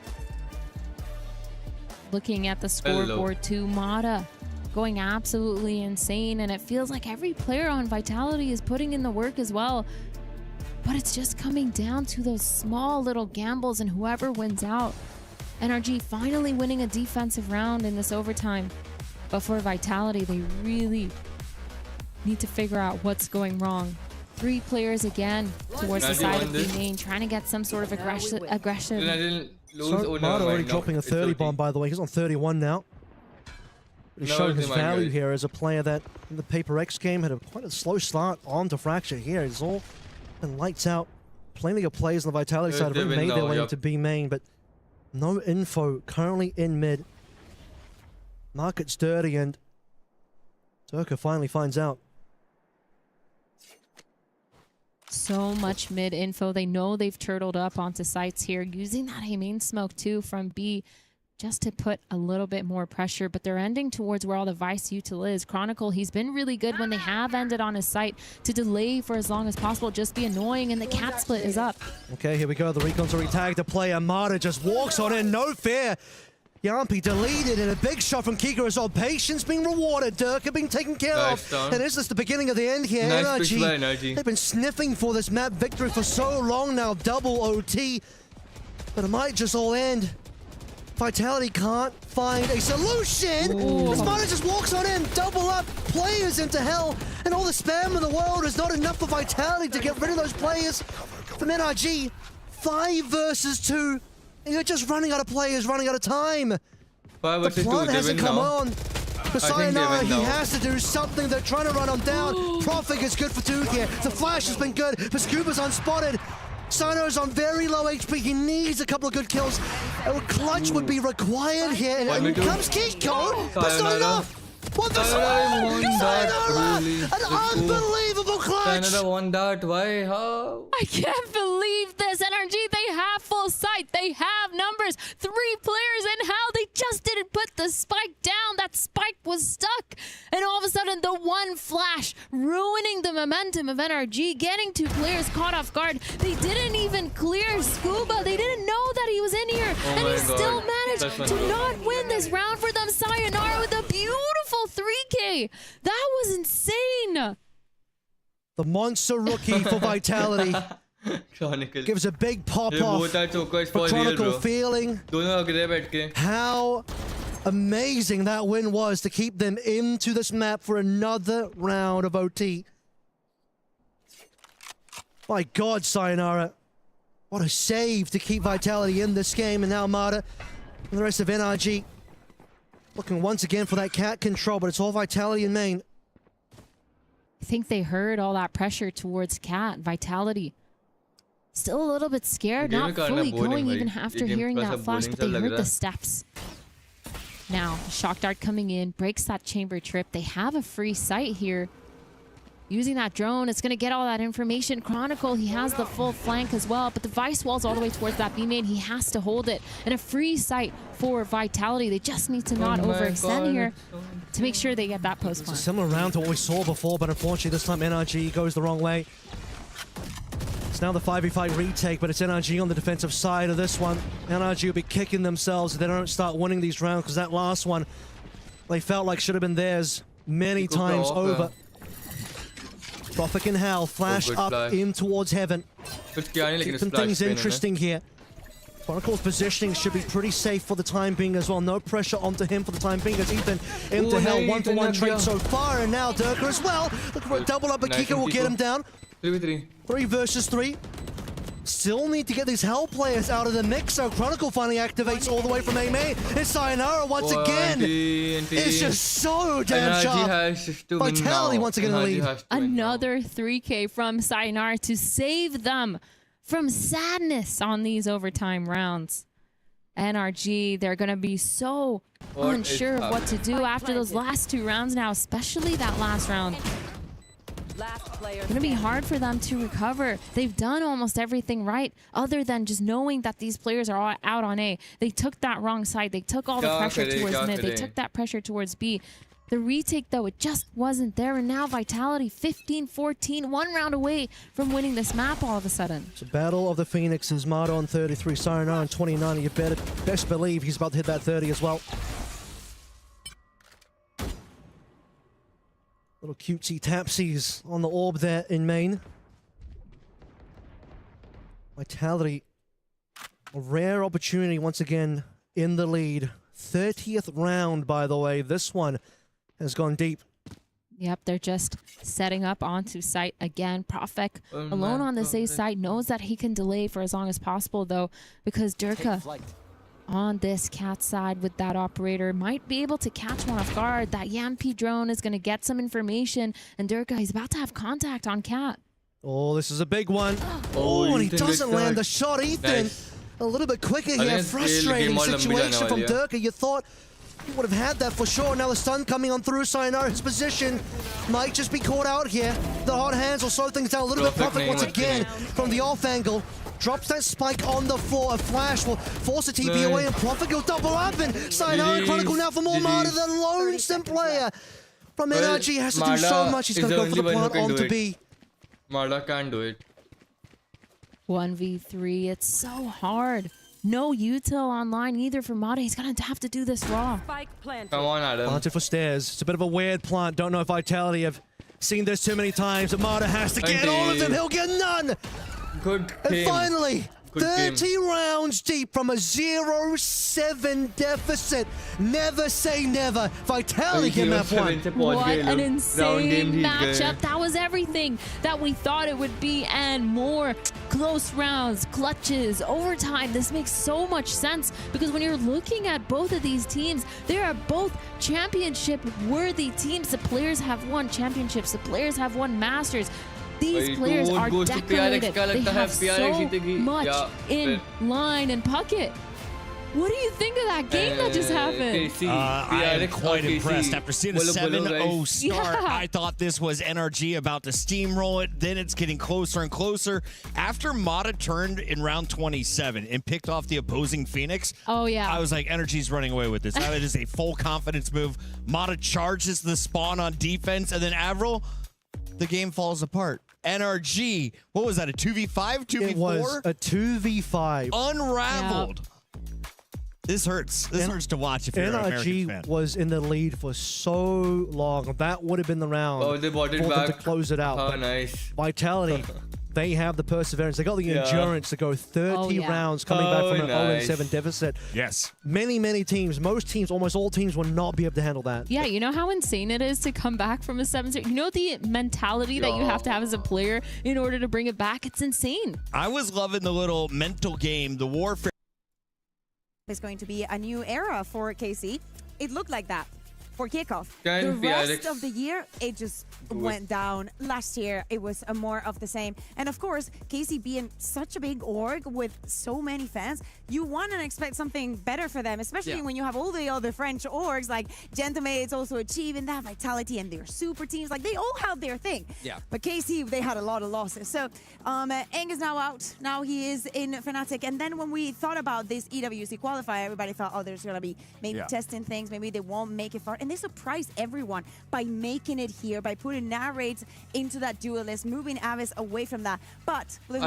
Looking at the scoreboard too, Mata going absolutely insane, and it feels like every player on Vitality is putting in the work as well. But it's just coming down to those small little gambles and whoever wins out. NRG finally winning a defensive round in this overtime. But for Vitality, they really need to figure out what's going wrong. 3 players again towards the side of the main, trying to get some sort of aggression. So Mata already dropping a 30 bomb, by the way. He's on 31 now. He's showing his value here as a player that in the PRX game had quite a slow start on to Fracture here. He's all and lights out. Plenty of players on the Vitality side have already made their lane to B main, but no info currently in mid. Market's dirty, and Durka finally finds out. So much mid info. They know they've turtled up onto sites here, using that A main smoke too from B just to put a little bit more pressure, but they're ending towards where all the Vice util is. Chronicle, he's been really good when they have ended on his site to delay for as long as possible, just be annoying, and the cat split is up. Okay, here we go. The Recon's already tagged a player. Mata just walks on in, no fear. Yampi deleted, and a big shot from Kiko as well. Patience being rewarded, Durka being taken care of. And is this the beginning of the end here? NRG, they've been sniffing for this map victory for so long now. Double OT, but it might just all end. Vitality can't find a solution. This Mata just walks on in, double up players into hell, and all the spam in the world is not enough for Vitality to get rid of those players from NRG. 5 versus 2. And you're just running out of players, running out of time. 5 the versus 2, plant they hasn't win come now. on. For Sayonara, he has to do something. They're trying to run him down. Profig is good for 2 here. The flash has been good, but Scuba's unspotted. Sayonara's on very low HP. He needs a couple of good kills. A clutch would be required here. And in comes Kiko. That's not enough. What the Sayonara! An unbelievable clutch! Sayonara won that. Why? How? I can't believe this. NRG, they have full sight. They have numbers. 3 players in hell. They just didn't put the spike down. That spike was stuck. And all of a sudden, the one flash ruining the momentum of NRG, getting 2 players caught off guard. They didn't even clear Scuba. They didn't know that he was in here. And he still managed to not win this round for them. Sayonara with a beautiful 3K. That was insane. The monster rookie for Vitality. Chronicle gives a big pop-off for Chronicle, feeling how amazing that win was to keep them into this map for another round of OT. My God, Sayonara. What a save to keep Vitality in this game. And now Mata and the rest of NRG looking once again for that cat control, but it's all Vitality in main. I think they heard all that pressure towards Cat. Vitality still a little bit scared, not fully going even after hearing that flash, but they heard the steps. Now, Shock Dart coming in, breaks that chamber trip. They have a free sight here. Using that drone, it's going to get all that information. Chronicle, he has the full flank as well, but the Vice wall's all the way towards that B main. He has to hold it. And a free sight for Vitality. They just need to not overextend here to make sure they get that post It's a similar round to what we saw before, but unfortunately this time NRG goes the wrong way. It's now the 5v5 retake, but it's NRG on the defensive side of this one. NRG will be kicking themselves if they don't start winning these rounds, because that last one they felt like should have been theirs many times over. Profik in hell, flash up in towards heaven. Keeping things interesting here. Chronicle's positioning should be pretty safe for the time being as well. No pressure onto him for the time being as Ethan into hell. 1-for-1 trade so far, and now Durka as well. Looking for a double up, but Kiko will get him down. 3v3. 3 versus 3. Still need to get these hell players out of the mix, so Chronicle finally activates all the way from A main. And Sayonara once again is just so damn sharp. Vitality once again in the lead. Another 3K from Sayonara to save them from sadness on these overtime rounds. NRG, they're going to be so unsure of what to do after those last 2 rounds now, especially that last round. It's going to be hard for them to recover. They've done almost everything right other than just knowing that these players are all out on A. They took that wrong side. They took all the pressure towards mid. They took that pressure towards B. The retake, though, it just wasn't there. And now Vitality 15-14, 1 round away from winning this map all of a sudden. It's a battle of the Phoenixes. Mata on 33, Sayonara on 29. You best believe he's about to hit that 30 as well. Little cutesy tapsies on the orb there in main. Vitality, a rare opportunity once again in the lead. 30th round, by the way. This one has gone deep. Yep, they're just setting up onto site again. Profik, alone on this A site, knows that he can delay for as long as possible, though, because Durka on this cat side with that operator might be able to catch one off guard. That Yampi drone is going to get some information, and Durka, he's about to have contact on cat. Oh, this is a big one. Oh, and he doesn't land the shot. Ethan, a little bit quicker here. Frustrating situation from Durka. You thought he would have had that for sure. Now the stun coming on through. Sayonara's position might just be caught out here. The hot hands will slow things down a little bit. Profik once again from the off angle. drops that spike on the floor. A flash will force the TP away, and Profit will double up, and Sayonara Chronicle now for more Marta, the lonesome player from NRG has to do so much. He's going to go for the plant onto B. Marta can't do it. 1v3, it's so hard. No util online either for Mata. He's going to have to do this raw. Come on, Adam. Planted for stairs. It's a bit of a weird plant. Don't know if Vitality have seen this too many times. But Mata has to get all of them. He'll get none. Good and game. Finally, Good 30 game. rounds deep from a 0-7 deficit. Never say never. Vitality get that one. What an insane matchup. That was everything that we thought it would be and more. Close rounds, clutches, overtime. This makes so much sense because when you're looking at both of these teams, they are both championship-worthy teams. The players have won championships. The players have won Masters. These players are decorated. They have so much in line and Puckett. What do you think of that game that just happened? I am quite impressed. After seeing a 7-0 start, I thought this was NRG about to steamroll it. Then it's getting closer and closer. After Mata turned in round 27 and picked off the opposing Phoenix, I was like, NRG's running away with this. That is a full confidence move. Mata charges the spawn on defense, and then Avril, the game falls apart. NRG, what was that, a 2v5, 2v4? It was a 2v5. Unraveled. Yep. This hurts. This hurts to watch if you're an American fan. NRG was in the lead for so long. That would have been the round they brought it for back. them to close it out. Oh, But nice. Vitality, they have the perseverance. They got the endurance to go 30 rounds coming back from an 0-7 deficit. Yes. Many teams, most teams, almost all teams will not be able to handle that. Yeah, you know how insane it is to come back from a 7-0? You know the mentality that you have to have as a player in order to bring it back? It's insane. I was loving the little mental game, the warfare. It's going to be a new era for KC. It looked like that for kickoff. Can The PRX rest of the year, it just went down. Last year, it was more of the same. And of course, KC being such a big org with so many fans, you want to expect something better for them, especially when you have all the other French orgs like Gentlemaids also achieving that vitality and their super teams. Like, they all have their thing. Yeah. But KC, they had a lot of losses. So Eng is now out. Now he is in Fnatic. And then when we thought about this EWC qualifier, everybody thought, oh, there's going to be maybe testing things. Maybe they won't make it far. And they surprised everyone by making it here, by putting narrates into that duelist, moving Avis away from that. But when they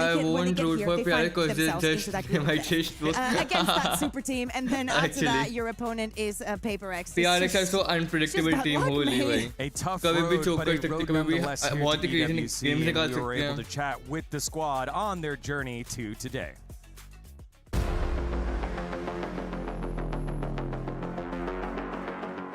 get here, they find themselves into that group against that super team. And then after that, your opponent is PRX. PRX is so unpredictable team. Holy a tough road, but a road nonetheless here to EWC, and we were able to chat with the squad on their journey to today.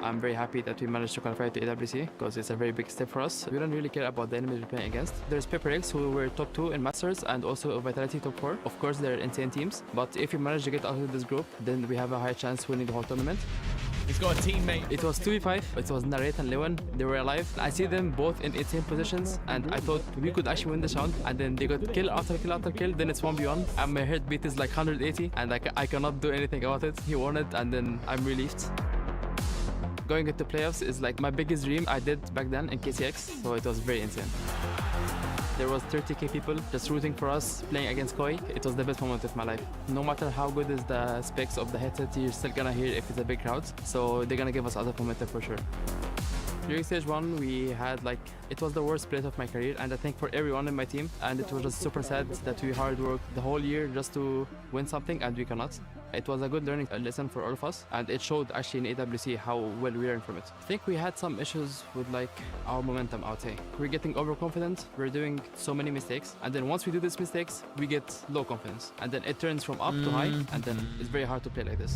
I'm very happy that we managed to qualify to AWC because it's a very big step for us. We don't really care about the enemies we're playing against. There's PRX who were top 2 in Masters and also Vitality top 4. Of course, they're insane teams, but if we manage to get out of this group, then we have a high chance winning the whole tournament. He's got a teammate. It was 2v5. It was Narrate and Lewan. They were alive. I see them both in insane positions, and I thought we could actually win this round. And then they got kill after kill after kill. Then it's 1v1. And my heartbeat is like 180, and I cannot do anything about it. He won it, and then I'm relieved. Going into playoffs is like my biggest dream I did back then in KCX, so it was very insane. There was 30k people just rooting for us, playing against Koi. It was the best moment of my life. No matter how good is the specs of the headset, you're still gonna hear if it's a big crowd. So they're gonna give us other momentum for sure. During stage 1, we had it was the worst split of my career, and I think for everyone in my team, and it was just super sad that we hard worked the whole year just to win something and we cannot. It was a good learning lesson for all of us, and it showed actually in AWC how well we learned from it. I think we had some issues with our momentum, I would say. We're getting overconfident, we're doing so many mistakes, and then once we do these mistakes, we get low confidence, and then it turns from up to high, and then it's very hard to play like this.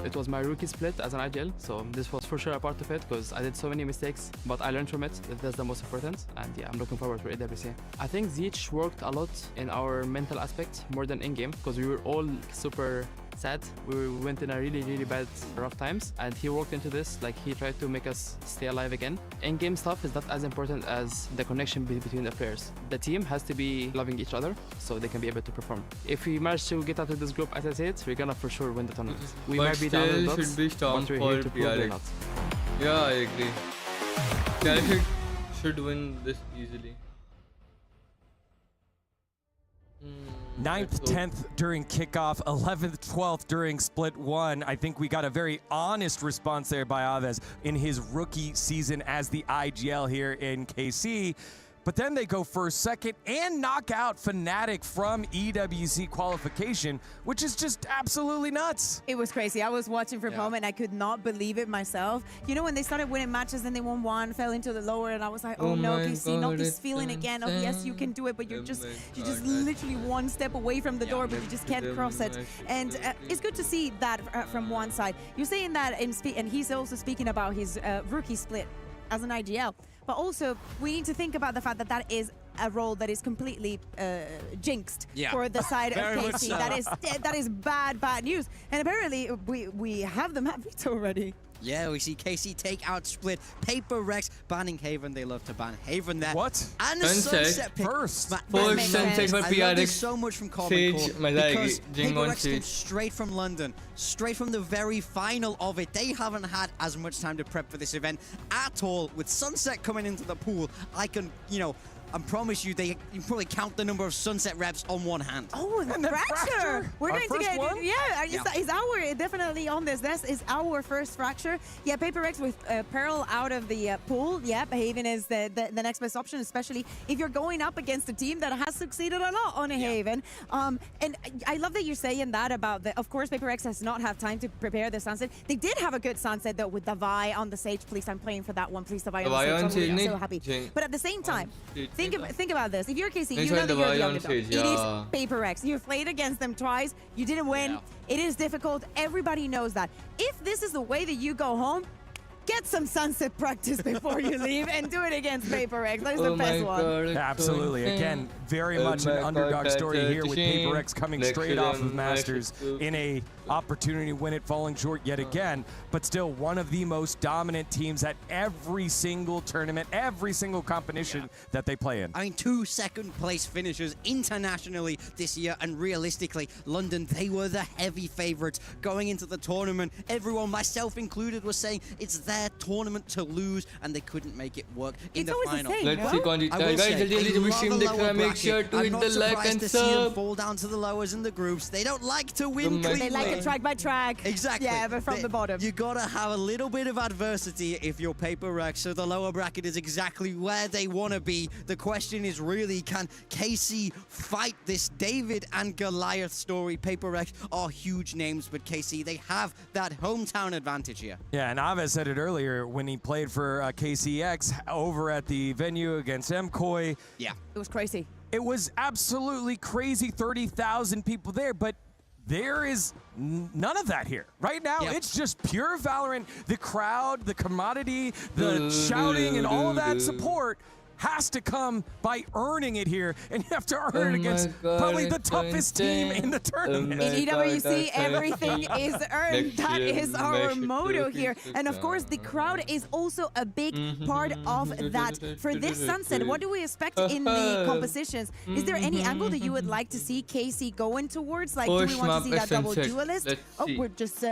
It was my rookie split as an IGL, so this was for sure a part of it because I did so many mistakes, but I learned from it. That's the most important, and yeah, I'm looking forward for AWC. I think Zeech worked a lot in our mental aspect more than in-game because we were all super sad. We went in a really bad rough times, and he worked into this. He tried to make us stay alive again. In-game stuff is not as important as the connection between the players. The team has to be loving each other so they can be able to perform. If we manage to get out of this group, as I said, we're gonna for sure win the tournament. We might be down the should be strong but we're for here to prove they're PRX. not. Yeah, I agree. PRX should win this easily. 9th, 10th during kickoff, 11th, 12th during split one. I think we got a very honest response there by Aves in his rookie season as the IGL here in KC. But then they go first, second, and knock out Fnatic from EWC qualification, which is just absolutely nuts. It was crazy. I was watching for a moment. I could not believe it myself. You know, when they started winning matches and they won one, fell into the lower, and I was like, oh no, KC, not this feeling again of yes, you can do it, but you're just literally one step away from the door, but you just can't cross it. And it's good to see that from one side. You're saying that, and he's also speaking about his rookie split as an IGL. But also, we need to think about the fact that that is a role that is completely jinxed for the side of KC. So. That is bad news. And apparently, we have the map beat already. Yeah, we see KC take out Split. PRX banning Haven. They love to ban Haven there. What? And Sunset pick. First Sunset for PRX. I love this so much from Common Core because PRX came straight from London, straight from the very final of it. They haven't had as much time to prep for this event at all. With Sunset coming into the pool, I can, I promise you, you probably count the number of Sunset reps on one hand. Oh, and the fracture! We're going to get one? Yeah, it's our definitely on this. This is our first fracture. Yeah, PRX with Pearl out of the pool. Yeah, Haven is the next best option, especially if you're going up against a team that has succeeded a lot on a Haven. And I love that you're saying that about of course, PRX has not had time to prepare the Sunset. They did have a good Sunset though with the Vi on the Sage. Please, I'm playing for that one. Please, the Vi on the Sage. I'm so happy. But at the same time, think about this. If you're KC, you know that you're the underdog. It is PRX. You've played against them twice. You didn't win. It is difficult. Everybody knows that. If this is the way that you go home, get some Sunset practice before you leave and do it against PRX. That's the best one. Absolutely. Again, very much an underdog story here with PRX coming straight off of Masters in a opportunity to win it, falling short yet again, but still one of the most dominant teams at every single tournament, every single competition that they play in. I mean, 2 second-place finishers internationally this year, and realistically, London, they were the heavy favorites going into the tournament. Everyone, myself included, was saying it's their tournament to lose, and they couldn't make it work in the final. Let's see, make sure to hit the like and sub. See them fall down to the lowers in the groups. They don't like to win cleanly. They like it track by track. Exactly. Yeah, but from the bottom. You gotta have a little bit of adversity if you're PRX, so the lower bracket is exactly where they want to be. The question is really, can KC fight this David and Goliath story? PRX are huge names, but KC, they have that hometown advantage here. Yeah, and Aves said it earlier when he played for KCX over at the venue against MCOY. Yeah. It was crazy. It was absolutely crazy, 30,000 people there, but there is none of that here. Right now, it's just pure Valorant. The crowd, the commodity, the shouting, and all of that support has to come by earning it here, and you have to earn it against probably the toughest team in the tournament. In EWC, everything is earned. That is our motto here. And of course, the crowd is also a big part of that. For this Sunset, what do we expect in the compositions? Is there any angle that you would like to see KC going towards? Like, do we want to see that double duelist? Oh, we're just...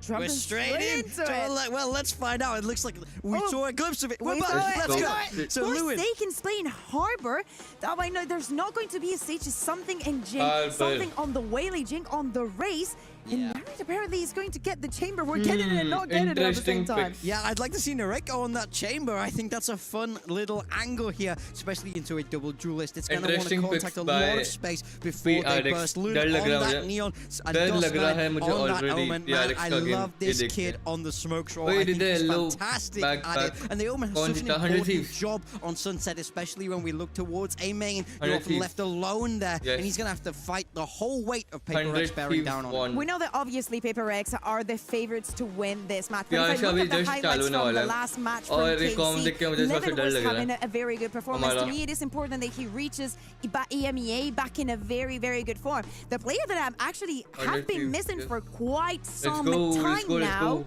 We're straight into it. Well, let's find out. It looks like we saw a glimpse of it. We're back. Let's go. So, Lewin. They can play in Harbor. That I know there's not going to be a stage. Something in Jink, something on the Whaley Jink on the race. And Narrate apparently is going to get the chamber. We're getting it and not getting it at the same time. Yeah, I'd like to see Narek go on that chamber. I think that's a fun little angle here, especially into a double duelist. It's going to want to contact a lot of space before they burst. Loon on that Neon and Dustman on that Omen. Man, I love this kid on the smoke show. I think he's fantastic at it. And the Omen has such an important job on Sunset, especially when we look towards a main. You're often left alone there, and he's going to have to fight the whole weight of PRX bearing down on him. We know that obviously PRX are the favorites to win this match. But if I look at the highlights from the last match from KC, Levin was having a very good performance. To me, it is important that he reaches EMEA back in a very, very good form. The player that I actually have been missing for quite some time now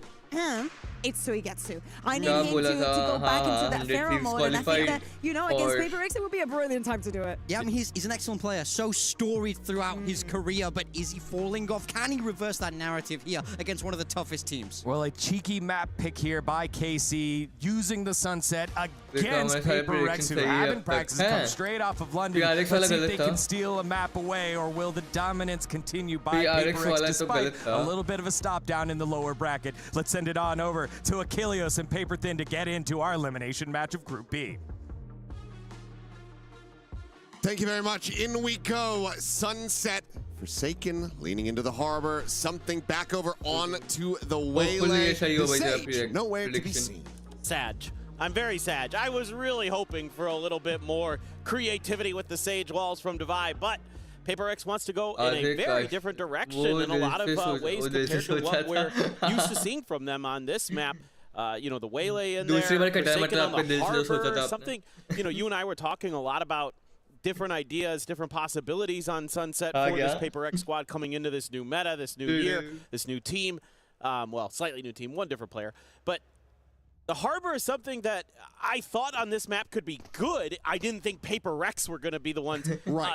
it's Suigetsu. I need him to go back into that Pharaoh mode, and I think that, you know, against PRX, it would be a brilliant time to do it. Yeah, I mean, he's an excellent player, so storied throughout his career, but is he falling off? Can he reverse that narrative here against one of the toughest teams? Well, a cheeky map pick here by KC, using the Sunset against PRX, who haven't practiced, come straight off of London. Let's see if they can steal a map away, or will the dominance continue by PRX despite a little bit of a stop down in the lower bracket. Let's send it on over to Achilles and Paper Thin to get into our elimination match of Group B. Thank you very much. In we go. Sunset. Forsaken, leaning into the harbor. Something back over on to the Waylay. The Sage, nowhere to be seen. Sag. I'm very sad. I was really hoping for a little bit more creativity with the Sage walls from Divide, but PRX wants to go in a very different direction in a lot of ways compared to what we're used to seeing from them on this map. You know, the Waylay in there, Forsaken on the harbor, something, you know, you and I were talking a lot about different ideas, different possibilities on Sunset for this PRX squad coming into this new meta, this new year, this new team. Well, slightly new team, one different player. But the harbor is something that I thought on this map could be good. I didn't think PRX were going to be the ones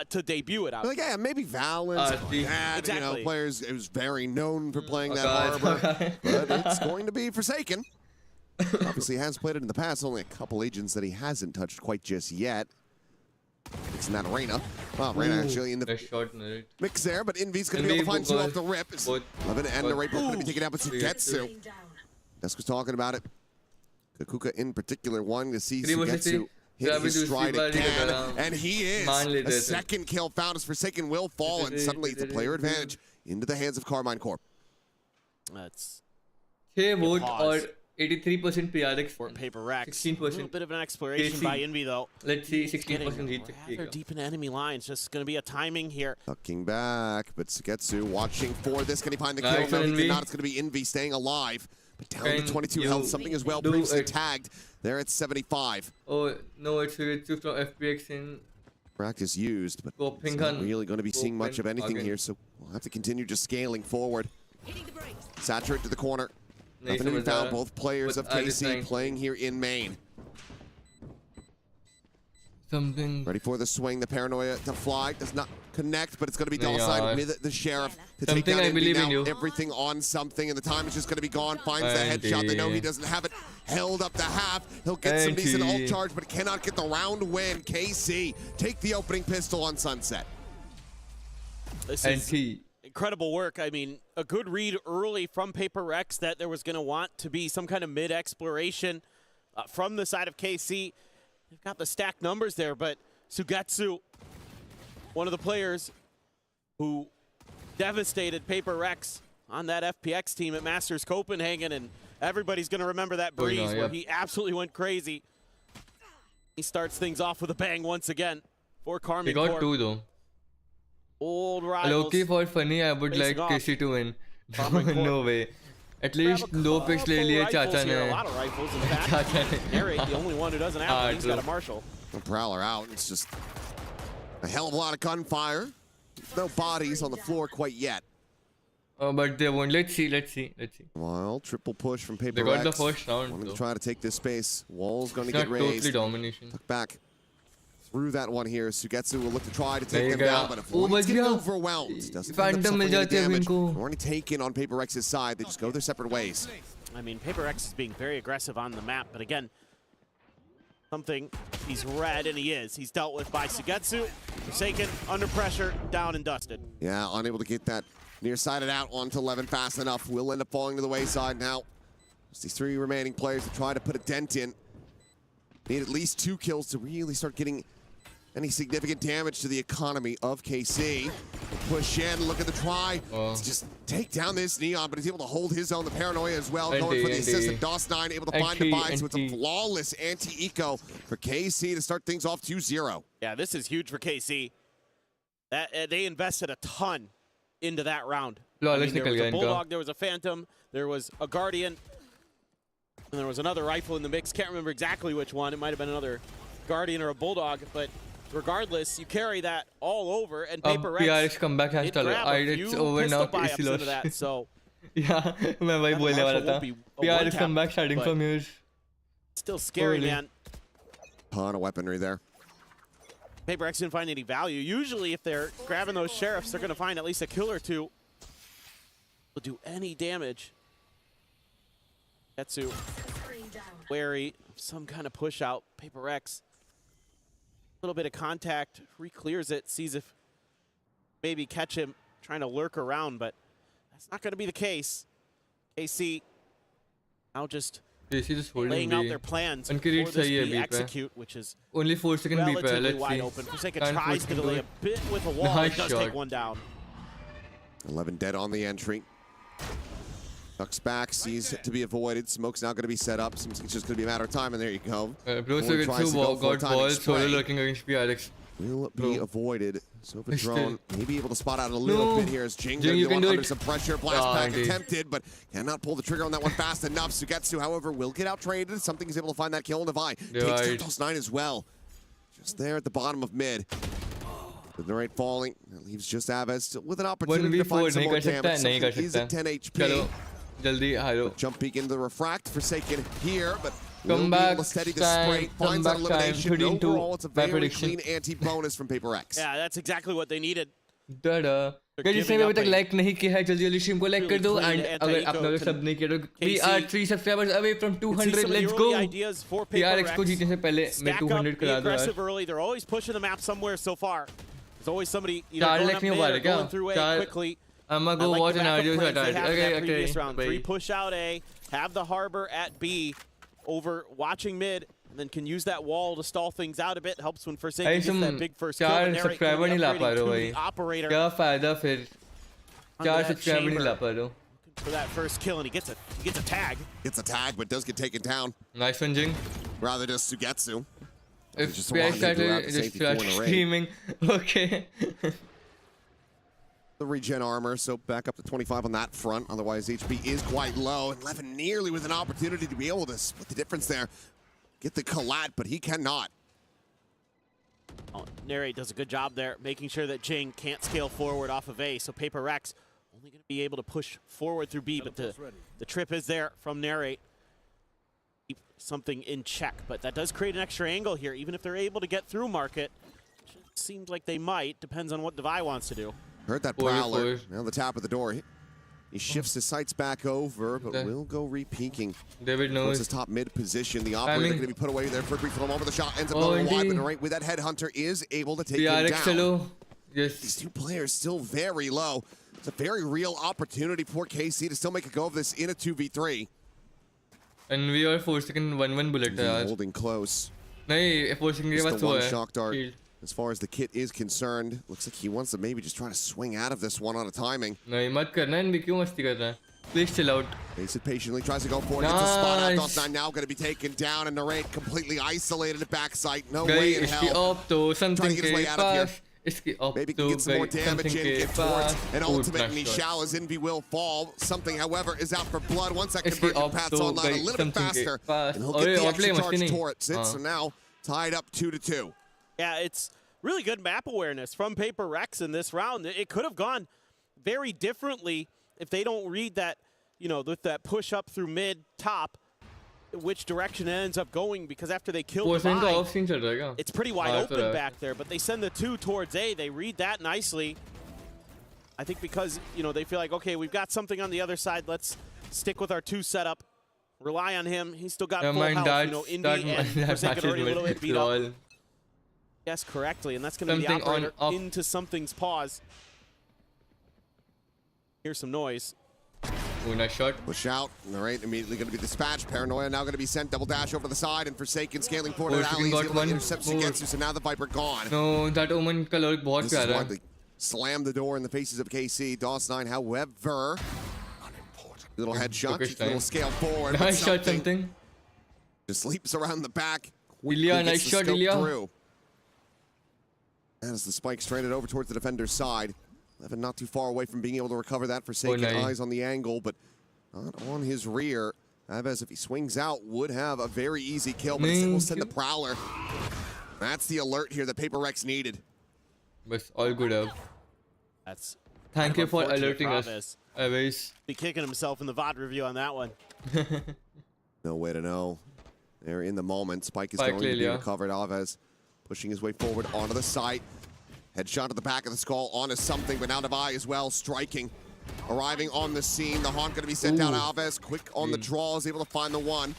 to debut it out. Like, yeah, maybe Valorant, exactly. You know, players, it was very known for playing that harbor, but it's going to be Forsaken. Obviously, has played it in the past. Only a couple agents that he hasn't touched quite just yet. It's not Reyna. Well, Reyna actually in the mix there, but Envy's going to be able to find two off the rip. Levin and the right both going to be taken out, but Sugetsu. Desk was talking about it. Kakuka in particular wanting to see Sugetsu hit his stride again, and he is. A second kill found as Forsaken will fall, and suddenly it's a player advantage into the hands of Carmine Corp. That's 83% PRX for PRX. 16%. A little bit of an exploration by Envy, though. Let's see, 16% reach. They're deep in enemy lines. Just going to be a timing here. Tucking back, but Sugetsu watching for this. Can he find the kill? No, he cannot. It's going to be Envy staying alive. But down to 22 health. Something as well previously tagged. There at 75. Oh, no, it's Sugetsu from FPX in practice used, but it's not really going to be seeing much of anything here, so we'll have to continue just scaling forward. Saturate to the corner. Nothing to be found. Both players of KC playing here in main. Ready for the swing. The paranoia to fly. Does not connect, but it's going to be Dollside with the Sheriff to take down Envy now. Everything on something, and the time is just going to be gone. Finds the headshot. They know he doesn't have it. Held up the half. He'll get some decent ult charge, but cannot get the round win. KC take the opening pistol on Sunset. This is incredible work. I mean, a good read early from PRX that there was going to want to be some kind of mid-exploration from the side of KC. They've got the stacked numbers there, but Sugetsu, one of the players who devastated PRX on that FPX team at Masters Copenhagen, and everybody's going to remember that breeze where he absolutely went crazy. He starts things off with a bang once again for Carmine Corp. They got two, though. Old rivals. Low-key for funny, I would like KC to win. No way. At least दो picks ले लिए चाचा ने. A lot of rifles, in fact. Narrate, the only one who doesn't have one. He's got a Marshall. The Prowler out. It's just a hell of a lot of gunfire. No bodies on the floor quite yet. But they won't. Let's see. Well, triple push from PRX. They got the first round. Wanting to try to take this space. Wall's going to get raised. Totally domination. Tuck back through that one here. Sugetsu will look to try to take them down, but if one's getting overwhelmed, doesn't end up suffering any damage. Already taken on PRX's side. They just go their separate ways. I mean, PRX is being very aggressive on the map, but again, something he's read, and he is. He's dealt with by Sugetsu. Forsaken, under pressure, down and dusted. Yeah, unable to get that near-sided out onto 11 fast enough. Will end up falling to the wayside now. Just these three remaining players to try to put a dent in. Need at least 2 kills to really start getting any significant damage to the economy of KC. Push in, look at the try. To just take down this Neon, but he's able to hold his own. The paranoia as well, going for the assist of DOS9, able to find Divide, so it's a flawless anti-eco for KC to start things off 2-0. Yeah, this is huge for KC. They invested a ton into that round. I mean, there was a Bulldog, there was a Phantom, there was a Guardian, and there was another rifle in the mix. Can't remember exactly which one. It might have been another Guardian or a Bulldog, but regardless, you carry that all over, and PRX comeback has grab a few pistol buy-ups into that, so Yeah, मैं वही बोलने वाला था. PRX comeback starting from here. Still scary, man. Ton of weaponry there. PRX didn't find any value. Usually, if they're grabbing those sheriffs, they're going to find at least a kill or two. Will do any damage. Etsu wary of some kind of push out. PRX, a little bit of contact, re-clears it, sees if maybe catch him trying to lurk around, but that's not going to be the case. KC now just laying out their plans for this B execute, which is only 4 seconds relatively wide open. Forsaken tries to delay a bit with a wall, and does take one down. 11 dead on the entry. Ducks back, sees it to be avoided. Smoke's now going to be set up. Seems it's just going to be a matter of time, and there you go. Bro, so it's got balls solo lurking against PRX. Will be avoided. So the drone may be able to spot out a little bit here as Jing under some pressure. Blast pack attempted, but cannot pull the trigger on that one fast enough. Sugetsu, however, will get out traded. Something is able to find that kill on Divide. Takes Tempos 9 as well. Just there at the bottom of mid. With the right falling, that leaves just Aves still with an opportunity to find some more damage. He's at 10 HP. Jump peek into the refract, Forsaken here, but will be able to steady the spray, finds that elimination. Overall, it's a very clean anti-bonus from PRX. Yeah, that's exactly what they needed. जिसने भी अभी तक like नहीं किया है जल्दी stream को like कर दो एंड अगर आप लोग सब नहीं किया तो we are 3 subscribers away from 200. Let's go. PRX को जीतने से पहले मैं 200 करा दूं यार. They're always pushing the map somewhere so far. There's always somebody either going up mid or going through A quickly. I'm gonna go watch an audio shot. Okay. 3 push out A, have the harbor at B, over watching mid, and then can use that wall to stall things out a bit. Helps when Forsaken gets that big first kill. 4 subscriber नहीं ला पा रहे हो भाई. Operator. क्या फायदा फिर? 4 subscriber नहीं ला पा रहे हो. For that first kill, and he gets a tag. Gets a tag, but does get taken down. Nice one, Jing. Rather just Sugetsu. If PRX started just screaming, okay. The regen armor, so back up to 25 on that front. Otherwise, HP is quite low. And Levin nearly with an opportunity to be able to split the difference there. Get the collat, but he cannot. Oh, Narrate does a good job there, making sure that Jing can't scale forward off of A. So PRX only going to be able to push forward through B, but the trip is there from Narrate. Keep something in check, but that does create an extra angle here, even if they're able to get through Market. It seems like they might, depends on what Devi wants to do. Heard that Prowler. Now the top of the door. He shifts his sights back over, but will go re-peeking. David knows his top mid position. The operator going to be put away there for a brief moment. The shot ends up going wide, but right with that headhunter is able to take him down. Yes. These two players still very low. It's a very real opportunity for KC to still make a go of this in a 2v3. And we are forcing 1-1 bullet. Holding close. नहीं, forcing के बाद one shock dart. As far as the kit is concerned, looks like he wants to maybe just try to swing out of this one on a timing. नहीं मत करना इनमें क्यों मस्ती कर रहा है? Please chill out. Face it patiently, tries to go for it. Gets a spot out. Dawson now going to be taken down, and Narrate completely isolated at backside. No way in hell. Trying to get his way out of here. Maybe can get some more damage in, get towards an ultimate, and Nishalla's envy will fall. Something, however, is out for blood. Once that conversion path's online a little bit faster, and he'll get the extra charge towards it. So now tied up 2-2. Yeah, it's really good map awareness from PRX in this round. It could have gone very differently if they don't read that, you know, with that push up through mid top, which direction it ends up going, because after they kill Divide, it's pretty wide open back there, but they send the 2 towards A. They read that nicely. I think because, you know, they feel like, okay, we've got something on the other side. Let's stick with our 2 setup. Rely on him. He's still got full health. You know, Indy and Forsaken already a little bit beat up. Yes, correctly, and that's going to be the operator into something's paws. Here's some noise. Ooh, nice shot. Push out. All right, immediately going to be dispatched. Paranoia now going to be sent. Double dash over to the side, and Forsaken scaling forward. Intercepts Sugetsu, so now the Viper gone. No, that Omen का look बहुत प्यारा है. They slam the door in the faces of KC. DOS9, however, little headshot, little scale forward. Nice shot, something. Just leaps around the back. Ilya, nice shot, Ilya. As the spike stranded over towards the defender's side. Levin not too far away from being able to recover that. Forsaken eyes on the angle, but not on his rear. Aves, if he swings out, would have a very easy kill, but instead will send the Prowler. That's the alert here that PRX needed. But all good up. That's Thank you for alerting us. Always. Be kicking himself in the VOD review on that one. No way to know. They're in the moment. Spike is going to be recovered. Alves pushing his way forward onto the site. Headshot to the back of the skull onto something, but now Devi as well striking. Arriving on the scene. The haunt going to be sent down. Alves quick on the draw, is able to find the one.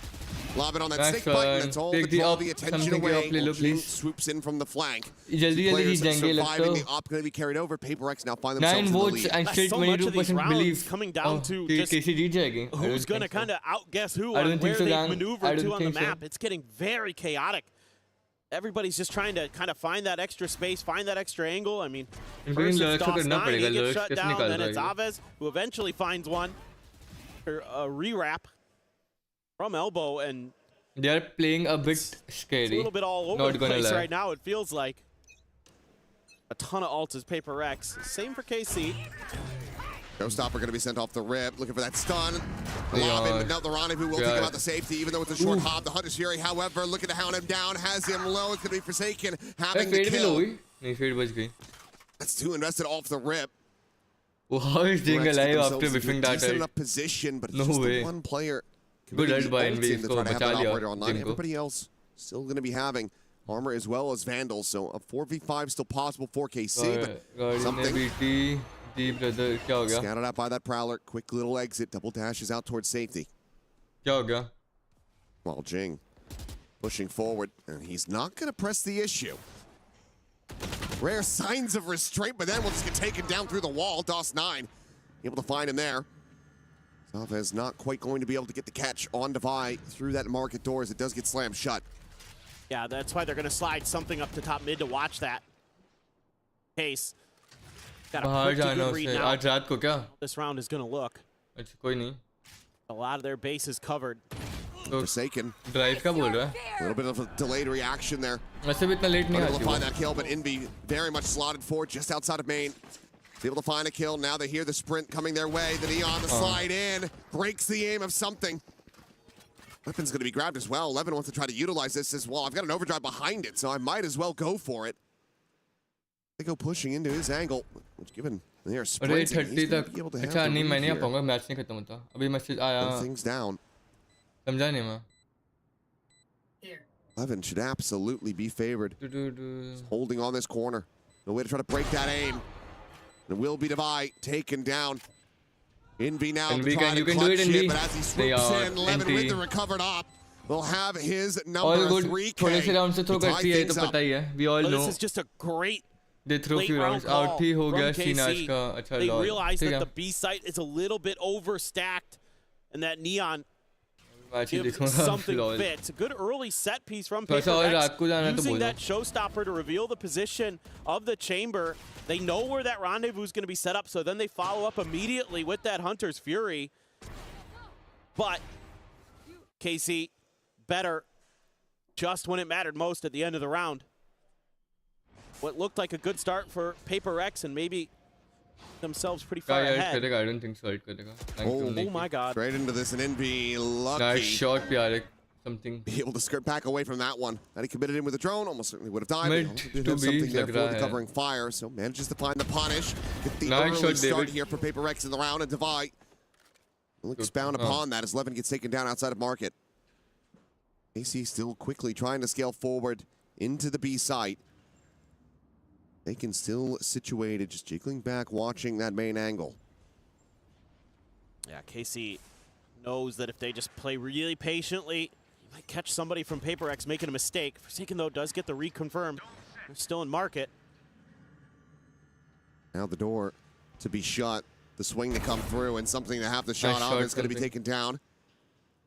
Lob it on that snake bite, and that's all to draw the attention away. Jing swoops in from the flank. Players surviving the op going to be carried over. PRX now find themselves 9 in the votes lead. and straight 22% belief. Coming down to just who's going to kind of outguess who on where they maneuver to on the map. It's getting very chaotic. Everybody's just trying to kind of find that extra space, find that extra angle. I mean, first it's DOS9, he gets shut down, then it's Alves, who eventually finds one. A re-wrap from elbow, and they are playing a bit scary. It's a little bit all over the place right now, it feels like. A ton of ults as PRX. Same for KC. Showstopper going to be sent off the rip, looking for that stun. But now the Rendezvous will think about the safety, even though it's a short hop. The Hunter's Fury, however, looking to hound him down, has him low. It's going to be Forsaken having the kill. That's 2 invested off the rip. Oh, how is Jing alive after whiffing that? Decent enough position, but it's just the one player. Good help by NV. To try to have that operator online. Everybody else still going to be having armor as well as Vandals, so a 4v5 still possible for KC, but something. Scouted out by that Prowler. Quick little exit. Double dashes out towards safety. While Jing pushing forward, and he's not going to press the issue. Rare signs of restraint, but then we'll just get taken down through the wall. DOS9 able to find him there. Alves not quite going to be able to get the catch on Devi through that market door as it does get slammed shut. Yeah, that's why they're going to slide something up to top mid to watch that. Case. Got a good read now. This round is going to look. A lot of their base is covered. Forsaken. A little bit of a delayed reaction there. Unable to find that kill, but Envy very much slotted forward just outside of main. Able to find a kill. Now they hear the sprint coming their way. The Neon, the slide in, breaks the aim of something. Weapon's going to be grabbed as well. 11 wants to try to utilize this as well. I've got an overdrive behind it, so I might as well go for it. They go pushing into his angle, which given they are sprinting, he's going to be able to have the read things down. 11 should absolutely be favored. Holding on this corner. No way to try to break that aim. And it will be Devi taken down. Envy now to try to clutch it, but as he swoops in, 11 with the recovered op will have his number 3K. We all know. This is just a great they throw few rounds out ही हो गया सीनाज का अच्छा They realize that the B site is a little bit overstacked and that Neon gives something fit. It's a good early set piece from PRX, using that showstopper to reveal the position of the chamber. They know where that rendezvous is going to be set up, so then they follow up immediately with that Hunter's Fury. But KC better just when it mattered most at the end of the round. What looked like a good start for PRX and maybe themselves pretty far ahead. I don't think so. Oh my god. Straight into this, and Envy lucky. Nice shot, PRX. Something. Be able to skirt back away from that one. Had he committed in with a drone, almost certainly would have died. Did have something there for the covering fire, so manages to find the punish. Get the early start here for PRX in the round, and Devi will expound upon that as Levin gets taken down outside of market. AC still quickly trying to scale forward into the B site. They can still situated, just jiggling back, watching that main angle. Yeah, KC knows that if they just play really patiently, you might catch somebody from PRX making a mistake. Forsaken, though, does get the reconfirmed. They're still in market. Now the door to be shut. The swing to come through, and something to have the shot off is going to be taken down.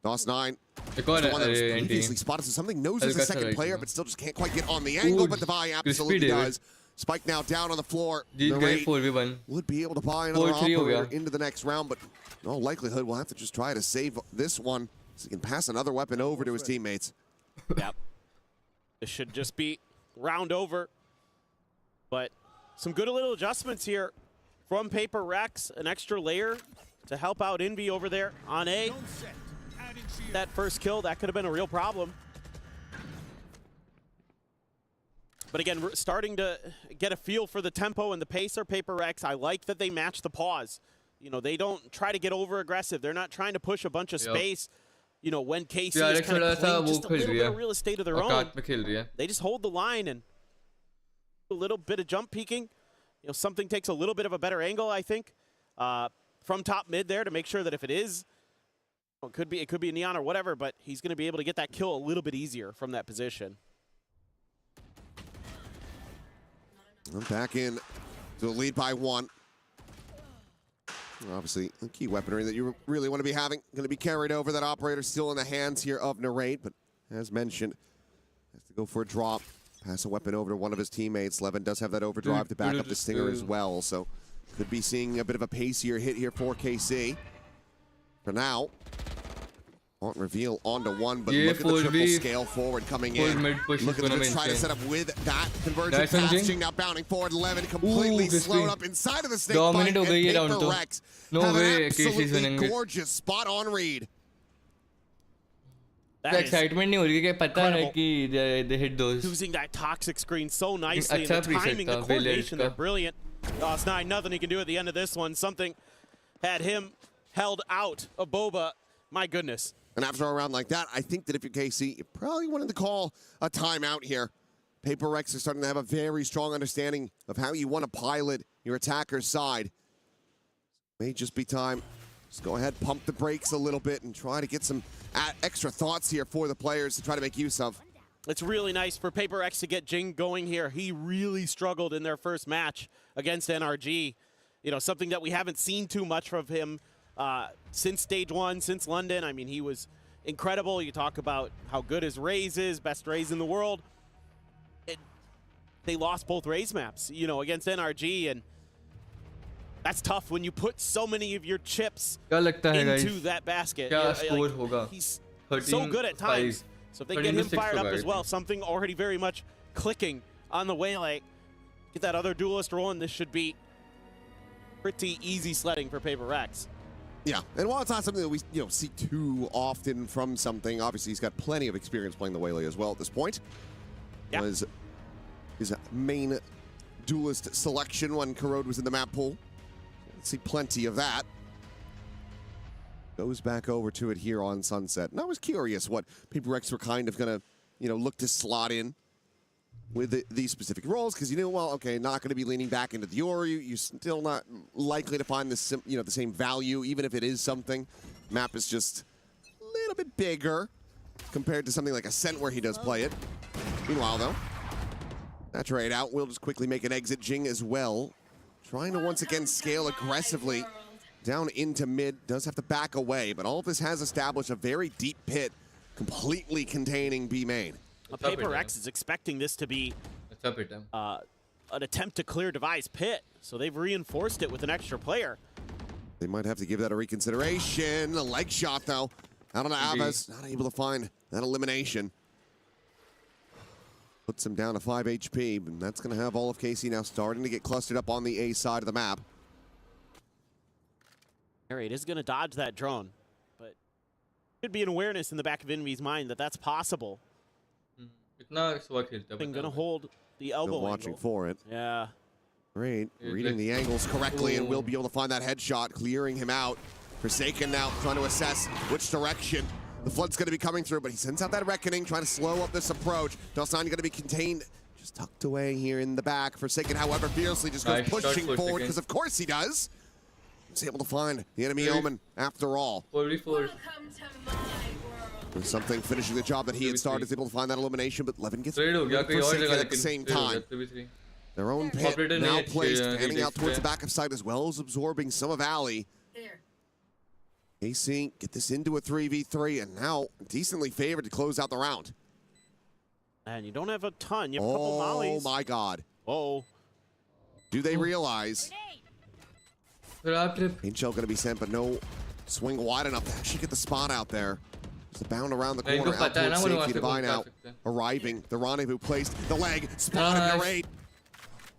DOS9. The one that was previously spotted, so something knows there's a second player, but still just can't quite get on the angle, but Devi absolutely does. Spike now down on the floor. Would be able to buy another operator into the next round, but in all likelihood, we'll have to just try to save this one so he can pass another weapon over to his teammates. Yep. This should just be round over. But some good little adjustments here from PRX. An extra layer to help out Envy over there on A. That first kill, that could have been a real problem. But again, we're starting to get a feel for the tempo and the pace of PRX. I like that they match the pause. You know, they don't try to get over aggressive. They're not trying to push a bunch of space. You know, when KC is kind of playing just a little bit of real estate of their own, they just hold the line and a little bit of jump peeking. You know, something takes a little bit of a better angle, I think, from top mid there to make sure that if it is, well, it could be a Neon or whatever, but he's going to be able to get that kill a little bit easier from that position. Back in to the lead by 1. Obviously, the key weaponry that you really want to be having going to be carried over. That operator still in the hands here of Narrate, but as mentioned, has to go for a drop. Pass a weapon over to one of his teammates. Levin does have that overdrive to back up the Stinger as well, so could be seeing a bit of a pacier hit here for KC. For now, won't reveal onto 1, but look at the triple scale forward coming in. Look at the try to set up with that convergent passing, now bounding forward. Levin completely slowed up inside of the snake bite, and PRX have an absolutely gorgeous spot on read. The excitement नहीं हो रही है कि पता है कि they hit those. Using that toxic screen so nicely, and the timing, the coordination, they're brilliant. It's nothing he can do at the end of this one. Something had him held out of Boba. My goodness. And after a round like that, I think that if you're KC, you probably wanted to call a timeout here. PRX are starting to have a very strong understanding of how you want to pilot your attacker's side. May just be time. Just go ahead, pump the brakes a little bit, and try to get some extra thoughts here for the players to try to make use of. It's really nice for PRX to get Jing going here. He really struggled in their first match against NRG. You know, something that we haven't seen too much from him since stage 1, since London. I mean, he was incredible. You talk about how good his Raze is, best Raze in the world. They lost both Raze maps, you know, against NRG, and that's tough when you put so many of your chips into that basket. He's so good at times. So if they get him fired up as well, something already very much clicking on the Waylay, get that other duelist rolling, this should be pretty easy sledding for PRX. Yeah, and while it's not something that we see too often from something, obviously he's got plenty of experience playing the Waylay as well at this point. Yeah. Was his main duelist selection when Corrode was in the map pool. Let's see plenty of that. Goes back over to it here on Sunset. And I was curious what PRX were kind of going to, look to slot in with these specific roles, because well, okay, not going to be leaning back into the Ori. You're still not likely to find the same value, even if it is something. Map is just a little bit bigger compared to something like Ascent where he does play it. Meanwhile, though, that trade out will just quickly make an exit. Jing as well, trying to once again scale aggressively down into mid. Does have to back away, but all of this has established a very deep pit, completely containing B main. PRX is expecting this to be an attempt to clear Device pit, so they've reinforced it with an extra player. They might have to give that a reconsideration. A leg shot, though, out on Avas, not able to find that elimination. Puts him down to 5 HP, and that's going to have all of KC now starting to get clustered up on the A side of the map. It is going to dodge that drone, but should be an awareness in the back of Envy's mind that that's possible. I'm going to hold the elbow. Still watching angle. for it. Yeah. Great. Reading the angles correctly and will be able to find that headshot, clearing him out. Forsaken now trying to assess which direction the flood's going to be coming through, but he sends out that Reckoning, trying to slow up this approach. Dalsan going to be contained, just tucked away here in the back. Forsaken, however, fiercely just goes pushing forward, because of course he does. He's able to find the enemy Omen after all. 44. Something finishing the job that he had started, is able to find that elimination, but Levin gets Forsaken at the same time. Their own pit now placed, panning out towards the back of site as well as absorbing some of Alley. KC get this into a 3v3, and now decently favored to close out the round. And you don't have a ton. You have a couple mollies. Oh my god. Oh. Do they realize? Paint shell going to be sent, but no swing wide enough to actually get the spot out there. Just a bound around the corner out towards safety. Divine out, arriving. The rendezvous placed. The leg spotted Narrate.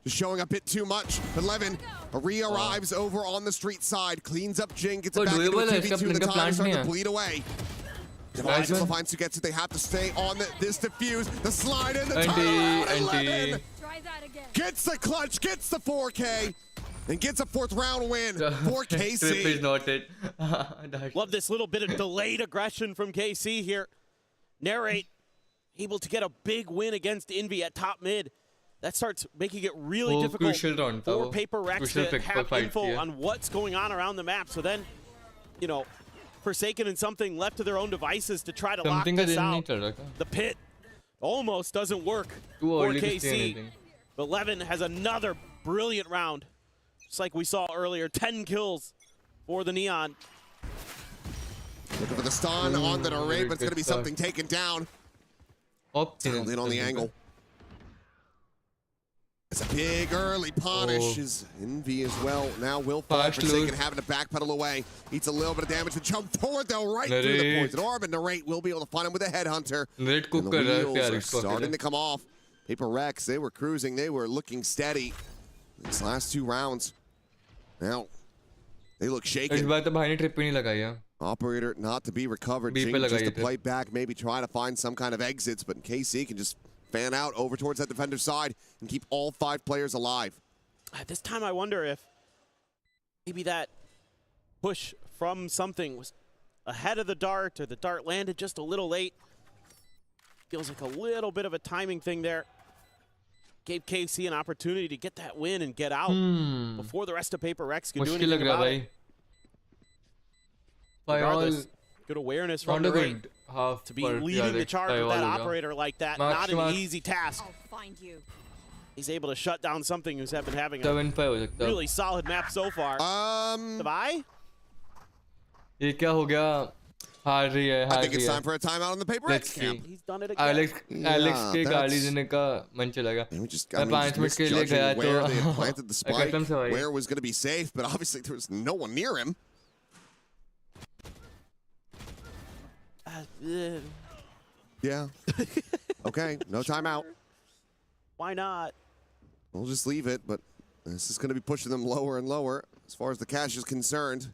Just showing a bit too much. But Levin re-arrives over on the street side. Cleans up Jing. Gets it back into a 2v2. The time starting to bleed away. Divide able to find Sugetsu. They have to stay on this defuse. The slide in, the turnaround, and Levin gets the clutch, gets the 4K, and gets a 4th round win for KC. Trip is not it. Love this little bit of delayed aggression from KC here. Narrate able to get a big win against Envy at top mid. That starts making it really difficult for PRX to have info on what's going on around the map. So then, you know, Forsaken and Something left to their own devices to try to lock this out. The pit almost doesn't work for KC. But Levin has another brilliant round. Just like we saw earlier, 10 kills for the Neon. Looking for the stun on the array, but it's going to be Something taken down. Settled in on the angle. It's a big early punish. Is Envy as well. Now will fall. Forsaken having to backpedal away. Eats a little bit of damage to jump forward though, right through the poison orb, and Narrate will be able to find him with a headhunter. And the wheels are starting to come off. PRX, they were cruising. They were looking steady. These last 2 rounds. Now, they look shaken. Operator not to be recovered. Jing just to play back, maybe try to find some kind of exits, but KC can just fan out over towards that defender's side and keep all 5 players alive. This time I wonder if maybe that push from Something was ahead of the dart, or the dart landed just a little late. Feels like a little bit of a timing thing there. Gave KC an opportunity to get that win and get out before the rest of PRX could do anything about it. Regardless, good awareness from Narrate to be leading the charge with that operator like that. Not an easy task. He's able to shut down Something who's been having a really solid map so far. Divide? I think it's time for a timeout on the PRX camp. He's done it again. Alex के गाड़ी देने का मन चला गया. मैं 5 minute के लिए गया तो where they had planted the spike, where was going to be safe, but obviously there was no one near him. Yeah. Okay, no timeout. Why not? We'll just leave it, but this is going to be pushing them lower and lower as far as the cash is concerned.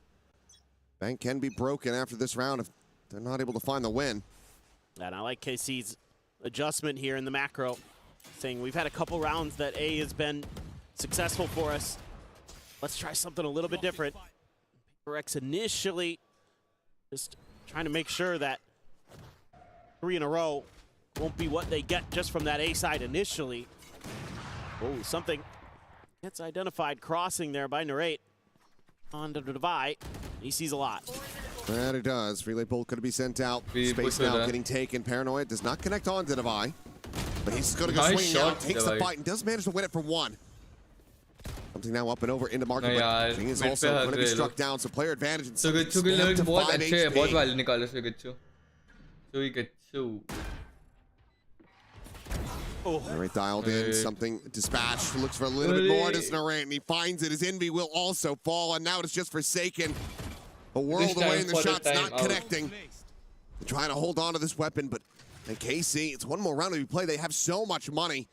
Bank can be broken after this round if they're not able to find the win. And I like KC's adjustment here in the macro, saying we've had a couple rounds that A has been successful for us. Let's try something a little bit different. PRX initially just trying to make sure that 3 in a row won't be what they get just from that A side initially. Oh, Something gets identified crossing there by Narrate onto the Divide. He sees a lot. That it does. Relay bolt could be sent out. Space now getting taken. Paranoid does not connect on to Divide, but he's going to go swing out, takes the fight, and does manage to win it for 1. Something now up and over into market, but Jing is also going to be struck down, so player advantage. And Narrate dialed in, Something dispatched, looks for a little bit more, does Narrate, and he finds it. His Envy will also fall, and now it's just Forsaken. A world away, and the shot's not connecting. They're trying to hold on to this weapon, but in KC, it's one more round to be played. They have so much money.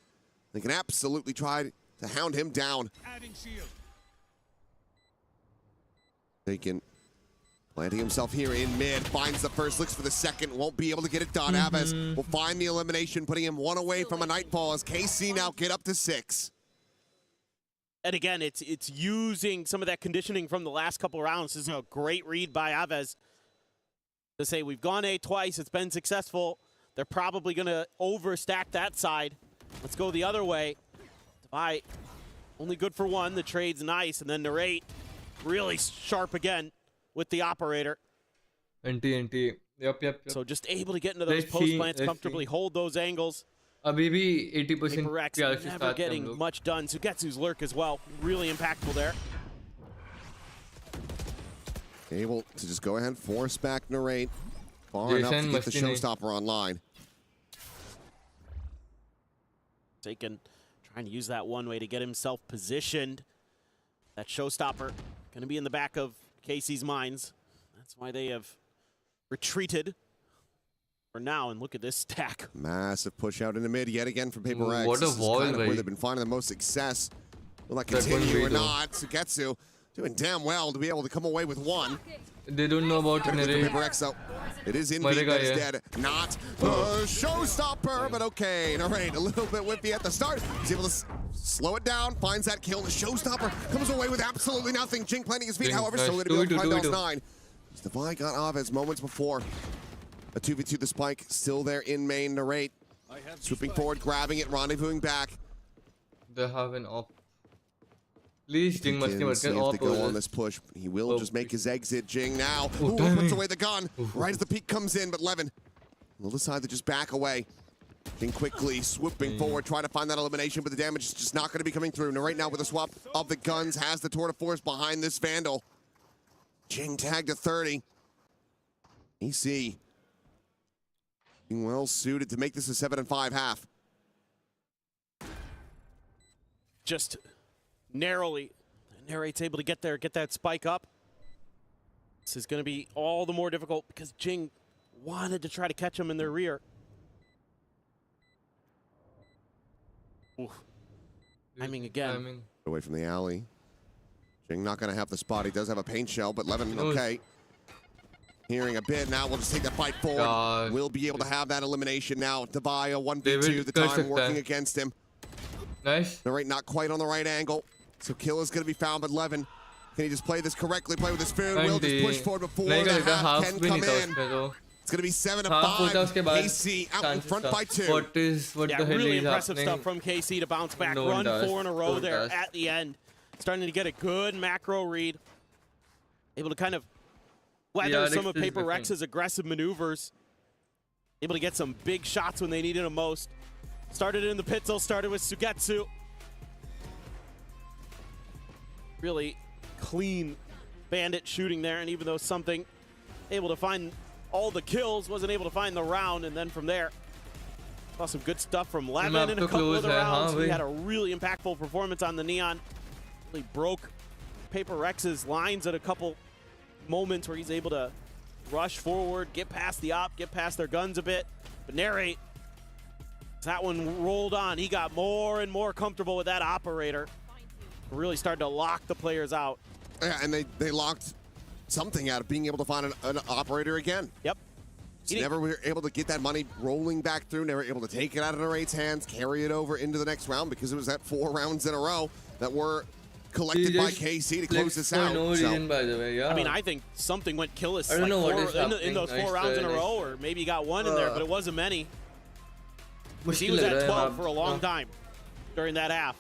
They can absolutely try to hound him down. Taken. Planting himself here in mid, finds the first, looks for the second, won't be able to get it done. Aves will find the elimination, putting him 1 away from a Nightfall as KC now get up to 6. And again, it's using some of that conditioning from the last couple rounds. This is a great read by Aves to say we've gone A twice, it's been successful. They're probably going to overstack that side. Let's go the other way. Divide, only good for 1. The trade's nice, and then Narrate really sharp again with the operator. NT. Yep. So just able to get into those post plants comfortably, hold those angles. Maybe 80% PRX never getting much done. Sugetsu's lurk as well, really impactful there. Able to just go ahead and force back Narrate far enough to get the showstopper online. Taken, trying to use that one way to get himself positioned. That showstopper going to be in the back of KC's minds. That's why they have retreated for now, and look at this stack. Massive push out in the mid yet again from PRX. What a wall, kind of where they've been finding the most success. Will that continue or not? Sugetsu Doing damn well to be able to come away with one. They don't know about PRX, though. It is in that is dead. Not the showstopper, but okay. All right, a little bit whippy at the start. He's able to slow it down, finds that kill. The showstopper comes away with absolutely nothing. Jing planting his feet, however, still going to be able to find Bell's 9. Devi got off as moments before. A 2v2 the spike, still there in main. Narrate. Swooping forward, grabbing it, rendezvousing back. They have an op. Please, Jing must see if they go on this push. He will just make his exit. Jing now. Ooh, puts away the gun. Right as the peek comes in, but Levin will decide to just back away. Jing quickly swooping forward, trying to find that elimination, but the damage is just not going to be coming through. Now, right now, with a swap of the guns, has the tour de force behind this Vandal. Jing tagged to 30. EC being well suited to make this a 7-5 half. Just narrowly, Narrate's able to get there, get that spike up. This is going to be all the more difficult because Jing wanted to try to catch him in their rear. Oof. Timing again. Away from the alley. Jing not going to have the spot. He does have a paint shell, but Levin, okay. Hearing a bit now, we'll just take the fight forward. We'll be able to have that elimination now. Devi, 1v2, the time working against him. Nice. All right, not quite on the right angle. So kill is going to be found, but Levin, can he just play this correctly, play with his spoon? Will just push forward before the half can come in. It's going to be 7-5. KC out in front by 2. What the hell really is impressive happening? stuff from KC to bounce back. Run 4 in a row there at the end. Starting to get a good macro read. Able to kind of weather some of PRX's aggressive maneuvers. Able to get some big shots when they needed them most. Started in the Pitzel, started with Sugetsu. Really clean bandit shooting there, and even though something able to find all the kills, wasn't able to find the round, and then from there, saw some good stuff from Levin in a couple of the rounds. He had a really impactful performance on the Neon. Really broke PRX's lines at a couple moments where he's able to rush forward, get past the op, get past their guns a bit. But Narrate, that one rolled on. He got more and more comfortable with that operator. Really started to lock the players out. Yeah, and they locked something out of being able to find an operator again. Yep. Never were able to get that money rolling back through, never able to take it out of Narrate's hands, carry it over into the next round because it was that 4 rounds in a row that were collected by KC to close this out. No reason, by the way, yeah. I mean, I think something went killless in those 4 rounds in a row, or maybe he got one in there, but it wasn't many. He was at 12 for a long time during that half.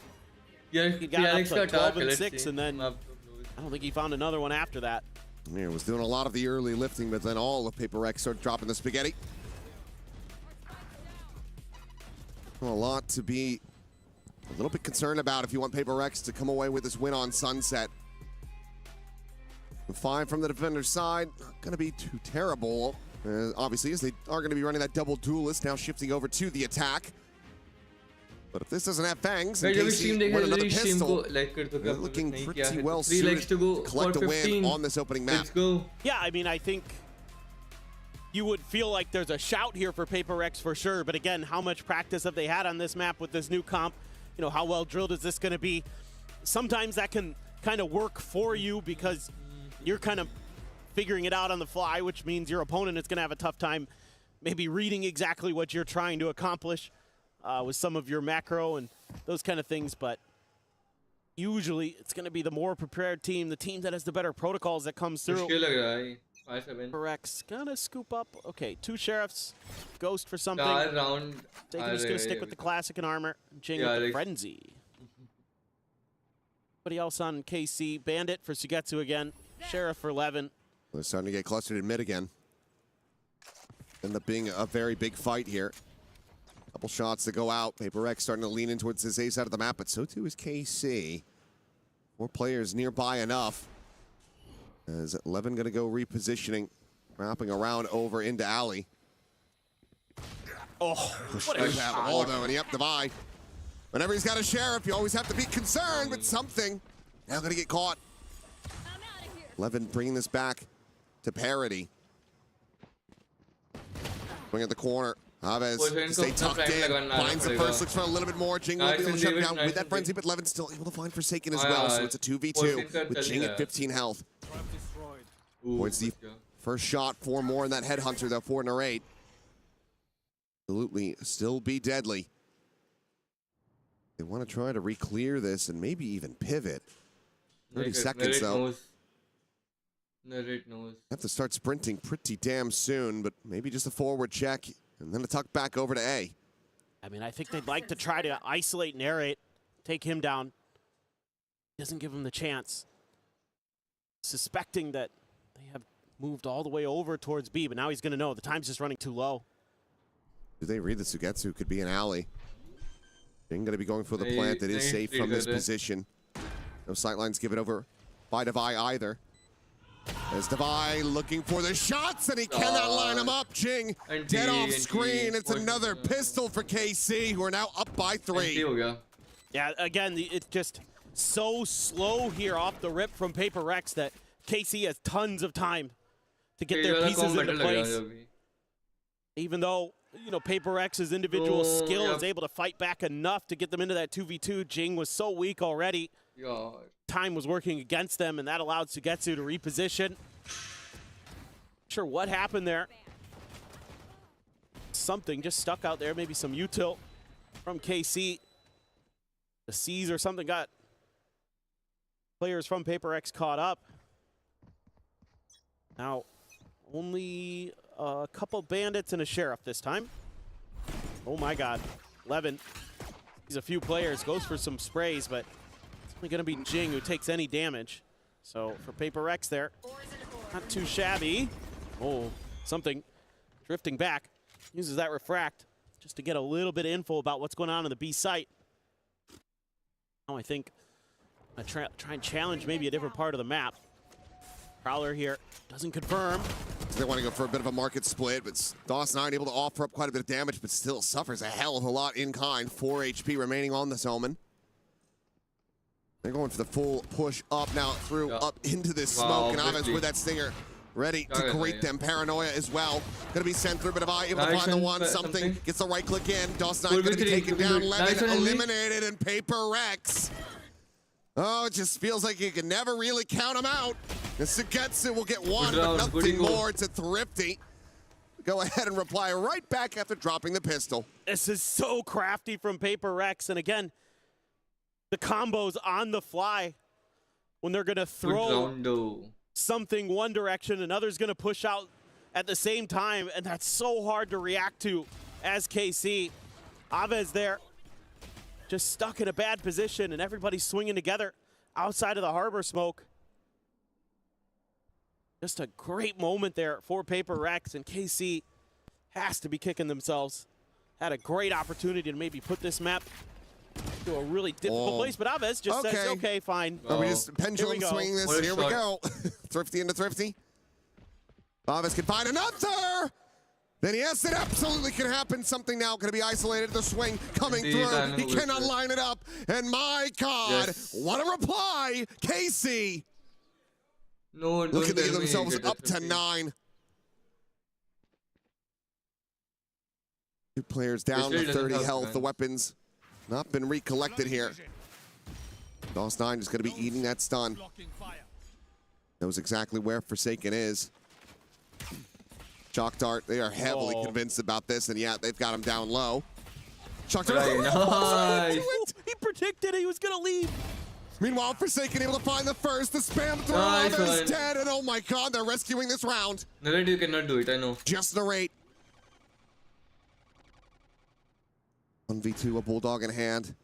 Yeah, he got up to 12 and 6, and then I don't think he found another one after that. Yeah, was doing a lot of the early lifting, but then all of PRX started dropping the spaghetti. A lot to be a little bit concerned about if you want PRX to come away with this win on Sunset. 5 from the defender's side, not going to be too terrible. Obviously, as they are going to be running that double duelist, now shifting over to the attack. But if this doesn't have fangs, in case he win another pistol, they're looking pretty well suited to collect a win on this opening map. Yeah, I mean, I think you would feel like there's a shout here for PRX for sure. But again, how much practice have they had on this map with this new comp? You know, how well drilled is this going to be? Sometimes that can kind of work for you because you're kind of figuring it out on the fly, which means your opponent is going to have a tough time maybe reading exactly what you're trying to accomplish with some of your macro and those kind of things. But usually it's going to be the more prepared team, the team that has the better protocols that comes through. PRX gonna scoop up. Okay, 2 sheriffs, Ghost for something. Jacob just gonna stick with the classic and armor. Jing with the frenzy. Anybody else on KC? Bandit for Sugetsu again. Sheriff for Levin. They're starting to get clustered in mid again. End up being a very big fight here. Couple shots to go out. PRX starting to lean in towards this A side of the map, but so too is KC. 4 players nearby enough. As Levin going to go repositioning, wrapping around over into Alley. Oh, what is that wall though? And yep, Devi. Whenever he's got a sheriff, you always have to be concerned with something. Now going to get caught. Levin bringing this back to parity. Swing at the corner. Aves stay tucked in, finds the first, looks for a little bit more. Jing will be able to shut him down with that frenzy, but Levin still able to find Forsaken as well, so it's a 2v2 with Jing at 15 health. Points the first shot, 4 more in that Headhunter, though, 4 in a 8. Absolutely still be deadly. They want to try to re-clear this and maybe even pivot. 30 seconds, though. Have to start sprinting pretty damn soon, but maybe just a forward check and then a tuck back over to A. I mean, I think they'd like to try to isolate Narrate, take him down. Doesn't give him the chance. Suspecting that they have moved all the way over towards B, but now he's going to know the time's just running too low. Do they read the Sugetsu? Could be an alley. Jing going to be going for the plant that is safe from this position. No sightlines given over by Devi either. As Devi looking for the shots, and he cannot line them up. Jing dead off screen. It's another pistol for KC, who are now up by 3. Yeah, again, it's just so slow here off the rip from PRX that KC has tons of time to get their pieces into place. Even though, you know, PRX's individual skill is able to fight back enough to get them into that 2v2. Jing was so weak already. Time was working against them, and that allowed Sugetsu to reposition. Not sure what happened there. Something just stuck out there, maybe some util from KC. The C's or something got players from PRX caught up. Now, only a couple bandits and a sheriff this time. Oh my god. Levin sees a few players, goes for some sprays, but it's only going to be Jing who takes any damage. So for PRX there, not too shabby. Oh, something drifting back. Uses that refract just to get a little bit of info about what's going on in the B site. Now I think I try and challenge maybe a different part of the map. Prowler here doesn't confirm. They want to go for a bit of a market split, but Dawson9 able to offer up quite a bit of damage, but still suffers a hell of a lot in kind. 4 HP remaining on this Omen. They're going for the full push up now through, up into this smoke, and Aves with that stinger ready to greet them. Paranoia as well. Gonna be sent through, but Devi able to find the one, something. Gets the right click in. Dawson9 gonna be taken down. Levin eliminated, and PRX. Oh, it just feels like you can never really count him out. And Sugetsu will get one, but nothing more to Thrifty. Go ahead and reply right back after dropping the pistol. This is so crafty from PRX, and again, the combos on the fly when they're gonna throw something one direction, another's gonna push out at the same time, and that's so hard to react to as KC. Aves there, just stuck in a bad position, and everybody's swinging together outside of the harbor smoke. Just a great moment there for PRX, and KC has to be kicking themselves. Had a great opportunity to maybe put this map to a really difficult place, but Aves just says, okay, fine. Are we just pendulum swinging this? Here we go. Thrifty into Thrifty. Aves can find another! Then yes, it absolutely can happen. Something now going to be isolated. The swing coming through. He cannot line it up. And my God, what a reply. KC. Looking to get themselves up to 9. 2 players down to 30 health. The weapons not been recollected here. Dawson9 is going to be eating that stun. Knows exactly where Forsaken is. Shock Dart, they are heavily convinced about this, and yeah, they've got him down low. Shock Dart, nice. He predicted he was going to leave. Meanwhile, Forsaken able to find the first, the spam throw, Others dead, and oh my God, they're rescuing this round. Narrate, you cannot do it, I know. Just Narrate. 1v2, a Bulldog in hand.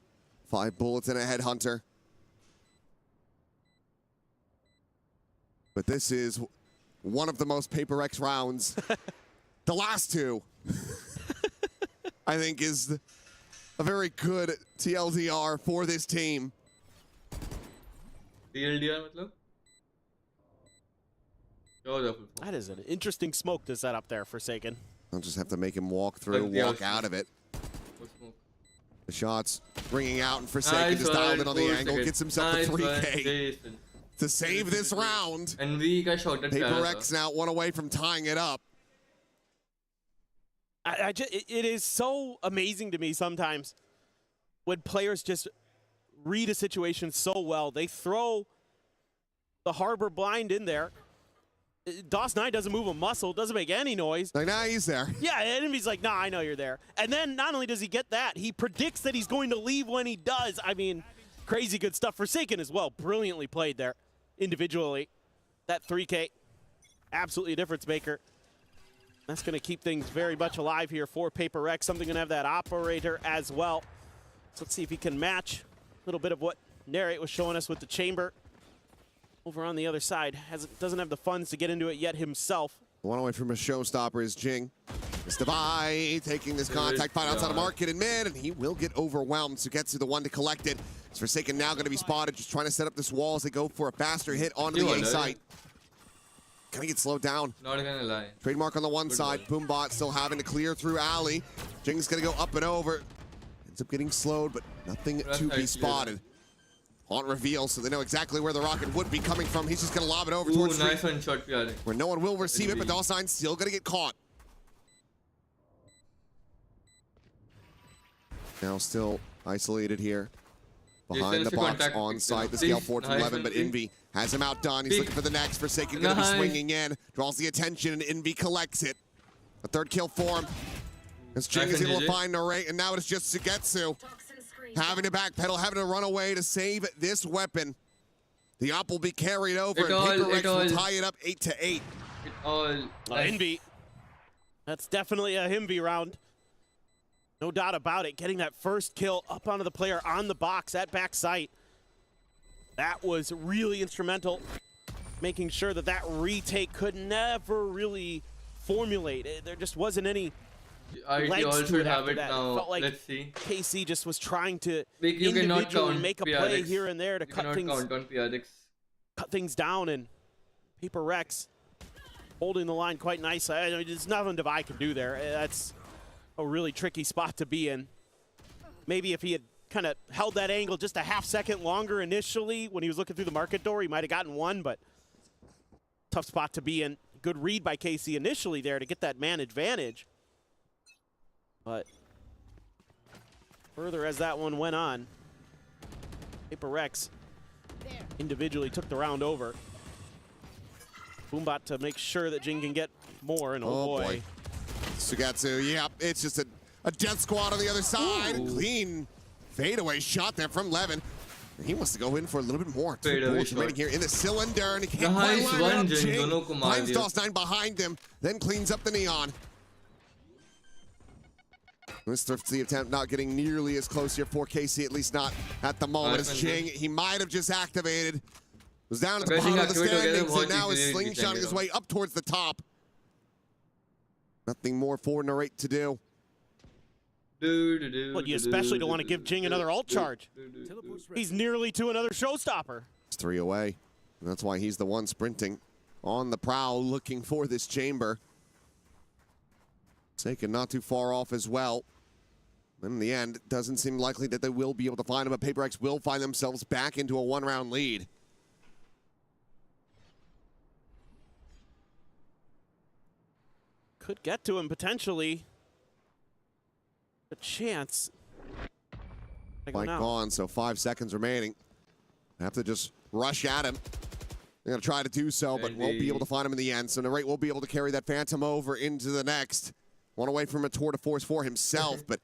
5 bullets and a Headhunter. But this is one of the most PRX rounds. The last 2, I think, is a very good TLDR for this team. TLDR, matlab? That is an interesting smoke to set up there, Forsaken. I'll just have to make him walk through, walk out of it. The shots ringing out, and Forsaken just dialed in on the angle, gets himself a 3K. To save this round. And we got shot at PRX now 1 away from tying it up. It is so amazing to me sometimes when players just read a situation so well. They throw the Harbor blind in there. DOS9 doesn't move a muscle, doesn't make any noise. Like, nah, he's there. Yeah, enemy's like, nah, I know you're there. And then not only does he get that, he predicts that he's going to leave when he does. I mean, crazy good stuff. Forsaken as well, brilliantly played there individually. That 3K, absolutely a difference maker. That's going to keep things very much alive here for PRX. Something going to have that operator as well. So let's see if he can match a little bit of what Narrate was showing us with the chamber. Over on the other side, doesn't have the funds to get into it yet himself. One away from a showstopper is Jing. It's Devi taking this contact fight outside of market in mid, and he will get overwhelmed. Sugetsu, the one to collect it. It's Forsaken now going to be spotted, just trying to set up this wall as they go for a faster hit onto the A site. Gonna get slowed down. Not gonna lie. Trademark on the one side. Boombot still having to clear through alley. Jing's gonna go up and over. Ends up getting slowed, but nothing to be spotted. On reveal, so they know exactly where the rocket would be coming from. He's just gonna lob it over towards nice one shot, where no one will receive it, but DOS9 still gonna get caught. Now still isolated here. Behind the box on site, the scale 4 to 11, but Envy has him outdone. He's looking for the next. Forsaken gonna be swinging in, draws the attention, and Envy collects it. A third kill for him. As Jing is able to find Narrate, and now it's just Sugetsu. Having to backpedal, having to run away to save this weapon. The op will be carried over, and PRX will tie it up 8-8. Envy. That's definitely a Envy round. No doubt about it. Getting that first kill up onto the player on the box at back sight. That was really instrumental. Making sure that that retake could never really formulate. There just wasn't any legs to it after that. It felt like Let's see. KC just was trying to individually make a play here and there to cut things down, and PRX holding the line quite nicely. I mean, there's nothing Devi can do there. That's a really tricky spot to be in. Maybe if he had kind of held that angle just a half second longer initially when he was looking through the market door, he might have gotten one, but tough spot to be in. Good read by KC initially there to get that man advantage. But further as that one went on, PRX individually took the round over. Boombot to make sure that Jing can get more, and oh boy. Sugetsu, yeah, it's just a death squad on the other side. Ooh. Clean fadeaway shot there from Levin. He wants to go in for a little bit more. 2 bullets remaining here in the cylinder, and he can't quite line up Jing. Finds DOS9 behind him, then cleans up the neon. This thrifty attempt not getting nearly as close here for KC, at least not at the moment. As Jing, he might have just activated. Was down at the bottom of the standings, and now is slingshotting his way up towards the top. Nothing more for Narrate to do. Well, you especially don't want to give Jing another ult charge. He's nearly to another showstopper. It's 3 away. And that's why he's the one sprinting on the prowl, looking for this chamber. Taken not too far off as well. In the end, it doesn't seem likely that they will be able to find him, but PRX will find themselves back into a 1-round lead. Could get to him potentially. A chance. Fight gone, so 5 seconds remaining. Have to just rush at him. They're going to try to do so, but won't be able to find him in the end. So Narrate will be able to carry that Phantom over into the next. One away from a tour de force for himself, but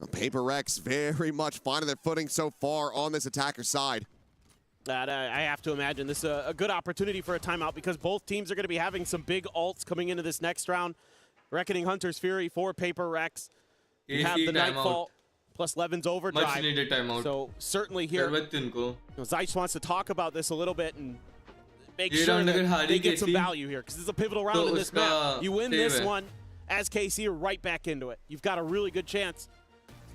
PRX very much finding their footing so far on this attacker side. I have to imagine this is a good opportunity for a timeout because both teams are going to be having some big ults coming into this next round. Reckoning Hunter's Fury for PRX. You have the Nightfall plus Levin's Overdrive. Much needed timeout. So certainly here, Zeiss wants to talk about this a little bit and make sure that they get some value here because this is a pivotal round in this map. You win this one as KC, you're right back into it. You've got a really good chance.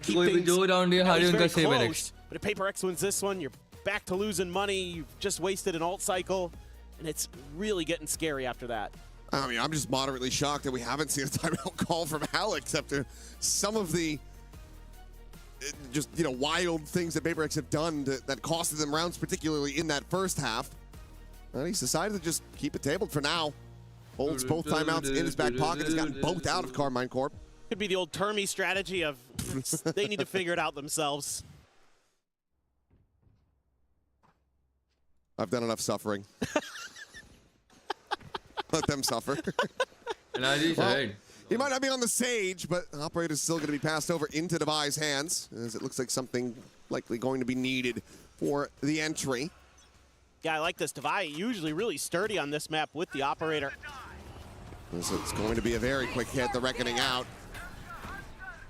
Keep things very close, but if PRX wins this one, you're back to losing money. You've just wasted an ult cycle, and it's really getting scary after that. I mean, I'm just moderately shocked that we haven't seen a timeout call from Alex after some of the just, wild things that PRX have done that costed them rounds, particularly in that first half. And he's decided to just keep it tabled for now. Holds both timeouts in his back pocket. Has gotten both out of Carmine Corp. Could be the old Termy strategy of they need to figure it out themselves. I've done enough suffering. Let them suffer. Well, he might not be on the Sage, but Operator's still going to be passed over into Devi's hands, as it looks like something likely going to be needed for the entry. Yeah, I like this. Devi usually really sturdy on this map with the Operator. So it's going to be a very quick hit, the Reckoning out.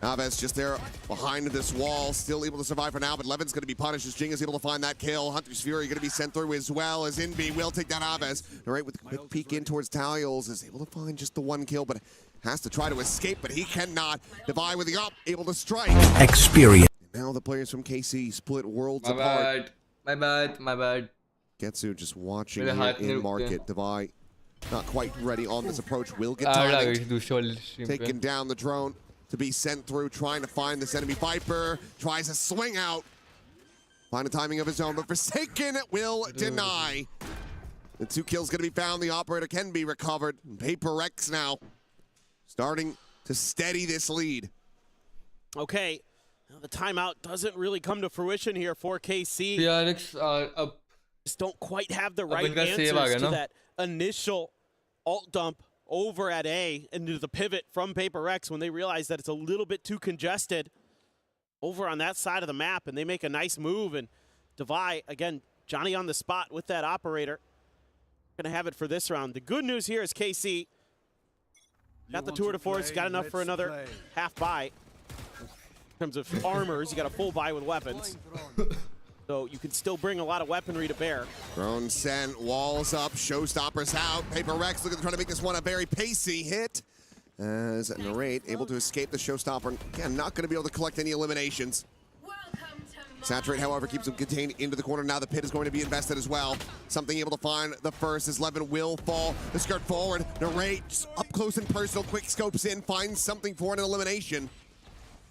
Aves just there behind this wall, still able to survive for now, but Levin's going to be punished as Jing is able to find that kill. Hunter's Fury going to be sent through as well as Inby will take down Aves. All right, with a quick peek in towards Talios, is able to find just the one kill, but has to try to escape, but he cannot. Devi with the up, able to strike. Experience. And now the players from KC split worlds My apart. bad. My bad. Getsu just watching here in market. Devi not quite ready on this approach. Will get taken down the drone to be sent through, trying to find this enemy. Viper tries to swing out. Find a timing of his own, but Forsaken will deny. The 2 kills going to be found. The Operator can be recovered. PRX now starting to steady this lead. Okay, now the timeout doesn't really come to fruition here for KC. PRX just don't quite have the right answers to that initial alt dump over at A into the pivot from PRX when they realize that it's a little bit too congested over on that side of the map, and they make a nice move. And Devi, again, Johnny on the spot with that Operator. Gonna have it for this round. The good news here is KC got the tour de force, got enough for another half buy. In terms of armors, you got a full buy with weapons. So you can still bring a lot of weaponry to bear. Drone sent, walls up, showstoppers out. PRX looking to try to make this one a very pacey hit. As Narrate able to escape the showstopper. Again, not going to be able to collect any eliminations. Saturate, however, keeps him contained into the corner. Now the pit is going to be invested as well. Something able to find the first as Levin will fall. The skirt forward. Narrate just up close and personal, quick scopes in, finds something for an elimination.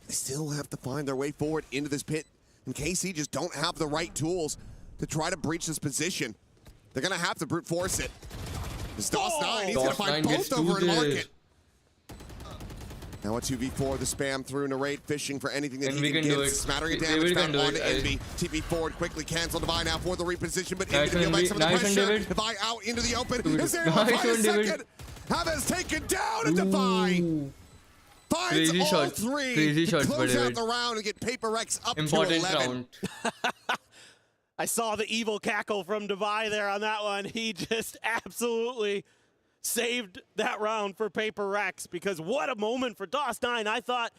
They still have to find their way forward into this pit. And KC just don't have the right tools to try to breach this position. They're going to have to brute force it. This DOS9, he's going to find both over in market. Now a 2v4, the spam through Narrate, fishing for anything that he can give. Smattering of damage found on Envy. TP forward, quickly canceled. Devi now for the reposition, but Envy to peel back some of the pressure. Devi out into the open. Is there a second? Aves taken down, and Devi finds all three to close out the round and get PRX up to 11. I saw the evil cackle from Devi there on that one. He just absolutely saved that round for PRX, because what a moment for DOS9. I thought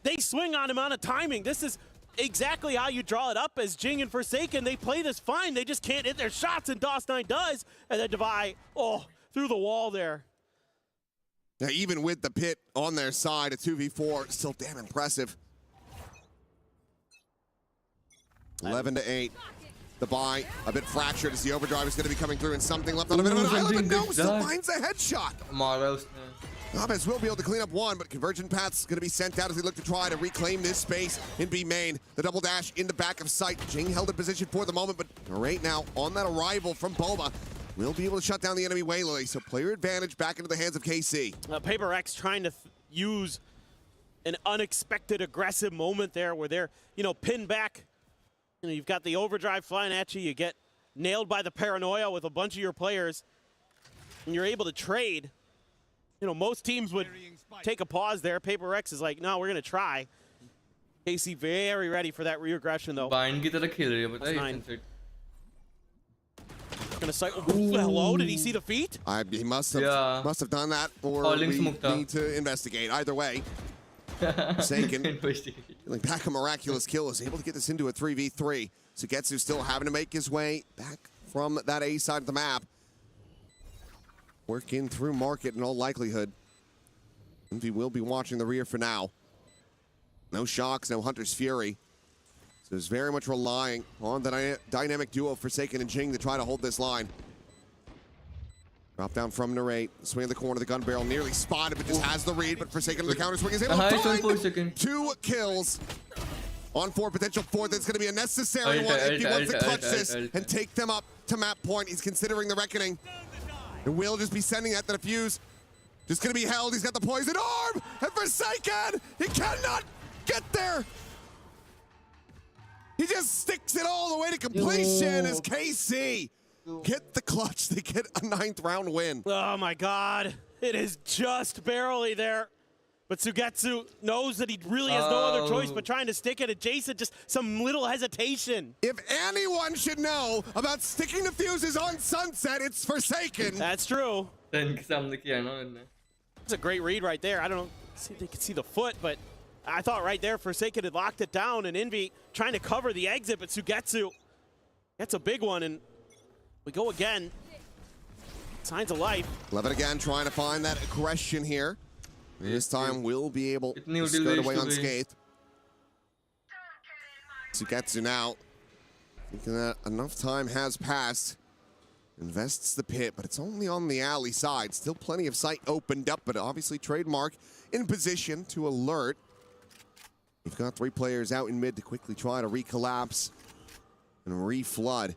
they swing on him on a timing. This is exactly how you draw it up as Jing and Forsaken. They play this fine. They just can't hit their shots, and DOS9 does. And then Devi, through the wall there. Now, even with the pit on their side, a 2v4, still damn impressive. 11-8. The buy, a bit fractured as the overdrive is going to be coming through, and something left on a bit of an island, but no, still finds a headshot. Aves will be able to clean up one, but Convergent Path's going to be sent out as they look to try to reclaim this space in B main. The double dash in the back of sight. Jing held in position for the moment, but right now on that arrival from Boba, will be able to shut down the enemy Waylily, so player advantage back into the hands of KC. PRX trying to use an unexpected aggressive moment there where they're, pinned back. You've got the overdrive flying at you. You get nailed by the paranoia with a bunch of your players, and you're able to trade. Most teams would take a pause there. PRX is like, no, we're going to try. KC very ready for that re-aggression, though. Gonna sight. Hello, did he see the feet? He must have done that, or we need to investigate. Either way, Forsaken, feeling back a miraculous kill, is able to get this into a 3v3. So Getsu still having to make his way back from that A side of the map. Working through market in all likelihood. Envy will be watching the rear for now. No shocks, no Hunter's Fury. So it's very much relying on the dynamic duo Forsaken and Jing to try to hold this line. Drop down from Narrate, swing in the corner, the gun barrel nearly spotted, but just has the read, but Forsaken to the counter swing is able to find 2 kills on 4, potential 4th. It's going to be a necessary one if he wants to clutch this and take them up to map point. He's considering the Reckoning. And will just be sending that to defuse. Just gonna be held. He's got the poison orb, and Forsaken, he cannot get there. He just sticks it all the way to completion as KC get the clutch. They get a 9th round win. Oh my God, it is just barely there. But Sugetsu knows that he really has no other choice but trying to stick it adjacent, just some little hesitation. If anyone should know about sticking the fuses on Sunset, it's Forsaken. That's true. It's a great read right there. I don't know if they could see the foot, but I thought right there Forsaken had locked it down, and Envy trying to cover the exit, but Sugetsu, that's a big one, and we go again. Signs of life. Levin again trying to find that aggression here. This time we'll be able to skirt away unscathed. Sugetsu now, thinking that enough time has passed. Invests the pit, but it's only on the alley side. Still plenty of sight opened up, but obviously Trademark in position to alert. We've got 3 players out in mid to quickly try to recollapse and reflood.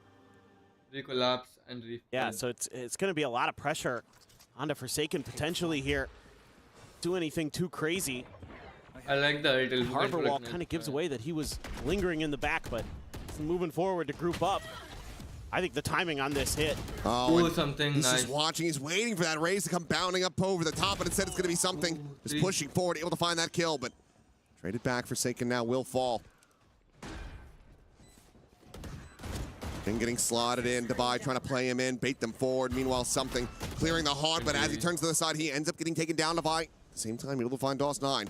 Recollapse and reflood. Yeah, so it's going to be a lot of pressure onto Forsaken potentially here. Do anything too crazy. I like that. Harbor Wall kind of gives away that he was lingering in the back, but moving forward to group up. I think the timing on this hit. Oh, something he's nice. Just watching. He's waiting for that raise to come bounding up over the top, but instead it's going to be something. Just pushing forward, able to find that kill, but traded back. Forsaken now will fall. And getting slotted in. Divide trying to play him in, bait them forward. Meanwhile, something clearing the heart, but as he turns to the side, he ends up getting taken down. Divide. At the same time, able to find DOS9.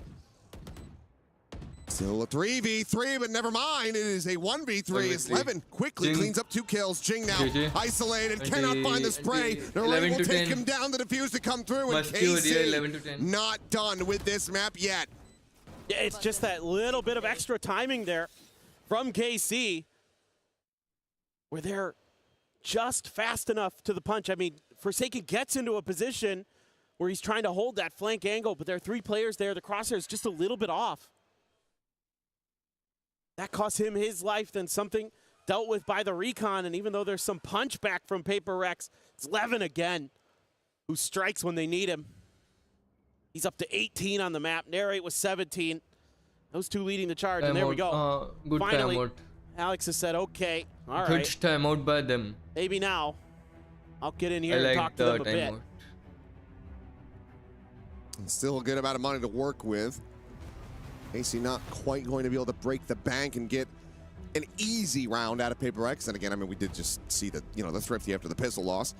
Still a 3v3, but never mind. It is a 1v3 as Levin quickly cleans up 2 kills. Jing now isolated, cannot find the spray. Narray will take him down, the defuse to come through, and KC not done with this map yet. Yeah, it's just that little bit of extra timing there from KC where they're just fast enough to the punch. I mean, Forsaken gets into a position where he's trying to hold that flank angle, but there are 3 players there. The crosshair is just a little bit off. That cost him his life, then something dealt with by the recon, and even though there's some punch back from PRX, it's Levin again who strikes when they need him. He's up to 18 on the map. Narrate was 17. Those 2 leading the charge, and there we go. Good finally, timeout. Alex has said, okay, all right. Good timeout by them. Maybe now I'll get in here and talk to them a bit. And still a good amount of money to work with. AC not quite going to be able to break the bank and get an easy round out of PRX. And again, I mean, we did just see the, the thrifty after the pistol loss.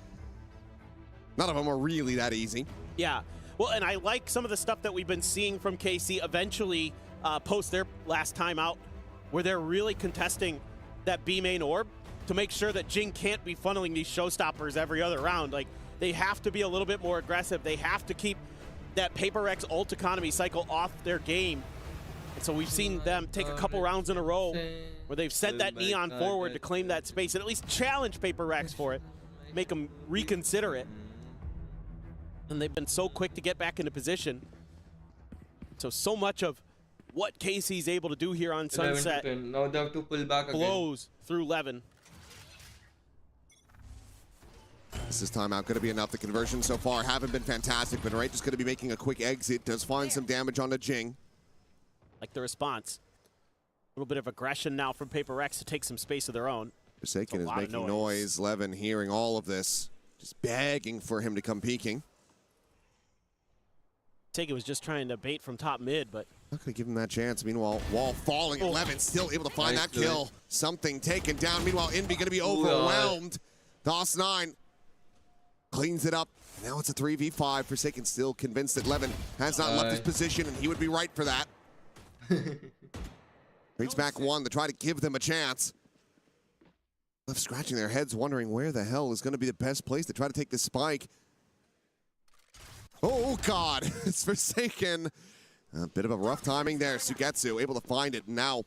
None of them were really that easy. Yeah. Well, and I like some of the stuff that we've been seeing from KC eventually post their last time out, where they're really contesting that B main orb to make sure that Jing can't be funneling these showstoppers every other round. Like, they have to be a little bit more aggressive. They have to keep that PRX ult economy cycle off their game. And so we've seen them take a couple rounds in a row where they've sent that neon forward to claim that space and at least challenge PRX for it, make them reconsider it. And they've been so quick to get back into position. So much of what KC's able to do here on Sunset now they have to pull back blows through Levin. This timeout going to be enough. The conversions so far haven't been fantastic, but right, just going to be making a quick exit. Does find some damage on the Jing. Like the response. A little bit of aggression now from PRX to take some space of their own. Forsaken is making noise. Levin hearing all of this, just begging for him to come peeking. Forsaken was just trying to bait from top mid, but not going to give him that chance. Meanwhile, wall falling. Levin still able to find that kill. Something taken down. Meanwhile, Envy going to be overwhelmed. DOS9 cleans it up. Now it's a 3v5. Forsaken still convinced that Levin has not left his position, and he would be right for that. Reach back 1 to try to give them a chance. Left scratching their heads, wondering where the hell is going to be the best place to try to take this spike. Oh, God. It's Forsaken. A bit of a rough timing there. Sugetsu able to find it. Now,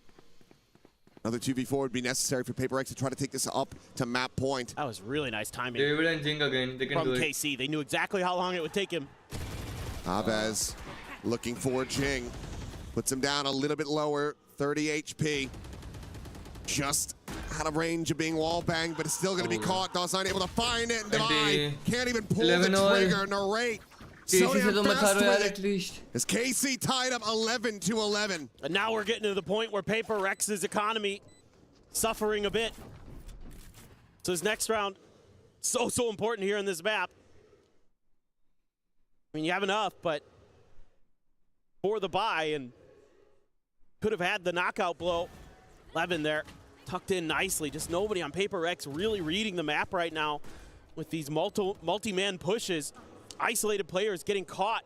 another 2v4 would be necessary for PRX to try to take this up to map point. That was really nice timing. David and Jing again. They can from do KC. It. They knew exactly how long it would take him. Abez looking for Jing. Puts him down a little bit lower. 30 HP. Just out of range of being wall banged, but it's still going to be caught. DOS9 able to find it. And Divide can't even pull the trigger. Narrate KC से तो मत हारो यार at least. As KC tied up 11-11. And now we're getting to the point where PRX's economy suffering a bit. So his next round, so important here in this map. I mean, you have enough, but for the buy, and could have had the knockout blow. Levin there, tucked in nicely. Just nobody on PRX really reading the map right now with these multi-man pushes. Isolated players getting caught.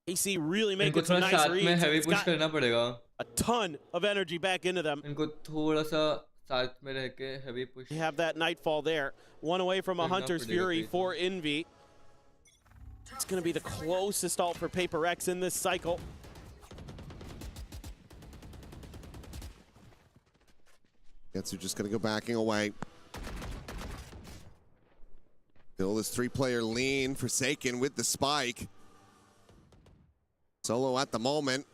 AC really making some nice reads. Heavy push करना पड़ेगा. A ton of energy back into them. इनको थोड़ा सा साथ में रह के heavy push. You have that Nightfall there. One away from a Hunter's Fury for Envy. It's going to be the closest ult for PRX in this cycle. Getsu just going to go backing away. Still this three-player lean. Forsaken with the spike. Solo at the moment.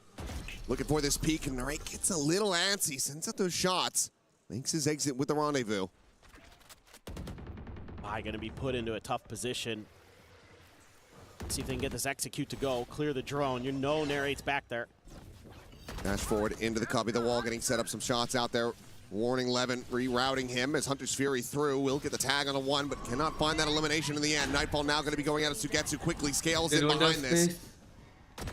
Looking for this peek, and Narate gets a little antsy. Sends out those shots. Makes his exit with the rendezvous. Going to be put into a tough position. See if they can get this execute to go. Clear the drone. You know Narrate's back there. Dash forward into the cubby. The wall getting set up. Some shots out there. Warning Levin, rerouting him as Hunter's Fury through. Will get the tag on the one, but cannot find that elimination in the end. Nightfall now going to be going out of Sugetsu. Quickly scales in behind this.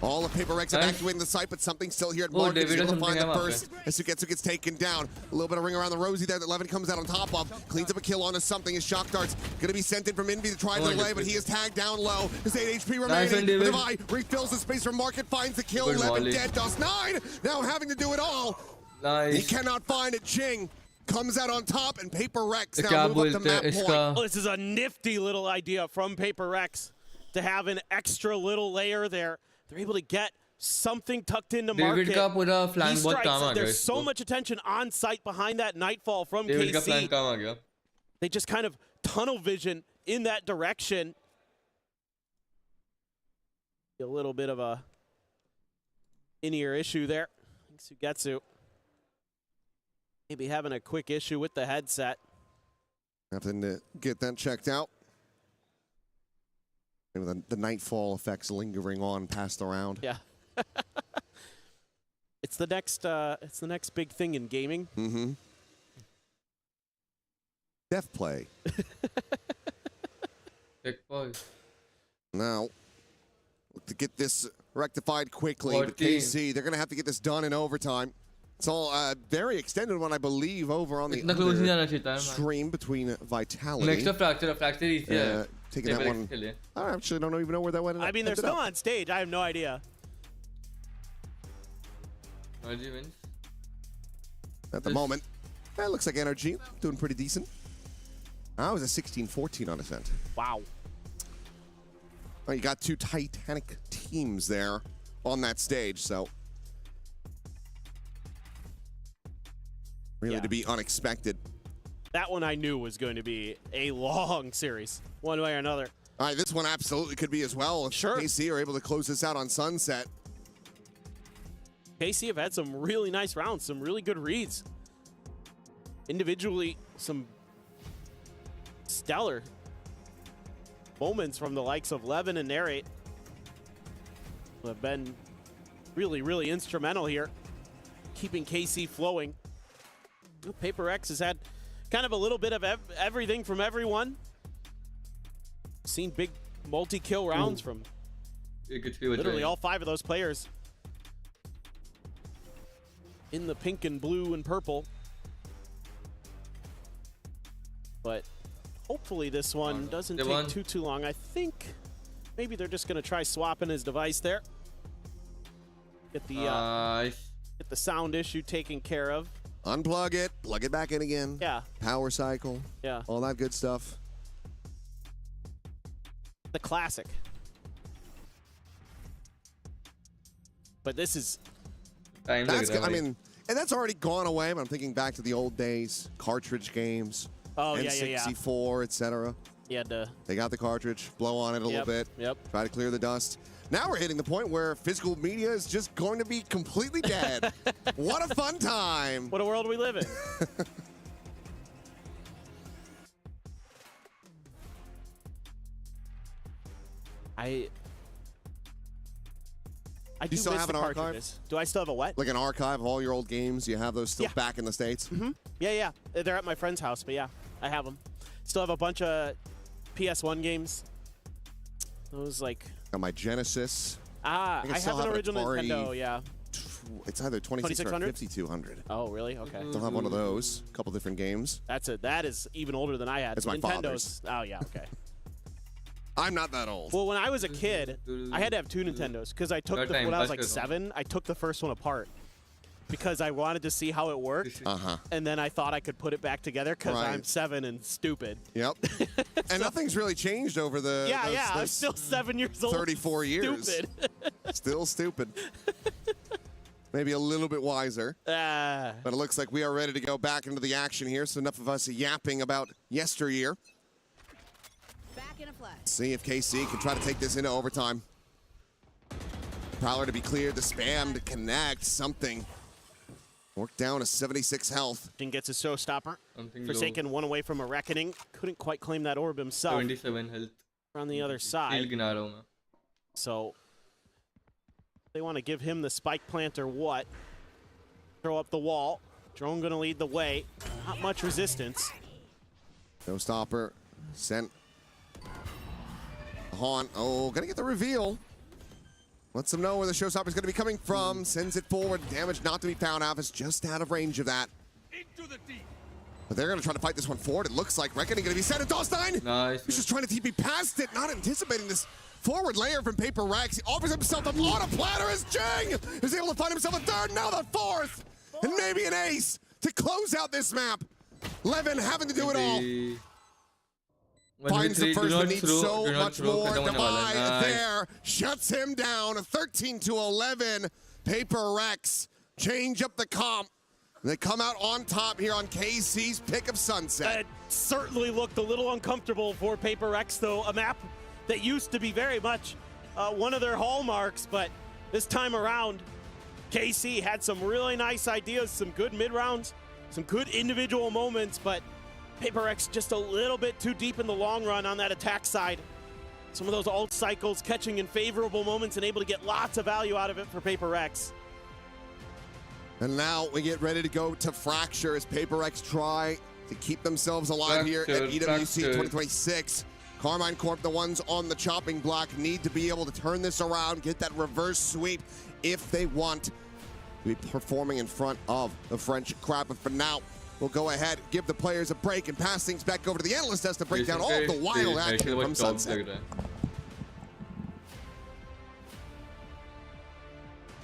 All of PRX evacuating the site, but something still here at Market. He's able to find the first as Sugetsu gets taken down. A little bit of ring around the rosy there that Levin comes out on top of. Cleans up a kill onto something. His shock dart's going to be sent in from Envy to try to delay, but he is tagged down low. His 8 HP remaining. Divide refills the space from Market, finds the kill. Levin dead, Dust 9. Now having to do it all. He cannot find it. Ching comes out on top, and PRX now move up the map point. Oh, this is a nifty little idea from PRX to have an extra little layer there. They're able to get something tucked into Market. David का पूरा flank बहुत काम आ गया. There's so much attention on site behind that Nightfall from KC. David का flank काम आ गया. They just kind of tunnel vision in that direction. A little bit of a in-ear issue there. Sugetsu maybe having a quick issue with the headset. Having to get that checked out. And the Nightfall effects lingering on past the round. Yeah. It's the next big thing in gaming. Mm-hmm. Death play. Big boys. Now, look to get this rectified quickly. But KC, they're going to have to get this done in overtime. It's all very extended one, I believe, over on the stream between Vitality. Next to Fracture easy. Taking that one. I actually don't even know where that went. I mean, they're still on stage. I have no idea. Energy wins. At the moment, it looks like Energy doing pretty decent. I was a 16-14 on Ascent. Wow. Well, you got two Titanic teams there on that stage, so really to be unexpected. That one I knew was going to be a long series, one way or another. All right, this one absolutely could be as well. Sure. KC are able to close this out on Sunset. KC have had some really nice rounds, some really good reads. Individually, some stellar moments from the likes of Levin and Narrate, who have been really, really instrumental here, keeping KC flowing. PRX has had kind of a little bit of everything from everyone. Seen big multi-kill rounds from literally all 5 of those players in the pink and blue and purple. But hopefully this one doesn't take too long. I think maybe they're just going to try swapping his device there. Get the sound issue taken care of. Unplug it, plug it back in again. Yeah. Power cycle. Yeah. All that good stuff. The classic. But this is... I mean, and that's already gone away, but I'm thinking back to the old days, cartridge games. Oh, N64, etc. They got the cartridge, blow on it a little bit, try to clear the dust. Now we're hitting the point where physical media is just going to be completely dead. What a fun time. What a world we live in. I Do you still have an archive? Cartridges. Do I still have a what? Like an archive of all your old games? You have those still back in the States? Mm-hmm. Yeah. They're at my friend's house, but yeah, I have them. Still have a bunch of PS1 games. Those like... Got my Genesis. I have an original Nintendo, yeah. It's either 2600 or 5200. Oh, really? Okay. Still have one of those. A couple different games. That is even older than I had. It's my Nintendo's. father's. Oh, yeah, okay. I'm not that old. Well, when I was a kid, I had to have 2 Nintendos because I took when I was like 7, I took the first one apart because I wanted to see how it worked. And then I thought I could put it back together because I'm 7 and stupid. Yep. And nothing's really changed over the I'm still 7 years old. 34 years. Stupid. Still stupid. Maybe a little bit wiser. But it looks like we are ready to go back into the action here. So enough of us yapping about yesteryear. Back in a flash. See if KC can try to take this into overtime. Prowler to be cleared, the spam to connect, something. Work down to 76 health. Gets a showstopper. Forsaken one away from a reckoning. Couldn't quite claim that orb himself. 27 health. On the other side. So they want to give him the spike plant or what? Throw up the wall. Drone going to lead the way. Not much resistance. No stopper. Sent. Haunt. Oh, going to get the reveal. Lets them know where the showstopper is going to be coming from. Sends it forward. Damage not to be found. Alpha's just out of range of that. But they're going to try to fight this one forward. It looks like Reckoning going to be sent to Dostein. Nice. He's just trying to TP past it, not anticipating this forward layer from PRX. He offers himself up on a platter as Jing is able to find himself a third, now the fourth, and maybe an ace to close out this map. Levin having to do it all. Finds the first, but needs so much more. Divide there, shuts him down. 13-11. PRX change up the comp. They come out on top here on KC's pick of Sunset. It certainly looked a little uncomfortable for PRX, though. A map that used to be very much one of their hallmarks, but this time around, KC had some really nice ideas, some good mid-rounds, some good individual moments, but PRX just a little bit too deep in the long run on that attack side. Some of those ult cycles catching in favorable moments and able to get lots of value out of it for PRX. And now we get ready to go to Fracture as PRX try to keep themselves alive here at EWC 2026. Carmine Corp, the ones on the chopping block, need to be able to turn this around, get that reverse sweep if they want to be performing in front of the French crowd. But for now, we'll go ahead, give the players a break, and pass things back over to the analyst desk to break down all of the wild action from Sunset.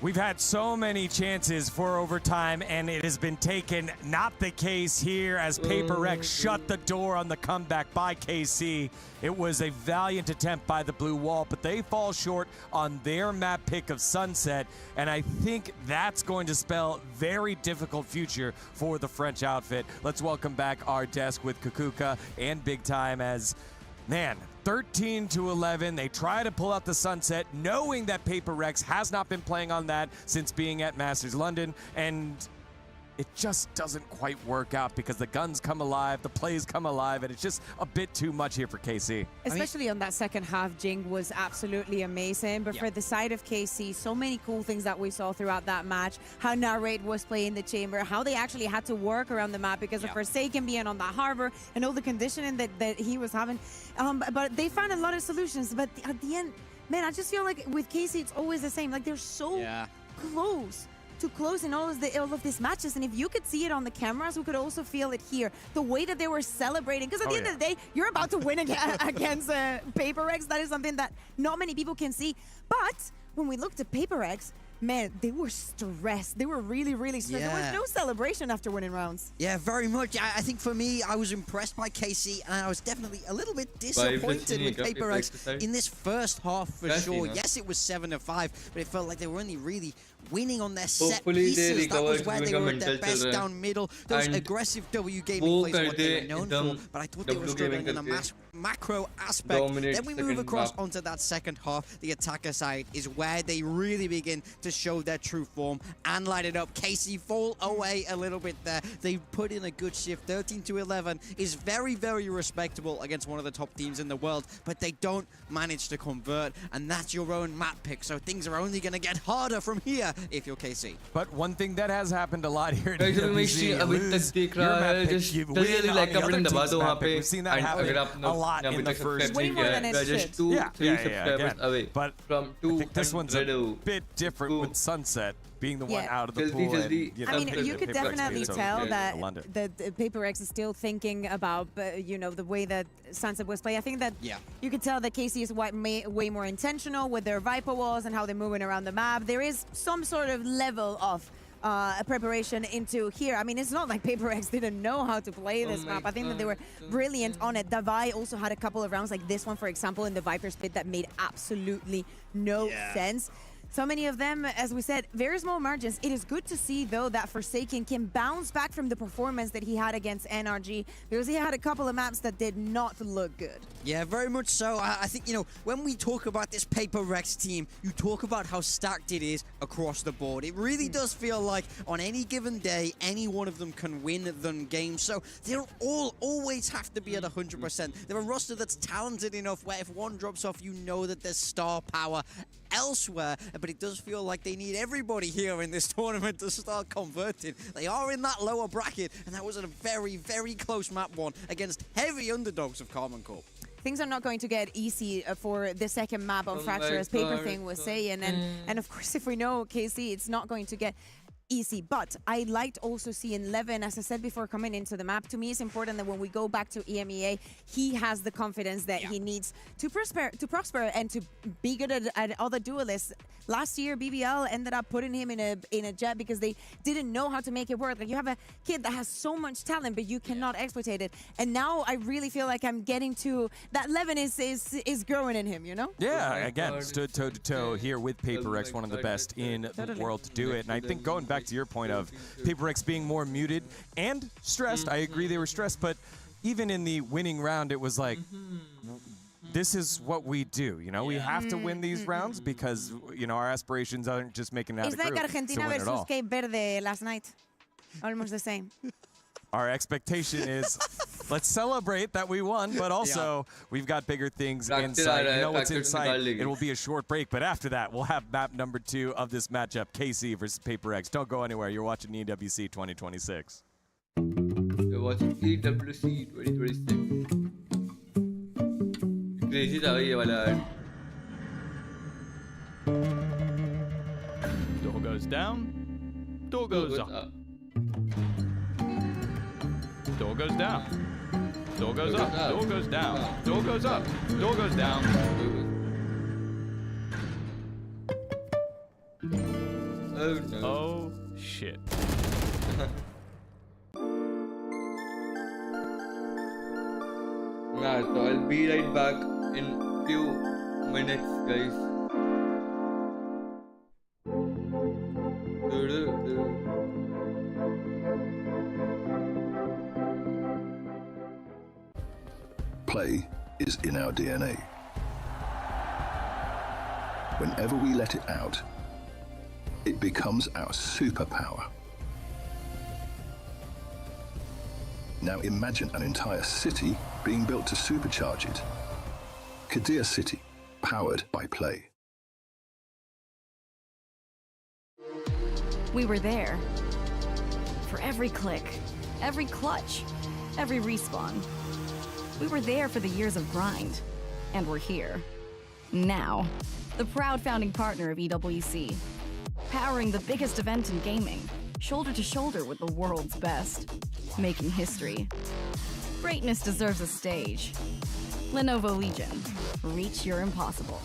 We've had so many chances for overtime, and it has been taken. Not the case here as PRX shut the door on the comeback by KC. It was a valiant attempt by the Blue Wall, but they fall short on their map pick of Sunset, and I think that's going to spell very difficult future for the French outfit. Let's welcome back our desk with Kukuka and Big Time as, man, 13-11. They try to pull out the Sunset, knowing that PRX has not been playing on that since being at Masters London, and it just doesn't quite work out because the guns come alive, the plays come alive, and it's just a bit too much here for KC. Especially on that second half, Jing was absolutely amazing. But for the side of KC, so many cool things that we saw throughout that match. How Narrate was playing the chamber, how they actually had to work around the map because of Forsaken being on that harbor and all the conditioning that he was having. But they found a lot of solutions. But at the end, man, I just feel like with KC, it's always the same. Like they're so close to closing all of these matches, and if you could see it on the cameras, we could also feel it here. The way that they were celebrating, because at the end of the day, you're about to win against PRX. That is something that not many people can see. But when we looked at PRX, man, they were stressed. They were really, really stressed. There was no celebration after winning rounds. Yeah, very much. I think for me, I was impressed by KC, and I was definitely a little bit disappointed with PRX in this first half for sure. Yes, it was 7-5, but it felt like they were only really winning on their set pieces. That was where they were at their best down middle. Those aggressive W gaming plays are what they were known for, but I thought they were struggling in a macro aspect. Then we move across onto that second half. The attacker side is where they really begin to show their true form and light it up. KC fall away a little bit there. They put in a good shift. 13-11 is very, very respectable against one of the top teams in the world, but they don't manage to convert, and that's your own map pick. So things are only going to get harder from here if you're KC. But one thing that has happened a lot here at DWC, you lose your map pick, you win on the other team's map pick. We've seen that happen a lot in the first way more than it should. 2-3 subscribers away but from I think this one's a bit different with Sunset being the one out of the pool. And, I mean, you could definitely tell that the PaperX is still thinking about, you know, the way that Sunset was playing. I think that you could tell that KC is way more intentional with their Viper walls and how they're moving around the map. There is some sort of level of preparation into here. I mean, it's not like PaperX didn't know how to play this map. I think that they were brilliant on it. Davai also had a couple of rounds like this one, for example, in the Viper split that made absolutely no sense. So many of them, as we said, very small margins. It is good to see, though, that Forsaken can bounce back from the performance that he had against NRG, because he had a couple of maps that did not look good. Yeah, very much so. I think, you know, when we talk about this PaperX team, you talk about how stacked it is across the board. It really does feel like on any given day, any one of them can win them games. So they don't always have to be at 100%. They're a roster that's talented enough where if one drops off, you know that there's star power elsewhere, but it does feel like they need everybody here in this tournament to start converting. They are in that lower bracket, and that was a very, very close map one against heavy underdogs of Carbon Corp. Things are not going to get easy for the second map on Fracture, as Paperthing was saying, and of course, if we know KC, it's not going to get easy. But I liked also seeing Levin, as I said before, coming into the map. To me, it's important that when we go back to EMEA, he has the confidence that he needs to prosper and to be good at other duelists. Last year, BBL ended up putting him in a jet because they didn't know how to make it work. Like, you have a kid that has so much talent, but you cannot exploit it. And now I really feel like I'm getting to that. Levin is growing in him, you know? Yeah, again, stood toe to toe here with PaperX, one of the best in the world to do it. And I think going back to your point of PaperX being more muted and stressed, I agree they were stressed, but even in the winning round, it was like, this is what we do, you know? We have to win these rounds because, you know, our aspirations aren't just making it out of group. It's like Argentina versus Cape Verde last night. Almost the same. Our expectation is, let's celebrate that we won, but also we've got bigger things in sight. You know what's in sight? It will be a short break, but after that, we'll have map number 2 of this matchup, KC versus PaperX. Don't go anywhere. You're watching EWC 2026. You're watching EWC 2026. Crazy था ये वाला. Door goes down. Door goes up. Door goes down. Door goes up. Door goes down. Door goes up. Door goes down. Oh no. Oh shit. Nah, so I'll be right back in few minutes, guys. Play is in our DNA. Whenever we let it out, it becomes our superpower. Now imagine an entire city being built to supercharge it. Kadir City, powered by Play. We were there. For every click, every clutch, every respawn. We were there for the years of grind, and we're here. Now, the proud founding partner of EWC, powering the biggest event in gaming, shoulder to shoulder with the world's best, making history. Greatness deserves a stage. Lenovo Legion, reach your impossible.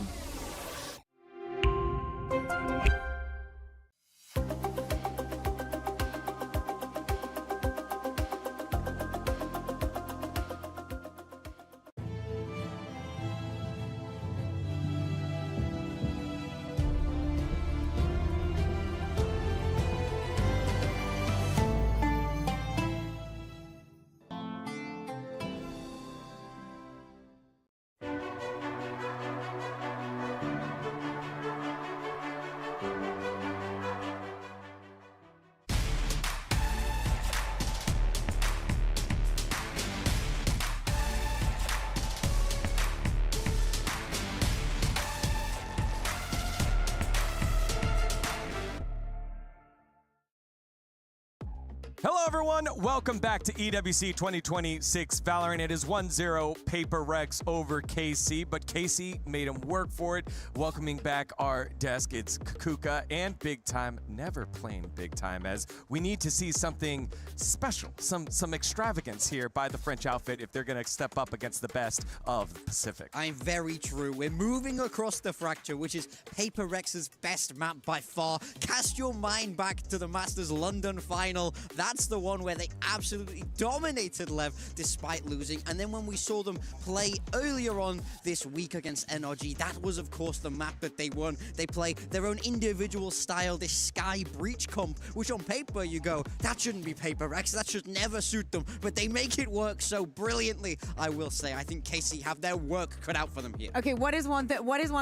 Hello, everyone. Welcome back to EWC 2026 Valorant. It is 1-0 PRX over KC, but KC made him work for it. Welcoming back our desk, it's Kukuka and Big Time, never playing Big Time, as we need to see something special, some extravagance here by the French outfit if they're going to step up against the best of the Pacific. I'm very true. We're moving across the Fracture, which is PRX's best map by far. Cast your mind back to the Masters London final. That's the one where they absolutely dominated Lev despite losing. And then when we saw them play earlier on this week against NRG, that was of course the map that they won. They play their own individual style, this Sky Breach comp, which on paper you go, that shouldn't be PRX, that should never suit them, but they make it work so brilliantly, I will say. I think KC have their work cut out for them here. Okay, what is one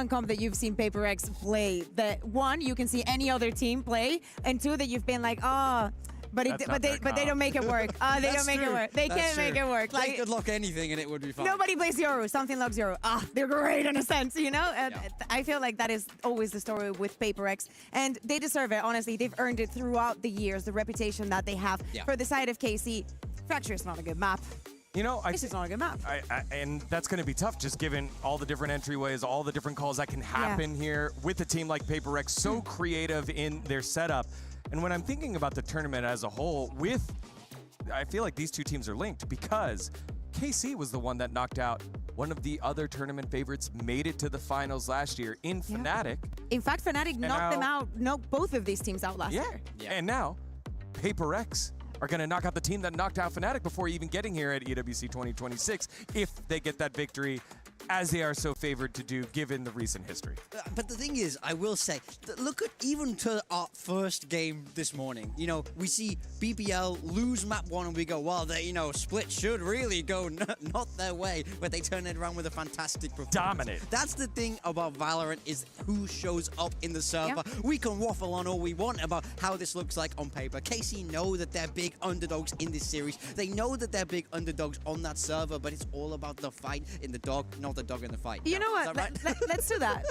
comp that you've seen PRX play that one you can see any other team play, and two that you've been like, oh, but they don't make it work. They don't make it work. They can't make it work. They could lock anything and it would be fine. Nobody plays Yoru. Something like Yoru. They're great in a sense, you know? I feel like that is always the story with PRX. And they deserve it, honestly. They've earned it throughout the years, the reputation that they have. For the side of KC, Fracture is not a good map. You know, this is not a good map. And that's going to be tough, just given all the different entryways, all the different calls that can happen here with a team like PRX, so creative in their setup. And when I'm thinking about the tournament as a whole, I feel like these two teams are linked because KC was the one that knocked out one of the other tournament favorites, made it to the finals last year in Fnatic. In fact, Fnatic knocked both of these teams out last year. And now, PRX are going to knock out the team that knocked out Fnatic before even getting here at EWC 2026 if they get that victory, as they are so favored to do given the recent history. But the thing is, I will say, look at even to our first game this morning. You know, we see BBL lose map 1 and we go, well, Split should really go not their way, but they turn it around with a fantastic performance. Dominate. That's the thing about Valorant, is who shows up in the server. We can waffle on all we want about how this looks like on paper. KC know that they're big underdogs in this series. They know that they're big underdogs on that server, but it's all about the fight in the dog, not the dog in the fight. You know what? Let's do that.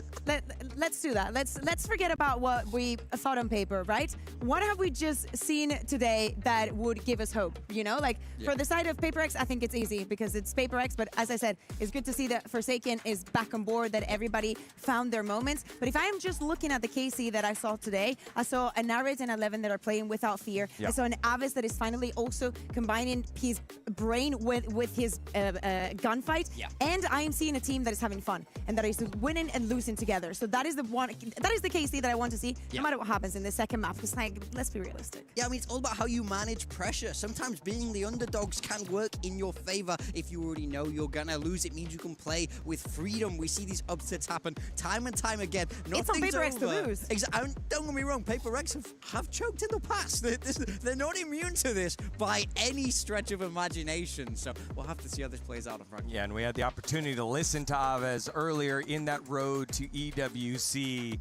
Let's do that. Let's forget about what we thought on paper, right? What have we just seen today that would give us hope? You know, like for the side of PRX, I think it's easy because it's PRX. But as I said, it's good to see that Forsaken is back on board, that everybody found their moments. But if I am just looking at the KC that I saw today, I saw a Narit and 11 that are playing without fear. I saw an Avis that is finally also combining his brain with his gunfight. And I am seeing a team that is having fun and that is winning and losing together. So that is the one. That is the KC that I want to see, no matter what happens in the second map. Because, like, let's be realistic. Yeah, I mean, it's all about how you manage pressure. Sometimes being the underdogs can work in your favor. If you already know you're gonna lose, it means you can play with freedom. We see these upsets happen time and time again. It's on PRX to lose. Don't get me wrong, PRX have choked in the past. They're not immune to this by any stretch of imagination. So we'll have to see how this plays out. Yeah, and we had the opportunity to listen to Aves earlier in that Road to EWC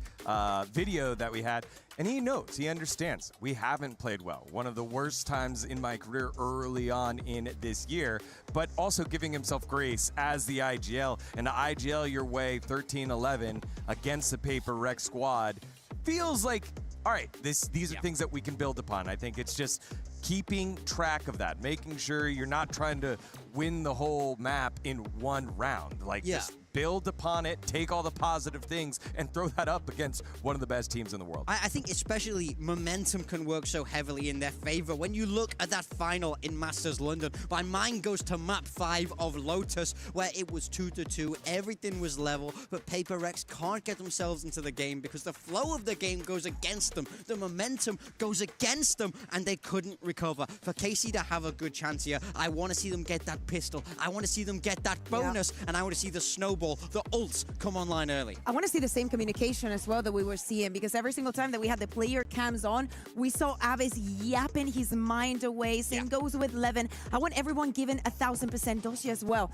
video that we had. And he knows, he understands, we haven't played well. One of the worst times in my career early on in this year, but also giving himself grace as the IGL. And the IGL your way 13-11 against the PRX squad feels like, all right, these are things that we can build upon. I think it's just keeping track of that, making sure you're not trying to win the whole map in one round. Like, just build upon it, take all the positive things, and throw that up against one of the best teams in the world. I think especially momentum can work so heavily in their favor. When you look at that final in Masters London, my mind goes to map 5 of Lotus, where it was 2-2, everything was level, but PRX can't get themselves into the game because the flow of the game goes against them. The momentum goes against them, and they couldn't recover. For KC to have a good chance here, I want to see them get that pistol. I want to see them get that bonus, and I want to see the snowball, the ults come online early. I want to see the same communication as well that we were seeing, because every single time that we had the player cams on, we saw Aves yapping his mind away. Same goes with Levin. I want everyone giving 1000% Doshi as well.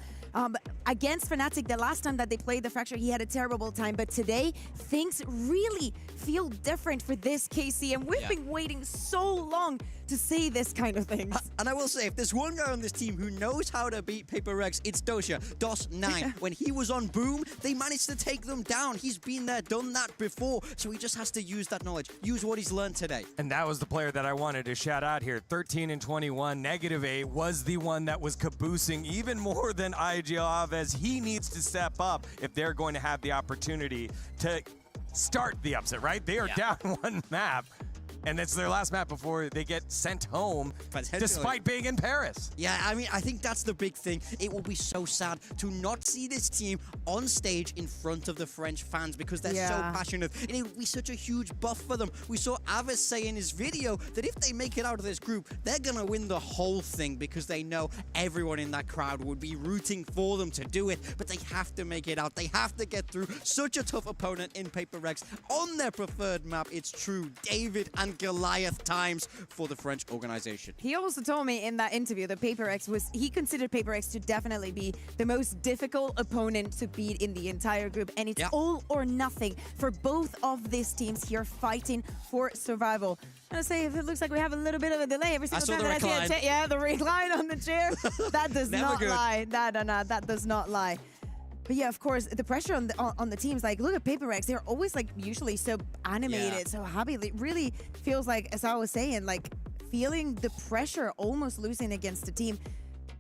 Against Fnatic, the last time that they played the Fracture, he had a terrible time, but today things really feel different for this KC, and we've been waiting so long to say this kind of things. And I will say, if there's one guy on this team who knows how to beat PRX, it's Dosha. DOS9. When he was on Boom, they managed to take them down. He's been there, done that before, so he just has to use that knowledge, use what he's learned today. And that was the player that I wanted to shout out here. 13 and 21, -8 was the one that was caboosing even more than IGL as he needs to step up if they're going to have the opportunity to start the upset, right? They are down one map. And it's their last map before they get sent home, despite being in Paris. Yeah, I mean, I think that's the big thing. It will be so sad to not see this team on stage in front of the French fans because they're so passionate. And it will be such a huge buff for them. We saw Avis say in his video that if they make it out of this group, they're going to win the whole thing because they know everyone in that crowd would be rooting for them to do it. But they have to make it out. They have to get through such a tough opponent in PRX on their preferred map. It's true. David and Goliath times for the French organization. He also told me in that interview that he considered PRX to definitely be the most difficult opponent to beat in the entire group. And it's all or nothing for both of these teams here fighting for survival. I'm gonna say, if it looks like we have a little bit of a delay every single time that I see the recline on the chair. That does not lie. That does not lie. But yeah, of course, the pressure on the teams, like, look at PRX, they're always, like, usually so animated, so happy. It really feels like, as I was saying, like, feeling the pressure almost losing against the team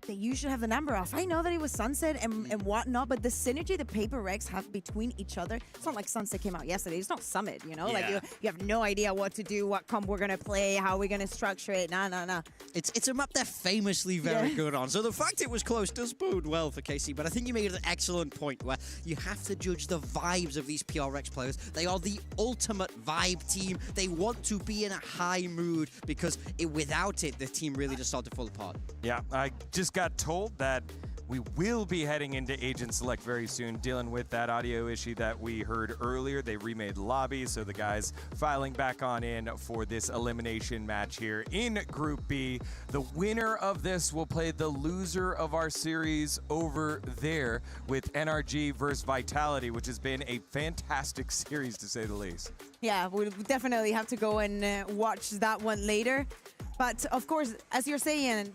that you should have the number off. I know that it was Sunset and whatnot, but the synergy the PRX have between each other, it's not like Sunset came out yesterday. It's not Summit, you know? Like, you have no idea what to do, what comp we're going to play, how we're going to structure it. Nah. It's a map they're famously very good on. So the fact it was close does bode well for KC, but I think you made an excellent point where you have to judge the vibes of these PRX players. They are the ultimate vibe team. They want to be in a high mood because without it, the team really just started to fall apart. Yeah, I just got told that we will be heading into Agent Select very soon, dealing with that audio issue that we heard earlier. They remade lobby, so the guys filing back on in for this elimination match here in Group B. The winner of this will play the loser of our series over there with NRG versus Vitality, which has been a fantastic series to say the least. Yeah, we'll definitely have to go and watch that one later. But of course, as you're saying,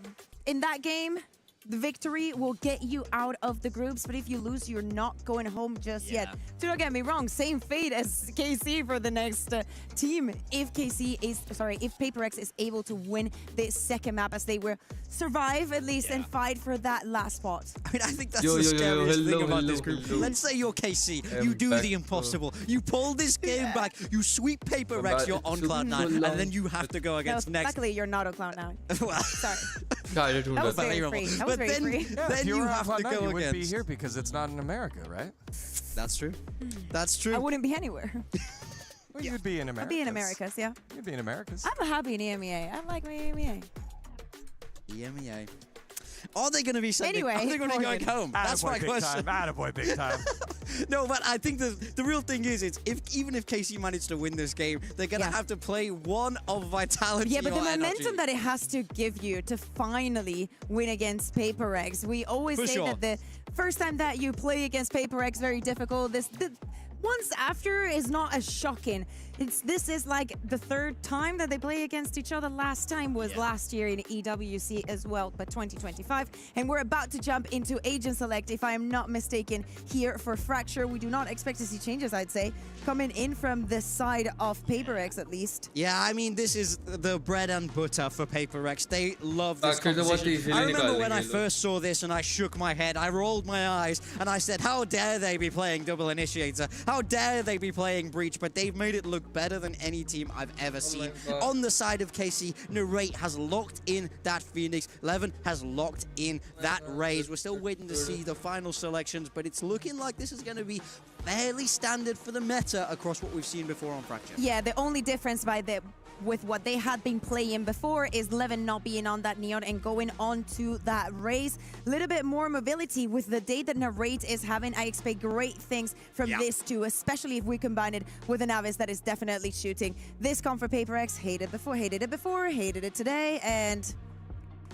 in that game, the victory will get you out of the groups, but if you lose, you're not going home just yet. So don't get me wrong, same fate as KC for the next team. If PRX is able to win this second map, as they will survive at least and fight for that last spot. I mean, I think that's the scariest thing about this group. Let's say you're KC, you do the impossible. You pull this game back, you sweep PRX, you're on Cloud9, and then you have to go against next. Luckily, you're not on Cloud9. Well, sorry. That was very free. That was very free. Then you have to go you wouldn't be here because it's not in America, right? That's true. That's true. I wouldn't be anywhere. Well, you'd be in America. I'd be in Americas, yeah. You'd be in Americas. I'm happy in EMEA. I like my EMEA. EMEA. Are they going to be sending? Are they going to be going home? That's my question. Attaboy, big time. No, but I think the real thing is, even if KC managed to win this game, they're going to have to play one of Vitality. Yeah, but the momentum that it has to give you to finally win against PRX. We always say that the first time that you play against PRX, very difficult. Once after is not as shocking. This is like the third time that they play against each other. Last time was last year in EWC as well, but 2025. And we're about to jump into Agent Select, if I am not mistaken, here for Fracture. We do not expect to see changes, I'd say, coming in from this side of PRX at least. Yeah, I mean, this is the bread and butter for PRX. They love this competition. I remember when I first saw this and I shook my head, I rolled my eyes, and I said, how dare they be playing Double Initiator? How dare they be playing Breach? But they've made it look better than any team I've ever seen. On the side of KC, Narrate has locked in that Phoenix. Levin has locked in that Raze. We're still waiting to see the final selections, but it's looking like this is going to be fairly standard for the meta across what we've seen before on Fracture. Yeah, the only difference with what they had been playing before is Levin not being on that Neon and going on to that Raze. A little bit more mobility with the day that Narrate is having. I expect great things from this too, especially if we combine it with an Avis that is definitely shooting. This comp for PRX, hated it before, hated it today, and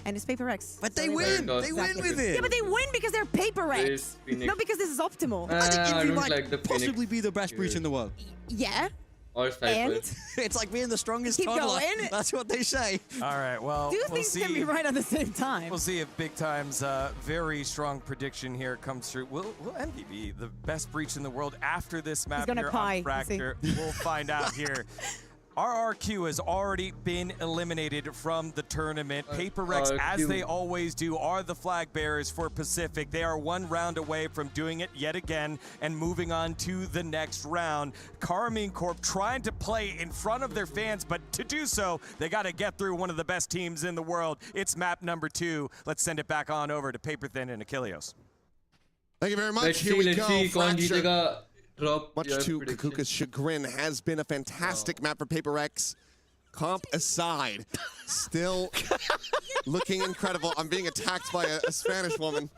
it's PRX. But they win! They win with it! Yeah, but they win because they're PRX! Not because this is optimal. I think Envy might possibly be the best Breach in the world. Yeah. Or Cypher. And it's like being the strongest keep toddler. going. That's what they say. All right, well, Two we'll things see. can be right at the same time. We'll see if Big Time's very strong prediction here comes true. Will MVP be the best breach in the world after this map gonna here pie, on Fracture? We'll find out here. RRQ has already been eliminated from the tournament. PRX, as they always do, are the flag bearers for Pacific. They are one round away from doing it yet again and moving on to the next round. Karmine Corp trying to play in front of their fans, but to do so, they got to get through one of the best teams in the world. It's map number 2. Let's send it back on over to Paperthin and Achilleos. Thank you very much. Let's Here we let's go. see. Fracture. Drop Much to Kakuka's chagrin, has been a fantastic map for PRX. Comp aside, still looking incredible. I'm being attacked by a Spanish woman.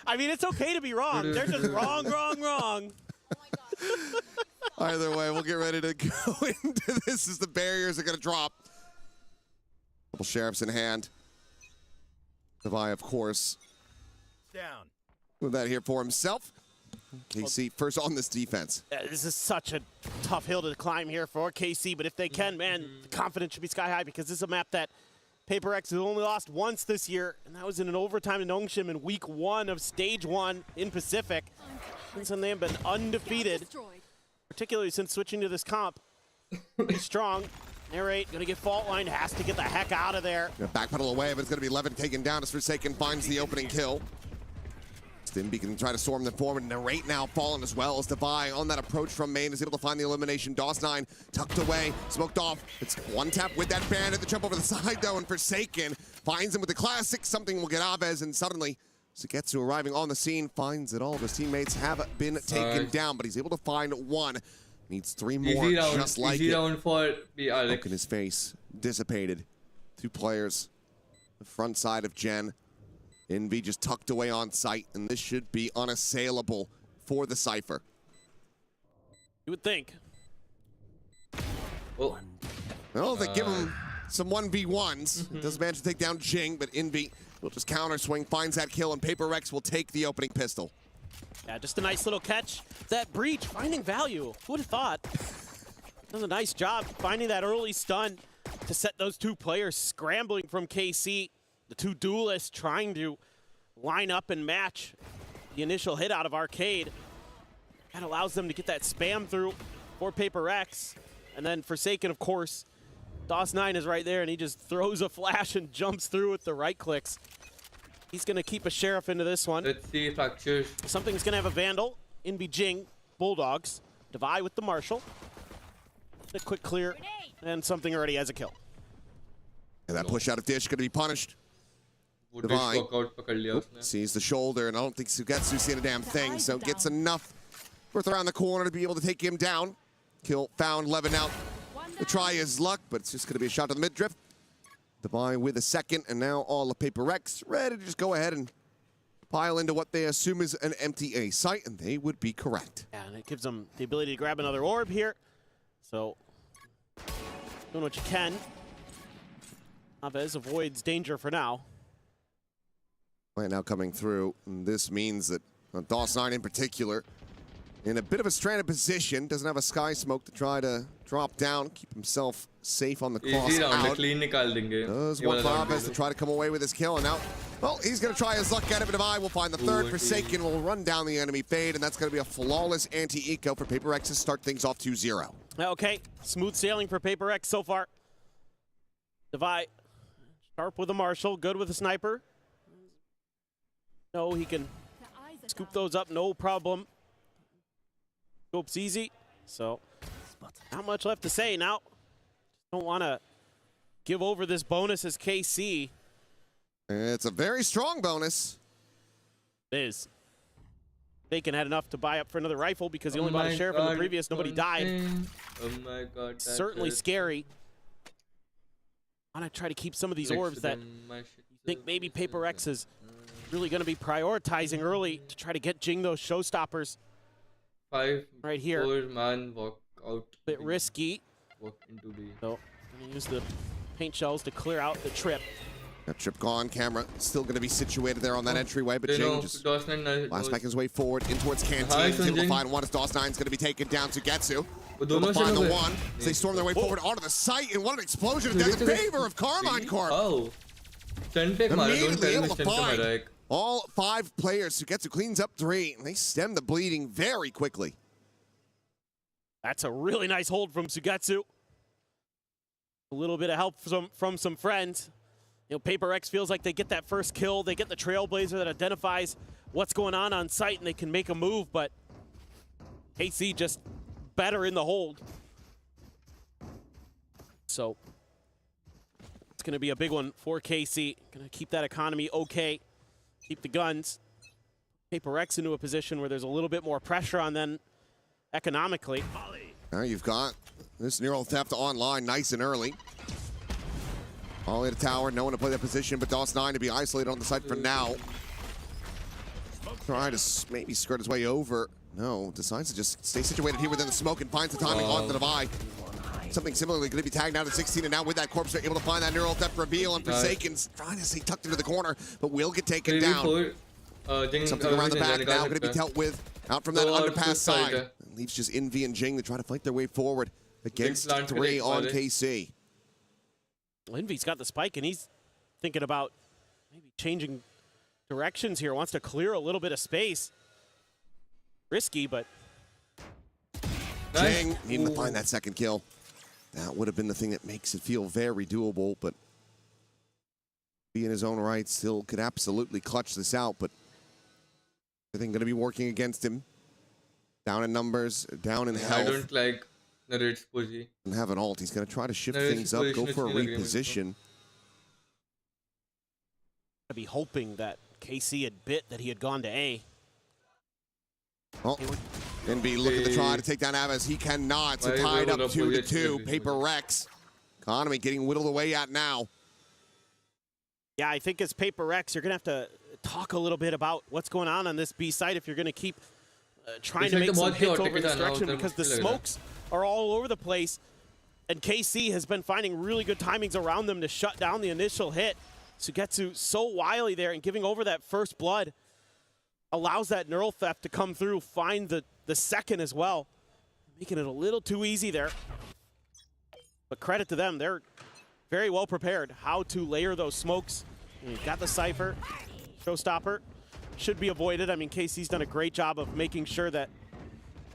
I mean, it's okay to be wrong. They're just wrong. Either way, we'll get ready to go into this as the barriers are going to drop. Couple sheriffs in hand. Devi, of course, Down. with that here for himself. KC first on this defense. This is such a tough hill to climb here for KC, but if they can, man, the confidence should be sky high because this is a map that PRX has only lost once this year, and that was in an overtime in Nongshim in week 1 of stage 1 in Pacific. Since then, they have been undefeated, particularly since switching to this comp. He's strong. Narrate, gonna get fault line, has to get the heck out of there. Backpedal away, but it's gonna be Levin taken down as Forsaken finds the opening kill. Stimby can try to storm them forward. Narrate now fallen as well as Devi on that approach from main is able to find the elimination. DOS9 tucked away, smoked off. It's one tap with that bandit. The jump over the side though, and Forsaken finds him with the classic. Something will get Aves, and suddenly Sugetsu arriving on the scene finds that all of his teammates have been taken down, but he's able to find one. Needs 3 more, just like it. Round for PRX. Look at his face, dissipated. 2 players, the front side of Gen. Envy just tucked away on site, and this should be unassailable for the Cypher. You would think. Well, they give him some 1v1s. Doesn't manage to take down Jing, but Envy will just counter swing, finds that kill, and PRX will take the opening pistol. Yeah, just a nice little catch. That breach, finding value. Who would have thought? Does a nice job finding that early stun to set those 2 players scrambling from KC. The 2 duelists trying to line up and match the initial hit out of Arcade. That allows them to get that spam through for PRX. And then Forsaken, of course, DOS9 is right there, and he just throws a flash and jumps through with the right clicks. He's going to keep a Sheriff into this one. Let's see Fractures. Something's going to have a Vandal. Inby Jing, Bulldogs. Devi with the Marshal. A quick clear, and something already has a kill. And that push out of Dish going to be punished. Devi sees the shoulder, and I don't think Sugetsu's seen a damn thing, so gets enough worth around the corner to be able to take him down. Kill found, Levin out to try his luck, but it's just going to be a shot to the mid-drift. Devi with a second, and now all of PRX ready to just go ahead and pile into what they assume is an empty A site, and they would be correct. Yeah, and it gives them the ability to grab another orb here. So, doing what you can. Aves avoids danger for now. Right now coming through, and this means that DOS9 in particular, in a bit of a stranded position, doesn't have a sky smoke to try to drop down, keep himself safe on the cross out. Does want Aves to try to come away with his kill, and now, well, he's going to try his luck at it, but Devi will find the third. Forsaken will run down the enemy fade, and that's going to be a flawless anti-eco for PRX to start things off 2-0. Okay, smooth sailing for PRX so far. Devi, sharp with a Marshal, good with a Sniper. No, he can scoop those up, no problem. Scope's easy, so not much left to say now. Don't want to give over this bonus as KC. It's a very strong bonus. It is. Bacon had enough to buy up for another rifle because he only bought a Sheriff in the previous. Nobody died. Oh my God. Certainly scary. I want to try to keep some of these orbs that I think maybe PRX is really going to be prioritizing early to try to get Jing those showstoppers. 5 right here. 4-man walk out. Bit risky. Walk into B. So, going to use the paint shells to clear out the trip. That trip gone, camera still going to be situated there on that entryway, but Jing just last back his way forward in towards Canteen. He's able to find one as DOS9's going to be taken down to Getsu. Able to find the one as they storm their way forward onto the site, and what an explosion in favor of Carmine Corp. Oh. Immediately able to find all 5 players. Sugetsu cleans up 3, and they stem the bleeding very quickly. That's a really nice hold from Sugetsu. A little bit of help from some friends. You know, PRX feels like they get that first kill. They get the Trailblazer that identifies what's going on site, and they can make a move, but KC just better in the hold. So it's going to be a big one for KC. Going to keep that economy okay. Keep the guns. PRX into a position where there's a little bit more pressure on them economically. Now you've got this Neural Theft online nice and early. All at a tower, no one to play that position, but DOS9 to be isolated on the site for now. Trying to maybe skirt his way over. No, decides to just stay situated here within the smoke and finds the timing on the divide. Something similarly going to be tagged out at 16, and now with that corpse, they're able to find that Neural Theft reveal, and Forsaken's trying to stay tucked into the corner, but will get taken down. Something around the back now going to be dealt with out from that underpass side. And leaves just Envy and Jing to try to fight their way forward against 3 on KC. Envy's got the spike, and he's thinking about maybe changing directions here. Wants to clear a little bit of space. Risky, but Jing needing to find that second kill. That would have been the thing that makes it feel very doable, but be in his own right, still could absolutely clutch this out, but everything going to be working against him. Down in numbers, down in health. I don't like Narrate's Pussy. And have an ult. He's going to try to shift things up, go for a reposition. I'd be hoping that KC had bit that he had gone to A. Oh, NB looking to try to take down Aves. He cannot. So tied up 2-2. PRX. Economy getting whittled away at now. Yeah, I think as PRX, you're going to have to talk a little bit about what's going on this B site if you're going to keep trying to make some hits over this direction, because the smokes are all over the place, and KC has been finding really good timings around them to shut down the initial hit. Sugetsu so wily there, and giving over that first blood allows that Neural Theft to come through, find the second as well, making it a little too easy there. But credit to them, they're very well prepared how to layer those smokes. And you've got the Cypher, Showstopper, should be avoided. I mean, KC's done a great job of making sure that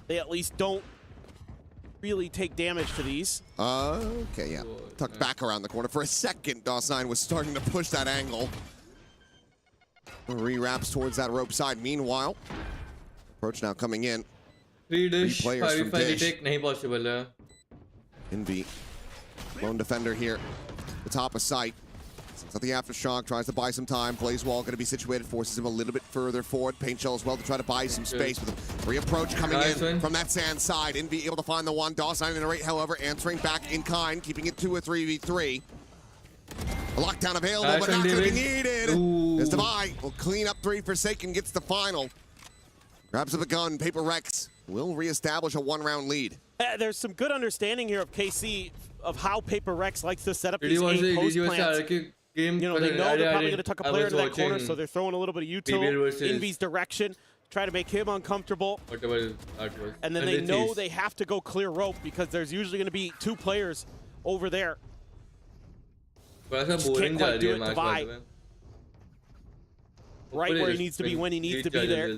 they at least don't really take damage to these. Okay, yeah. Tucked back around the corner. For a second, DOS9 was starting to push that angle. Re-wraps towards that rope side. Meanwhile, approach now coming in. 3 players from Dish. Nahi possible hai. Envy. Lone defender here. The top of sight. It's not the Aftershock, tries to buy some time. Blaze Wall going to be situated, forces him a little bit further forward. Paint Shell as well to try to buy some space with a re-approach coming in from that sand side. Envy able to find the one. DOS9 in the rate, however, answering back in kind, keeping it to a 3v3. A lockdown available, but not going to be needed. As Divide will clean up 3. Forsaken gets the final. Grabs up a gun. PRX will reestablish a 1-round lead. There's some good understanding here of KC of how PRX likes to set up these A post plants. You know, they know they're probably going to tuck a player into that corner, so they're throwing a little bit of util, Envy's direction, try to make him uncomfortable. Whatever that was. And then they know they have to go clear rope, because there's usually going to be 2 players over there. Just can't quite do it. Divide right where he needs to be when he needs to be there.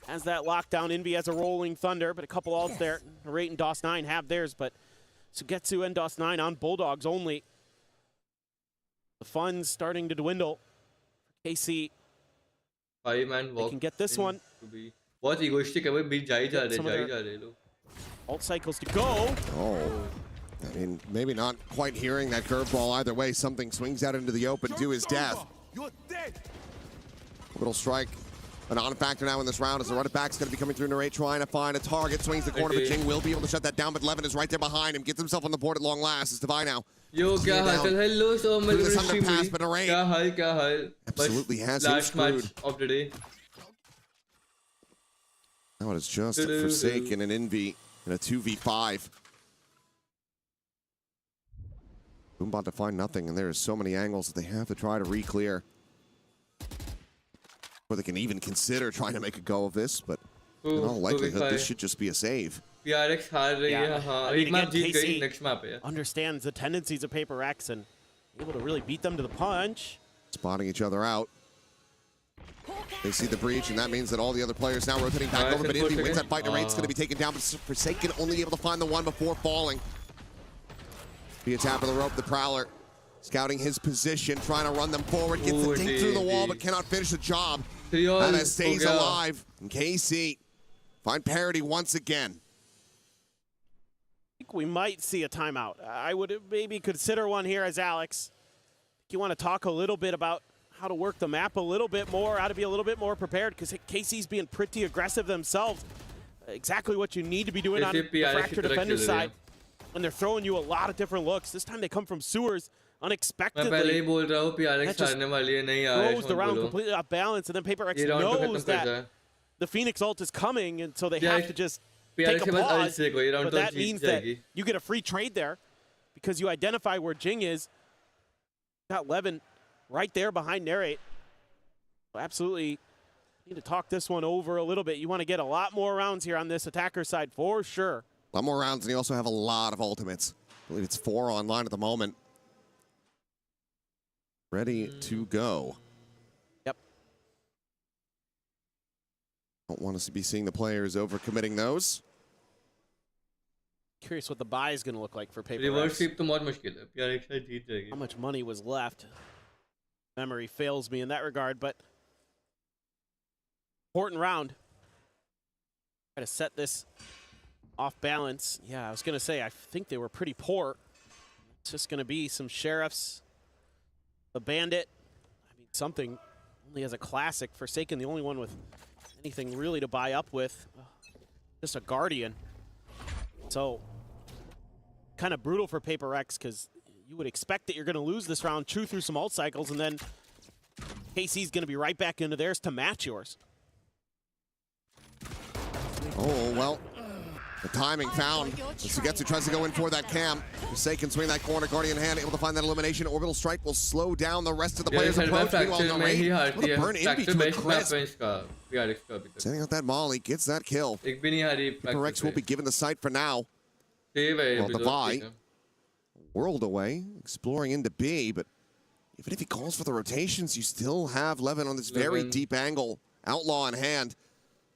Has that lockdown. Envy has a rolling thunder, but a couple ults there. Narrate and DOS9 have theirs, but Sugetsu and DOS9 on Bulldogs only. The fun's starting to dwindle. KC, they can get this one. बहुत egoistic है वो, बीच जा ही जा रहे लोग. Alt cycles to go. Oh, I mean, maybe not quite hearing that curveball either way. Something swings out into the open to his death. Little strike. A non-factor now in this round as the running back's going to be coming through. Narrate trying to find a target. Swings the corner, but Jing will be able to shut that down, but Levin is right there behind him. Gets himself on the board at long last. It's Divide now. Yo, क्या हाल? Hello, so much this underpass, but Narrate क्या हाल? absolutely has him screwed. Match of the day. Now it is just Forsaken and Envy in a 2v5. Boombot to find nothing, and there are so many angles that they have to try to re-clear. Or they can even consider trying to make a go of this, but in all likelihood, this should just be a save. PRX हार रही है हाँ एक map जीत गई next map है understands the tendencies of PRX and able to really beat them to the punch. Spotting each other out. They see the breach, and that means that all the other players now rotating back over, but Indy wins that fight, and Raid's going to be taken down, but Forsaken only able to find the one before falling. Via tap of the rope, the Prowler scouting his position, trying to run them forward, gets the dink through the wall, but cannot finish the job. And it stays alive. And KC find parity once again. I think we might see a timeout. I would maybe consider one here as Alex. You want to talk a little bit about how to work the map a little bit more, how to be a little bit more prepared, because KC's being pretty aggressive themselves. Exactly what you need to be doing on the Fracture Defender side when they're throwing you a lot of different looks. This time they come from sewers unexpectedly. That just throws the round completely off balance, and then PRX knows that the Phoenix ult is coming, and so they have to just take a pause. But that means that you get a free trade there because you identify where Jing is. Got Levin right there behind Narrate. Absolutely need to talk this one over a little bit. You want to get a lot more rounds here on this attacker side for sure. A lot more rounds, and you also have a lot of ultimates. I believe it's 4 online at the moment. Ready to go. Yep. Don't want us to be seeing the players overcommitting those. Curious what the buy is going to look like for PRX. How much money was left? Memory fails me in that regard, but important round. Try to set this off balance. Yeah, I was going to say, I think they were pretty poor. It's just going to be some Sheriffs, the Bandit. I mean, something only as a classic. Forsaken, the only one with anything really to buy up with. Just a Guardian. So, kind of brutal for PRX because you would expect that you're going to lose this round, chew through some ult cycles, and then KC's going to be right back into theirs to match yours. Oh, well, the timing found. Sugetsu tries to go in for that cam. Forsaken swing that corner, Guardian hand, able to find that elimination. Orbital Strike will slow down the rest of the players' approach. Meanwhile, Narrate will burn Indy to a crisp. Setting out that molly, gets that kill. PRX will be given the sight for now. Well, Devi, world away, exploring into B, but even if he calls for the rotations, you still have Levin on this very deep angle. Outlaw in hand.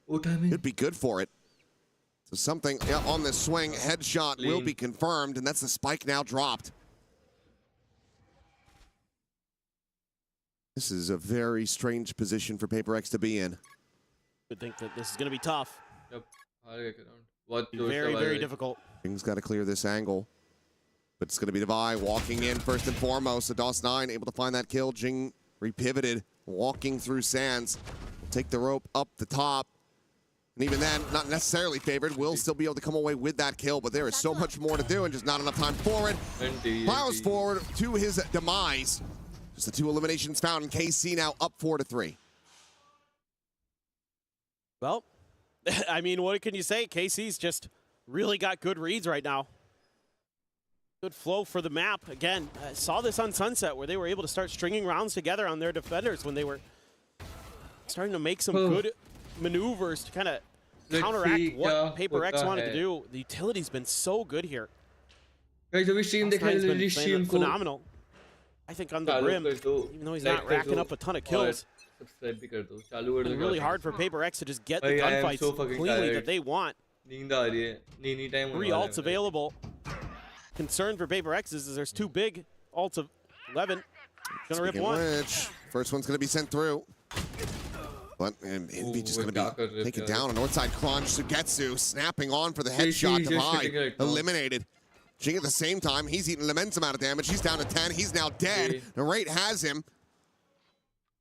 It'd be good for it. So something on this swing, headshot will be confirmed, and that's the spike now dropped. This is a very strange position for PRX to be in. I think that this is going to be tough. Yep. Very, very difficult. Jing's got to clear this angle. But it's going to be Devi walking in first and foremost. DOS9 able to find that kill. Jing repivoted, walking through Sands. Will take the rope up the top. And even then, not necessarily favored, will still be able to come away with that kill, but there is so much more to do and just not enough time for it. Plows forward to his demise. Just the 2 eliminations found, and KC now up 4-3. Well, I mean, what can you say? KC's just really got good reads right now. Good flow for the map. Again, I saw this on Sunset where they were able to start stringing rounds together on their defenders when they were starting to make some good maneuvers to kind of counteract what PRX wanted to do. The utility's been so good here. Phenomenal. I think on the rim, even though he's not racking up a ton of kills. Really hard for PRX to just get the gunfights cleanly that they want. 3 ults available. Concern for PRX is there's 2 big ults of 11. Gonna rip one. First one's gonna be sent through. But Envy just going to be taken down. A northside crunch. Sugetsu snapping on for the headshot. Devi eliminated. Jing at the same time. He's eaten an immense amount of damage. He's down to 10. He's now dead. Narrate has him.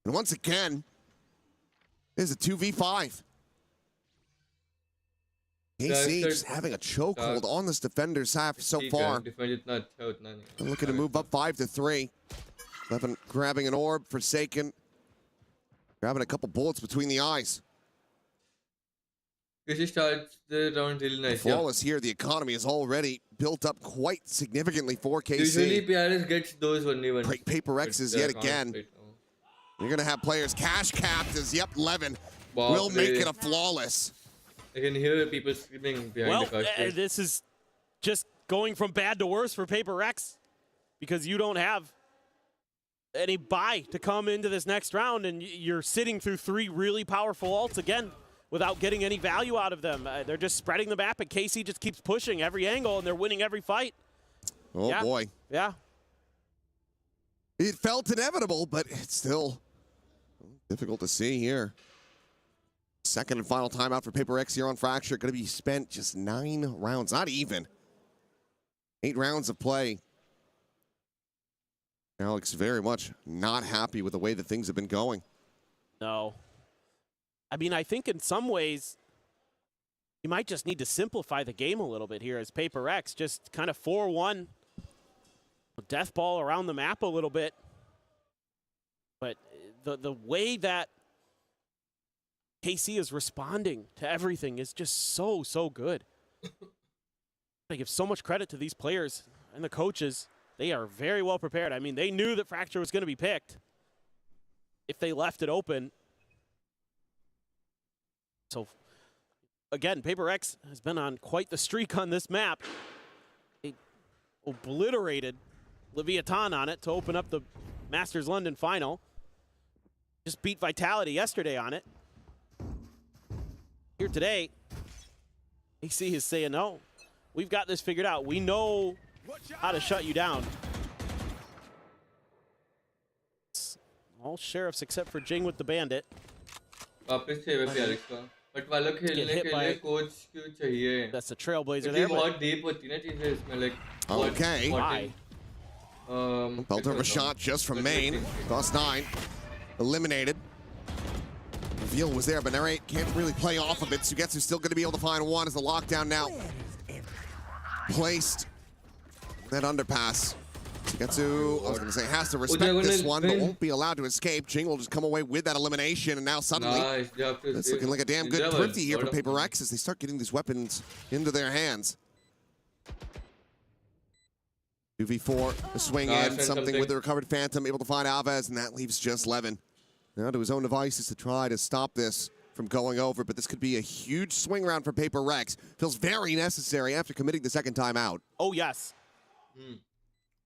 And once again, there's a 2v5. KC just having a chokehold on this defender's half so far. Looking to move up 5-3. Levin grabbing an orb. Forsaken. Grabbing a couple bullets between the eyes. KC starts the round really nice. Flawless here. The economy is already built up quite significantly for KC. Usually PRX gets those only ones. Paper X's yet again. You're going to have players cash capped as, yep, Levin will make it a flawless. I can hear people screaming behind the couch. This is just going from bad to worse for Paper X because you don't have any buy to come into this next round, and you're sitting through 3 really powerful ults again without getting any value out of them. They're just spreading the map, and KC just keeps pushing every angle, and they're winning every fight. Oh, boy. Yeah. It felt inevitable, but it's still difficult to see here. Second and final timeout for Paper X here on Fracture. Going to be spent just 9 rounds, not even. 8 rounds of play. Alex very much not happy with the way that things have been going. No. I mean, I think in some ways, you might just need to simplify the game a little bit here as Paper X. Just kind of 4-1. Death ball around the map a little bit. But the way that KC is responding to everything is just so good. I give so much credit to these players and the coaches. They are very well prepared. I mean, they knew that Fracture was going to be picked if they left it open. So, again, Paper X has been on quite the streak on this map. They obliterated Leviathan on it to open up the Masters London final. Just beat Vitality yesterday on it. Here today, AC is saying, no, we've got this figured out. We know how to shut you down. All sheriffs except for Jing with the bandit. वापस से PRX का. But वालों खेलने के लिए coach क्यों चाहिए? That's the Trailblazer there. बहुत deep होती है ना चीजें इसमें like. Okay. Why? Felt over shot just from main. Plus 9. Eliminated. Reveal was there, but Narrate can't really play off of it. Sugetsu's still going to be able to find one as the lockdown now placed. That underpass. Sugetsu, I was going to say, has to respect this one, but won't be allowed to escape. Jing will just come away with that elimination, and now suddenly, it's looking like a damn good thrifty here for Paper X as they start getting these weapons into their hands. 2v4, the swing in, something with the recovered Phantom, able to find Alves, and that leaves just Levin. Now to his own devices to try to stop this from going over, but this could be a huge swing round for Paper X. Feels very necessary after committing the second time out. Oh, yes.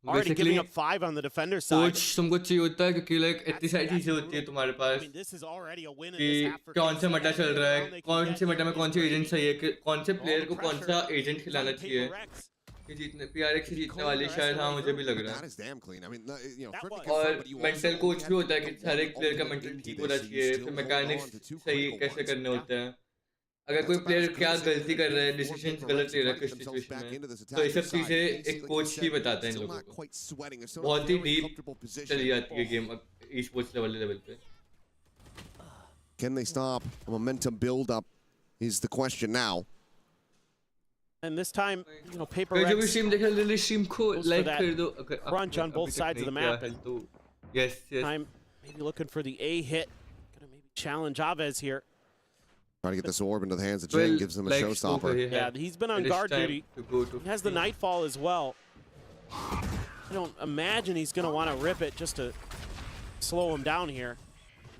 Already giving up 5 on the defender side. Coach तुमको चाहिए होता है क्योंकि like इतनी सारी चीजें होती है तुम्हारे पास. I mean, this is already a win in this half for कौन सा मटा चल रहा है, कौन से मटा में कौन से एजेंट सही है, कौन से प्लेयर को कौन सा एजेंट खिलाना चाहिए. ये जीतने PRX से जीतने वाली शायद हाँ मुझे भी लग रहा है. और मेंटल कोच भी होता है कि हर एक प्लेयर का मेंटल ठीक होना चाहिए, फिर मैकेनिक्स सही कैसे करने होते हैं. अगर कोई प्लेयर क्या गलती कर रहा है, डिसीजन गलत ले रहा है किस सिचुएशन में, तो ये सब चीजें एक कोच ही बताता है इन लोगों को. बहुत ही डीप चली जाती है गेम esports लेवल पे. Can they stop a momentum build up is the question now. And this time, you know, Paper X goes for that crunch on both sides of the map. And yes. Time maybe looking for the A hit. Gonna maybe challenge Alves here. Trying to get this orb into the hands of Jing, gives him a showstopper. Yeah, he's been on guard duty. He has the Nightfall as well. I don't imagine he's going to want to rip it just to slow him down here.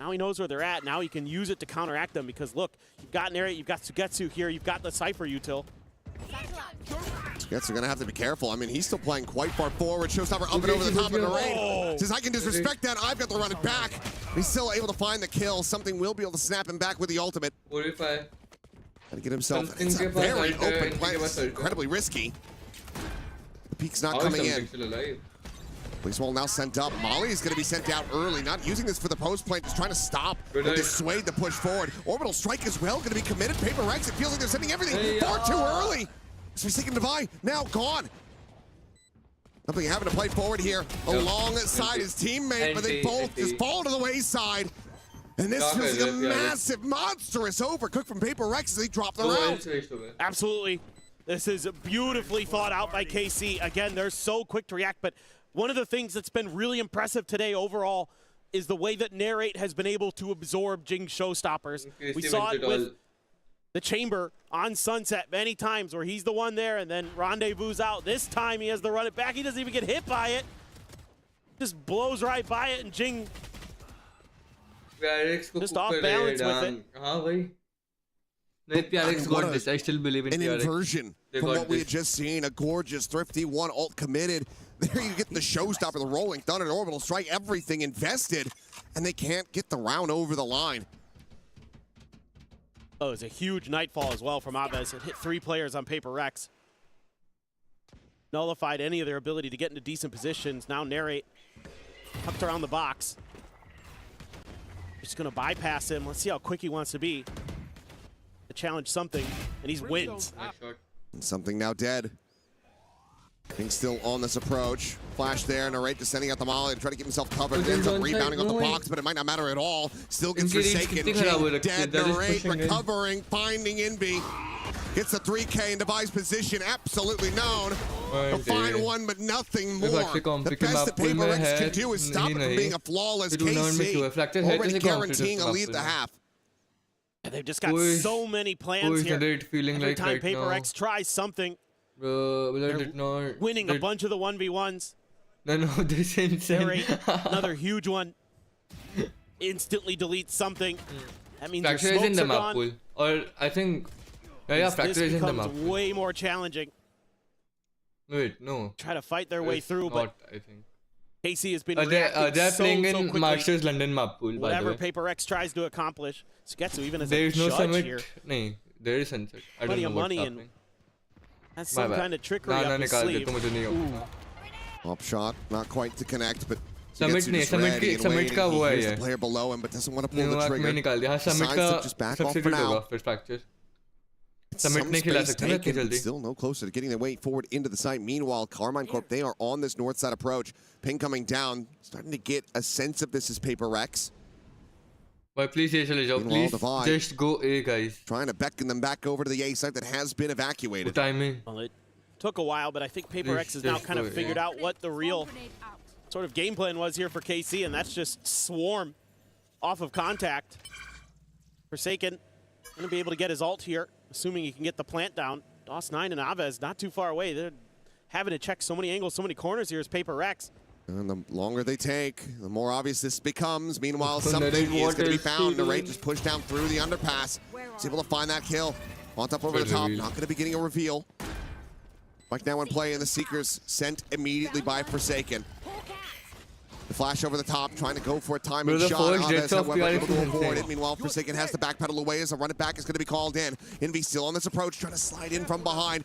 Now he knows where they're at. Now he can use it to counteract them because, look, you've got Narrate, you've got Sugetsu here, you've got the Cypher util. Sugetsu going to have to be careful. I mean, he's still playing quite far forward. Showstopper up and over the top of the raid. Says, I can disrespect that. I've got to run it back. He's still able to find the kill. Something will be able to snap him back with the ultimate. Got to get himself. It's a very open play. It's incredibly risky. The peek's not coming in. Police wall now sent up. Molly is going to be sent out early, not using this for the post play, just trying to stop and dissuade the push forward. Orbital strike as well, going to be committed. Paper X, it feels like they're sending everything far too early. Forsaken Divide, now gone. Something having to play forward here alongside his teammate, but they both just fall to the wayside. And this feels like a massive, monstrous overcook from Paper X as they drop the round. Absolutely. This is beautifully thought out by KC. Again, they're so quick to react, but one of the things that's been really impressive today overall is the way that Narrate has been able to absorb Jing's showstoppers. We saw it with the chamber on Sunset many times where he's the one there and then rendezvous out. This time he has to run it back. He doesn't even get hit by it. Just blows right by it, and Jing just off balance with it. PRX got this. I still believe in an PRX. inversion from what we had just seen. A gorgeous, thrifty one ult committed. There you get the showstopper, the rolling thunder, an orbital strike, everything invested, and they can't get the round over the line. Oh, it's a huge nightfall as well from Aves. It hit 3 players on PRX. Nullified any of their ability to get into decent positions. Now Narrate tucked around the box. Just gonna bypass him. Let's see how quick he wants to be. To challenge something, and he wins. And something now dead. King still on this approach. Flash there, Narrate just sending out the molly to try to keep himself covered. Ends up rebounding on the box, but it might not matter at all. Still gets Forsaken. Jing dead, Narrate recovering, finding Invi. Gets the 3K in device position, absolutely known. He'll find one, but nothing more. The best that PRX can do is stop it from being a flawless KC. Already guaranteeing a lead at the half. They've just got so many plans here. Every time PRX tries something, they're winning a bunch of the 1v1s. No, this is insane. Another huge one. Instantly deletes something. That means your Fracture is in smokes the are map gone. pool. Or I think... Yeah, Fracture is in the map pool. Way more challenging. Wait, no. Try to fight their way through, but I think. KC has been they're playing in quickly. Masters London map pool, Whatever by the way. PRX tries to accomplish, Sugetsu even as there a is no judge summit. here. No, there is sunset. I Plenty don't of know money what's and happening. has some kind of trickery up his sleeve. Up shot, not quite to connect, but Summit Sugetsu just ready and waiting. He hears the player below him, but doesn't want to pull the trigger. Decides to just back off for now. Summit नहीं खिला सकते ना इतनी जल्दी. Still no closer to getting their way forward into the site. Meanwhile, Carmine Corp, they are on this north side approach. Ping coming down, starting to get a sense of this as PRX. But please, please just go A, guys. Trying to beckon them back over to the A site that has been evacuated. Timing. Well, it took a while, but I think PRX has now kind of figured out what the real sort of game plan was here for KC, and that's just swarm off of contact. Forsaken going to be able to get his ult here, assuming he can get the plant down. DOS9 and Aves not too far away. They're having to check so many angles, so many corners here as PRX. And the longer they take, the more obvious this becomes. Meanwhile, something is going to be found. Narrate just pushed down through the underpass. He's able to find that kill. On top over the top, not going to be getting a reveal. Right now in play, and the Seekers sent immediately by Forsaken. The flash over the top, trying to go for a timing shot. Aves, however, able to avoid it. Meanwhile, Forsaken has to backpedal away as a run it back is going to be called in. Envy still on this approach, trying to slide in from behind.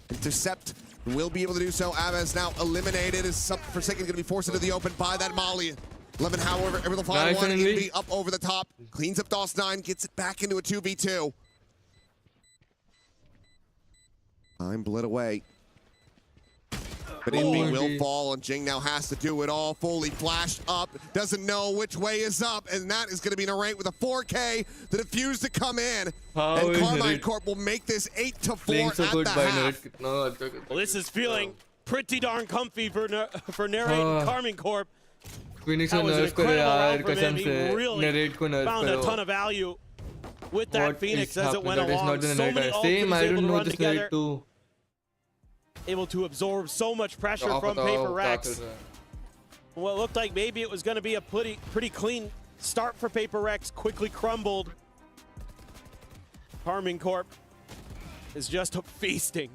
Intercept will be able to do so. Aves now eliminated as Forsaken going to be forced into the open by that Molly. Lemon, however, able to find one. Envy up over the top, cleans up DOS9, gets it back into a 2v2. Time bled away. But Envy will fall, and Jing now has to do it all. Fully flashed up, doesn't know which way is up, and that is going to be Narrate with a 4K. The defuse to come in, and Carmine Corp will make this 8-4 at the half. Well, this is feeling pretty darn comfy for Narrate and Carmine Corp. Phoenix that was an incredible round from him. He really found a ton of of value with that Phoenix as it went that along. So many ults he was able to run together. Able to absorb so much pressure from PRX. What looked like maybe it was going to be a pretty clean start for PRX quickly crumbled. Carmine Corp is just feasting.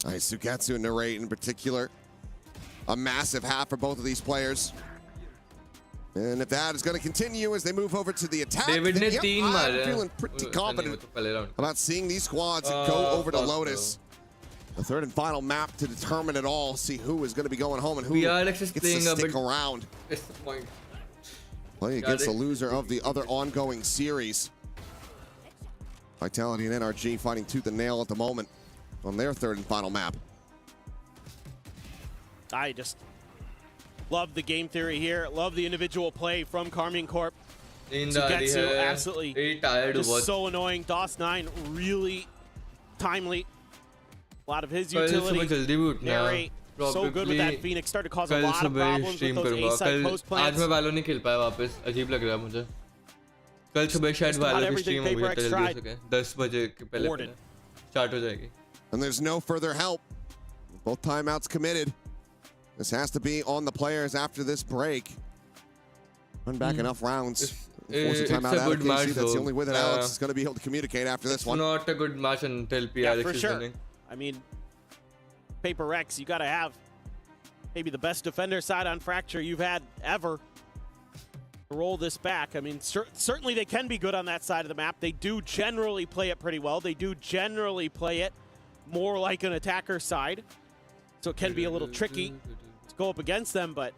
Sugetsu and Narrate in particular. A massive half for both of these players. And if that is going to continue as they move over to the attack, then, I'm feeling pretty confident about seeing these squads go over to Lotus. The third and final map to determine it all, see who is going to be going home and who gets to stick around. Playing against the loser of the other ongoing series. Vitality and NRG fighting tooth and nail at the moment on their third and final map. I just love the game theory here. Love the individual play from Carmine Corp. Sugetsu absolutely just so annoying. DOS9 really timely. A lot of his utility. Narrate so good with that Phoenix. Started to cause a lot of problems with those A-side post plants. आज मैं Valorant नहीं खेल पाया वापस. अजीब लग रहा है मुझे. कल सुबह शायद वालों की everything स्ट्रीम होगी PRX जल्दी हो tried. सके 10 बजे के पहले स्टार्ट हो जाएगी. And there's no further help. Both timeouts committed. This has to be on the players after this break. Run back enough rounds. Force a timeout out of KC. That's the only way that Alex is going to be able to communicate after this one. It's not a good match until PRX is winning. I mean, PRX, you got to have maybe the best defender side on Fracture you've had ever to roll this back. I mean, certainly they can be good on that side of the map. They do generally play it pretty well. They do generally play it more like an attacker side. So it can be a little tricky to go up against them, but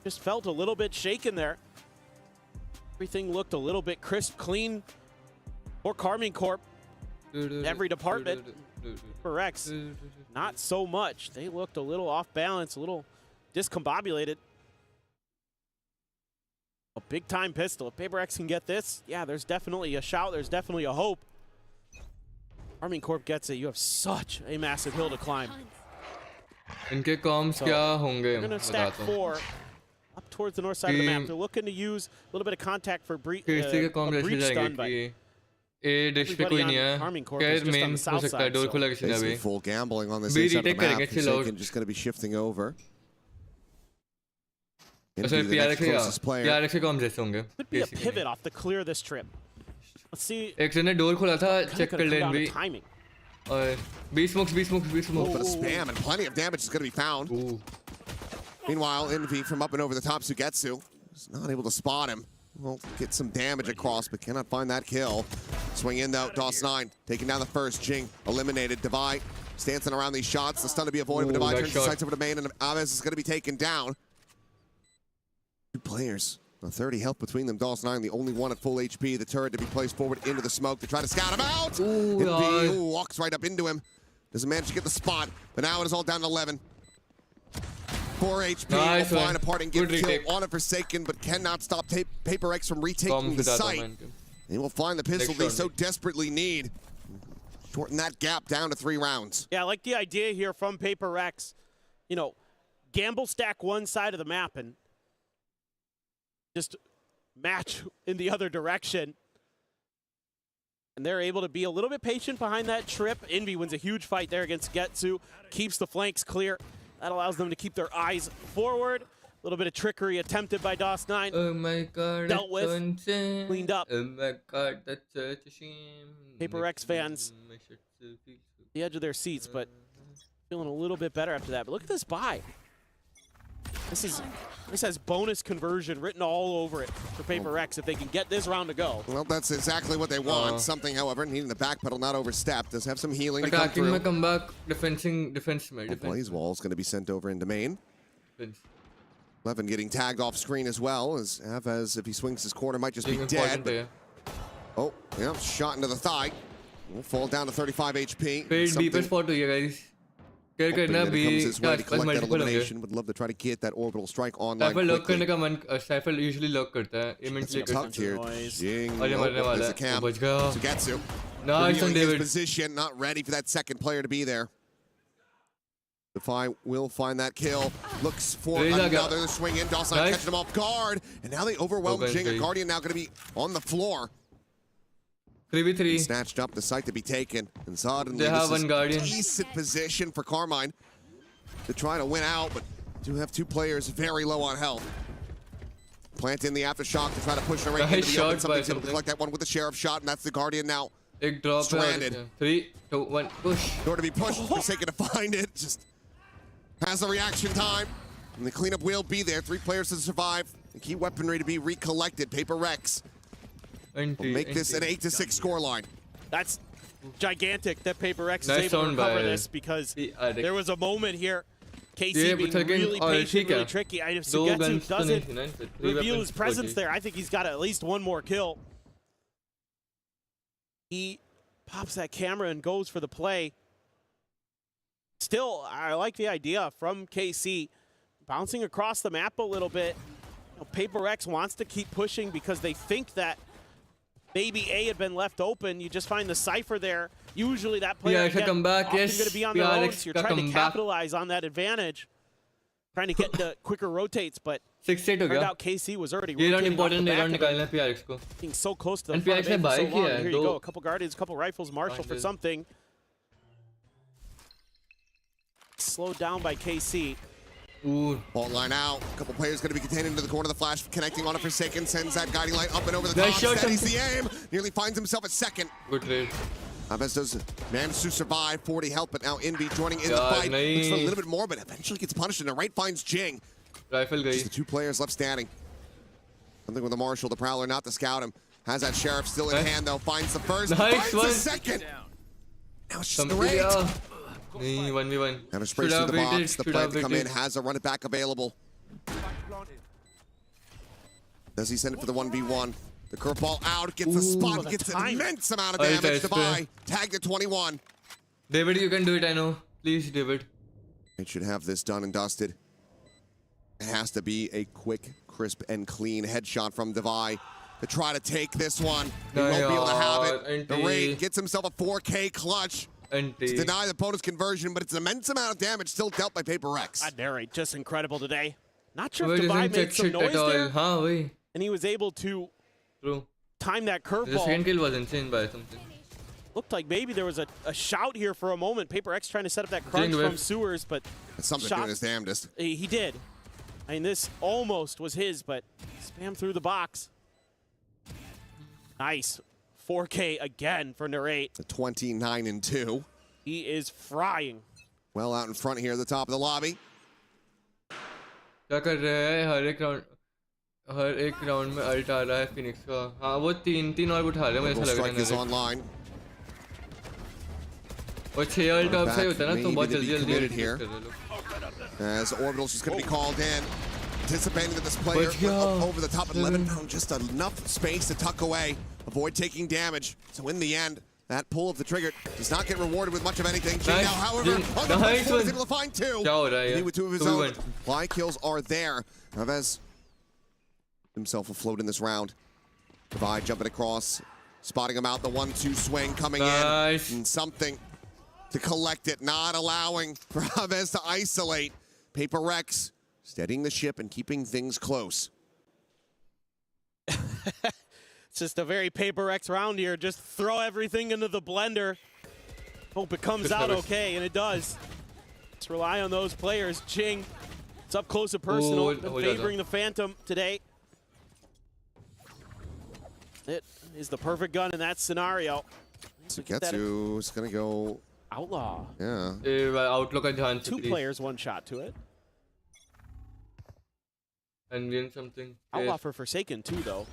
just felt a little bit shaken there. Everything looked a little bit crisp, clean for Carmine Corp. Every department. PRX, not so much. They looked a little off balance, a little discombobulated. A big time pistol. If PRX can get this, yeah, there's definitely a shout. There's definitely a hope. Carmine Corp gets it. You have such a massive hill to climb. इनके corms क्या होंगे? They're going to stack 4 up towards the north side of the map. They're looking to use a little bit of contact for breach stun, but A dish पे कोई नहीं है. Care main हो सकता है. डोर खुला किसी ने भी. Full gambling on this B side of the retake map. करेंगे chill out. Just going to be shifting over. अच्छा PRX के कॉम्स जैसे होंगे. Could be a pivot off to clear this trip. Let's see. एक जने door खुला था. Check कर लें भी. Timing. But a spam and plenty of damage is going to be found. Meanwhile, Envy from up and over the top, Sugetsu is not able to spot him. Well, get some damage across, but cannot find that kill. Swing in though, DOS9 taking down the first. Jing eliminated. Divide dancing around these shots. The stun to be avoided, but Divide turns the sights over to main, and Aves is going to be taken down. 2 players. 30 health between them. DOS9, the only one at full HP. The turret to be placed forward into the smoke to try to scout him out. Envy walks right up into him. Doesn't manage to get the spot, but now it is all down to 11. 4 HP, nice, flying apart and get killed on a Forsaken, but cannot stop PRX from retaking the site. They will find the pistol they so desperately need. Shorten that gap down to 3 rounds. Yeah, I like the idea here from PRX. You know, gamble stack one side of the map and just match in the other direction. And they're able to be a little bit patient behind that trip. Envy wins a huge fight there against Getsu, keeps the flanks clear. That allows them to keep their eyes forward. A little bit of trickery attempted by DOS9. Oh my god, dealt with, cleaned up. Oh my god, that's such a shame. PRX fans, the edge of their seats, but feeling a little bit better after that. But look at this buy. This has bonus conversion written all over it for PRX if they can get this round to go. Well, that's exactly what they want. Something, however, needing the backpedal, not overstep. Does have some healing to come through. Comeback, defense. Blaze Wall is going to be sent over into main. Levin getting tagged off screen as well, as Avez, if he swings his corner, might just be dead. But, oh, yeah, shot into the thigh. Will fall down to 35 HP. Deepest spot to you guys. Would love to try to get that orbital strike online quickly. Stifle usually lock करता है. Tucked here. Jing. There's the cam. Sugetsu. Nice on David. Position, not ready for that second player to be there. Defy will find that kill. Looks for another swing in. DOS9 catching him off guard. And now they overwhelm Jing. A Guardian now going to be on the floor. 3v3. Snatched up the site to be taken. And suddenly they have one Guardian. Decent position for Carmine to try to win out, but do have 2 players very low on health. Plant in the aftershock to try to push right into the open. Something's able to collect that one with the Sheriff shot, and that's the Guardian now. Stranded. 3, 2, 1, push. Nor to be pushed, Forsaken to find it. Just has the reaction time. And the cleanup will be there. 3 players to survive. The key weaponry to be recollected. PRX will make this an 8-6 scoreline. That's gigantic that PRX is able to recover this, because there was a moment here. KC being really patient, really tricky. Sugetsu doesn't reveal his presence there. I think he's got at least 1 more kill. He pops that camera and goes for the play. Still, I like the idea from KC. Bouncing across the map a little bit. PRX wants to keep pushing because they think that maybe A had been left open. You just find the Cypher there. Usually that player again, often going to be on their own, so you're trying to capitalize on that advantage. trying to get the quicker rotates, but 6-8 हो turned गया. out KC was already ये round rotating off important the है, back round of him. निकालना है PRX को. Being so close to the And front PRX of ने it for buy so किया long. है, Here you दो- go, a couple Guardians, a couple Rifles, Marshall for something. Slowed down by KC. Ball line out. A couple players going to be contained into the corner. The flash connecting on a Forsaken. Sends that guiding light up and over the Nice top. shot. Steadies the aim. Nearly finds himself at second. Good trade. Aves does manage to survive. 40 health, but now Envy joining in the Yeah, fight. Looks for a nice. little bit more, but eventually gets punished. And the right finds Jing. Rifle Just गई. the two players left standing. Something with the Marshal, the Prowler, not to scout him. Has that Sheriff still in hand, though. Finds the first. Nice finds one. the second. Now it's just the Something, rate. yeah. नहीं 1v1. Have a spray through the box. The play to come in has a run it back available. Does he send it for the 1v1? The curveball out, gets the spot, gets an immense amount of damage to buy. Tagged at 21. David, you can do it, I know. Please, David. It should have this done and dusted. It has to be a quick, crisp, and clean headshot from Devi to try to take this one. He won't be able to have it. The Raid gets himself a 4K clutch. To deny the bonus conversion, but it's an immense amount of damage still dealt by PRX. God, narrate just incredible today. Not sure Why if Devi doesn't made check some shit noise at all? there, हाँ वही. and he was able to time that The second curveball. kill was insane by something. Looked like maybe there was a shout here for a moment. PRX trying to set up that crunch Jing from whip. Sewers, but Something shot- doing his damnedest. He did. I mean, this almost was his, but spam through the box. Nice. 4K again for Narrate. The 29-2. He is frying. Well out in front here at the top of the lobby. क्या कर रहा है हर एक round में alt आ रहा है Phoenix का. हाँ वो तीन और उठा रहे हैं मुझे ऐसा लग Strike is रहा है. online. और 6 अल्ट अब से होता है ना तो बहुत Maybe to be जल्दी committed जल्दी here. कर रहे लोग. As Orbital's just going to be called in. Anticipating that this player But yeah, over the top at 11 pound, just enough space to tuck away, avoid taking damage. So in the end, that pull of the trigger does not get rewarded with much of anything. Jing Nice. now, however, Jing. on the Nice floor is one. able to find two. क्या हो रहा है And he यार? with two of his 2v1. own. Fly kills are there. Aves himself afloat in this round. Divide jumping across, spotting him out. The 1-2 swing coming Nice. in. And something to collect it, not allowing for Aves to isolate. PRX steadying the ship and keeping things close. It's just a very PRX round here. Just throw everything into the blender. Hope it comes out okay, and it does. Let's rely on those players. Jing, it's up close and personal. Been favoring the Phantom today. It is the perfect gun in that scenario. Sugetsu is going to go Outlaw. Yeah. Outlook का ध्यान से Two please. players, one shot to it. And win something. Outlaw for Forsaken too, though.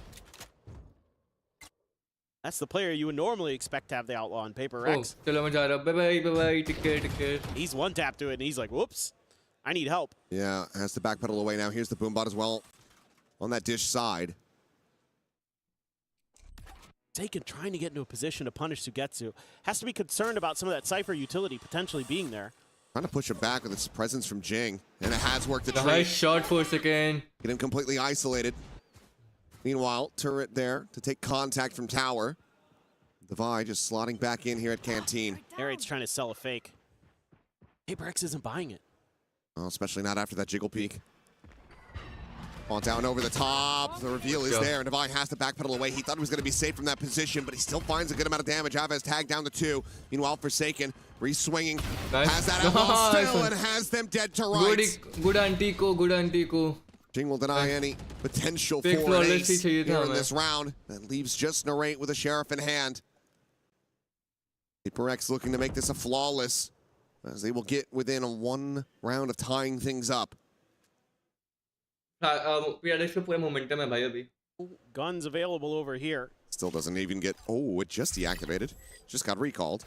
That's the player you would normally expect to have the Outlaw on PRX. Oh, चलो मैं जा रहा. Bye bye. Ticket. He's one tap to it, and he's like, whoops, I need help. Yeah, has to backpedal away now. Here's the boombot as well on that dish side. Forsaken trying to get into a position to punish Sugetsu. Has to be concerned about some of that Cypher utility potentially being there. Trying to push him back with its presence from Jing. And it has worked a treat. Nice shot for a second. Get him completely isolated. Meanwhile, turret there to take contact from tower. Devi just slotting back in here at Canteen. Narrate's trying to sell a fake. PRX isn't buying it. Well, especially not after that jiggle peek. On down over the top. The reveal is there, and Devi has to backpedal away. He thought he was going to be safe from that position, but he still finds a good amount of damage. Aves tagged down to 2. Meanwhile, Forsaken re-swinging. Nice. Has that outlaw still and has them dead to rights. Good anti ko. Jing will deny any potential Fake for an flawless ace he here चाहिए था in हमें. this round. That leaves just Narrate with a Sheriff in hand. PRX looking to make this a flawless, as they will get within one round of tying things up. PRX का पूरा momentum है भाई अभी. Guns available over here. Still doesn't even get, oh, it just deactivated. Just got recalled.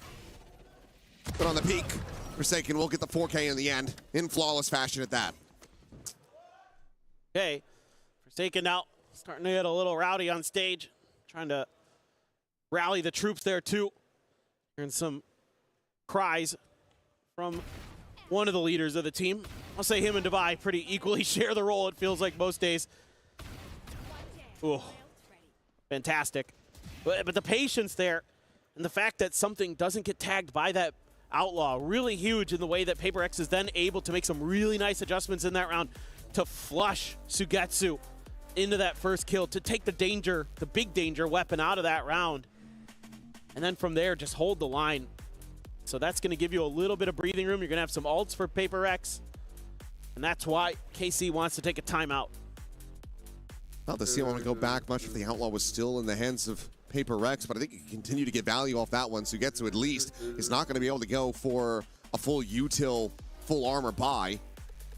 But on the peak, Forsaken will get the 4K in the end, in flawless fashion at that. Okay, Forsaken now starting to get a little rowdy on stage. Trying to rally the troops there too. Hearing some cries from one of the leaders of the team. I'll say him and Devi pretty equally share the role, it feels like most days. Ooh, fantastic. But the patience there and the fact that something doesn't get tagged by that Outlaw. Really huge in the way that PRX is then able to make some really nice adjustments in that round to flush Sugetsu into that first kill, to take the danger, the big danger weapon out of that round. And then from there, just hold the line. So that's going to give you a little bit of breathing room. You're going to have some ults for PRX. And that's why KC wants to take a timeout. Not to see him want to go back much if the Outlaw was still in the hands of PRX, but I think you can continue to get value off that one. Sugetsu at least is not going to be able to go for a full util, full armor buy,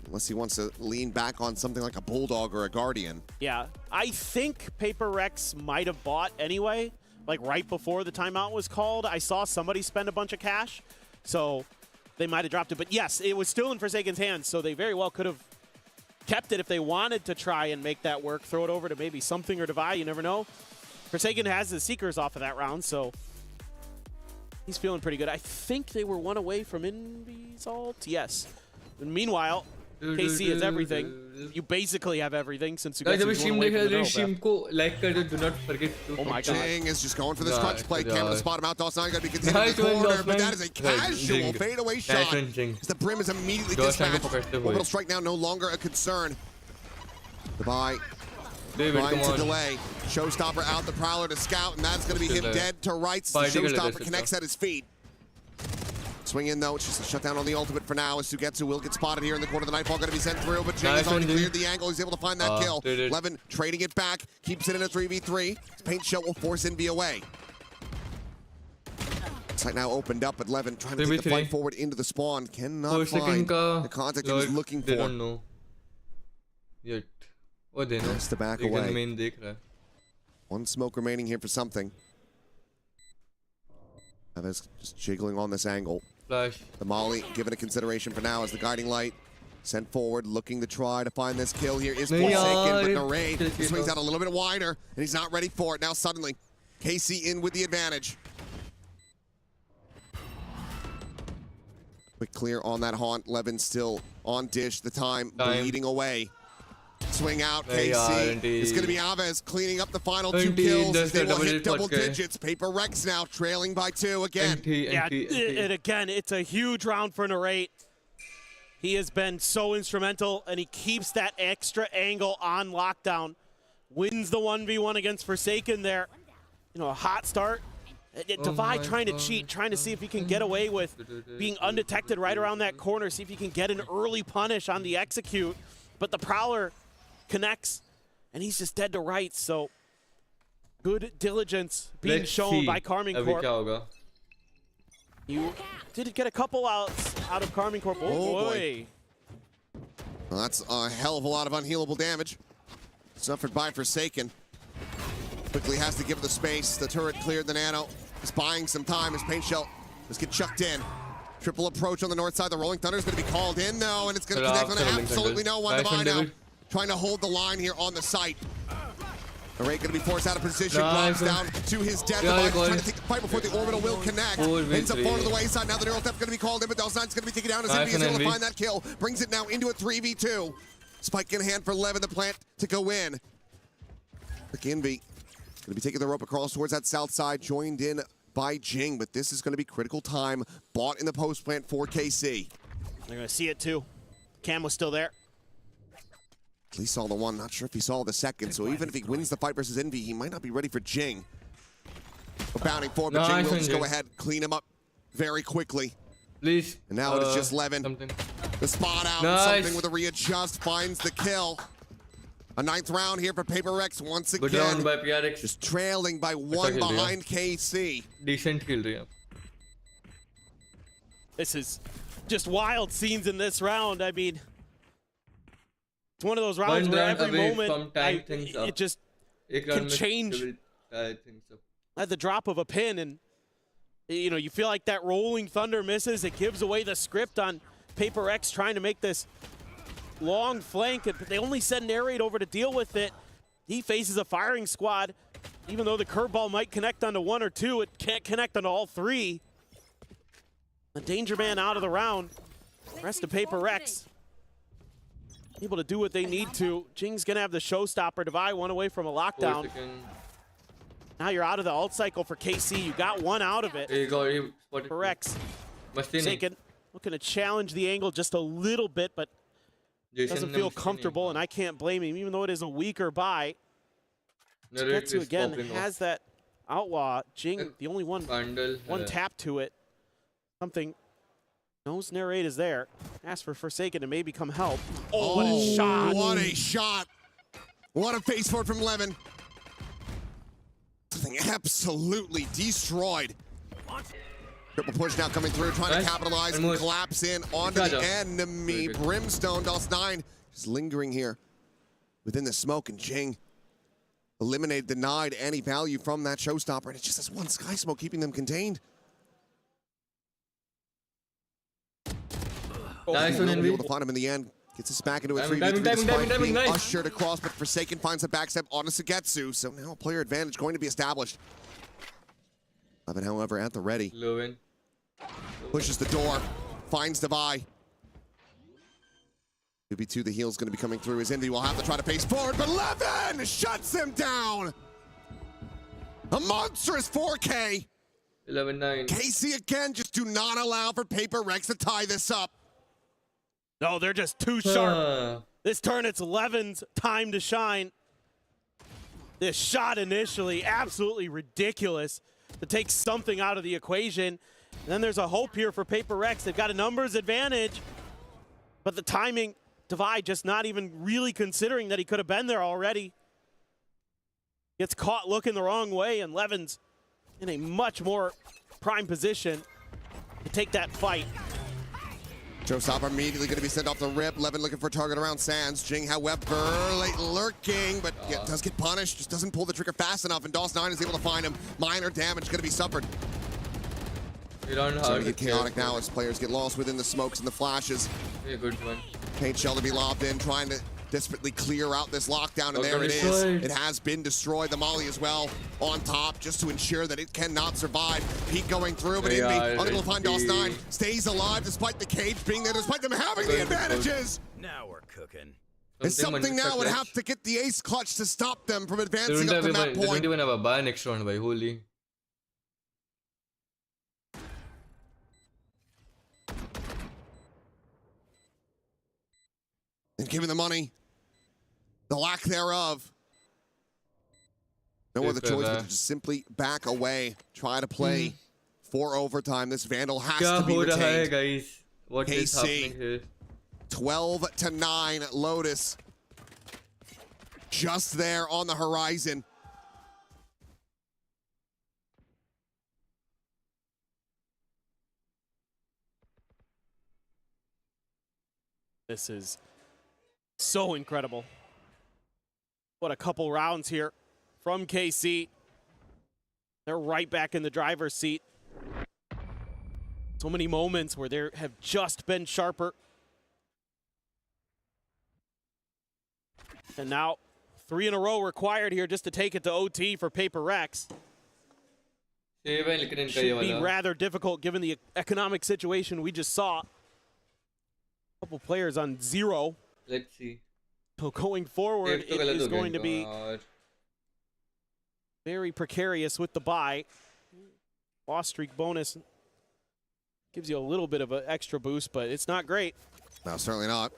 unless he wants to lean back on something like a Bulldog or a Guardian. Yeah, I think PRX might have bought anyway, like right before the timeout was called. I saw somebody spend a bunch of cash, so they might have dropped it. But yes, it was still in Forsaken's hands, so they very well could have kept it if they wanted to try and make that work. Throw it over to maybe something or Divide, you never know. Forsaken has the Seekers off of that round, so he's feeling pretty good. I think they were one away from Envy's ult. Yes. And meanwhile, KC has everything. You basically have everything since you guys are one away from the middle. Do not forget to oh my god. Jing is just going for this crunch play. Camera to spot him out. Dawson going to be continuing in the corner, but that is a casual fadeaway shot. As the brim is immediately dispatched. Orbital strike now no longer a concern. Goodbye. Trying to delay. Showstopper out the Prowler to scout, and that's going to be him dead to rights. The Showstopper connects at his feet. Swing in though, it's just a shutdown on the ultimate for now as Sugetsu will get spotted here in the corner. The Nightfall going to be sent through, but Jing has already cleared the angle. He's able to find that kill. Levin trading it back, keeps it in a 3v3. His paint shell will force Envy away. Site now opened up, but Levin trying to take the fight forward into the spawn. Cannot find the contact he was looking for. They don't know yet. Oh, they know. Has to back away. One smoke remaining here for something. Aves just jiggling on this angle. Flash. The Molly given a consideration for now as the guiding light sent forward, looking to try to find this kill here is Forsaken, but Narade swings out a little bit wider, and he's not ready for it. Now suddenly, KC in with the advantage. Quick clear on that haunt. Levin still on dish. The time bleeding away. Swing out, KC. It's going to be Aves cleaning up the final 2 kills. They will hit double digits. PRX now trailing by 2 again. And again, it's a huge round for Narate. He has been so instrumental, and he keeps that extra angle on lockdown. Wins the 1v1 against Forsaken there. You know, a hot start. Divide trying to cheat, trying to see if he can get away with being undetected right around that corner, see if he can get an early punish on the execute. But the Prowler connects, and he's just dead to rights, so good diligence being shown by Carmine Corp. You did get a couple outs out of Carmine Corp. Oh boy. Well, that's a hell of a lot of unhealable damage suffered by Forsaken. Quickly has to give it the space. The turret cleared the nano. He's buying some time. His paint shell just get chucked in. Triple approach on the north side. The Rolling Thunder is going to be called in, though, and it's going to connect on absolutely no one. Divide now trying to hold the line here on the site. Narade going to be forced out of position. Drops down to his death. Divide trying to take the fight before the orbital will connect. Ends up falling to the wayside. Now the neural theft going to be called in, but Dalson's going to be taken down as Envy is able to find that kill. Brings it now into a 3v2. Spike in hand for Levin, the plant to go in. Quick Envy going to be taking the rope across towards that south side, joined in by Jing, but this is going to be critical time. Bought in the post plant for KC. They're going to see it too. Cam was still there. At least saw the one, not sure if he saw the second, so even if he wins the fight versus Envy, he might not be ready for Jing. We're bounding forward, but Jing will just go ahead, clean him up very quickly. Please. And now it is just Levin. The spot out, something with a readjust, finds the kill. A 9th round here for PRX once again. Good round by PRX. Just trailing by 1 behind KC. Decent kill, yeah. This is just wild scenes in this round. I mean, it's one of those rounds where every moment it just can change at the drop of a pin. And, you know, you feel like that Rolling Thunder misses. It gives away the script on PRX trying to make this long flank, but they only send Narrate over to deal with it. He faces a firing squad. Even though the curveball might connect onto 1 or 2, it can't connect onto all 3. The Danger Man out of the round. Rest of PRX able to do what they need to. Jing's gonna have the showstopper. Divide 1 away from a lockdown. Now you're out of the ult cycle for KC. You got 1 out of it. PRX Forsaken looking to challenge the angle just a little bit, but doesn't feel comfortable, and I can't blame him, even though it is a weaker buy. Getsu again has that outlaw. Jing, the only one tap to it. Something knows narrate is there. Ask for Forsaken to maybe come help. Oh, what a shot! What a shot! What a face forward from Levin. Something absolutely destroyed. Triple push now coming through, trying to capitalize and collapse in onto the enemy. Brimstone, DOS9 just lingering here within the smoke, and Jing eliminated, denied any value from that showstopper, and it's just this one Sky Smoke keeping them contained. Nice one, able to find him in the end. Gets us back into a 3v3 despite being ushered across, but Forsaken finds a backstep onto Sugetsu, so now a player advantage going to be established. Levin, however, at the ready. Levin pushes the door, finds Devi. 2v2, the heel's going to be coming through. His Indy will have to try to pace forward, but Levin shuts him down. A monstrous 4K. 11-9. Casey again, just do not allow for PRX to tie this up. No, they're just too sharp. This turn, it's Levin's time to shine. This shot initially, absolutely ridiculous to take something out of the equation. And then there's a hope here for PRX. They've got a numbers advantage, but the timing, Devi just not even really considering that he could have been there already. Gets caught looking the wrong way, and Levin's in a much more prime position to take that fight. Showstopper immediately going to be sent off the rip. Levin looking for a target around Sands. Jing, however, late lurking, but does get punished. Just doesn't pull the trigger fast enough, and DOS9 is able to find him. Minor damage going to be suffered. You don't know how to get chaotic now as players get lost within the smokes and the flashes. Yeah, good one. Paint shell to be lobbed in, trying to desperately clear out this lockdown, and there it is. It has been destroyed. The molly as well on top, just to ensure that it cannot survive. Peak going through, but Indy unable to find DOS9. Stays alive despite the cage being there, despite them having the advantages. Now we're cooking. It's something now would have to get the ace clutch to stop them from advancing up to that point. They don't even have a buy next round, by holy. And given the money, the lack thereof, no other choice but to just simply back away, try to play for overtime. This Vandal has to be retained. Guys? What KC, is happening here? 12-9 Lotus. Just there on the horizon. This is so incredible. What a couple rounds here from KC. They're right back in the driver's seat. So many moments where they have just been sharper. And now 3 in a row required here just to take it to OT for PRX. Should be rather difficult given the economic situation we just saw. A couple players on 0. Let's see. So going forward, it is going to be very precarious with the bye. Loss streak bonus gives you a little bit of an extra boost, but it's not great. No, certainly not.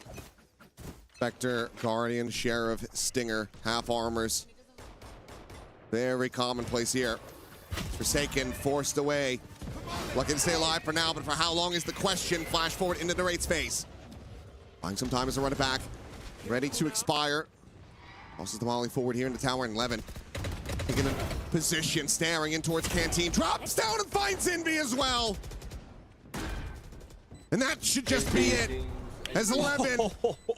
Spectre, Guardian, Sheriff, Stinger, half armors. Very commonplace here. Forsaken, forced away. Looking to stay alive for now, but for how long is the question? Flash forward into Narrate's face. Buying some time as a run it back. Ready to expire. Also the volley forward here in the tower, and Levin taking a position, staring in towards Canteen. Drops down and finds Envy as well. And that should just be it. As Levin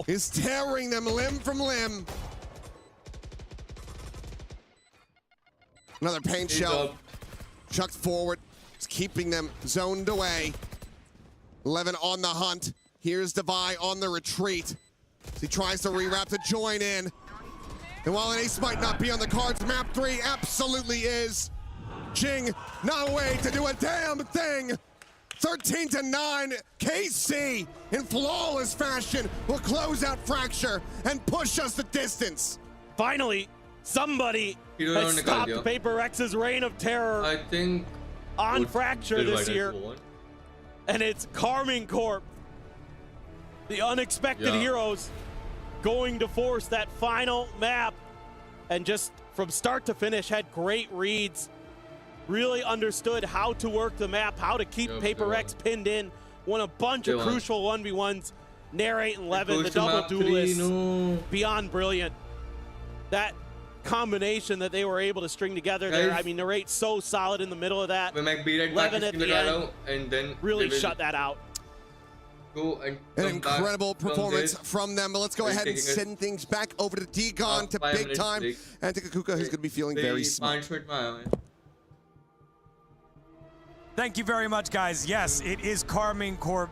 is tearing them limb from limb. Another paint shell. Chucked forward. It's keeping them zoned away. Levin on the hunt. Here's Devi on the retreat. He tries to rewrap to join in. And while an ace might not be on the cards, map 3 absolutely is. Jing, not a way to do a damn thing. 13-9, KC in flawless fashion will close out Fracture and push us the distance. Finally, somebody has stopped PRX's reign of terror. I think on Fracture this year. And it's Carmine Corp, the unexpected heroes, going to force that final map. And just from start to finish, had great reads. Really understood how to work the map, how to keep PRX pinned in. Won a bunch of crucial 1v1s. Narrate and Levin, the double duelists, beyond brilliant. That combination that they were able to string together there. I mean, Narrate's so solid in the middle of that. Levin at the end and then really shut that out. An incredible performance from them, but let's go ahead and send things back over to Degon to big time. And to Kakuka, who's going to be feeling very smart. Thank you very much, guys. Yes, it is Carmine Corp.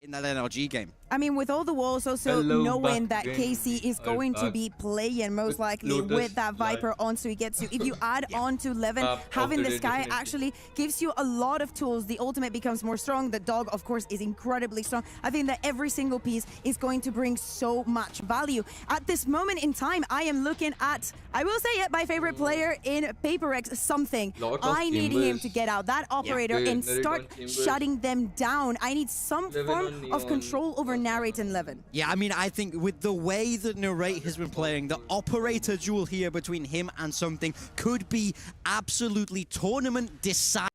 in that NRG game. I mean, with all the walls, also knowing that KC is going to be playing most likely with that Viper on Suigetsu. If you add on to Levin, having the Sky actually gives you a lot of tools. The ultimate becomes more strong. The dog, of course, is incredibly strong. I think that every single piece is going to bring so much value. At this moment in time, I am looking at, I will say it, my favorite player in PRX, something. I need him to get out that operator and start shutting them down. I need some form of control over Narrate and Levin. Yeah, I mean, I think with the way that Narrate has been playing, the operator duel here between him and something could be absolutely tournament deciding.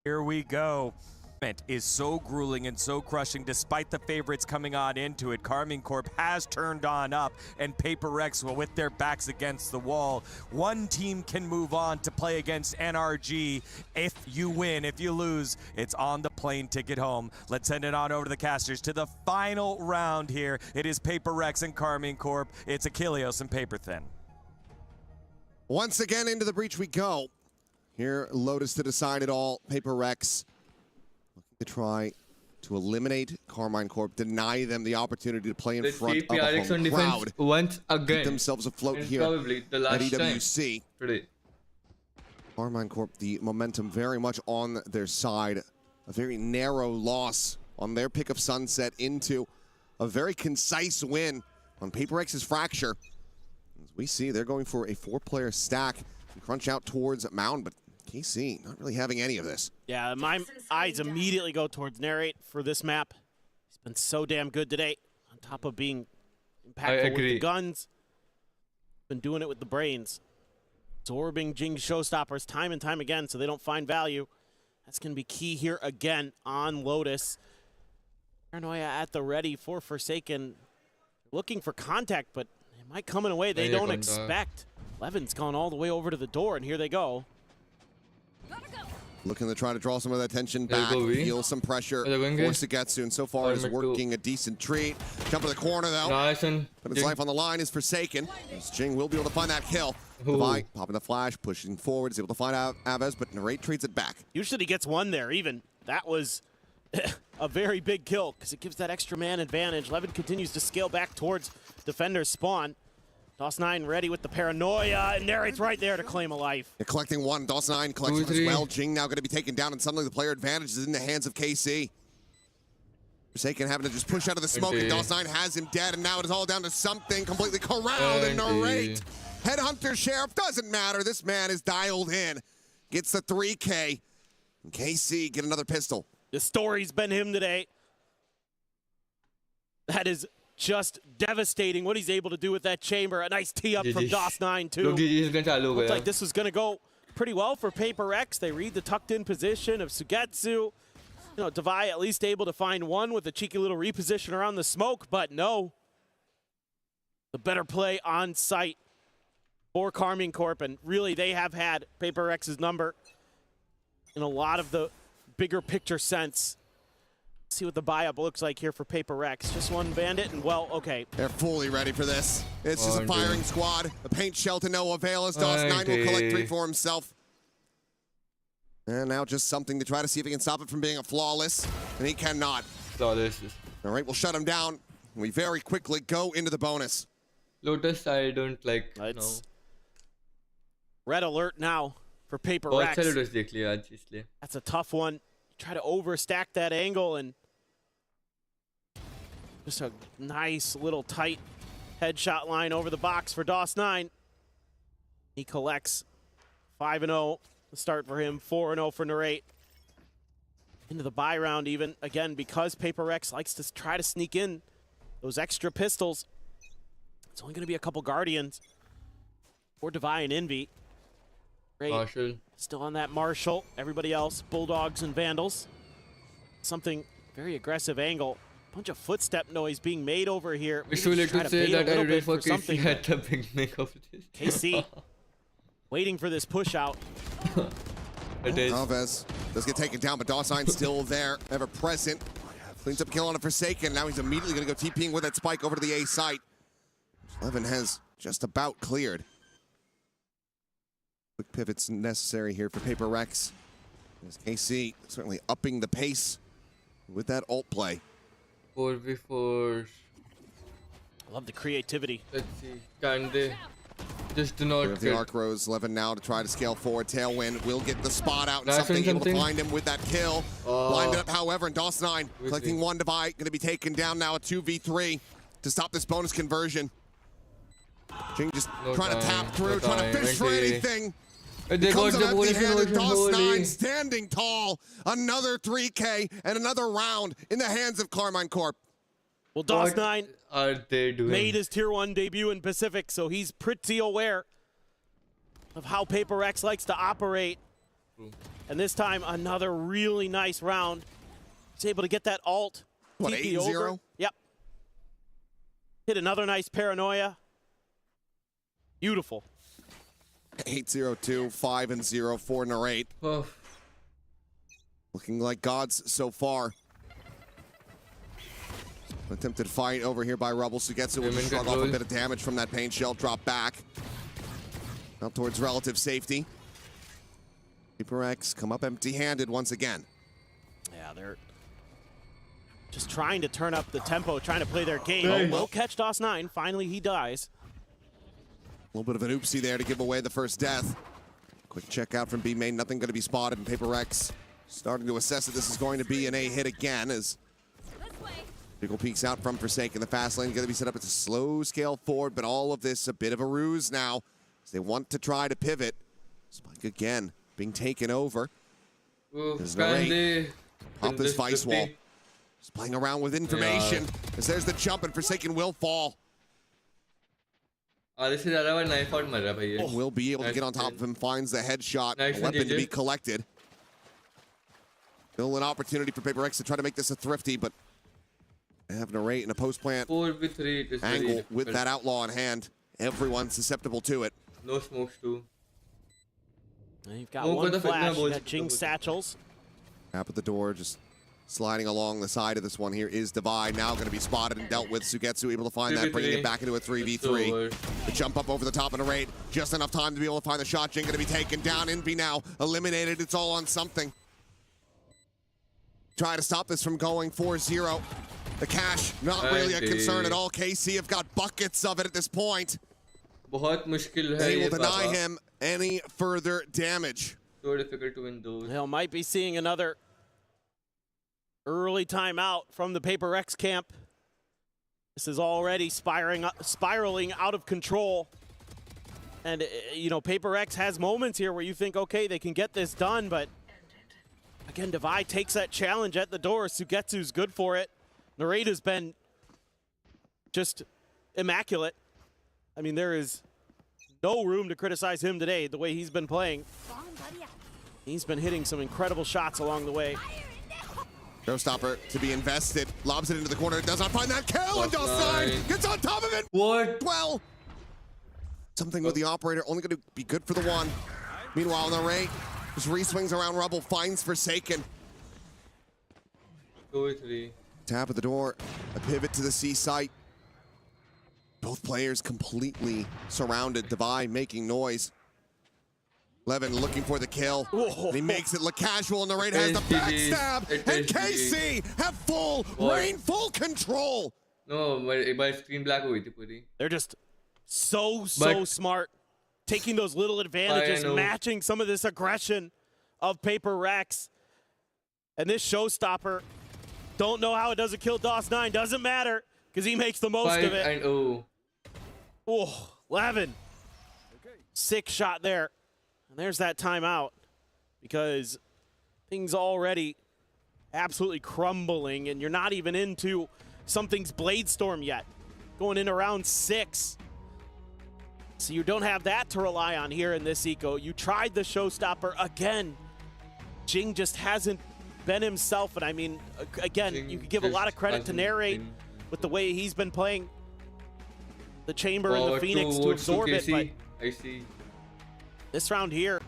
Here we go. Is so grueling and so crushing despite the favorites coming on into it. Carmine Corp has turned on up, and PRX, well, with their backs against the wall. One team can move on to play against NRG. If you win, if you lose, it's on the plane ticket home. Let's send it on over to the casters to the final round here. It is PRX and Carmine Corp. It's Achilleos and Paperthin. Once again into the breach we go. Here, Lotus to decide it all. PRX to try to eliminate Carmine Corp, deny them the opportunity to play in front of a home crowd. Once again. Keep themselves afloat here probably the last at EWC. Today. Carmine Corp, the momentum very much on their side. A very narrow loss on their pick of Sunset into a very concise win on PRX's Fracture. As we see, they're going for a 4-player stack and crunch out towards Mound, but KC not really having any of this. Yeah, my eyes immediately go towards Narrate for this map. He's been so damn good today, on top of being impactful with the guns. Been doing it with the brains. Absorbing Jing showstoppers time and time again so they don't find value. That's going to be key here again on Lotus. Paranoia at the ready for Forsaken. Looking for contact, but it might come in a way they don't expect. Levin's gone all the way over to the door, and here they go. Looking to try to draw some of that tension back, feel some pressure for Sugetsu, and so far is working a decent treat. Jump to the corner, though. Nice, but his life on the line is Forsaken. As Jing will be able to find that kill. Devi popping the flash, pushing forward, is able to find out Aves, but Narrate trades it back. Usually he gets one there, even. That was a very big kill, because it gives that extra man advantage. Levin continues to scale back towards Defender's spawn. DOS9 ready with the Paranoia, and Narrate's right there to claim a life. They're collecting one. DOS9 collects one as well. Jing now going to be taken down, and suddenly the player advantage is in the hands of KC. Forsaken having to just push out of the smoke, and DOS9 has him dead, and now it is all down to something completely corralled and Narrate. Headhunter Sheriff, doesn't matter. This man is dialed in. Gets the 3K. And KC get another pistol. The story's been him today. That is just devastating what he's able to do with that chamber. A nice tee up from DOS9 too. Looked like this was going to go pretty well for PRX. They read the tucked in position of Sugetsu. You know, Devi at least able to find one with a cheeky little reposition around the smoke, but no. The better play on site for Carmine Corp, and really they have had PRX's number in a lot of the bigger picture sense. See what the buy-up looks like here for PRX. Just one bandit, and well, okay. They're fully ready for this. It's just a firing squad. The paint shell to no avail as DOS9 will collect 3 for himself. And now just something to try to see if he can stop it from being a flawless, and he cannot. Flawless. Narrate will shut him down. We very quickly go into the bonus. Lotus, I don't like. It's red alert now for PRX. That's a tough one. Try to overstack that angle, and just a nice little tight headshot line over the box for DOS9. He collects 5-0. The start for him, 4-0 for Narrate. Into the buy round even, again, because PRX likes to try to sneak in those extra pistols. It's only going to be a couple Guardians for Devi and Envy. Marshall. Still on that Marshall. Everybody else, Bulldogs and Vandals. Something very aggressive angle. Bunch of footstep noise being made over here. It's too late to say that I read for KC at the beginning of this. KC waiting for this push out. It is. Alves does get taken down, but DOS9 still there, ever present. Cleans up kill on a Forsaken. Now he's immediately going to go TPing with that spike over to the A site. Levin has just about cleared. Quick pivots necessary here for PRX. As KC certainly upping the pace with that ult play. 4v4. I love the creativity. Let's see. Can they? Just do not. The Arc Rose, Levin now to try to scale forward. Tailwind will get the spot out and something able to find him with that kill. Blinded up, however, and DOS9 collecting one Divide. Going to be taken down now, a 2v3 to stop this bonus conversion. Jing just trying to tap through, trying to fish for anything. It comes up empty-handed. DOS9 standing tall. Another 3K and another round in the hands of Carmine Corp. Well, DOS9 are they doing? Made his Tier 1 debut in Pacific, so he's pretty aware of how PRX likes to operate. And this time, another really nice round. He's able to get that ult. What, TP 8-0? over. Yep. Hit another nice paranoia. Beautiful. 8-0-2, 5-0 for Narrate. Looking like gods so far. Attempted fight over here by Rubble. Sugetsu will shrug off a bit of damage from that pain shell. Drop back. Out towards relative safety. PRX come up empty-handed once again. Yeah, they're just trying to turn up the tempo, trying to play their game. Oh, will catch DOS9. Finally, he dies. A little bit of an oopsie there to give away the first death. Quick check out from B main. Nothing going to be spotted. And PRX starting to assess that this is going to be an A hit again as Pickle peeks out from Forsaken. The fast lane is going to be set up. It's a slow scale forward, but all of this a bit of a ruse now as they want to try to pivot. Spike again being taken over. There's Narrate. Pop this Vice Wall. Just playing around with information as there's the jump and Forsaken will fall. Will be able to get on top of him, finds the headshot, a weapon to be collected. Still an opportunity for PRX to try to make this a thrifty, but they have Narrate in a post-plant angle with that outlaw in hand. Everyone's susceptible to it. No smokes too. And you've got one flash, you've got Jing's satchels. Tap at the door, just sliding along the side of this one here is Divide. Now going to be spotted and dealt with. Sugetsu able to find that, bringing it back into a 3v3. The jump up over the top of Narrate. Just enough time to be able to find the shot. Jing going to be taken down. Envy now eliminated. It's all on something. Try to stop this from going 4-0. The cash, not really a concern at all. KC have got buckets of it at this point. They will deny him any further damage. So difficult to win those. They might be seeing another early timeout from the PRX camp. This is already spiraling out of control. And, you know, PRX has moments here where you think, okay, they can get this done, but again, Divide takes that challenge at the door. Sugetsu's good for it. Narrate has been just immaculate. I mean, there is no room to criticize him today, the way he's been playing. He's been hitting some incredible shots along the way. Showstopper to be invested. Lobs it into the corner. Does not find that kill. And DOS9 gets on top of it. What? Well, something with the operator. Only going to be good for the one. Meanwhile, Narrate just re-swings around Rubble. Finds Forsaken. 2v3. Tap at the door. A pivot to the C site. Both players completely surrounded. Divide making noise. Levin looking for the kill. And he makes it look casual. Narrate has the backstab. And KC have full reign, full control. No, my screen black हुई थी पूरी. They're just so smart. Taking those little advantages, matching some of this aggression of PRX. And this showstopper, don't know how it doesn't kill DOS9. Doesn't matter, because he makes the most of it. Oh, Levin. Sick shot there. And there's that timeout, because things already absolutely crumbling, and you're not even into something's Blade Storm yet. Going into round 6. So you don't have that to rely on here in this eco. You tried the showstopper again. Jing just hasn't been himself, and I mean, again, you could give a lot of credit to Narrate with the way he's been playing the Chamber and the Phoenix to absorb it, but I see. This round here,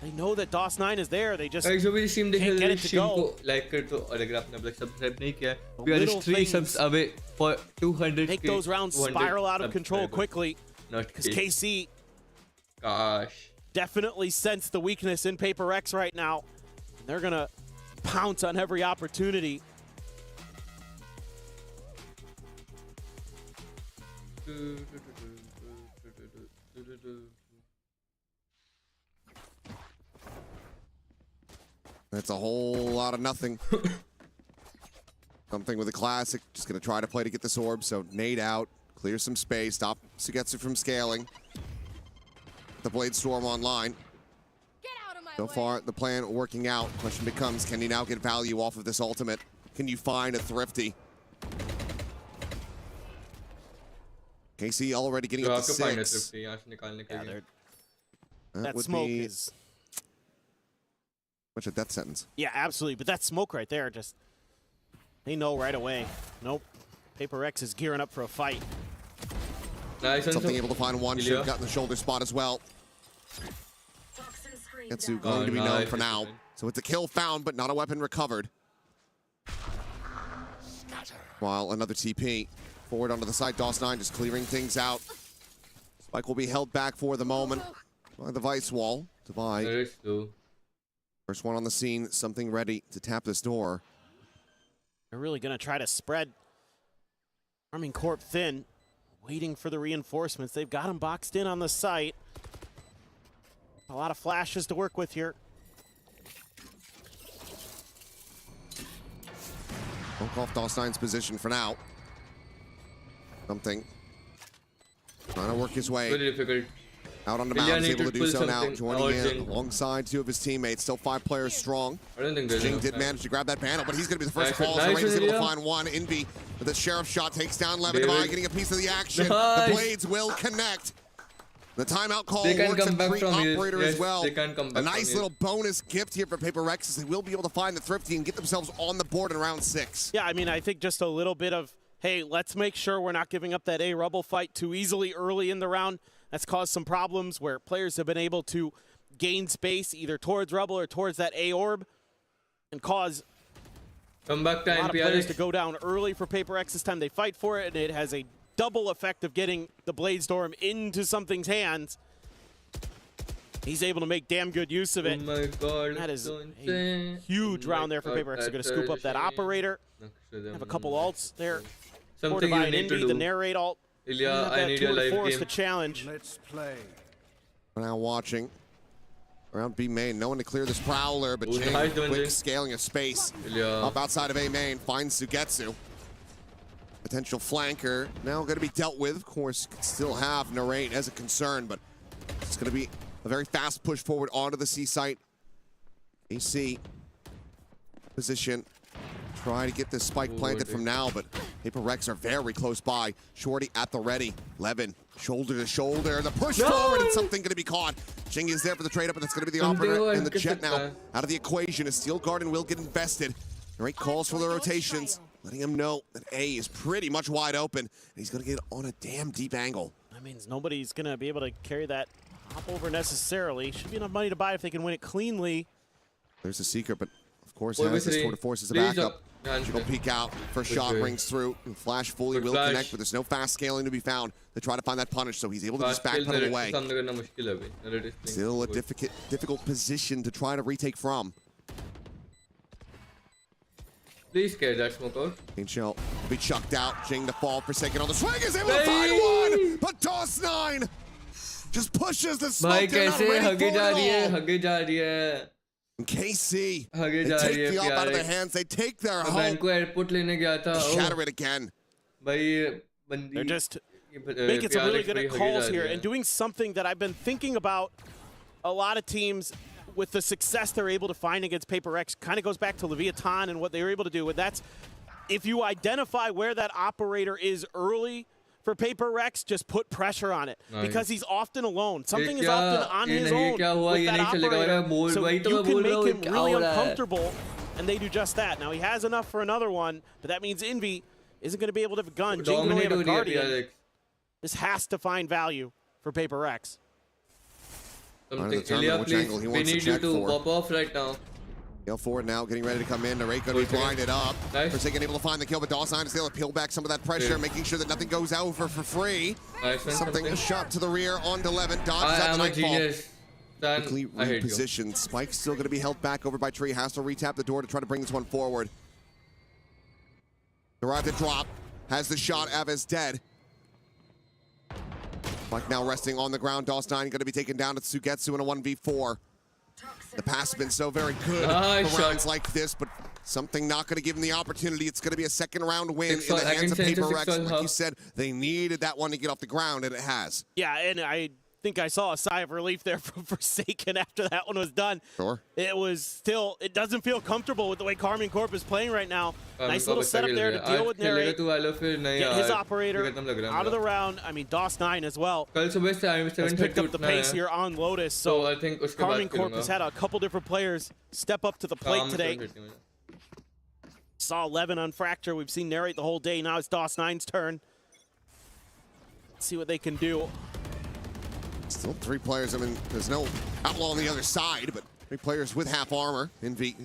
they know that DOS9 is there. They just can't get it to go. Like और अगर आपने अब तक subscribe नहीं किया, we are 3 subs away for 200. Make those rounds spiral out of control quickly. Because KC, gosh, definitely sense the weakness in PRX right now. They're going to pounce on every opportunity. That's a whole lot of nothing. Something with a classic. Just going to try to play to get this orb. So nade out, clear some space, stop Sugetsu from scaling. The Blade Storm online. So far, the plan working out. Question becomes, can you now get value off of this ultimate? Can you find a Thrifty? KC already getting up to 6. That smoke is... Much a death sentence. Yeah, absolutely. But that smoke right there, just... They know right away. Nope. PRX is gearing up for a fight. Something able to find one. Should have gotten the shoulder spot as well. Getsu going to be known for now. So it's a kill found, but not a weapon recovered. While another TP forward onto the side. DOS9 just clearing things out. Spike will be held back for the moment by the Vice Wall. Divide. First one on the scene. Something ready to tap this door. They're really going to try to spread Arming Corp thin. Waiting for the reinforcements. They've got them boxed in on the site. A lot of flashes to work with here. Poke off DOS9's position for now. Something trying to work his way out on the mound. He's able to do so now, joining in alongside 2 of his teammates. Still 5 players strong. Jing did manage to grab that panel, but he's going to be the first to fall. So Rain is able to find one. Envy with the sheriff shot takes down Levin. Divide getting a piece of the action. The blades will connect. The timeout call works a great operator as well. A nice little bonus gift here for PRX as they will be able to find the Thrifty and get themselves on the board in round 6. Yeah, I mean, I think just a little bit of, hey, let's make sure we're not giving up that A Rubble fight too easily early in the round. That's caused some problems where players have been able to gain space either towards Rubble or towards that A Orb and cause a lot of players to go down early for PRX this time. They fight for it, and it has a double effect of getting the Blade Storm into something's hands. He's able to make damn good use of it. Oh my god, that is a huge round there for PRX. They're going to scoop up that operator. Have a couple ults there. Something you need to do. The narrate ult. Ilya, I need your live game. The challenge. Let's play. We're now watching. Around B main, no one to clear this Prowler, but Jing quick scaling of space. Up outside of A main, finds Sugetsu. Potential flanker, now going to be dealt with. Of course, could still have Narrate as a concern, but it's going to be a very fast push forward onto the C site. AC position. Try to get this spike planted from now, but PRX are very close by. Shorty at the ready. Levin, shoulder to shoulder. The push forward, and something going to be caught. Jing is there for the trade up, and that's going to be the operator and the jet now out of the equation. As Steel Garden will get invested. Narrate calls for the rotations, letting him know that A is pretty much wide open, and he's going to get on a damn deep angle. That means nobody's going to be able to carry that hop over necessarily. Should be enough money to buy if they can win it cleanly. There's a secret, but of course has this tour de force as a backup. She'll peek out. First shot rings through. And Flash fully will connect, but there's no fast scaling to be found to try to find that punish, so he's able to just backpedal away. Still a difficult position to try to retake from. Please get that smoke out. Shell will be chucked out. Jing to fall for second on the swing. Is able to find one, but DOS9 just pushes the smoke. They're not ready for it all. And KC, they take the op out of their hands. They take their home. Shatter it again. They're just making some really good calls here and doing something that I've been thinking about. A lot of teams with the success they're able to find against PRX kind of goes back to Leviathan and what they were able to do. And that's if you identify where that operator is early for PRX, just put pressure on it because he's often alone. Something is often on his own with that operator, so you can make him really uncomfortable, and they do just that. Now he has enough for another one, but that means Envy isn't going to be able to have a gun. Jing can only have a Guardian. This has to find value for PRX. Ilya, please, we need you to pop off right now. Gale forward now, getting ready to come in. Narrate going to be blinded up. Forsaken able to find the kill, but DOS9 is able to peel back some of that pressure, making sure that nothing goes over for free. Something shot to the rear onto Levin. Dodges out the Nightfall. quickly repositioned. Spike's still going to be held back over by Tree. Has to retap the door to try to bring this one forward. Arrived at drop. Has the shot. Aves dead. Spike now resting on the ground. DOS9 going to be taken down at Sugetsu in a 1v4. The pass has been so very good for rounds like this, but something not going to give him the opportunity. It's going to be a second round win in the hands of PRX. Like you said, they needed that one to get off the ground, and it has. Yeah, and I think I saw a sigh of relief there from Forsaken after that one was done. Sure. It was still, it doesn't feel comfortable with the way Karmine Corp is playing right now. Nice little setup there to deal with Narrate. Get his operator out of the round. I mean, DOS9 as well. Has picked up the pace here on Lotus. So I think Karmine Corp has had a couple different players step up to the plate today. Saw 11 on Fracture. We've seen Narrate the whole day. Now it's DOS9's turn. Let's see what they can do. Still 3 players. I mean, there's no Outlaw on the other side, but 3 players with half armor. Envy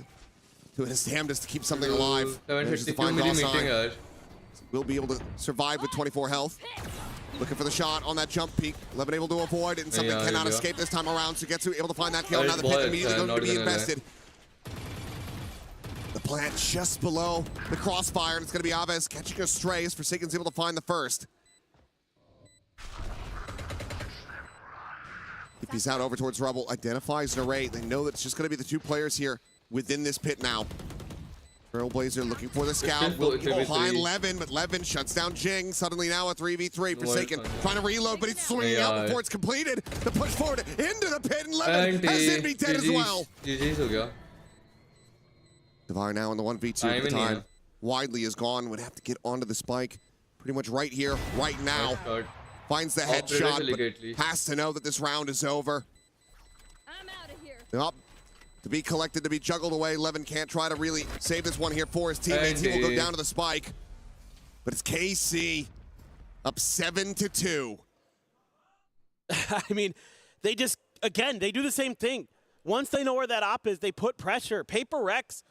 doing his damnedest to keep something alive. Manages to find DOS9. Will be able to survive with 24 health. Looking for the shot on that jump peak. 11 able to avoid it, and something cannot escape this time around. Sugetsu able to find that kill. Now the pit immediately going to be invested. The plant just below the crossfire, and it's going to be Aves catching a stray as Forsaken's able to find the first. If he's out over towards Rubble, identifies Narrate. They know that it's just going to be the 2 players here within this pit now. Trailblazer looking for the scout. Will behind Levin, but Levin shuts down Jing. Suddenly now a 3v3. Forsaken trying to reload, but he's swinging out before it's completed. The push forward into the pit, and Levin has Envy dead as well. Devar now in the 1v2 at the time. Widely is gone. Would have to get onto the spike pretty much right here, right now. Finds the headshot, but has to know that this round is over. I'm out of here. Up to be collected, to be juggled away. Levin can't try to really save this one here for his teammates. He will go down to the spike. But it's KC up 7-2. I mean, they just, again, they do the same thing. Once they know where that op is, they put pressure. PRX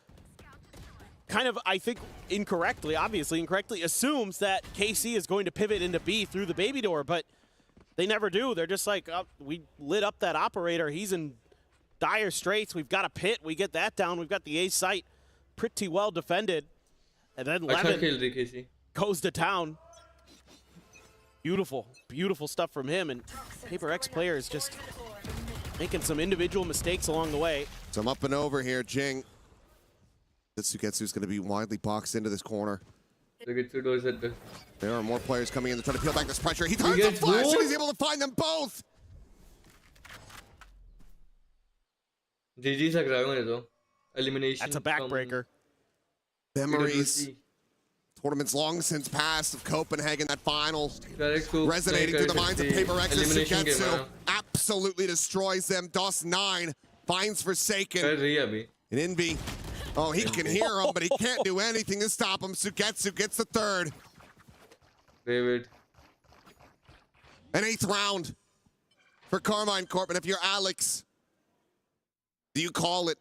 kind of, I think, obviously incorrectly, assumes that KC is going to pivot into B through the baby door, but they never do. They're just like, oh, we lit up that operator. He's in dire straits. We've got a pit. We get that down. We've got the A site pretty well defended. And then Levin goes to town. Beautiful, beautiful stuff from him. And PRX players just making some individual mistakes along the way. Some up and over here, Jing. Sugetsu's going to be widely boxed into this corner. There are more players coming in to try to peel back this pressure. He turns the flash and he's able to find them both. GG's elimination. That's a backbreaker. Memories. Tournaments long since passed of Copenhagen. That final resonating through the minds of PRX as Sugetsu absolutely destroys them. DOS9 finds Forsaken. And Envy. Oh, he can hear him, but he can't do anything to stop him. Sugetsu gets the third. David. An 8th round for Karmine Corp. And if you're Alex, do you call it?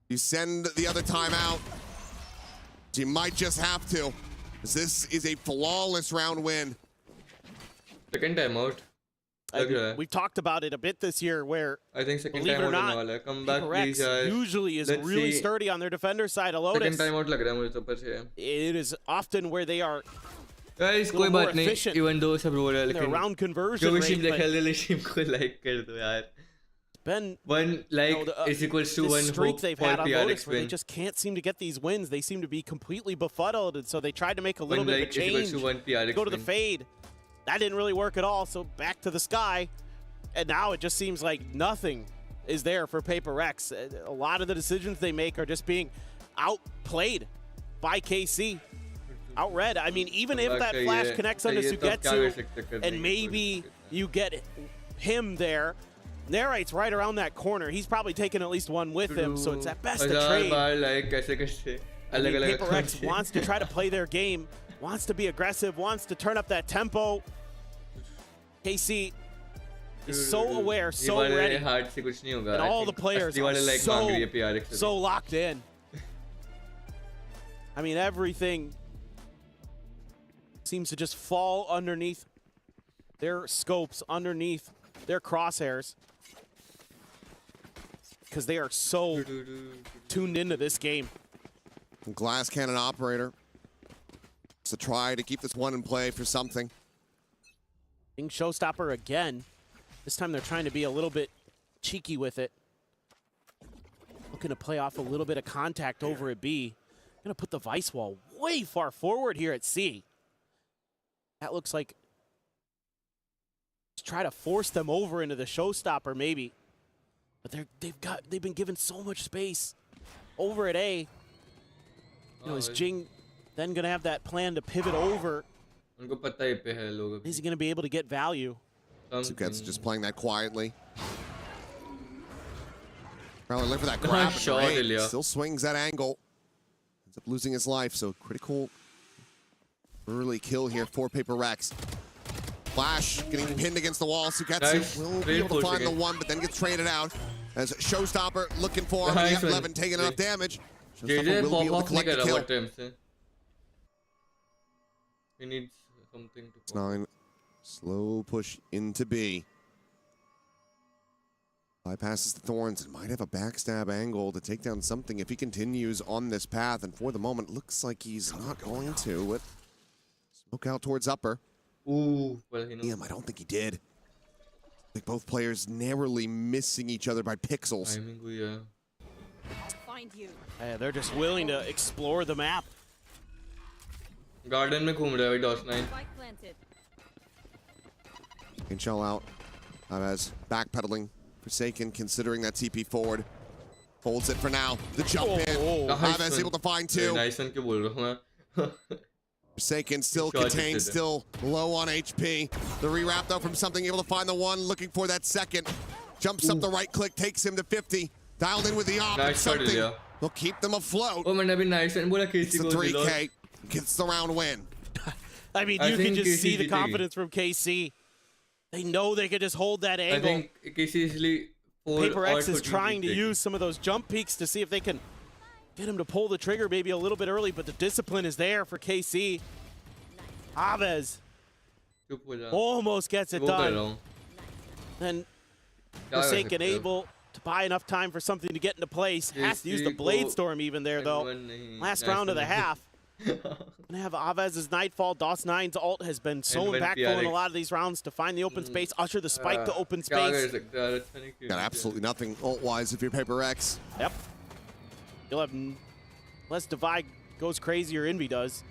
You send the other time out. You might just have to. This is a flawless round win. Second time out. We've talked about it a bit this year where, I think second believe time it or out not, come back, PRX usually is really sturdy on their defender side of Lotus. Second time out lag raha hai mujhe to it is often where they are guys, koi baat nahi, even though sab ro raha hai, lekin round conversion rate, ko like kar do yaar. Been one like is equals to one streak hope they've for had on Lotus PRX where they win. just can't seem to get these wins. They seem to be completely befuddled, and so they tried to make a little One bit like of a change. is equals to one PRX Go to the win. fade. That didn't really work at all, so back to the sky. And now it just seems like nothing is there for PRX. A lot of the decisions they make are just being outplayed by KC. Outread. I mean, even if that flash connects onto Sugetsu and maybe you get him there, Narrate's right around that corner. He's probably taking at least one with him, so it's at best a trade. I mean, PRX wants to try to play their game, wants to be aggressive, wants to turn up that tempo. KC is so aware, so ready, and all the players are so locked in. I mean, everything seems to just fall underneath their scopes, underneath their crosshairs. because they are so tuned into this game. Glass cannon operator. It's a try to keep this one in play for something. Being showstopper again. This time they're trying to be a little bit cheeky with it. Looking to play off a little bit of contact over at B. Gonna put the Vice wall way far forward here at C. That looks like just try to force them over into the showstopper maybe. But they've been given so much space over at A. You know, is Jing then gonna have that plan to pivot over? Is he gonna be able to get value? Sugetsu just playing that quietly. Probably look for that grab. Still swings that angle. Ends up losing his life, so critical early kill here for PRX. Flash getting pinned against the wall. Sugetsu will be able to find the one, but then gets traded out. As Showstopper looking for him. The F11 taking enough damage. Showstopper will be able to collect the kill. He needs something to 9. Slow push into B. Bypasses the Thorns and might have a backstab angle to take down something if he continues on this path. And for the moment, looks like he's not going to. But smoke out towards upper. Ooh, well, he knows. I don't think he did. Like both players narrowly missing each other by pixels. Find you. Yeah, they're just willing to explore the map. Garden में घूम रहा है DOS 9. Can shell out. As backpedaling. Forsaken considering that TP forward. Holds it for now. The jump in. Aves able to find 2. Nice one, क्यों बोल रहा हूँ? Forsaken still contained, still low on HP. The rewrap though from something, able to find the one, looking for that second. Jumps up the right click, takes him to 50. Dialed in with the op. Nice Something will keep them afloat. Oh, मैंने भी nice one बोला It's the 3K. Gets the round win. I mean, you can just see the confidence from KC. They know they can just hold that angle. I think KC easily PRX is trying to use some of those jump peaks to see if they can get him to pull the trigger maybe a little bit early, but the discipline is there for KC. Aves almost gets it done. And Forsaken able to buy enough time for something to get into place. Has to use the Blade Storm even there, though. Last round of the half. Gonna have Avez's Nightfall. DOS 9's ult has been so impactful in a lot of these rounds to find the open space, usher the spike to open space. Got absolutely nothing ult-wise if you're PRX. Yep. You'll have less Divide goes crazy or Envy does.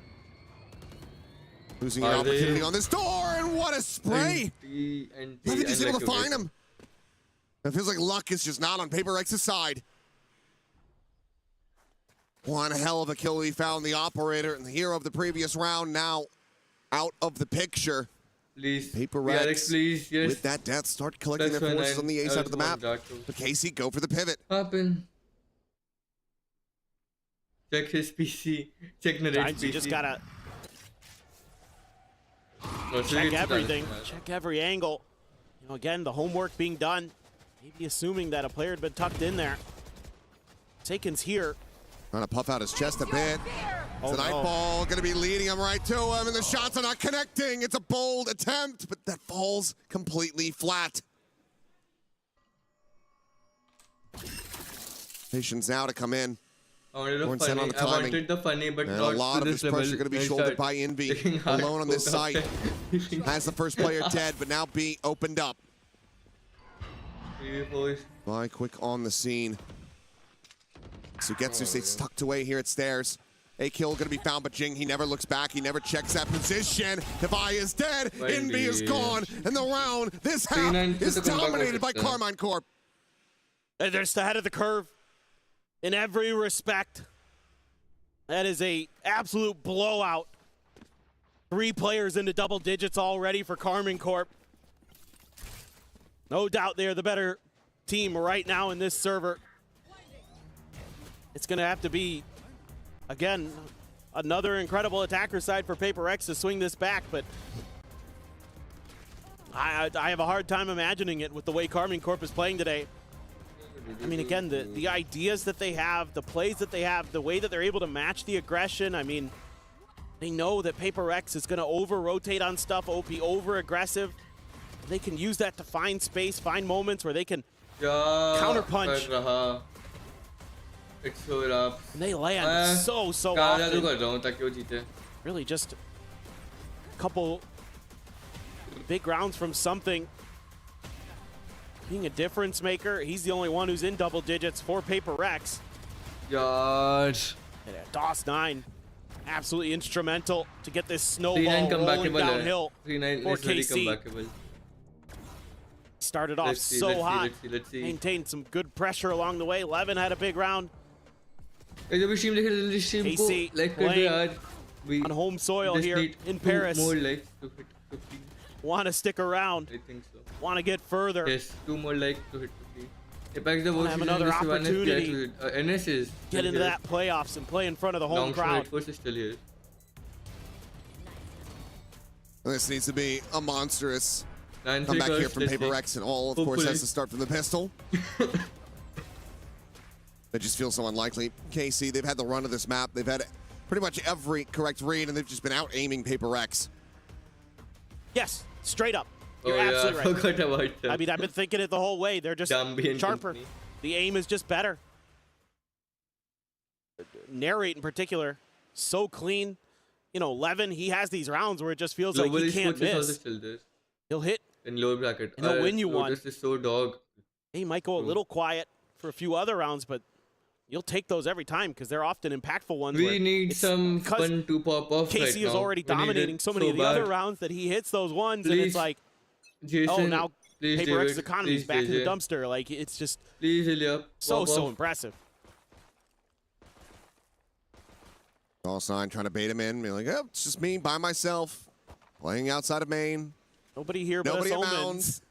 Losing an opportunity on this door, and what a spray! Levity's able to find him. It feels like luck is just not on PRX's side. One hell of a kill. He found the operator and the hero of the previous round now out of the picture. Please, PRX, please, yes. with that death, start collecting their forces on the A side of the map. But KC, go for the pivot. Happen. Check his PC. Check Nade's PC. You just gotta check everything. Check every angle. You know, again, the homework being done. Maybe assuming that a player had been tucked in there. Taken's here. Trying to puff out his chest a bit. It's a Nightfall going to be leading him right to him, and the shots are not connecting. It's a bold attempt, but that falls completely flat. Patience now to come in. I wanted the funny, but and not a lot to of this this pressure level. going to be shouldered by Envy, alone on this site. Has the first player dead, but now B opened up. Fly quick on the scene. Sugetsu stays tucked away here at stairs. A kill going to be found, but Jing, he never looks back. He never checks that position. Devi is dead. Envy is gone. And the round, this half, is dominated by Carmine Corp. And they're just ahead of the curve in every respect. That is a absolute blowout. 3 players into double digits already for Carmine Corp. No doubt they're the better team right now in this server. It's going to have to be, again, another incredible attacker side for PRX to swing this back, but I have a hard time imagining it with the way Carmine Corp is playing today. I mean, again, the ideas that they have, the plays that they have, the way that they're able to match the aggression. I mean, they know that PRX is going to over-rotate on stuff, OP over-aggressive. They can use that to find space, find moments where they can counterpunch. It's so rough. And they land so often. Really just a couple big rounds from something. Being a difference maker, he's the only one who's in double digits for PRX. God. DOS9, absolutely instrumental to get this snowball rolling downhill for KC. Started off so hot, maintained some good pressure along the way. Levin had a big round. KC playing on home soil here in Paris. More likes to hit 15. Want to stick around. I think so. Want to get further. Yes, 2 more likes to hit 15. Apex the have another opportunity. NS is get into that playoffs and play in front of the home crowd. Is still here. This needs to be a monstrous comeback here from PRX, and all, of course, has to start from the pistol. That just feels so unlikely. KC, they've had the run of this map. They've had pretty much every correct read, and they've just been out-aiming PRX. Yes, straight up. You're absolutely right. I forgot about that. I mean, I've been thinking it the whole way. They're just sharper. The aim is just better. Narrate in particular, so clean. You know, Levin, he has these rounds where it just feels like he can't miss. He'll hit in lower bracket. And he'll win you one. This is so dog. He might go a little quiet for a few other rounds, but you'll take those every time because they're often impactful ones. We need some fun to pop off. KC is already dominating so many of the other rounds that he hits those ones, and it's like, oh, now PRX's economy is back in the dumpster. Like, it's just so impressive. DOS9 trying to bait him in, being like, oh, it's just me by myself, playing outside of main. Nobody here but us Omens.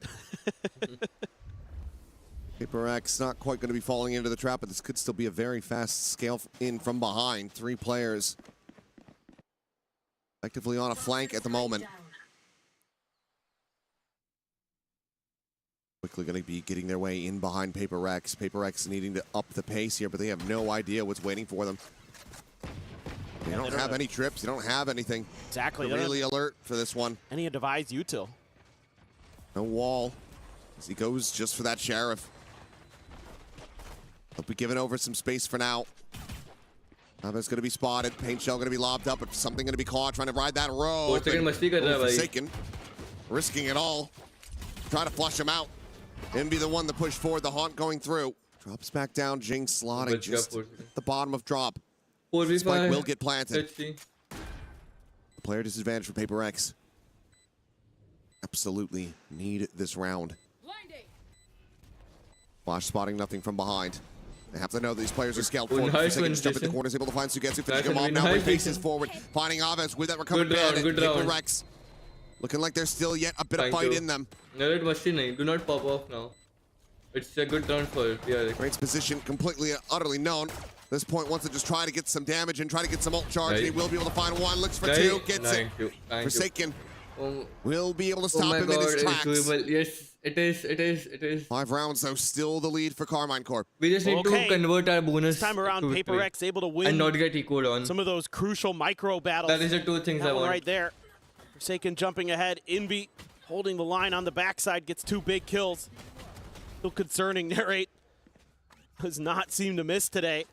PRX not quite going to be falling into the trap, but this could still be a very fast scale in from behind. 3 players effectively on a flank at the moment. Quickly going to be getting their way in behind PRX. PRX needing to up the pace here, but they have no idea what's waiting for them. They don't have any trips. They don't have anything. Exactly. They're really alert for this one. Any devised util. No wall. As he goes just for that sheriff. He'll be giving over some space for now. Ava's going to be spotted. Paint shell going to be lobbed up, but something going to be caught. Trying to ride that row. Forsaken. Risking it all. Try to flush him out. Envy the one to push forward. The haunt going through. Drops back down. Jinx slotting just at the bottom of drop. Spike will get planted. The player disadvantage for PRX. Absolutely need this round. Flash spotting nothing from behind. They have to know that these players are scaled forward. Forsaken jump in the corners, able to find Sugetsu, finishing him off now. Faces forward, finding Aves with that recovered bandit. PRX looking like there's still yet a bit of fight in them. Do not pop off now. It's a good round for PRX. Great's position completely and utterly known. This point wants to just try to get some damage and try to get some ult charge. And he will be able to find one. Looks for two. Gets it. Forsaken will be able to stop him in his tracks. Yes, it is. 5 rounds though, still the lead for Carmine Corp. We just need to convert our bonus. This time around, PRX able to win and not get ecoed on some of those crucial micro battles. That is the 2 things I want. Right there. Forsaken jumping ahead. Envy holding the line on the backside, gets 2 big kills. Still concerning. Narrate does not seem to miss today.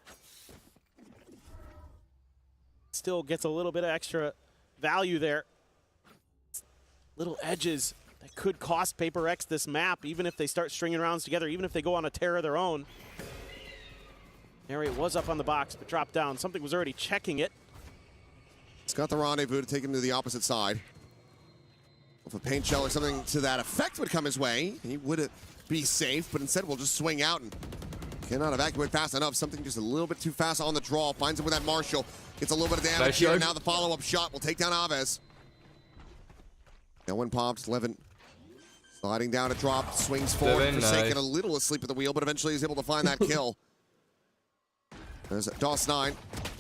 Still gets a little bit of extra value there. Little edges that could cost PRX this map, even if they start stringing rounds together, even if they go on a tear of their own. Narrate was up on the box, but dropped down. Something was already checking it. It's got the rendezvous to take him to the opposite side. If a paint shell or something to that effect would come his way, he would be safe, but instead we'll just swing out and cannot evacuate fast enough. Something just a little bit too fast on the draw. Finds him with that Marshall. Gets a little bit of damage here. Now the follow-up shot will take down Aves. No one popped. Levin sliding down a drop. Swings forward. Forsaken a little asleep at the wheel, but eventually he's able to find that kill. There's DOS9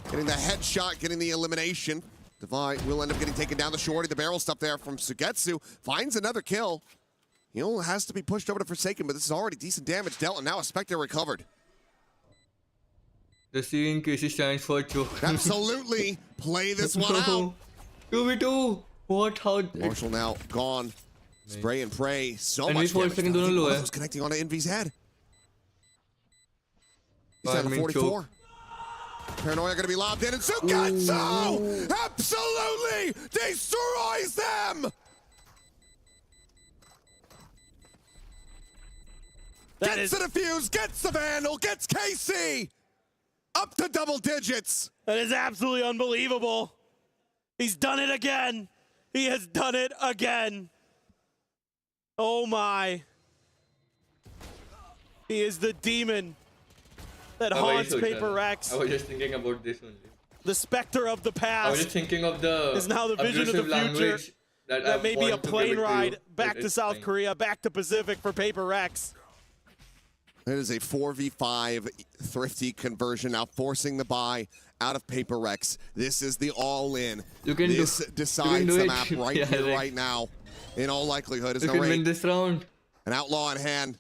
getting the headshot, getting the elimination. Devi will end up getting taken down the shorty. The barrel stuff there from Sugetsu. Finds another kill. He only has to be pushed over to Forsaken, but this is already decent damage dealt, and now a Spectre recovered. The C in case stands for choke. Absolutely. Play this one out. 2v2. What? How? Marshall now gone. Spray and pray. So much damage. One of those connecting onto Envy's head. He's down to 44. Paranoia going to be lobbed in, and Sugetsu absolutely destroys them! Gets the defuse, gets the Vandal, gets KC! Up to double digits! That is absolutely unbelievable. He's done it again. He has done it again. Oh my. He is the demon that haunts PRX. I was just thinking about this only. The specter of the past. I was just thinking of the is now the vision of the future. That may be a plane ride back to South Korea, back to Pacific for PRX. It is a 4v5 Thrifty conversion, now forcing the buy out of PRX. This is the all-in. This decides the map right here, right now. In all likelihood, is you can win this round. An outlaw in hand.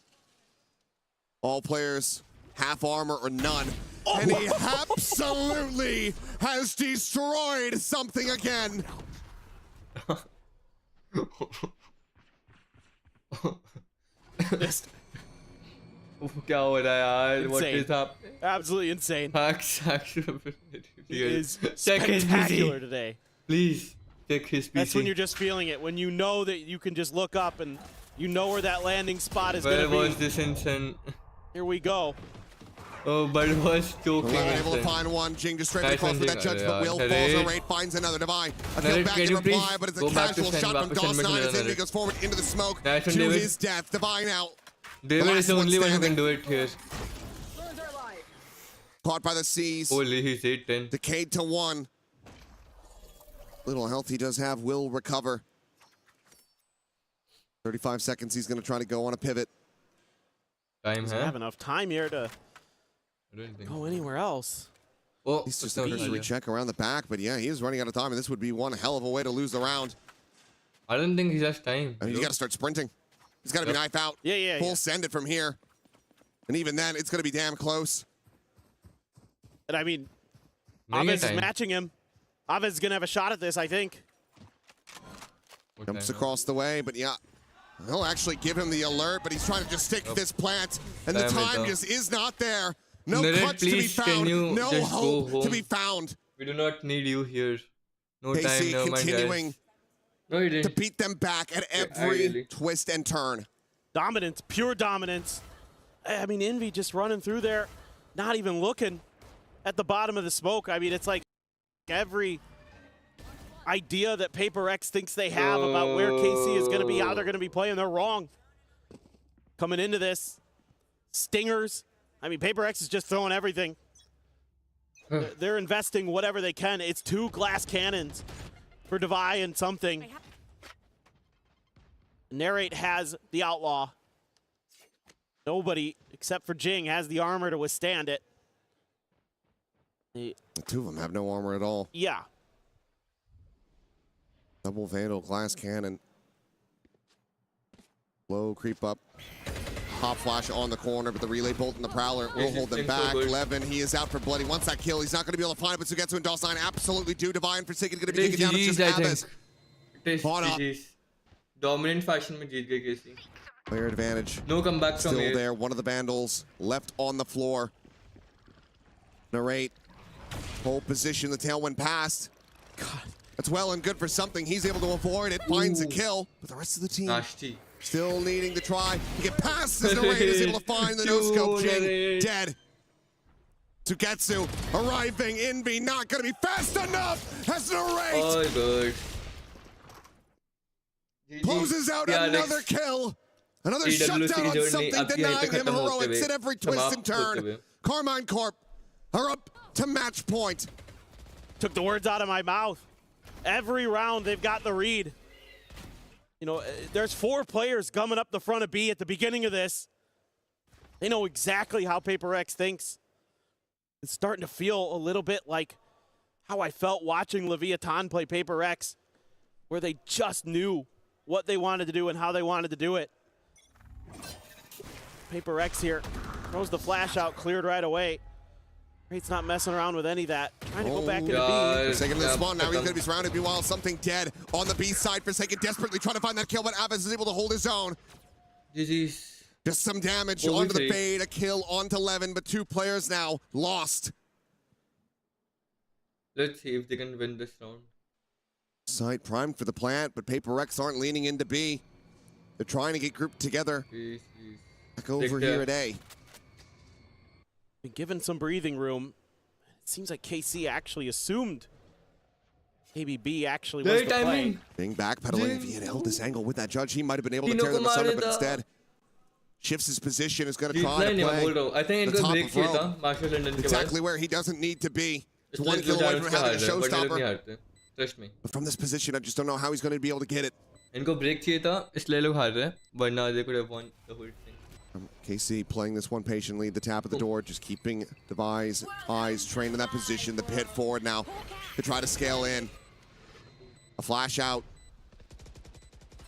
All players, half armor or none. Oh, and he absolutely has destroyed something again. क्या हो रहा है यार? What is happening? Absolutely insane. He is check spectacular today. Please check his PC. That's when you're just feeling it. When you know that you can just look up and you know where that landing spot is going to be. Where was this insane? Here we go. Oh, but it was joking. Able to find one. Jing just straight across with that judgment wheel. Falls a rate, finds another Divine. I feel back in reply, but it's a casual shot from Goss9 as Envy goes forward into the smoke to his death. Divine out. David is the only one who can do it here. Caught by the C's. Holy, he's 8-10. Decayed to 1. Little health he does have, will recover. 35 seconds, he's going to try to go on a pivot. Doesn't have enough time here to go anywhere else. Well, he's just a cursory check around the back, but yeah, he is running out of time, and this would be one hell of a way to lose the round. I don't think he has time. I mean, you got to start sprinting. He's got to be knife out. Full send it from here. And even then, it's going to be damn close. And I mean, Aves is matching him. Aves is going to have a shot at this, I think. Jumps across the way, but yeah. He'll actually give him the alert, but he's trying to just stick this plant. And the time just is not there. No clutch to be found. No hope to be found. We do not need you here. No time, KC no continuing mind, to beat them back at every twist and turn. Dominance, pure dominance. I mean, Envy just running through there, not even looking at the bottom of the smoke. I mean, it's like every idea that PRX thinks they have about where KC is going to be, how they're going to be playing, they're wrong. Coming into this, stingers. I mean, PRX is just throwing everything. They're investing whatever they can. It's 2 glass cannons for Devi and something. Narrate has the outlaw. Nobody except for Jing has the armor to withstand it. The 2 of them have no armor at all. Yeah. Double Vandal, glass cannon. Low creep up. Hop flash on the corner, but the relay bolt and the Prowler will hold them back. Levin, he is out for blood. He wants that kill. He's not going to be able to find it, but Sugetsu and Doss9 absolutely do. Divine Forsaken going to be taken down. It's just Aves. Fought up. Dominant fashion में जीत गए KC. Clear advantage. No comeback from Still there. One of the Vandals left on the floor. Narrate. Pole position. The tailwind passed. God. That's well and good for something. He's able to avoid it. Finds a kill. But the rest of the team still needing to try to get past as Narrate is able to find the no-scope. Jing dead. Sugetsu arriving. Envy not going to be fast enough as Narrate. Oh, good. Closes out another kill. Another shutdown on something, denying him heroics at every twist and turn. Carmine Corp are up to match point. Took the words out of my mouth. Every round they've got the read. You know, there's 4 players coming up the front of B at the beginning of this. They know exactly how PRX thinks. It's starting to feel a little bit like how I felt watching Leviathan play PRX, where they just knew what they wanted to do and how they wanted to do it. PRX here throws the flash out, cleared right away. Rate's not messing around with any of that. Trying to go back into B. Forsaken in the spawn. Now he's going to be surrounded. Meanwhile, something dead on the B side. Forsaken desperately trying to find that kill, but Aves is able to hold his own. GG's. Just some damage onto the fade, a kill onto Levin, but 2 players now lost. Let's see if they can win this round. Site primed for the plant, but PRX aren't leaning into B. They're trying to get grouped together. Back over here at A. Been given some breathing room. It seems like KC actually assumed maybe B actually was the play. Being backpedaling, if he had held this angle with that judge, he might have been able to tear them asunder, but instead shifts his position, is going to try to play I think the top of rope. Exactly where he doesn't need to be. It's 1 kill away from having a showstopper. Trust me. But from this position, I just don't know how he's going to be able to get it. इनको break चाहिए था, इसलिए लोग हार रहे हैं, वरना they could have won the whole thing. KC playing this one patiently, the tap of the door, just keeping Devi's eyes trained in that position. The pit forward now to try to scale in. A flash out.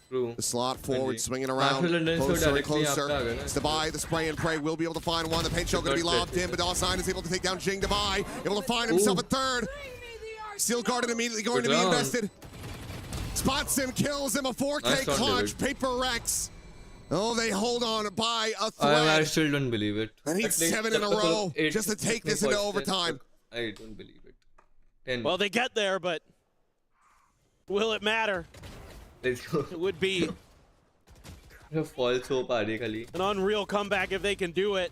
True. The slot forward, swinging around, closer and closer. It's Devi, the spray and pray will be able to find one. The paint shell going to be lobbed in, but Dawson is able to take down Jing. Devi able to find himself a third. Steel Garden immediately going to be invested. Spots him, kills him, a 4K clutch. PRX. Oh, they hold on by a thread. I still don't believe it. I need 7 in a row just to take this into overtime. I don't believe it. 10. Well, they get there, but will it matter? Let's go. It would be an unreal comeback if they can do it.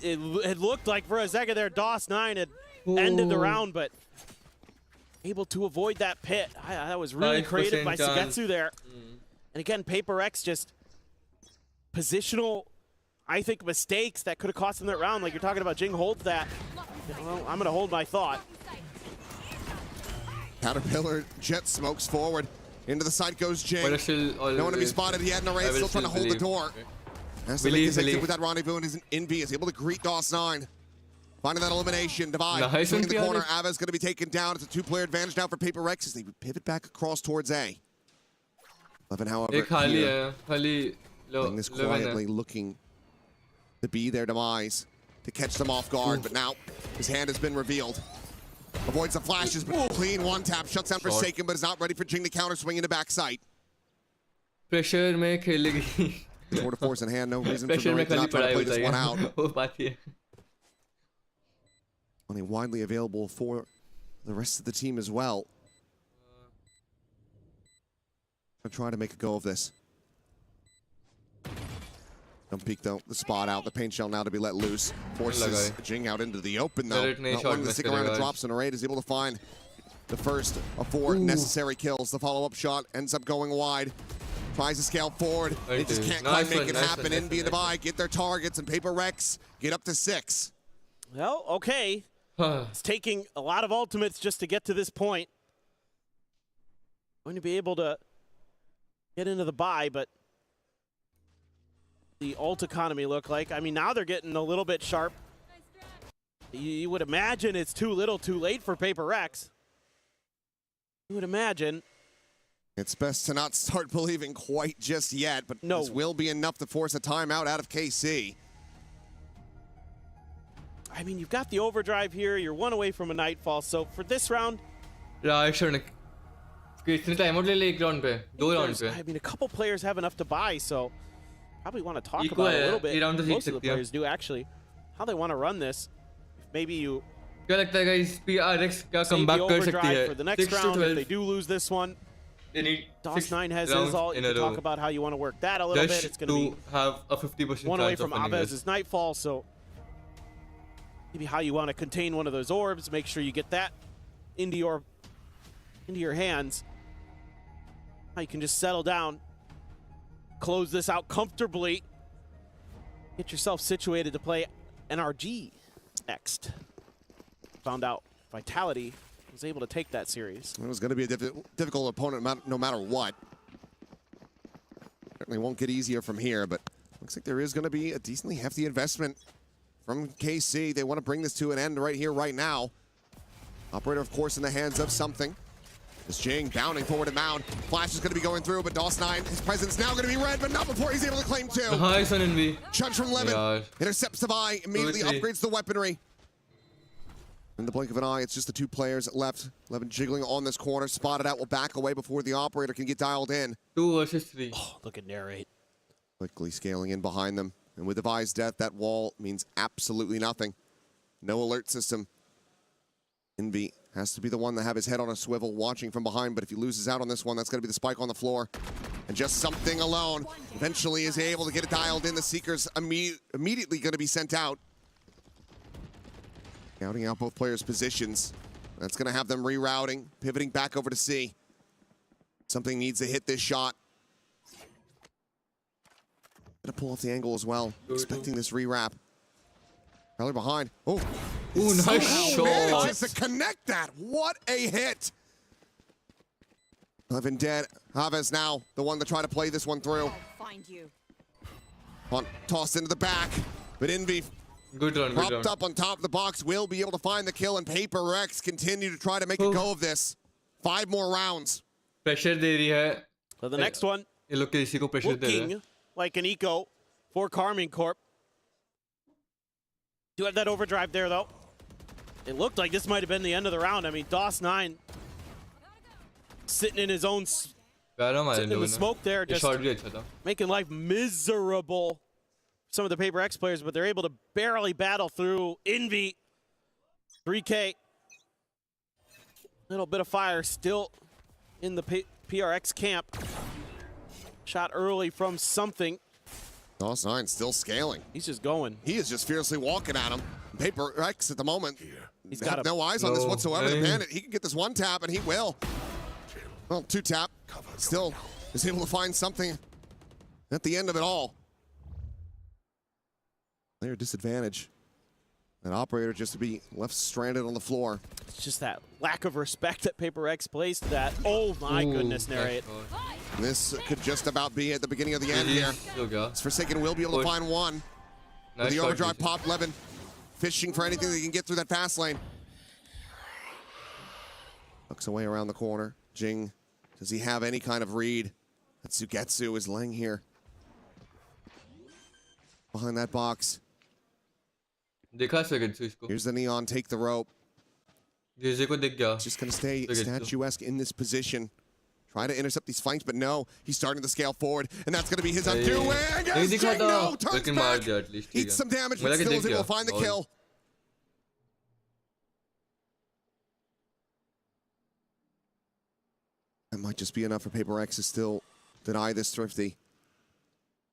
It looked like for a second there, DOS9 had ended the round, but able to avoid that pit. That was really creative by Sugetsu there. And again, PRX just positional, I think, mistakes that could have cost them that round. Like you're talking about, Jing holds that. Well, I'm going to hold my thought. Caterpillar jet smokes forward. Into the side goes Jing. No one to be spotted. He had an array, still trying to hold the door. Has to make his exit with that rendezvous, and his Envy is able to greet DOS9. Finding that elimination. Divide. Swing in the corner. Ava's going to be taken down. It's a 2-player advantage now for PRX as they pivot back across towards A. Levin, however, playing this quietly, looking to be their demise, to catch them off guard, but now his hand has been revealed. Avoids the flashes, but clean one-tap, shuts down Forsaken, but is not ready for Jing to counter, swing into backside. Pressure mein khelegi. Tour de force in hand, no reason for Marine to not try to play this one out. Only widely available for the rest of the team as well. I'll try to make a go of this. Don't peek though, the spot out, the paint shell now to be let loose. Forces Jing out into the open though. Not wanting to stick around and drops an array, is able to find the first of 4 necessary kills. The follow-up shot ends up going wide. Tries to scale forward. They just can't quite make it happen. Envy and Devi get their targets, and PRX get up to 6. Well, okay. It's taking a lot of ultimates just to get to this point. Going to be able to get into the buy, but the ult economy look like? I mean, now they're getting a little bit sharp. You would imagine it's too little too late for PRX. You would imagine. It's best to not start believing quite just yet, but this will be enough to force a timeout out of KC. I mean, you've got the overdrive here. You're 1 away from a nightfall. So for this round, I mean, a couple players have enough to buy, so probably want to talk about it a little bit. Most of the players do actually. How they want to run this. Maybe you PRX save the overdrive for the next round. If they do lose this one, DOS9 has his all. You can talk about how you want to work that a little bit. It's going to be have a 50% 1 away from Avez's Nightfall, so maybe how you want to contain one of those orbs. Make sure you get that into your hands. How you can just settle down, close this out comfortably, get yourself situated to play NRG next. Found out Vitality was able to take that series. It was going to be a difficult opponent no matter what. Certainly won't get easier from here, but looks like there is going to be a decently hefty investment from KC. They want to bring this to an end right here, right now. Operator, of course, in the hands of something. This Jing bounding forward to Mound. Flash is going to be going through, but DOS9, his presence now going to be red, but not before he's able to claim 2. Nice on Envy. Chudge from Levin. Intercepts Devi, immediately upgrades the weaponry. In the blink of an eye, it's just the 2 players left. Levin jiggling on this corner, spotted out, will back away before the operator can get dialed in. 2 versus 3. Oh, look at Narrate. Quickly scaling in behind them. And with Devi's death, that wall means absolutely nothing. No alert system. Envy has to be the one to have his head on a swivel, watching from behind, but if he loses out on this one, that's going to be the spike on the floor. And just something alone eventually is able to get it dialed in. The Seeker's immediately going to be sent out. Scouting out both players' positions. That's going to have them rerouting, pivoting back over to C. Something needs to hit this shot. Gonna pull off the angle as well. Expecting this rewrap. Probably behind. Oh. Ooh, nice shot. Manages to connect that. What a hit. 11 dead. Chavez now the one to try to play this one through. Find you. Tossed into the back. But Envy good run, propped up on top of the box will be able to find the kill, and PRX continue to try to make a go of this. 5 more rounds. Pressure दे रही है. So the next one. ये लोग किसी को pressure दे रहे हैं. Like an eco for Karmine Corp. Do have that overdrive there, though. It looked like this might have been the end of the round. I mean, DOS9 sitting in his own sitting in the smoke there, just making life miserable for some of the PRX players, but they're able to barely battle through. Envy, 3K. Little bit of fire still in the PRX camp. Shot early from something. DOS9 still scaling. He's just going. He is just fiercely walking at him. PRX at the moment. He's got no eyes on this whatsoever. The Bandit, he can get this 1 tap, and he will. Well, 2 tap. Still is able to find something at the end of it all. Player disadvantage. An operator just to be left stranded on the floor. It's just that lack of respect that PRX plays to that. Oh my goodness, Narrate. This could just about be at the beginning of the end here. Forsaken will be able to find one. With the overdrive pop, Levin fishing for anything that he can get through that fast lane. Looks away around the corner. Jing, does he have any kind of read? That Sugetsu is laying here. Behind that box. Here's the Neon, take the rope. Just gonna stay statuesque in this position. Try to intercept these flanks, but no. He's starting to scale forward, and that's gonna be his undoing. As Jing no turns back, eats some damage, but still is able to find the kill. That might just be enough for PRX to still deny this Thrifty.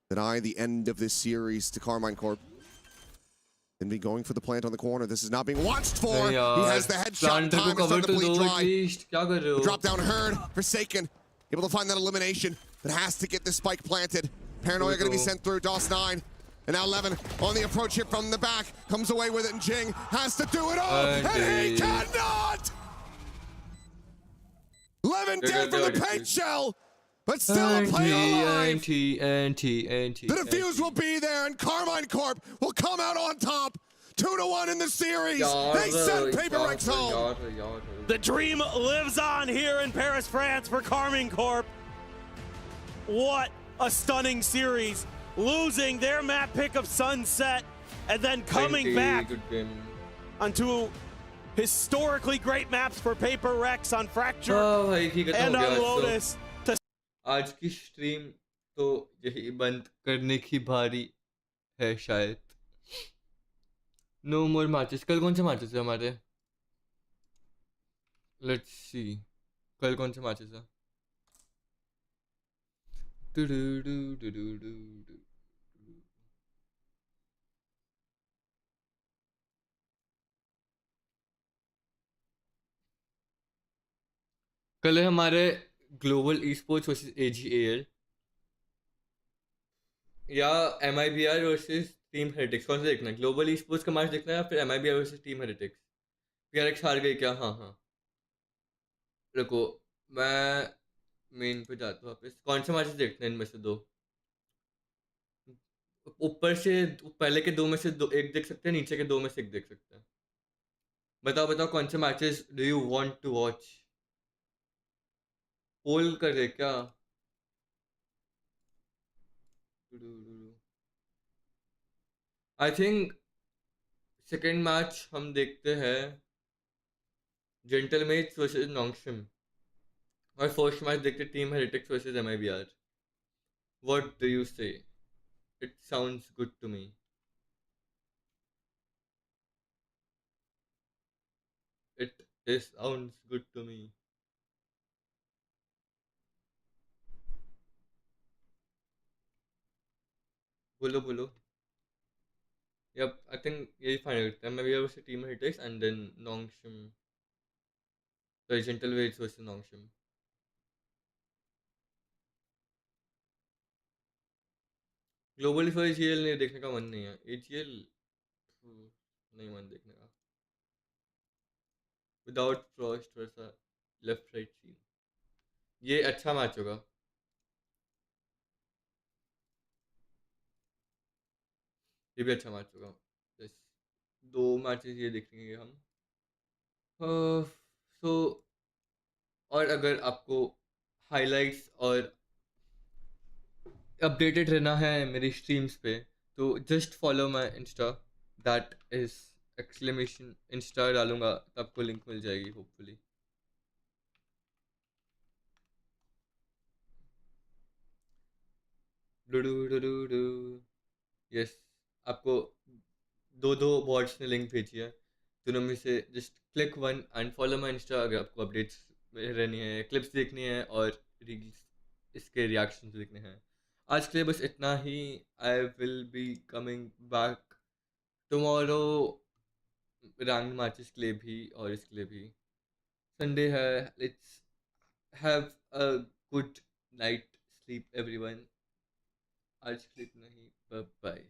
Deny the end of this series to Karmine Corp. And be going for the plant on the corner. This is not being watched for. He has the headshot. Time is starting to bleed dry. Drop down herd. Forsaken. Able to find that elimination, but has to get this spike planted. Paranoia going to be sent through. DOS9. And now Levin on the approach here from the back. Comes away with it, and Jing has to do it all. And he cannot! Levin dead for the paint shell. But still a play alive. The defuse will be there, and Karmine Corp will come out on top. 2-1 in the series. They send PRX home. The dream lives on here in Paris, France for Karmine Corp. What a stunning series. Losing their map pick of Sunset and then coming back onto historically great maps for PRX on Fracture and on Lotus. आज की stream तो यही बंद करने की बारी है शायद. No more matches. कल कौन से मैचेस है हमारे? Let's see. कल कौन से मैचेस है? कल है हमारे ग्लोबल esports वर्सेस AGAL या MIBR वर्सेस टीम हेरिटिक्स. कौन सा देखना है? ग्लोबल esports का मैच देखना है या फिर MIBR versus team heretics? PRX हार गई क्या? हाँ हाँ. रुको मैं मेन पे जाता हूँ वापस. कौन से मैचेस देखते हैं इनमें से 2? ऊपर से पहले के 2 में से एक देख सकते हैं, नीचे के 2 में से एक देख सकते हैं. बताओ कौन से matches do you want to watch? Poll करे क्या? आई थिंक सेकेंड मैच हम देखते हैं जेंटलमेट्स वर्सेस नॉन्गशिम, और फर्स्ट मैच देखते team heretics versus MIBR. What do you से? It sounds good to me. It sounds good to me. बोलो बोलो. Yep, I think यही फाइनल करते हैं. Maybe I was a team Hitix and then Nongshim. The Gentle Waves versus Nongshim. Global for AGL नहीं देखने का मन नहीं है. AGL नहीं मन देखने का. Without Frost versus left right scene. ये अच्छा मैच होगा. ये भी अच्छा मैच होगा. Yes. 2 मैचेस ये देखेंगे हम. सो और अगर आपको हाइलाइट्स और अपडेटेड रहना है मेरी स्ट्रीम्स पे तो just follow my Insta. That is exclamation Insta डालूंगा तो आपको लिंक मिल जाएगी होपफुली. यस, आपको दो बॉट्स ने लिंक भेजी है. दोनों में से just click one and follow my Insta अगर आपको अपडेट्स रहनी है, क्लिप्स देखनी है और रील्स इसके रिएक्शन देखने हैं. आज के लिए बस इतना ही. I will be coming back tomorrow rank matches के लिए भी और इसके लिए भी. संडे है. Let's have a good night sleep everyone. आज के लिए इतना ही. Bye bye.